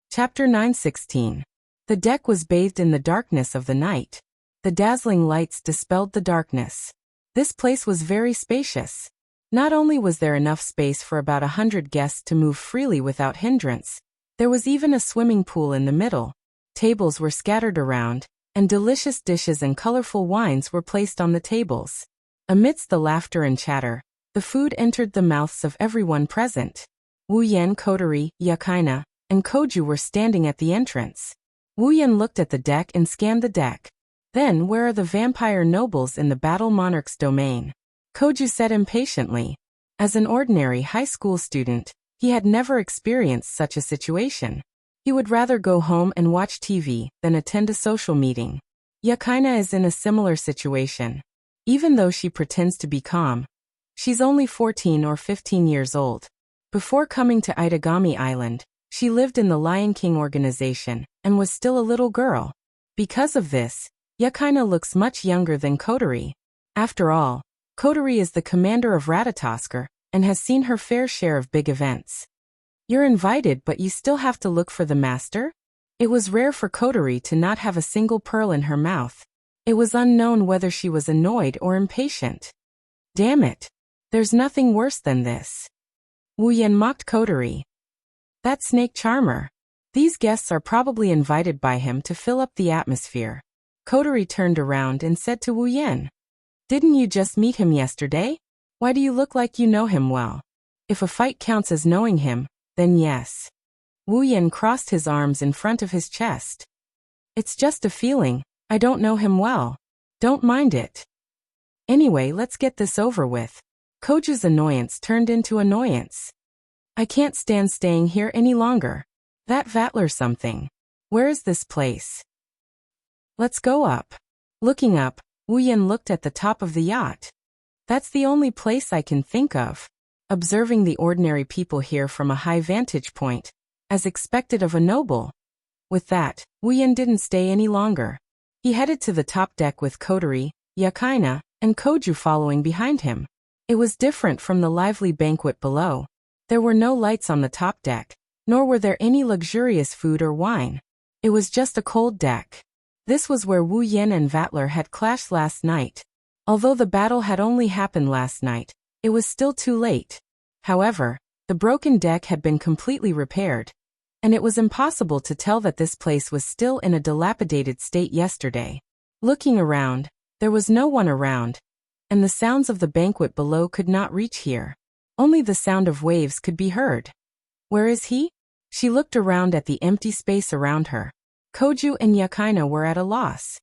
Chapter 9:16. The deck was bathed in the darkness of the night. The dazzling lights dispelled the darkness. This place was very spacious. Not only was there enough space for about 100 guests to move freely without hindrance, there was even a swimming pool in the middle. Tables were scattered around, and delicious dishes and colorful wines were placed on the tables. Amidst the laughter and chatter, the food entered the mouths of everyone present. Wu Yan, Kotori, Yakaina, and Koju were standing at the entrance. Wu Yan looked at the deck and scanned the deck. "Then where are the vampire nobles in the battle monarch's domain?" Koju said impatiently. As an ordinary high school student, he had never experienced such a situation. He would rather go home and watch TV than attend a social meeting. Yakaina is in a similar situation. Even though she pretends to be calm, she's only 14 or 15 years old. Before coming to Itagami Island, she lived in the Lion King organization and was still a little girl. Because of this, Yakaina looks much younger than Kotori. After all, Kotori is the commander of Ratatosker and has seen her fair share of big events. "You're invited, but you still have to look for the master?" It was rare for Kotori to not have a single pearl in her mouth. It was unknown whether she was annoyed or impatient. "Damn it. There's nothing worse than this." Wu Yan mocked Kotori. "That snake charmer. These guests are probably invited by him to fill up the atmosphere." Kotori turned around and said to Wu Yan, "Didn't you just meet him yesterday? Why do you look like you know him well?" "If a fight counts as knowing him, then yes." Wu Yan crossed his arms in front of his chest. "It's just a feeling. I don't know him well. Don't mind it. Anyway, let's get this over with." Koju's annoyance turned into annoyance. "I can't stand staying here any longer. That Vatler something. Where is this place? Let's go up." Looking up, Wu Yan looked at the top of the yacht. "That's the only place I can think of." Observing the ordinary people here from a high vantage point, as expected of a noble. With that, Wu Yan didn't stay any longer. He headed to the top deck with Kotori, Yakaina, and Koju following behind him. It was different from the lively banquet below. There were no lights on the top deck, nor were there any luxurious food or wine. It was just a cold deck. This was where Wu Yan and Vatler had clashed last night. Although the battle had only happened last night, it was still too late. However, the broken deck had been completely repaired, and it was impossible to tell that this place was still in a dilapidated state yesterday. Looking around, there was no one around, and the sounds of the banquet below could not reach here. Only the sound of waves could be heard. "Where is he?" She looked around at the empty space around her. Koju and Yakaina were at a loss.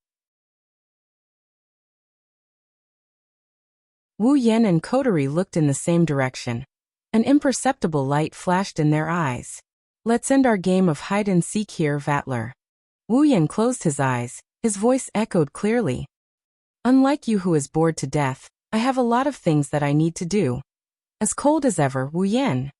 Wu Yan and Kotori looked in the same direction. An imperceptible light flashed in their eyes. "Let's end our game of hide-and-seek here, Vatler." Wu Yan closed his eyes. His voice echoed clearly. "Unlike you who is bored to death, I have a lot of things that I need to do." As cold as ever, Wu Yan.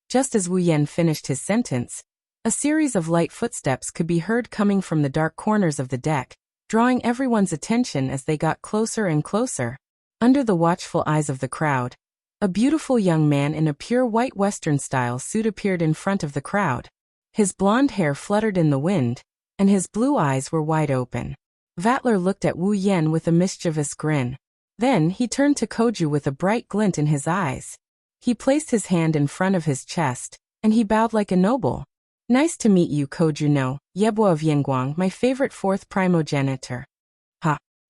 Just as Wu Yan finished his sentence, a series of light footsteps could be heard coming from the dark corners of the deck, drawing everyone's attention as they got closer and closer. Under the watchful eyes of the crowd, a beautiful young man in a pure white Western-style suit appeared in front of the crowd. His blonde hair fluttered in the wind, and his blue eyes were wide open. Vatler looked at Wu Yan with a mischievous grin. Then he turned to Koju with a bright glint in his eyes. He placed his hand in front of his chest, and he bowed like a noble. "Nice to meet you, Koju no, Yebo of Yingguang, my favorite fourth primogenitor."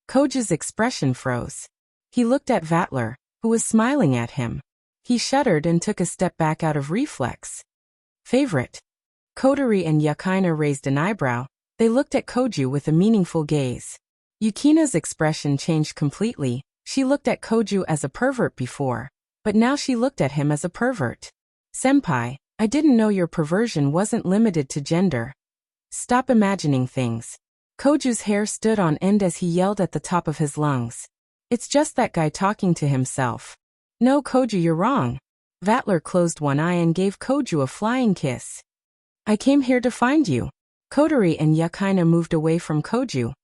Koju's expression froze. He looked at Vatler, who was smiling at him. He shuddered and took a step back out of reflex. Favorite. Kotori and Yukina raised an eyebrow. They looked at Koju with a meaningful gaze. Yukina's expression changed completely. She looked at Koju as a pervert before, but now she looked at him as a pervert. Senpai, I didn't know your perversion wasn't limited to gender. Stop imagining things. Koju's hair stood on end as he yelled at the top of his lungs. It's just that guy talking to himself. No, Koju, you're wrong. Vatler closed one eye and gave Koju a flying kiss. I came here to find you. Kotori and Yukina moved away from Koju.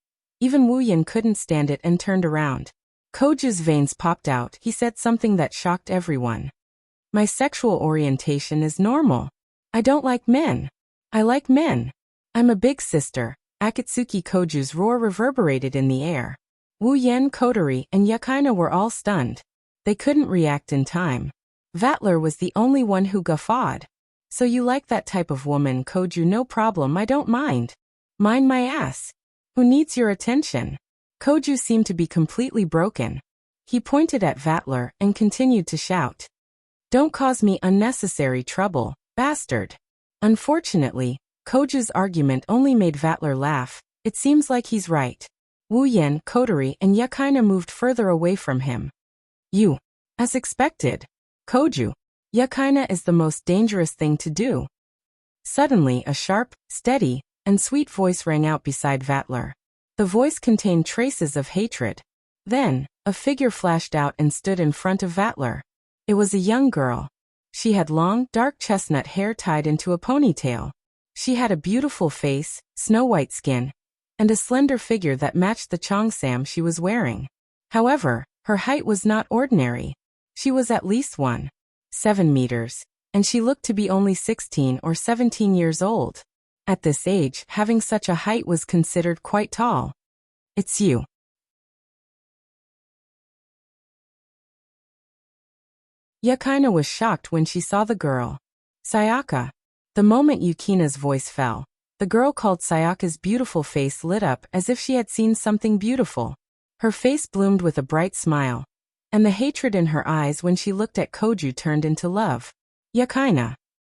Even Wu Yan couldn't stand it and turned around. Koju's veins popped out. He said something that shocked everyone. My sexual orientation is normal. I don't like men. I like men. I'm a big sister. Akatsuki. Koju's roar reverberated in the air. Wu Yan, Kotori, and Yukina were all stunned. They couldn't react in time. Vatler was the only one who guffawed. So you like that type of woman, Koju? No problem, I don't mind. Mind my ass. Who needs your attention? Koju seemed to be completely broken. He pointed at Vatler and continued to shout. Don't cause me unnecessary trouble, bastard. Unfortunately, Koju's argument only made Vatler laugh. It seems like he's right. Wu Yan, Kotori, and Yukina moved further away from him. You. As expected. Koju. Yukina is the most dangerous thing to do. Suddenly a sharp, steady, and sweet voice rang out beside Vatler. The voice contained traces of hatred. Then, a figure flashed out and stood in front of Vatler. It was a young girl. She had long, dark chestnut hair tied into a ponytail. She had a beautiful face, snow-white skin, and a slender figure that matched the cheongsam she was wearing. However, her height was not ordinary. She was at least 1.7 meters, and she looked to be only 16 or 17 years old. At this age, having such a height was considered quite tall. It's you. Yukina was shocked when she saw the girl. Sayaka. The moment Yukina's voice fell, the girl called Sayaka's beautiful face lit up as if she had seen something beautiful. Her face bloomed with a bright smile, and the hatred in her eyes when she looked at Koju turned into love. Yukina.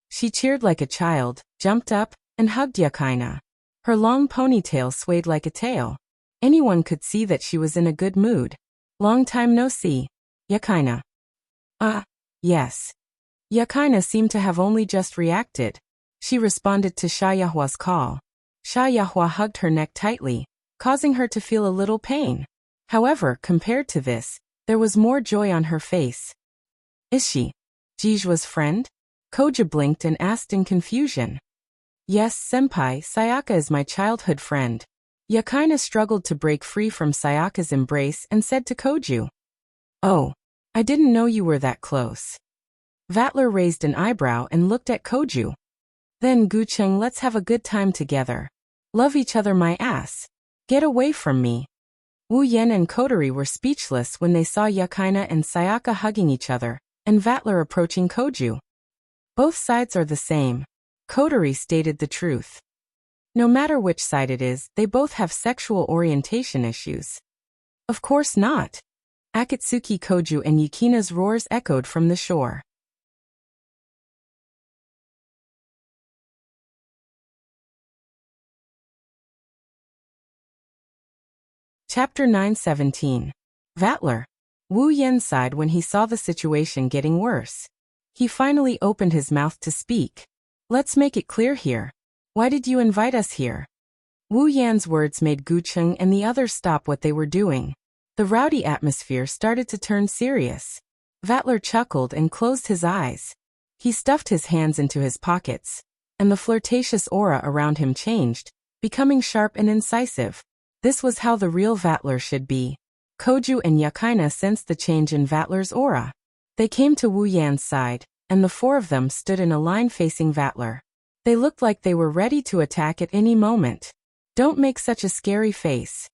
She cheered like a child, jumped up, and hugged Yukina. Her long ponytail swayed like a tail. Anyone could see that she was in a good mood. Long time no see. Yukina. Yes. Yukina seemed to have only just reacted. She responded to Sha Yahua's call. Sha Yahua hugged her neck tightly, causing her to feel a little pain. However, compared to this, there was more joy on her face. Is she Jijua's friend? Koju blinked and asked in confusion. Yes, senpai, Sayaka is my childhood friend. Yukina struggled to break free from Sayaka's embrace and said to Koju. Oh, I didn't know you were that close. Vatler raised an eyebrow and looked at Koju. Then Gucheng, let's have a good time together. Love each other my ass. Get away from me. Wu Yan and Kotori were speechless when they saw Yukina and Sayaka hugging each other, and Vatler approaching Koju. Both sides are the same. Kotori stated the truth. No matter which side it is, they both have sexual orientation issues. Of course not. Akatsuki. Koju and Yukina's roars echoed from the shore. Chapter 9:17. Vatler. Wu Yan sighed when he saw the situation getting worse. He finally opened his mouth to speak. Let's make it clear here. Why did you invite us here? Wu Yan's words made Gucheng and the others stop what they were doing. The rowdy atmosphere started to turn serious. Vatler chuckled and closed his eyes. He stuffed his hands into his pockets, and the flirtatious aura around him changed, becoming sharp and incisive. This was how the real Vatler should be. Koju and Yukina sensed the change in Vatler's aura. They came to Wu Yan's side, and the four of them stood in a line facing Vatler. They looked like they were ready to attack at any moment. Don't make such a scary face.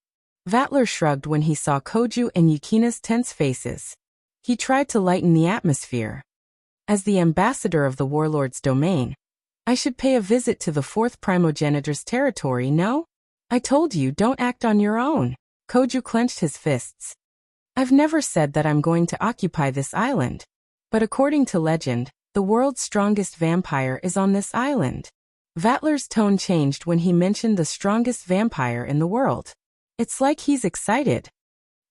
Vatler shrugged when he saw Koju and Yukina's tense faces. He tried to lighten the atmosphere. As the ambassador of the warlord's domain, I should pay a visit to the fourth primogenitor's territory, no? I told you don't act on your own. Koju clenched his fists. I've never said that I'm going to occupy this island. But according to legend, the world's strongest vampire is on this island. Vatler's tone changed when he mentioned the strongest vampire in the world. It's like he's excited.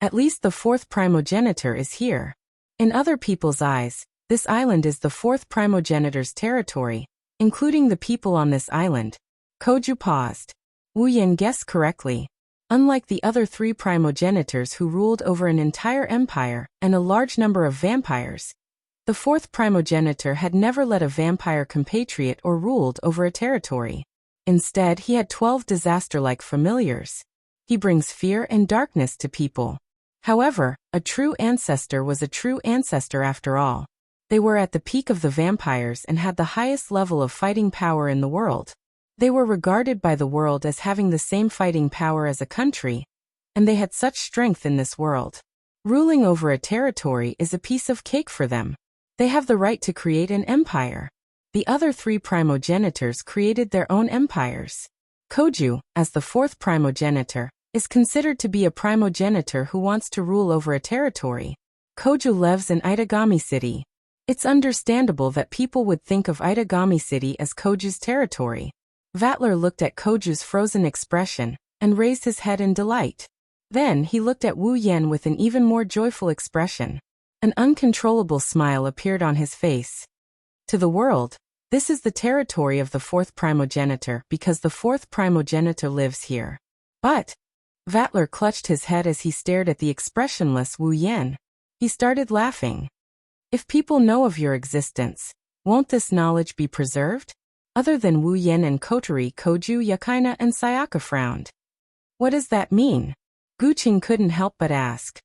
At least the fourth primogenitor is here. In other people's eyes, this island is the fourth primogenitor's territory, including the people on this island. Koju paused. Wu Yan guessed correctly. Unlike the other three primogenitors who ruled over an entire empire and a large number of vampires, the fourth primogenitor had never let a vampire compatriot or ruled over a territory. Instead, he had 12 disaster-like familiars. He brings fear and darkness to people. However, a true ancestor was a true ancestor after all. They were at the peak of the vampires and had the highest level of fighting power in the world. They were regarded by the world as having the same fighting power as a country, and they had such strength in this world. Ruling over a territory is a piece of cake for them. They have the right to create an empire. The other three primogenitors created their own empires. Koju, as the fourth primogenitor, is considered to be a primogenitor who wants to rule over a territory. Koju lives in Itagami City. It's understandable that people would think of Itagami City as Koju's territory. Vatler looked at Koju's frozen expression and raised his head in delight. Then he looked at Wu Yan with an even more joyful expression. An uncontrollable smile appeared on his face. To the world, this is the territory of the fourth primogenitor because the fourth primogenitor lives here. But Vatler clutched his head as he stared at the expressionless Wu Yan. He started laughing. If people know of your existence, won't this knowledge be preserved? Other than Wu Yan and Kotori, Koju, Yakaina, and Sayaka frowned. What does that mean? Guqing couldn't help but ask.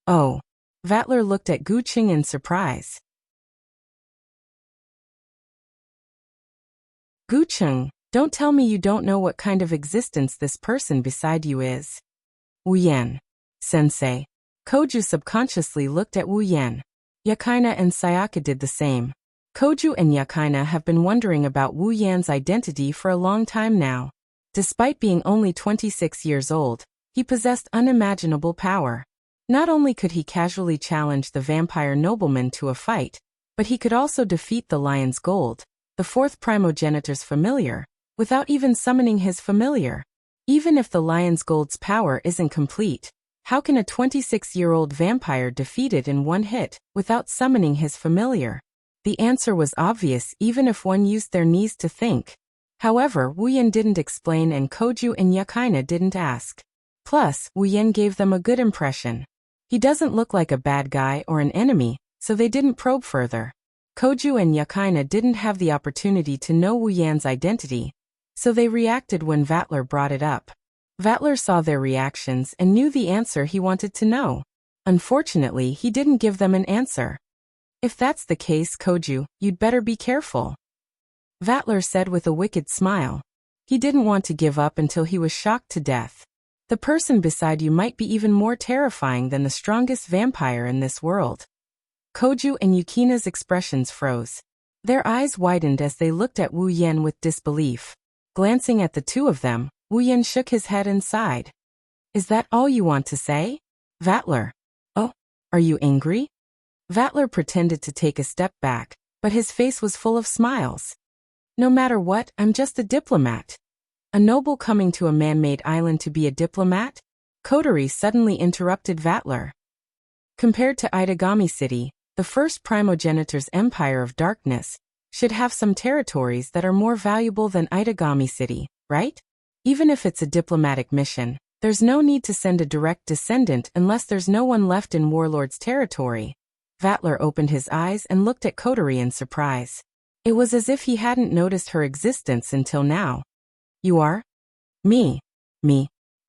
Oh. Vatler looked at Guqing in surprise. Guqing, don't tell me you don't know what kind of existence this person beside you is. Wu Yan. Sensei. Koju subconsciously looked at Wu Yan. Yakaina and Sayaka did the same. Koju and Yakaina have been wondering about Wu Yan's identity for a long time now. Despite being only 26 years old, he possessed unimaginable power. Not only could he casually challenge the vampire nobleman to a fight, but he could also defeat the Lion's Gold, the fourth primogenitor's familiar, without even summoning his familiar. Even if the Lion's Gold's power isn't complete, how can a 26-year-old vampire defeat it in one hit, without summoning his familiar? The answer was obvious even if one used their knees to think. However, Wu Yan didn't explain and Koju and Yakaina didn't ask. Plus, Wu Yan gave them a good impression. He doesn't look like a bad guy or an enemy, so they didn't probe further. Koju and Yakaina didn't have the opportunity to know Wu Yan's identity, so they reacted when Vatler brought it up. Vatler saw their reactions and knew the answer he wanted to know. Unfortunately, he didn't give them an answer. If that's the case, Koju, you'd better be careful. Vatler said with a wicked smile. He didn't want to give up until he was shocked to death. The person beside you might be even more terrifying than the strongest vampire in this world. Koju and Yukina's expressions froze. Their eyes widened as they looked at Wu Yan with disbelief. Glancing at the two of them, Wu Yan shook his head and sighed. Is that all you want to say? Vatler. Oh, are you angry? Vatler pretended to take a step back, but his face was full of smiles. No matter what, I'm just a diplomat. A noble coming to a man-made island to be a diplomat? Kotori suddenly interrupted Vatler. Compared to Itagami City, the first primogenitor's empire of darkness should have some territories that are more valuable than Itagami City, right? Even if it's a diplomatic mission, there's no need to send a direct descendant unless there's no one left in Warlord's territory. Vatler opened his eyes and looked at Kotori in surprise. It was as if he hadn't noticed her existence until now. You are? Me.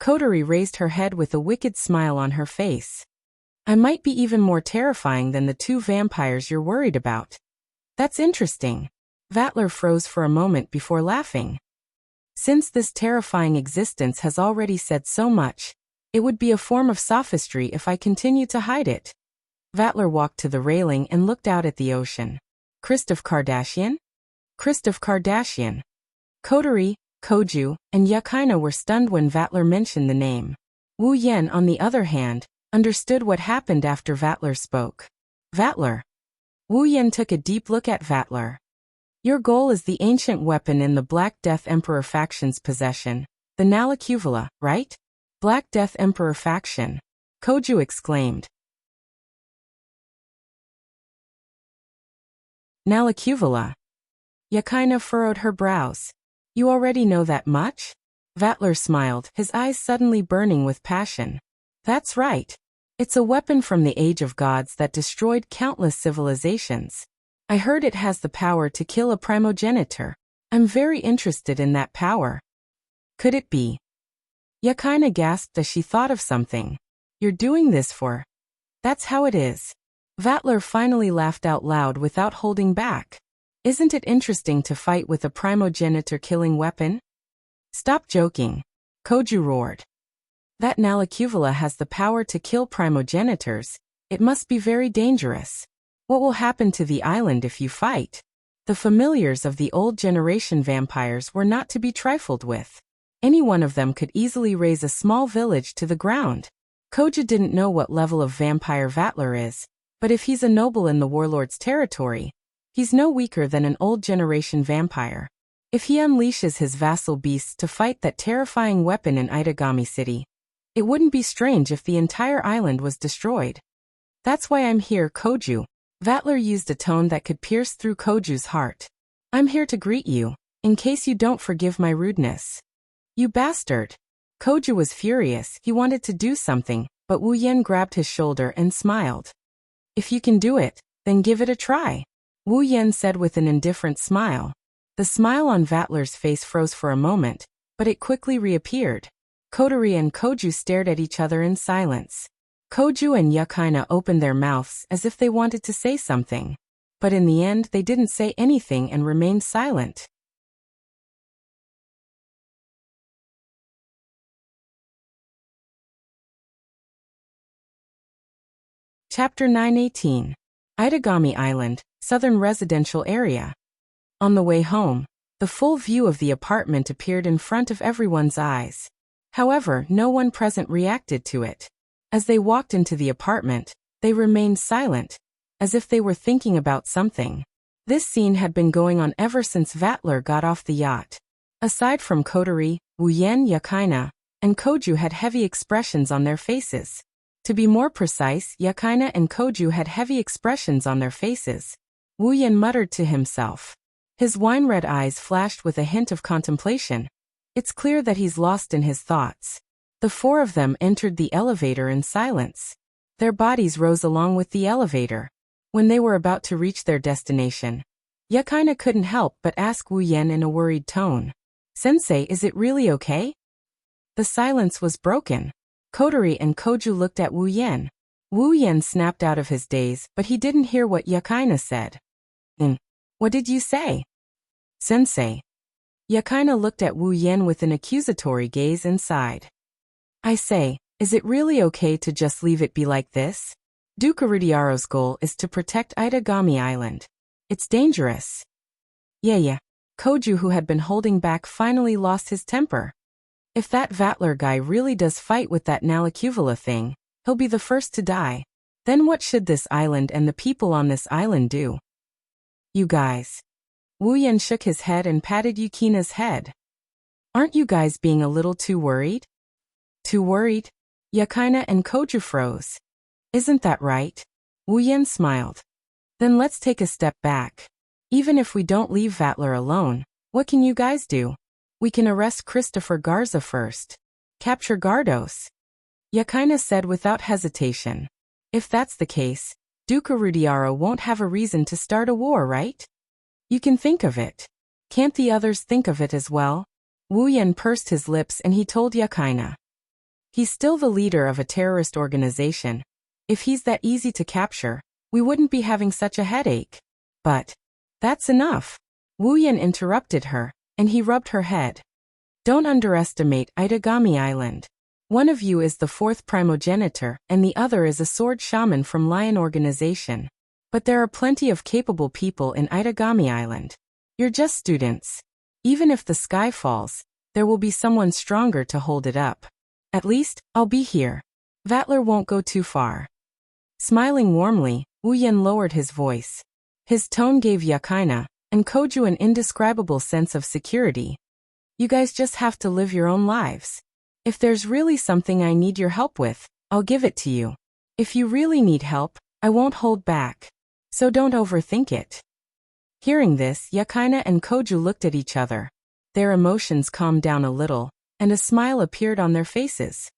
Kotori raised her head with a wicked smile on her face. I might be even more terrifying than the two vampires you're worried about. That's interesting. Vatler froze for a moment before laughing. Since this terrifying existence has already said so much, it would be a form of sophistry if I continue to hide it. Vatler walked to the railing and looked out at the ocean. Christoph Kardashian? Christoph Kardashian. Kotori, Koju, and Yakaina were stunned when Vatler mentioned the name. Wu Yan, on the other hand, understood what happened after Vatler spoke. Vatler. Wu Yan took a deep look at Vatler. Your goal is the ancient weapon in the Black Death Emperor faction's possession, the Nalacuvala, right? Black Death Emperor faction. Koju exclaimed. Nalacuvala. Yakaina furrowed her brows. You already know that much? Vatler smiled, his eyes suddenly burning with passion. That's right. It's a weapon from the Age of Gods that destroyed countless civilizations. I heard it has the power to kill a primogenitor. I'm very interested in that power. Could it be? Yakaina gasped as she thought of something. You're doing this for... That's how it is. Vatler finally laughed out loud without holding back. Isn't it interesting to fight with a primogenitor-killing weapon? Stop joking. Koju roared. That Nalacuvala has the power to kill primogenitors. It must be very dangerous. What will happen to the island if you fight? The familiars of the old generation vampires were not to be trifled with. Any one of them could easily raise a small village to the ground. Koju didn't know what level of vampire Vatler is, but if he's a noble in the warlord's territory, he's no weaker than an old generation vampire. If he unleashes his vassal beasts to fight that terrifying weapon in Itagami City, it wouldn't be strange if the entire island was destroyed. That's why I'm here, Koju. Vatler used a tone that could pierce through Koju's heart. I'm here to greet you, in case you don't forgive my rudeness. You bastard. Koju was furious, he wanted to do something, but Wu Yan grabbed his shoulder and smiled. If you can do it, then give it a try. Wu Yan said with an indifferent smile. The smile on Vatler's face froze for a moment, but it quickly reappeared. Kotori and Koju stared at each other in silence. Koju and Yakaina opened their mouths as if they wanted to say something. But in the end they didn't say anything and remained silent. Chapter 918. Itagami Island, Southern Residential Area. On the way home, the full view of the apartment appeared in front of everyone's eyes. However, no one present reacted to it. As they walked into the apartment, they remained silent, as if they were thinking about something. This scene had been going on ever since Vatler got off the yacht. Aside from Kotori, Wu Yan, Yakaina, and Koju had heavy expressions on their faces. To be more precise, Yakaina and Koju had heavy expressions on their faces. Wu Yan muttered to himself. His wine-red eyes flashed with a hint of contemplation. It's clear that he's lost in his thoughts. The four of them entered the elevator in silence. Their bodies rose along with the elevator. When they were about to reach their destination, Yakaina couldn't help but ask Wu Yan in a worried tone. Sensei, is it really okay? The silence was broken. Kotori and Koju looked at Wu Yan. Wu Yan snapped out of his daze, but he didn't hear what Yakaina said. What did you say? Sensei. Yakaina looked at Wu Yan with an accusatory gaze and sighed. I say, is it really okay to just leave it be like this? Duke Rudiaro's goal is to protect Itagami Island. It's dangerous. Yeah. Koju, who had been holding back, finally lost his temper. If that Vatler guy really does fight with that Nalacuvala thing, he'll be the first to die. Then what should this island and the people on this island do? You guys. Wu Yan shook his head and patted Yukina's head. Aren't you guys being a little too worried? Too worried? Yakaina and Koju froze. Isn't that right? Wu Yan smiled. Then let's take a step back. Even if we don't leave Vatler alone, what can you guys do? We can arrest Christopher Garza first. Capture Gardos. Yakaina said without hesitation. If that's the case, Duke Rudiaro won't have a reason to start a war, right? You can think of it. Can't the others think of it as well? Wu Yan pursed his lips and he told Yakaina. He's still the leader of a terrorist organization. If he's that easy to capture, we wouldn't be having such a headache. But that's enough. Wu Yan interrupted her, and he rubbed her head. Don't underestimate Itagami Island. One of you is the fourth primogenitor, and the other is a sword shaman from Lion Organization. But there are plenty of capable people in Itagami Island. You're just students. Even if the sky falls, there will be someone stronger to hold it up. At least, I'll be here. Vatler won't go too far. Smiling warmly, Wu Yan lowered his voice. His tone gave Yakaina and Koju an indescribable sense of security. You guys just have to live your own lives. If there's really something I need your help with, I'll give it to you. If you really need help, I won't hold back. So don't overthink it. Hearing this, Yakaina and Koju looked at each other. Their emotions calmed down a little, and a smile appeared on their faces.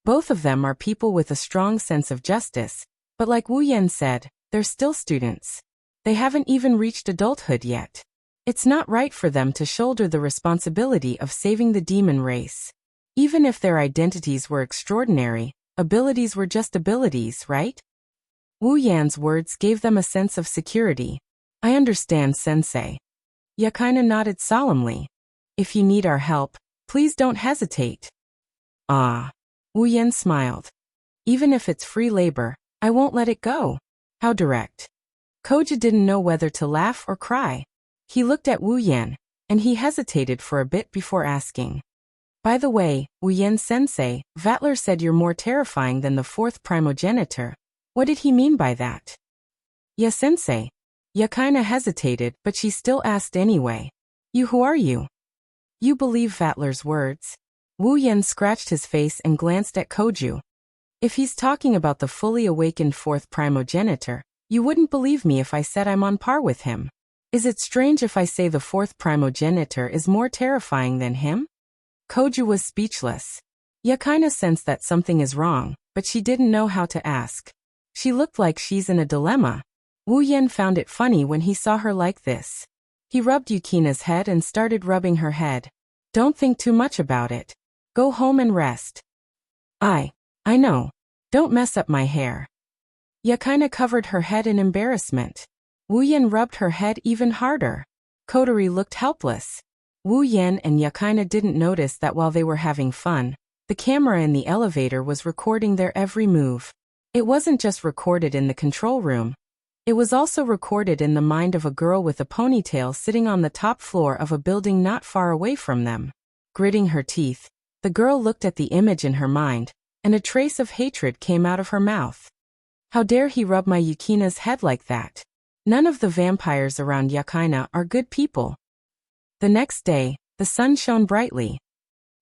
Both of them are people with a strong sense of justice, but like Wu Yan said, they're still students. They haven't even reached adulthood yet. It's not right for them to shoulder the responsibility of saving the demon race. Even if their identities were extraordinary, abilities were just abilities, right? Wu Yan's words gave them a sense of security. I understand, Sensei. Yakaina nodded solemnly. If you need our help, please don't hesitate. Ah. Wu Yan smiled. Even if it's free labor, I won't let it go. How direct. Koju didn't know whether to laugh or cry. He looked at Wu Yan, and he hesitated for a bit before asking. By the way, Wu Yan sensei, Vatler said you're more terrifying than the fourth primogenitor. What did he mean by that? Yeah, sensei. Yakaina hesitated, but she still asked anyway. Who are you? You believe Vatler's words? Wu Yan scratched his face and glanced at Koju. If he's talking about the fully awakened fourth primogenitor, you wouldn't believe me if I said I'm on par with him. Is it strange if I say the fourth primogenitor is more terrifying than him? Koju was speechless. Yakaina sensed that something is wrong, but she didn't know how to ask. She looked like she's in a dilemma. Wu Yan found it funny when he saw her like this. He rubbed Yukina's head and started rubbing her head. Don't think too much about it. Go home and rest. I know. Don't mess up my hair. Yakaina covered her head in embarrassment. Wu Yan rubbed her head even harder. Kotori looked helpless. Wu Yan and Yakaina didn't notice that while they were having fun, the camera in the elevator was recording their every move. It wasn't just recorded in the control room. It was also recorded in the mind of a girl with a ponytail sitting on the top floor of a building not far away from them. Gritting her teeth, the girl looked at the image in her mind, and a trace of hatred came out of her mouth. How dare he rub my Yukina's head like that? None of the vampires around Yakaina are good people. The next day, the sun shone brightly.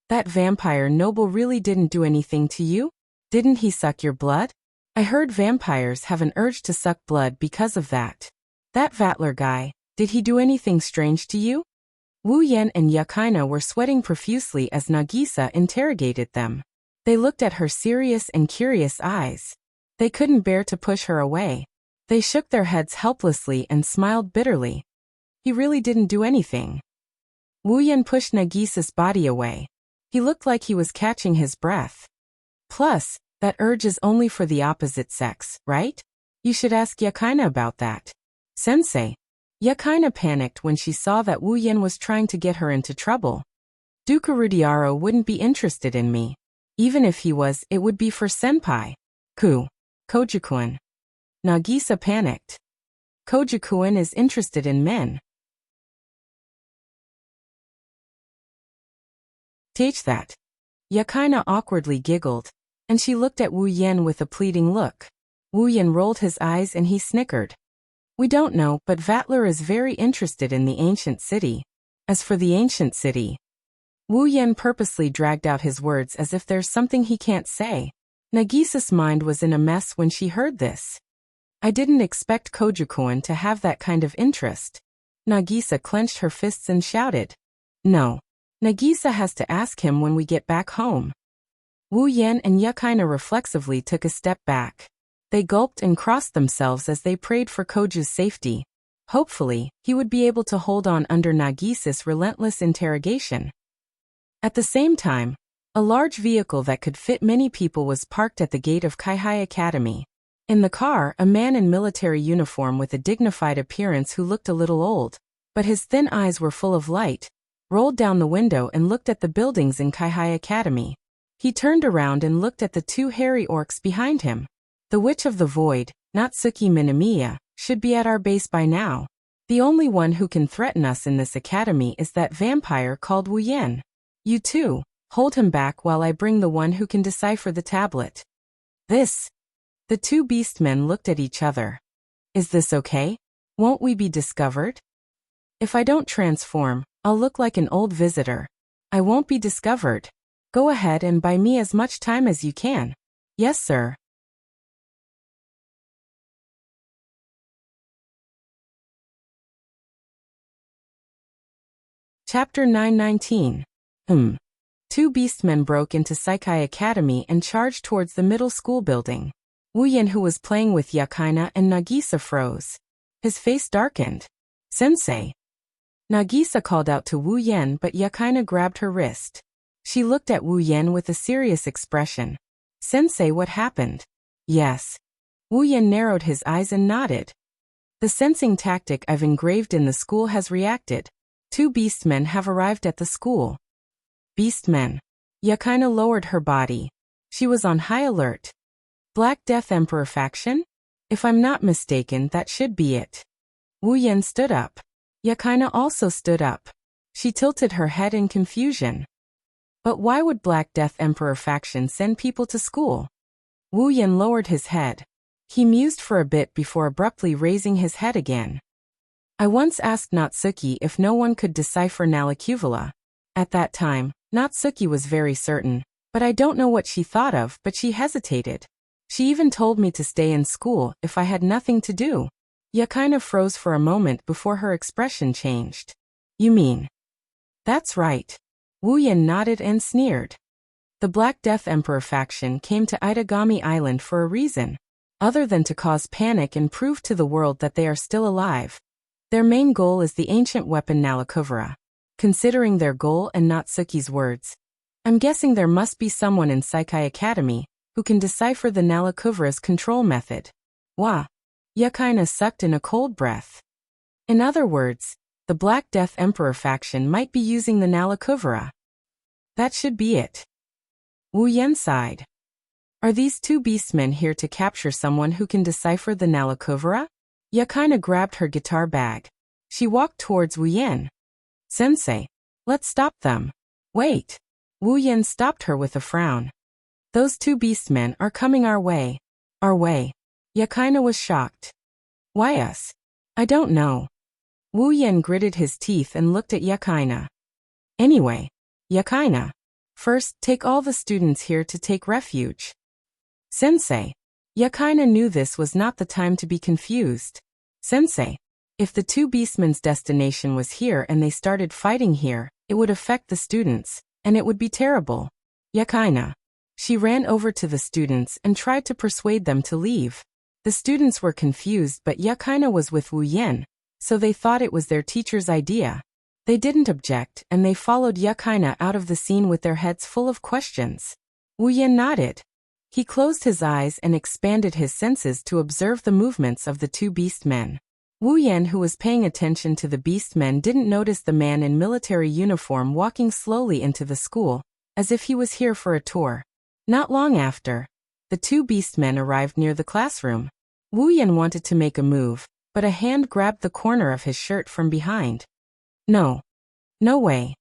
That vampire noble really didn't do anything to you? Didn't he suck your blood? I heard vampires have an urge to suck blood because of that. That Vatler guy, did he do anything strange to you? Wu Yan and Yakaina were sweating profusely as Nagisa interrogated them. They looked at her serious and curious eyes. They couldn't bear to push her away. They shook their heads helplessly and smiled bitterly. He really didn't do anything. Wu Yan pushed Nagisa's body away. He looked like he was catching his breath. Plus, that urge is only for the opposite sex, right? You should ask Yakaina about that. Sensei. Yakaina panicked when she saw that Wu Yan was trying to get her into trouble. Duke Rudiaro wouldn't be interested in me. Even if he was, it would be for senpai. Koju-kun. Nagisa panicked. Koju-kun is interested in men. Teach that. Yakaina awkwardly giggled, and she looked at Wu Yan with a pleading look. Wu Yan rolled his eyes and he snickered. We don't know, but Vatler is very interested in the ancient city. As for the ancient city, Wu Yan purposely dragged out his words as if there's something he can't say. Nagisa's mind was in a mess when she heard this. I didn't expect Koju-kun to have that kind of interest. Nagisa clenched her fists and shouted. No. Nagisa has to ask him when we get back home. Wu Yan and Yakaina reflexively took a step back. They gulped and crossed themselves as they prayed for Koju's safety. Hopefully, he would be able to hold on under Nagisa's relentless interrogation. At the same time, a large vehicle that could fit many people was parked at the gate of Kaihai Academy. In the car, a man in military uniform with a dignified appearance who looked a little old, but his thin eyes were full of light, rolled down the window and looked at the buildings in Kaihai Academy. He turned around and looked at the two hairy orcs behind him. The Witch of the Void, Natsuki Minamiya, should be at our base by now. The only one who can threaten us in this academy is that vampire called Wuyan. You two, hold him back while I bring the one who can decipher the tablet. This. The two beastmen looked at each other. Is this okay? Won't we be discovered? If I don't transform, I'll look like an old visitor. I won't be discovered. Go ahead and buy me as much time as you can. Yes, sir. Chapter 919. Two beastmen broke into Saikai Academy and charged towards the middle school building. Wuyan, who was playing with Yakaina and Nagisa, froze. His face darkened. Sensei. Nagisa called out to Wuyan, but Yakaina grabbed her wrist. She looked at Wuyan with a serious expression. Sensei, what happened? Yes. Wuyan narrowed his eyes and nodded. The sensing tactic I've engraved in the school has reacted. Two beastmen have arrived at the school. Beastmen. Yakaina lowered her body. She was on high alert. Black Death Emperor faction? If I'm not mistaken, that should be it. Wuyan stood up. Yakaina also stood up. She tilted her head in confusion. But why would Black Death Emperor faction send people to school? Wuyan lowered his head. He mused for a bit before abruptly raising his head again. I once asked Natsuki if no one could decipher Nalacuvula. At that time, Natsuki was very certain, but I don't know what she thought of, but she hesitated. She even told me to stay in school if I had nothing to do. Yakaina froze for a moment before her expression changed. You mean? That's right. Wuyan nodded and sneered. The Black Death Emperor faction came to Itagami Island for a reason, other than to cause panic and prove to the world that they are still alive. Their main goal is the ancient weapon Nalacuvura. Considering their goal and Natsuki's words, I'm guessing there must be someone in Saikai Academy who can decipher the Nalacuvura's control method. Wah! Yakaina sucked in a cold breath. In other words, the Black Death Emperor faction might be using the Nalacuvura. That should be it. Wuyan sighed. Are these two beastmen here to capture someone who can decipher the Nalacuvura? Yakaina grabbed her guitar bag. She walked towards Wuyan. Sensei, let's stop them. Wait. Wuyan stopped her with a frown. Those two beastmen are coming our way. Our way. Yakaina was shocked. Why us? I don't know. Wuyan gritted his teeth and looked at Yakaina. Anyway, Yakaina. First, take all the students here to take refuge. Sensei. Yakaina knew this was not the time to be confused. Sensei. If the two beastmen's destination was here and they started fighting here, it would affect the students, and it would be terrible. Yakaina. She ran over to the students and tried to persuade them to leave. The students were confused, but Yakaina was with Wuyan, so they thought it was their teacher's idea. They didn't object, and they followed Yakaina out of the scene with their heads full of questions. Wuyan nodded. He closed his eyes and expanded his senses to observe the movements of the two beastmen. Wuyan, who was paying attention to the beastmen, didn't notice the man in military uniform walking slowly into the school, as if he was here for a tour. Not long after, the two beastmen arrived near the classroom. Wuyan wanted to make a move, but a hand grabbed the corner of his shirt from behind. No. No way.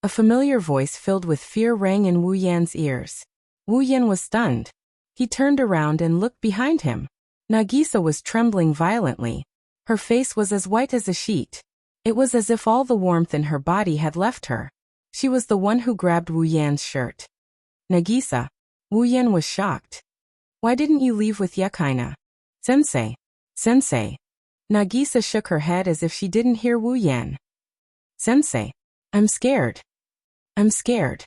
A familiar voice filled with fear rang in Wuyan's ears. Wuyan was stunned. He turned around and looked behind him. Nagisa was trembling violently. Her face was as white as a sheet. It was as if all the warmth in her body had left her. She was the one who grabbed Wuyan's shirt. Nagisa. Wuyan was shocked. Why didn't you leave with Yakaina? Sensei. Sensei. Nagisa shook her head as if she didn't hear Wuyan. Sensei. I'm scared. I'm scared.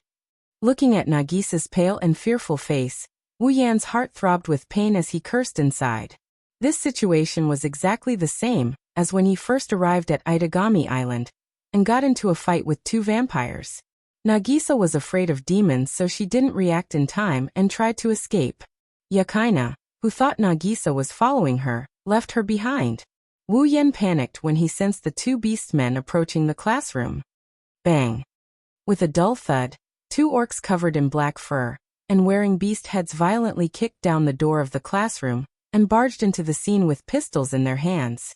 Looking at Nagisa's pale and fearful face, Wuyan's heart throbbed with pain as he cursed inside. This situation was exactly the same as when he first arrived at Itagami Island and got into a fight with two vampires. Nagisa was afraid of demons, so she didn't react in time and tried to escape. Yakaina, who thought Nagisa was following her, left her behind. Wuyan panicked when he sensed the two beastmen approaching the classroom. Bang! With a dull thud, two orcs covered in black fur and wearing beast heads violently kicked down the door of the classroom, and barged into the scene with pistols in their hands.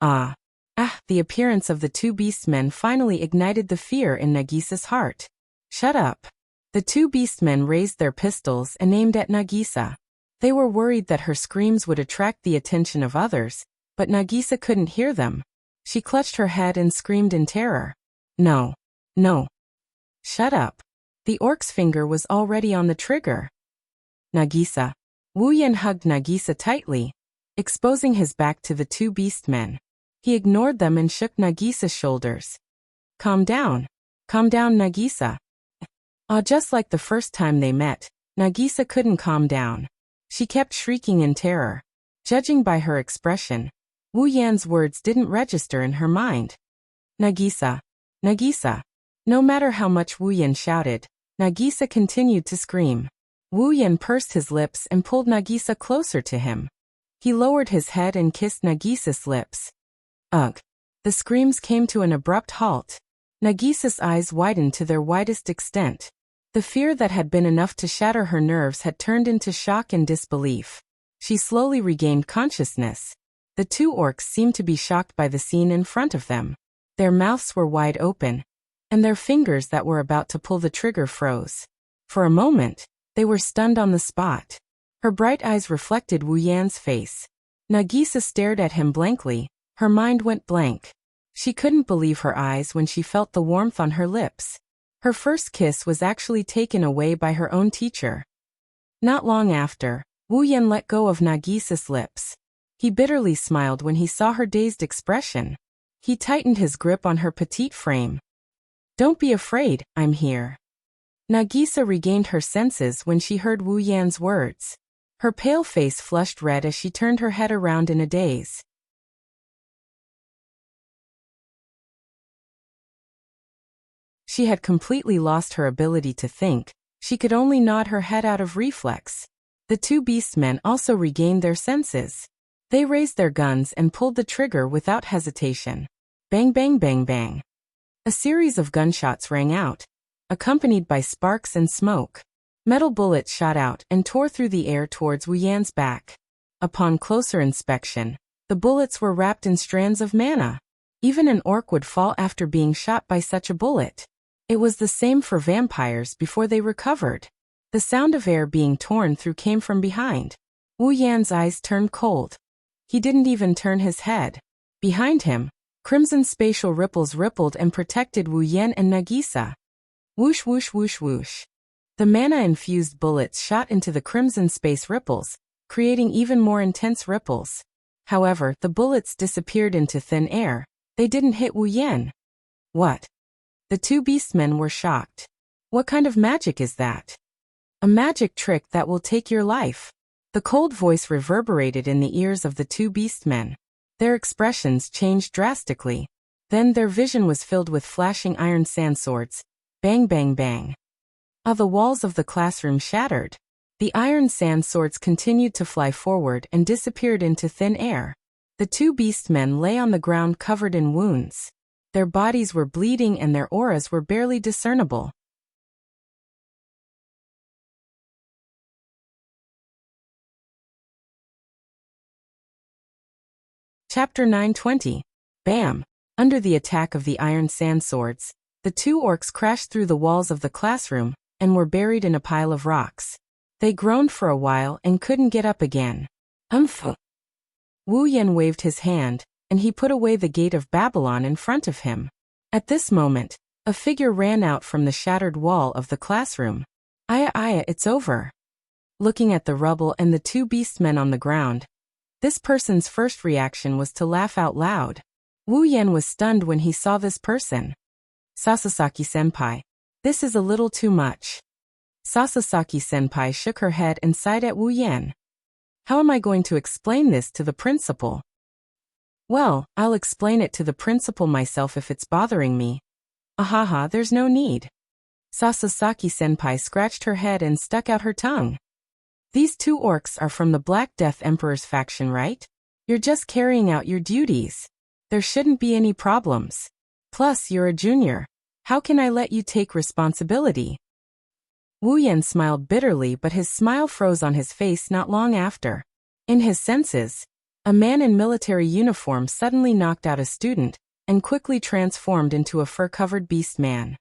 The appearance of the two beastmen finally ignited the fear in Nagisa's heart. Shut up. The two beastmen raised their pistols and aimed at Nagisa. They were worried that her screams would attract the attention of others, but Nagisa couldn't hear them. She clutched her head and screamed in terror. No. No. Shut up. The orc's finger was already on the trigger. Nagisa. Wu Yan hugged Nagisa tightly, exposing his back to the two beastmen. He ignored them and shook Nagisa's shoulders. Calm down. Calm down, Nagisa. Just like the first time they met, Nagisa couldn't calm down. She kept shrieking in terror. Judging by her expression, Wu Yan's words didn't register in her mind. Nagisa. Nagisa. No matter how much Wu Yan shouted, Nagisa continued to scream. Wu Yan pursed his lips and pulled Nagisa closer to him. He lowered his head and kissed Nagisa's lips. Ugh. The screams came to an abrupt halt. Nagisa's eyes widened to their widest extent. The fear that had been enough to shatter her nerves had turned into shock and disbelief. She slowly regained consciousness. The two orcs seemed to be shocked by the scene in front of them. Their mouths were wide open, and their fingers that were about to pull the trigger froze. For a moment, they were stunned on the spot. Her bright eyes reflected Wu Yan's face. Nagisa stared at him blankly. Her mind went blank. She couldn't believe her eyes when she felt the warmth on her lips. Her first kiss was actually taken away by her own teacher. Not long after, Wu Yan let go of Nagisa's lips. He bitterly smiled when he saw her dazed expression. He tightened his grip on her petite frame. Don't be afraid, I'm here. Nagisa regained her senses when she heard Wu Yan's words. Her pale face flushed red as she turned her head around in a daze. She had completely lost her ability to think. She could only nod her head out of reflex. The two beastmen also regained their senses. They raised their guns and pulled the trigger without hesitation. Bang bang bang bang. A series of gunshots rang out, accompanied by sparks and smoke. Metal bullets shot out and tore through the air towards Wu Yan's back. Upon closer inspection, the bullets were wrapped in strands of mana. Even an orc would fall after being shot by such a bullet. It was the same for vampires before they recovered. The sound of air being torn through came from behind. Wu Yan's eyes turned cold. He didn't even turn his head. Behind him, crimson spatial ripples rippled and protected Wu Yan and Nagisa. Whoosh whoosh whoosh whoosh. The mana-infused bullets shot into the crimson space ripples, creating even more intense ripples. However, the bullets disappeared into thin air. They didn't hit Wu Yan. What? The two beastmen were shocked. What kind of magic is that? A magic trick that will take your life. The cold voice reverberated in the ears of the two beastmen. Their expressions changed drastically. Then their vision was filled with flashing iron sand swords. Bang bang bang. The walls of the classroom shattered. The iron sand swords continued to fly forward and disappeared into thin air. The two beastmen lay on the ground covered in wounds. Their bodies were bleeding and their auras were barely discernible. Chapter 920. Bam! Under the attack of the iron sand swords, the two orcs crashed through the walls of the classroom and were buried in a pile of rocks. They groaned for a while and couldn't get up again. Wu Yan waved his hand, and he put away the gate of Babylon in front of him. At this moment, a figure ran out from the shattered wall of the classroom. Aya, it's over. Looking at the rubble and the two beastmen on the ground, this person's first reaction was to laugh out loud. Wu Yan was stunned when he saw this person. Sasasaki-senpai. This is a little too much. Sasasaki-senpai shook her head and sighed at Wu Yan. How am I going to explain this to the principal? Well, I'll explain it to the principal myself if it's bothering me. Ahaha, there's no need. Sasasaki-senpai scratched her head and stuck out her tongue. These two orcs are from the Black Death Emperor's faction, right? You're just carrying out your duties. There shouldn't be any problems. Plus, you're a junior. How can I let you take responsibility? Wu Yan smiled bitterly, but his smile froze on his face not long after. In his senses, a man in military uniform suddenly knocked out a student and quickly transformed into a fur-covered beast man.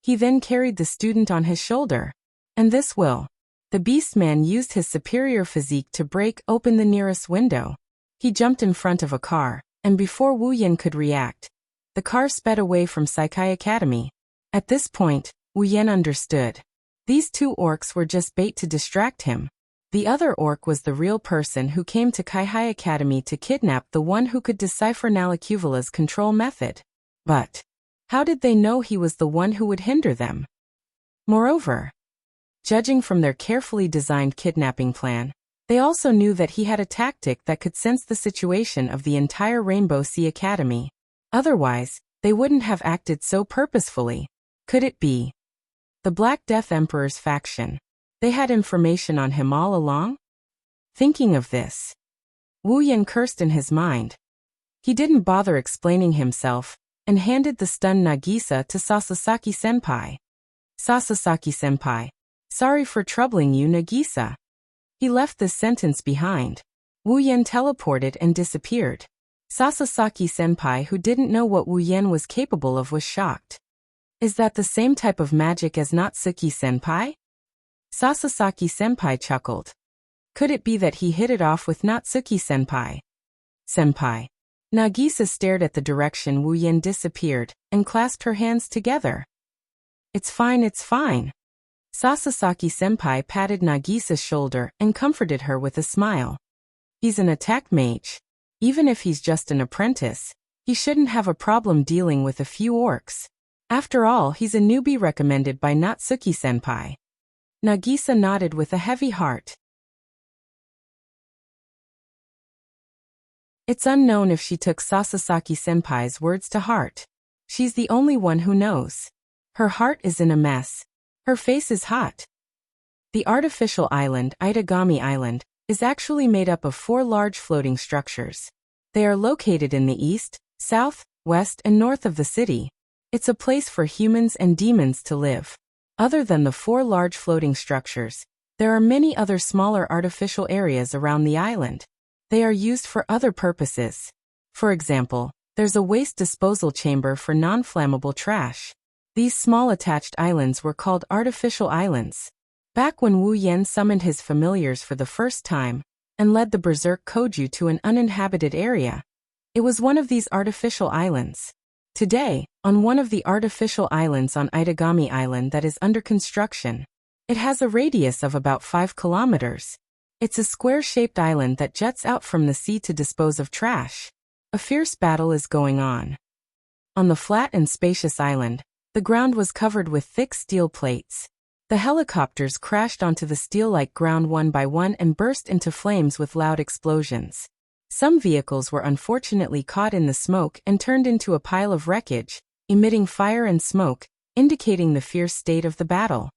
He then carried the student on his shoulder. And this will. The beast man used his superior physique to break open the nearest window. He jumped in front of a car, and before Wu Yan could react, the car sped away from Saikai Academy. At this point, Wu Yan understood. These two orcs were just bait to distract him. The other orc was the real person who came to Kaihai Academy to kidnap the one who could decipher Nalacuvala's control method. But how did they know he was the one who would hinder them? Moreover, judging from their carefully designed kidnapping plan, they also knew that he had a tactic that could sense the situation of the entire Rainbow Sea Academy. Otherwise, they wouldn't have acted so purposefully. Could it be the Black Death Emperor's faction? They had information on him all along? Thinking of this, Wu Yan cursed in his mind. He didn't bother explaining himself, and handed the stunned Nagisa to Sasasaki-senpai. Sasasaki-senpai. Sorry for troubling you, Nagisa. He left this sentence behind. Wu Yan teleported and disappeared. Sasasaki-senpai, who didn't know what Wu Yan was capable of, was shocked. Is that the same type of magic as Natsuki-senpai? Sasasaki-senpai chuckled. Could it be that he hit it off with Natsuki-senpai? Senpai. Nagisa stared at the direction Wu Yan disappeared and clasped her hands together. It's fine, it's fine. Sasasaki-senpai patted Nagisa's shoulder and comforted her with a smile. He's an attack mage. Even if he's just an apprentice, he shouldn't have a problem dealing with a few orcs. After all, he's a newbie recommended by Natsuki-senpai. Nagisa nodded with a heavy heart. It's unknown if she took Sasasaki-senpai's words to heart. She's the only one who knows. Her heart is in a mess. Her face is hot. The artificial island, Itagami Island, is actually made up of 4 large floating structures. They are located in the east, south, west, and north of the city. It's a place for humans and demons to live. Other than the 4 large floating structures, there are many other smaller artificial areas around the island. They are used for other purposes. For example, there's a waste disposal chamber for non-flammable trash. These small attached islands were called artificial islands. Back when Wu Yan summoned his familiars for the first time and led the Berserk Koju to an uninhabited area, it was one of these artificial islands. Today, on one of the artificial islands on Itagami Island that is under construction, it has a radius of about 5 kilometers. It's a square-shaped island that juts out from the sea to dispose of trash. A fierce battle is going on. On the flat and spacious island, the ground was covered with thick steel plates. The helicopters crashed onto the steel-like ground one by one and burst into flames with loud explosions. Some vehicles were unfortunately caught in the smoke and turned into a pile of wreckage, emitting fire and smoke, indicating the fierce state of the battle.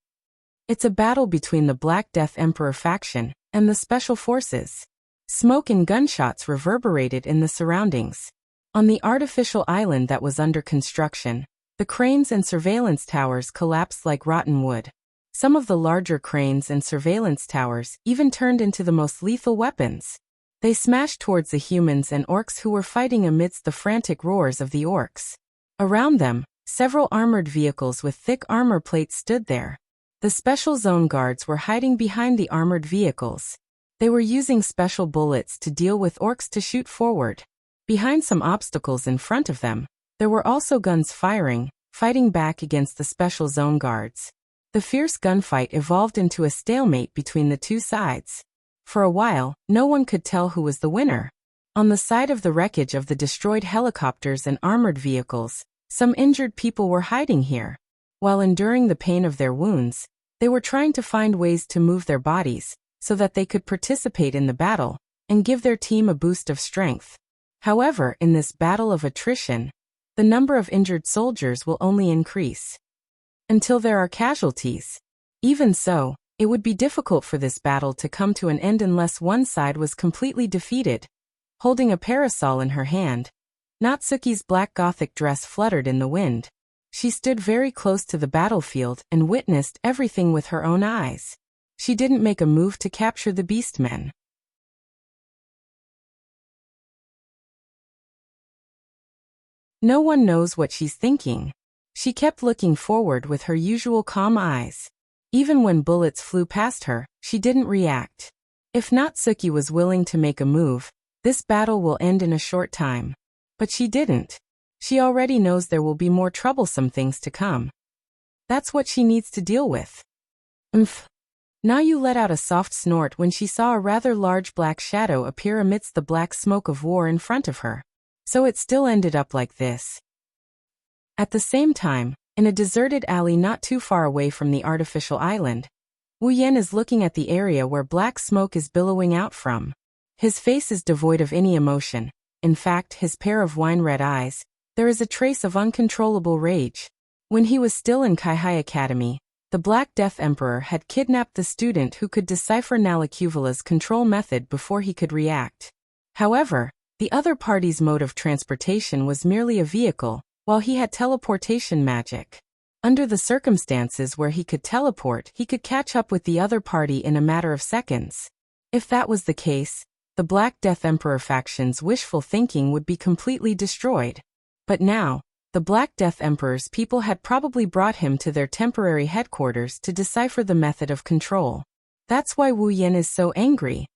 It's a battle between the Black Death Emperor faction and the Special Forces. Smoke and gunshots reverberated in the surroundings. On the artificial island that was under construction, the cranes and surveillance towers collapsed like rotten wood. Some of the larger cranes and surveillance towers even turned into the most lethal weapons. They smashed towards the humans and orcs who were fighting amidst the frantic roars of the orcs. Around them, several armored vehicles with thick armor plates stood there. The special zone guards were hiding behind the armored vehicles. They were using special bullets to deal with orcs to shoot forward. Behind some obstacles in front of them, there were also guns fighting back against the special zone guards. The fierce gunfight evolved into a stalemate between the two sides. For a while, no one could tell who was the winner. On the side of the wreckage of the destroyed helicopters and armored vehicles, some injured people were hiding here. While enduring the pain of their wounds, they were trying to find ways to move their bodies so that they could participate in the battle and give their team a boost of strength. However, in this battle of attrition, the number of injured soldiers will only increase until there are casualties. Even so, it would be difficult for this battle to come to an end unless one side was completely defeated. Holding a parasol in her hand, Natsuki's black gothic dress fluttered in the wind. She stood very close to the battlefield and witnessed everything with her own eyes. She didn't make a move to capture the beastmen. No one knows what she's thinking. She kept looking forward with her usual calm eyes. Even when bullets flew past her, she didn't react. If Natsuki was willing to make a move, this battle will end in a short time. But she didn't. She already knows there will be more troublesome things to come. That's what she needs to deal with. Umph. Nayu let out a soft snort when she saw a rather large black shadow appear amidst the black smoke of war in front of her. So it still ended up like this. At the same time, in a deserted alley not too far away from the artificial island, Wu Yan is looking at the area where black smoke is billowing out from. His face is devoid of any emotion. In fact, his pair of wine-red eyes, there is a trace of uncontrollable rage. When he was still in Kaihai Academy, the Black Death Emperor had kidnapped the student who could decipher Nalacuvula's control method before he could react. However, the other party's mode of transportation was merely a vehicle, while he had teleportation magic. Under the circumstances where he could teleport, he could catch up with the other party in a matter of seconds. If that was the case, the Black Death Emperor faction's wishful thinking would be completely destroyed. But now, the Black Death Emperor's people had probably brought him to their temporary headquarters to decipher the method of control. That's why Wu Yan is so angry.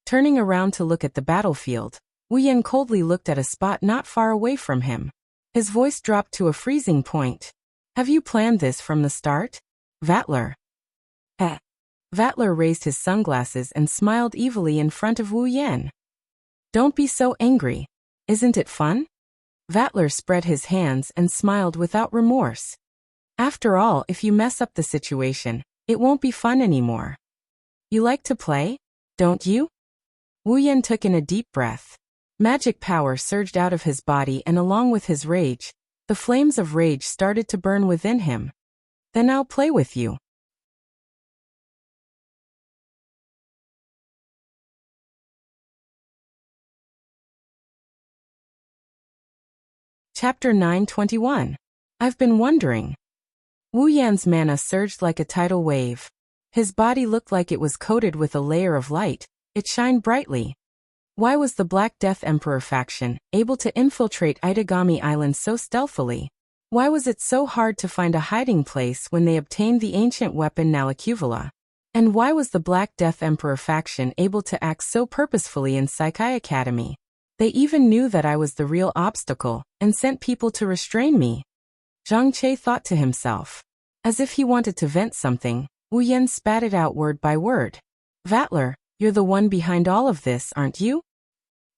Turning around to look at the battlefield, Wu Yan coldly looked at a spot not far away from him. His voice dropped to a freezing point. Have you planned this from the start? Vatler. Vatler raised his sunglasses and smiled evilly in front of Wu Yan. Don't be so angry. Isn't it fun? Vatler spread his hands and smiled without remorse. After all, if you mess up the situation, it won't be fun anymore. You like to play, don't you? Wu Yan took in a deep breath. Magic power surged out of his body, and along with his rage, the flames of rage started to burn within him. Then I'll play with you. Chapter 921. I've been wondering. Wu Yan's mana surged like a tidal wave. His body looked like it was coated with a layer of light. It shined brightly. Why was the Black Death Emperor faction able to infiltrate Itagami Island so stealthily? Why was it so hard to find a hiding place when they obtained the ancient weapon Nalacuvula? And why was the Black Death Emperor faction able to act so purposefully in Saikai Academy? They even knew that I was the real obstacle, and sent people to restrain me. Zhang Che thought to himself. As if he wanted to vent something, Wu Yan spat it out word by word. Vatler, you're the one behind all of this, aren't you?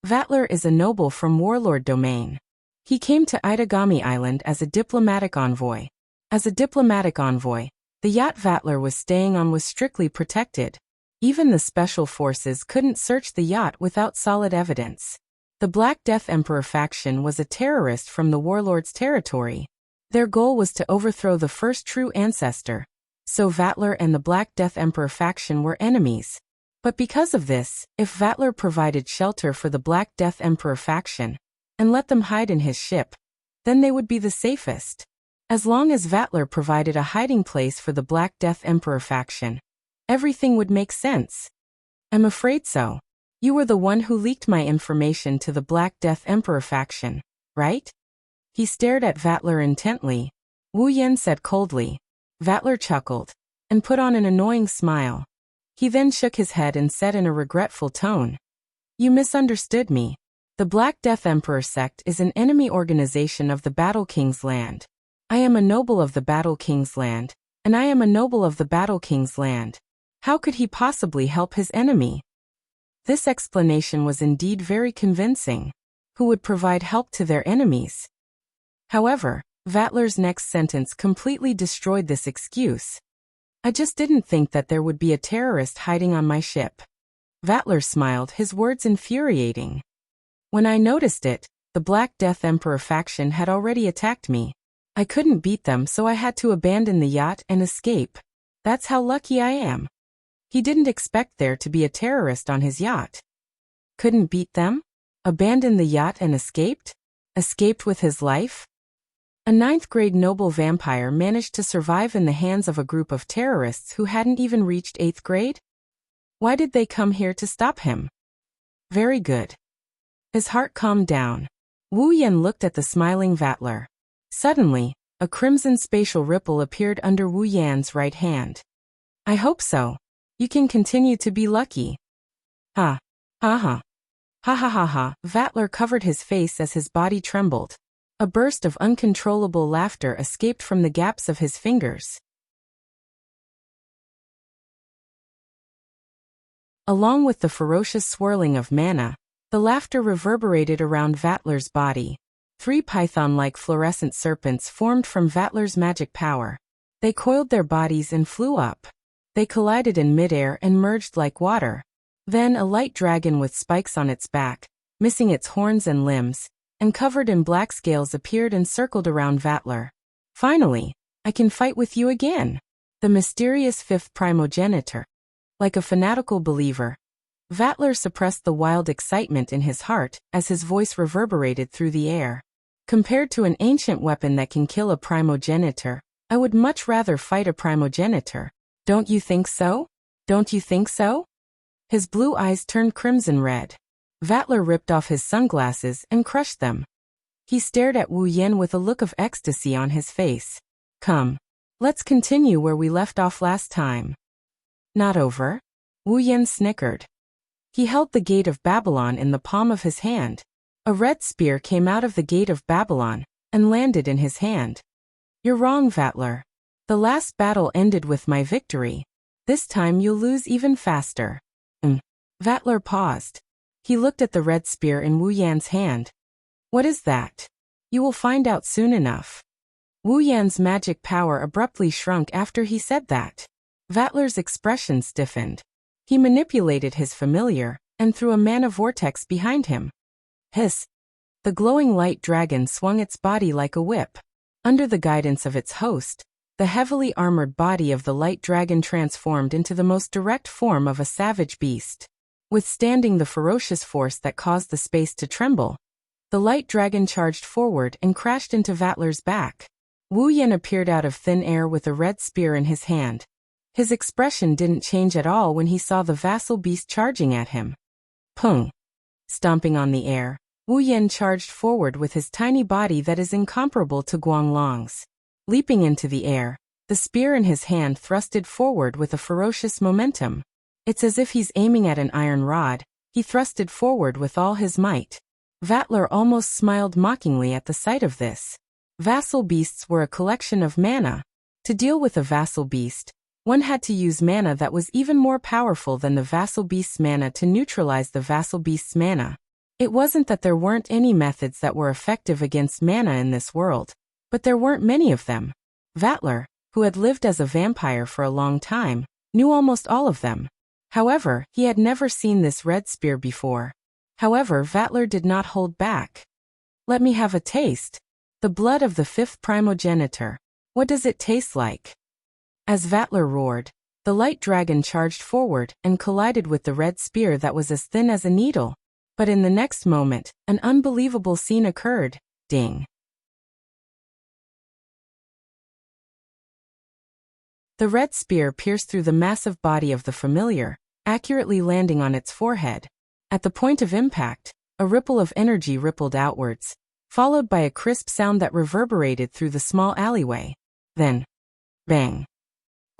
Vatler is a noble from Warlord Domain. He came to Itagami Island as a diplomatic envoy. As a diplomatic envoy, the yacht Vatler was staying on was strictly protected. Even the special forces couldn't search the yacht without solid evidence. The Black Death Emperor faction was a terrorist from the warlord's territory. Their goal was to overthrow the first true ancestor. So Vatler and the Black Death Emperor faction were enemies. But because of this, if Vatler provided shelter for the Black Death Emperor faction, and let them hide in his ship, then they would be the safest. As long as Vatler provided a hiding place for the Black Death Emperor faction, everything would make sense. I'm afraid so. You were the one who leaked my information to the Black Death Emperor faction, right? He stared at Vatler intently. Wu Yan said coldly. Vatler chuckled, and put on an annoying smile. He then shook his head and said in a regretful tone, You misunderstood me. The Black Death Emperor sect is an enemy organization of the Battle King's land. I am a noble of the Battle King's land, and I am a noble of the Battle King's land. How could he possibly help his enemy? This explanation was indeed very convincing. Who would provide help to their enemies? However, Vatler's next sentence completely destroyed this excuse. I just didn't think that there would be a terrorist hiding on my ship. Vatler smiled, his words infuriating. When I noticed it, the Black Death Emperor faction had already attacked me. I couldn't beat them, so I had to abandon the yacht and escape. That's how lucky I am. He didn't expect there to be a terrorist on his yacht. Couldn't beat them? Abandoned the yacht and escaped? Escaped with his life? A 9th-grade noble vampire managed to survive in the hands of a group of terrorists who hadn't even reached 8th grade? Why did they come here to stop him? Very good. His heart calmed down. Wu Yan looked at the smiling Vatler. Suddenly, a crimson spatial ripple appeared under Wu Yan's right hand. I hope so. You can continue to be lucky. Ha. Ha ha. Ha ha ha ha. Vatler covered his face as his body trembled. A burst of uncontrollable laughter escaped from the gaps of his fingers. Along with the ferocious swirling of mana, the laughter reverberated around Vatler's body. 3 python-like fluorescent serpents formed from Vatler's magic power. They coiled their bodies and flew up. They collided in midair and merged like water. Then a light dragon with spikes on its back, missing its horns and limbs, and covered in black scales appeared and circled around Vatler. Finally, I can fight with you again. The mysterious 5th primogenitor. Like a fanatical believer, Vatler suppressed the wild excitement in his heart as his voice reverberated through the air. Compared to an ancient weapon that can kill a primogenitor, I would much rather fight a primogenitor. Don't you think so? Don't you think so? His blue eyes turned crimson red. Vatler ripped off his sunglasses and crushed them. He stared at Wu Yan with a look of ecstasy on his face. Come. Let's continue where we left off last time. Not over? Wu Yan snickered. He held the gate of Babylon in the palm of his hand. A red spear came out of the gate of Babylon and landed in his hand. You're wrong, Vatler. The last battle ended with my victory. This time you'll lose even faster. Vatler paused. He looked at the red spear in Wu Yan's hand. What is that? You will find out soon enough. Wu Yan's magic power abruptly shrunk after he said that. Vatler's expression stiffened. He manipulated his familiar and threw a mana vortex behind him. Hiss! The glowing light dragon swung its body like a whip. Under the guidance of its host, the heavily armored body of the light dragon transformed into the most direct form of a savage beast. Withstanding the ferocious force that caused the space to tremble, the light dragon charged forward and crashed into Vatler's back. Wu Yan appeared out of thin air with a red spear in his hand. His expression didn't change at all when he saw the vassal beast charging at him. Pung! Stomping on the air, Wu Yan charged forward with his tiny body that is incomparable to Guanglong's. Leaping into the air, the spear in his hand thrusted forward with a ferocious momentum. It's as if he's aiming at an iron rod. He thrusted forward with all his might. Vatler almost smiled mockingly at the sight of this. Vassal beasts were a collection of mana. To deal with a vassal beast, one had to use mana that was even more powerful than the vassal beast's mana to neutralize the vassal beast's mana. It wasn't that there weren't any methods that were effective against mana in this world, but there weren't many of them. Vatler, who had lived as a vampire for a long time, knew almost all of them. However, he had never seen this red spear before. However, Vatler did not hold back. Let me have a taste. The blood of the 5th primogenitor. What does it taste like? As Vatler roared, the light dragon charged forward and collided with the red spear that was as thin as a needle. But in the next moment, an unbelievable scene occurred. Ding! The red spear pierced through the massive body of the familiar, accurately landing on its forehead. At the point of impact, a ripple of energy rippled outwards, followed by a crisp sound that reverberated through the small alleyway. Then, bang!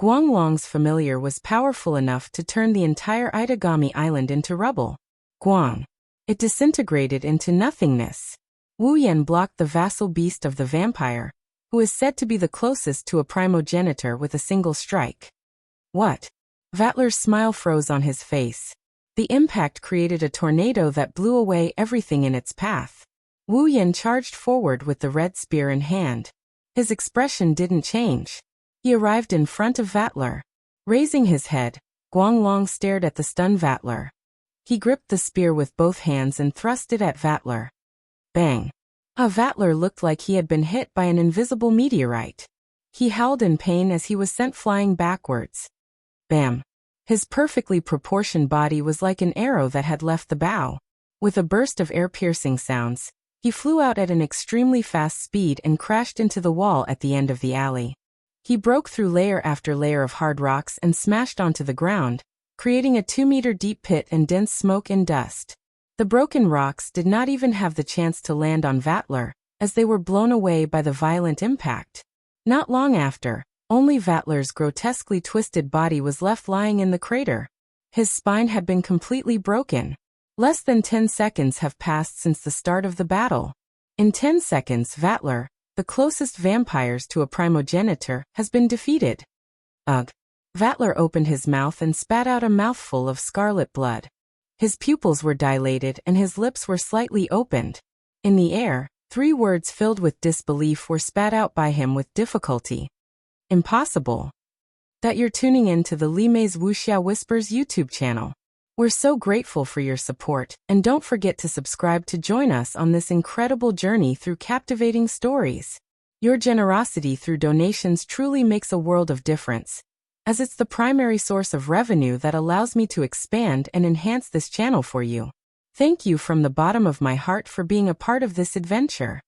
Guanglong's familiar was powerful enough to turn the entire Itagami Island into rubble. Guang! It disintegrated into nothingness. Wu Yan blocked the vassal beast of the vampire, who is said to be the closest to a primogenitor, with a single strike. What? Vatler's smile froze on his face. The impact created a tornado that blew away everything in its path. Wu Yan charged forward with the red spear in hand. His expression didn't change. He arrived in front of Vatler. Raising his head, Guanglong stared at the stunned Vatler. He gripped the spear with both hands and thrust it at Vatler. Bang! Vatler looked like he had been hit by an invisible meteorite. He howled in pain as he was sent flying backwards. Bam! His perfectly proportioned body was like an arrow that had left the bow. With a burst of air-piercing sounds, he flew out at an extremely fast speed and crashed into the wall at the end of the alley. He broke through layer after layer of hard rocks and smashed onto the ground, creating a 2-meter deep pit and dense smoke and dust. The broken rocks did not even have the chance to land on Vatler, as they were blown away by the violent impact. Not long after, only Vatler's grotesquely twisted body was left lying in the crater. His spine had been completely broken. Less than 10 seconds have passed since the start of the battle. In 10 seconds, Vatler, the closest vampires to a primogenitor, has been defeated. Ugh. Vatler opened his mouth and spat out a mouthful of scarlet blood. His pupils were dilated and his lips were slightly opened. In the air, 3 words filled with disbelief were spat out by him with difficulty. Impossible. That you're tuning in to the Lime's Wuxia Whispers YouTube channel. We're so grateful for your support, and don't forget to subscribe to join us on this incredible journey through captivating stories. Your generosity through donations truly makes a world of difference, as it's the primary source of revenue that allows me to expand and enhance this channel for you. Thank you from the bottom of my heart for being a part of this adventure.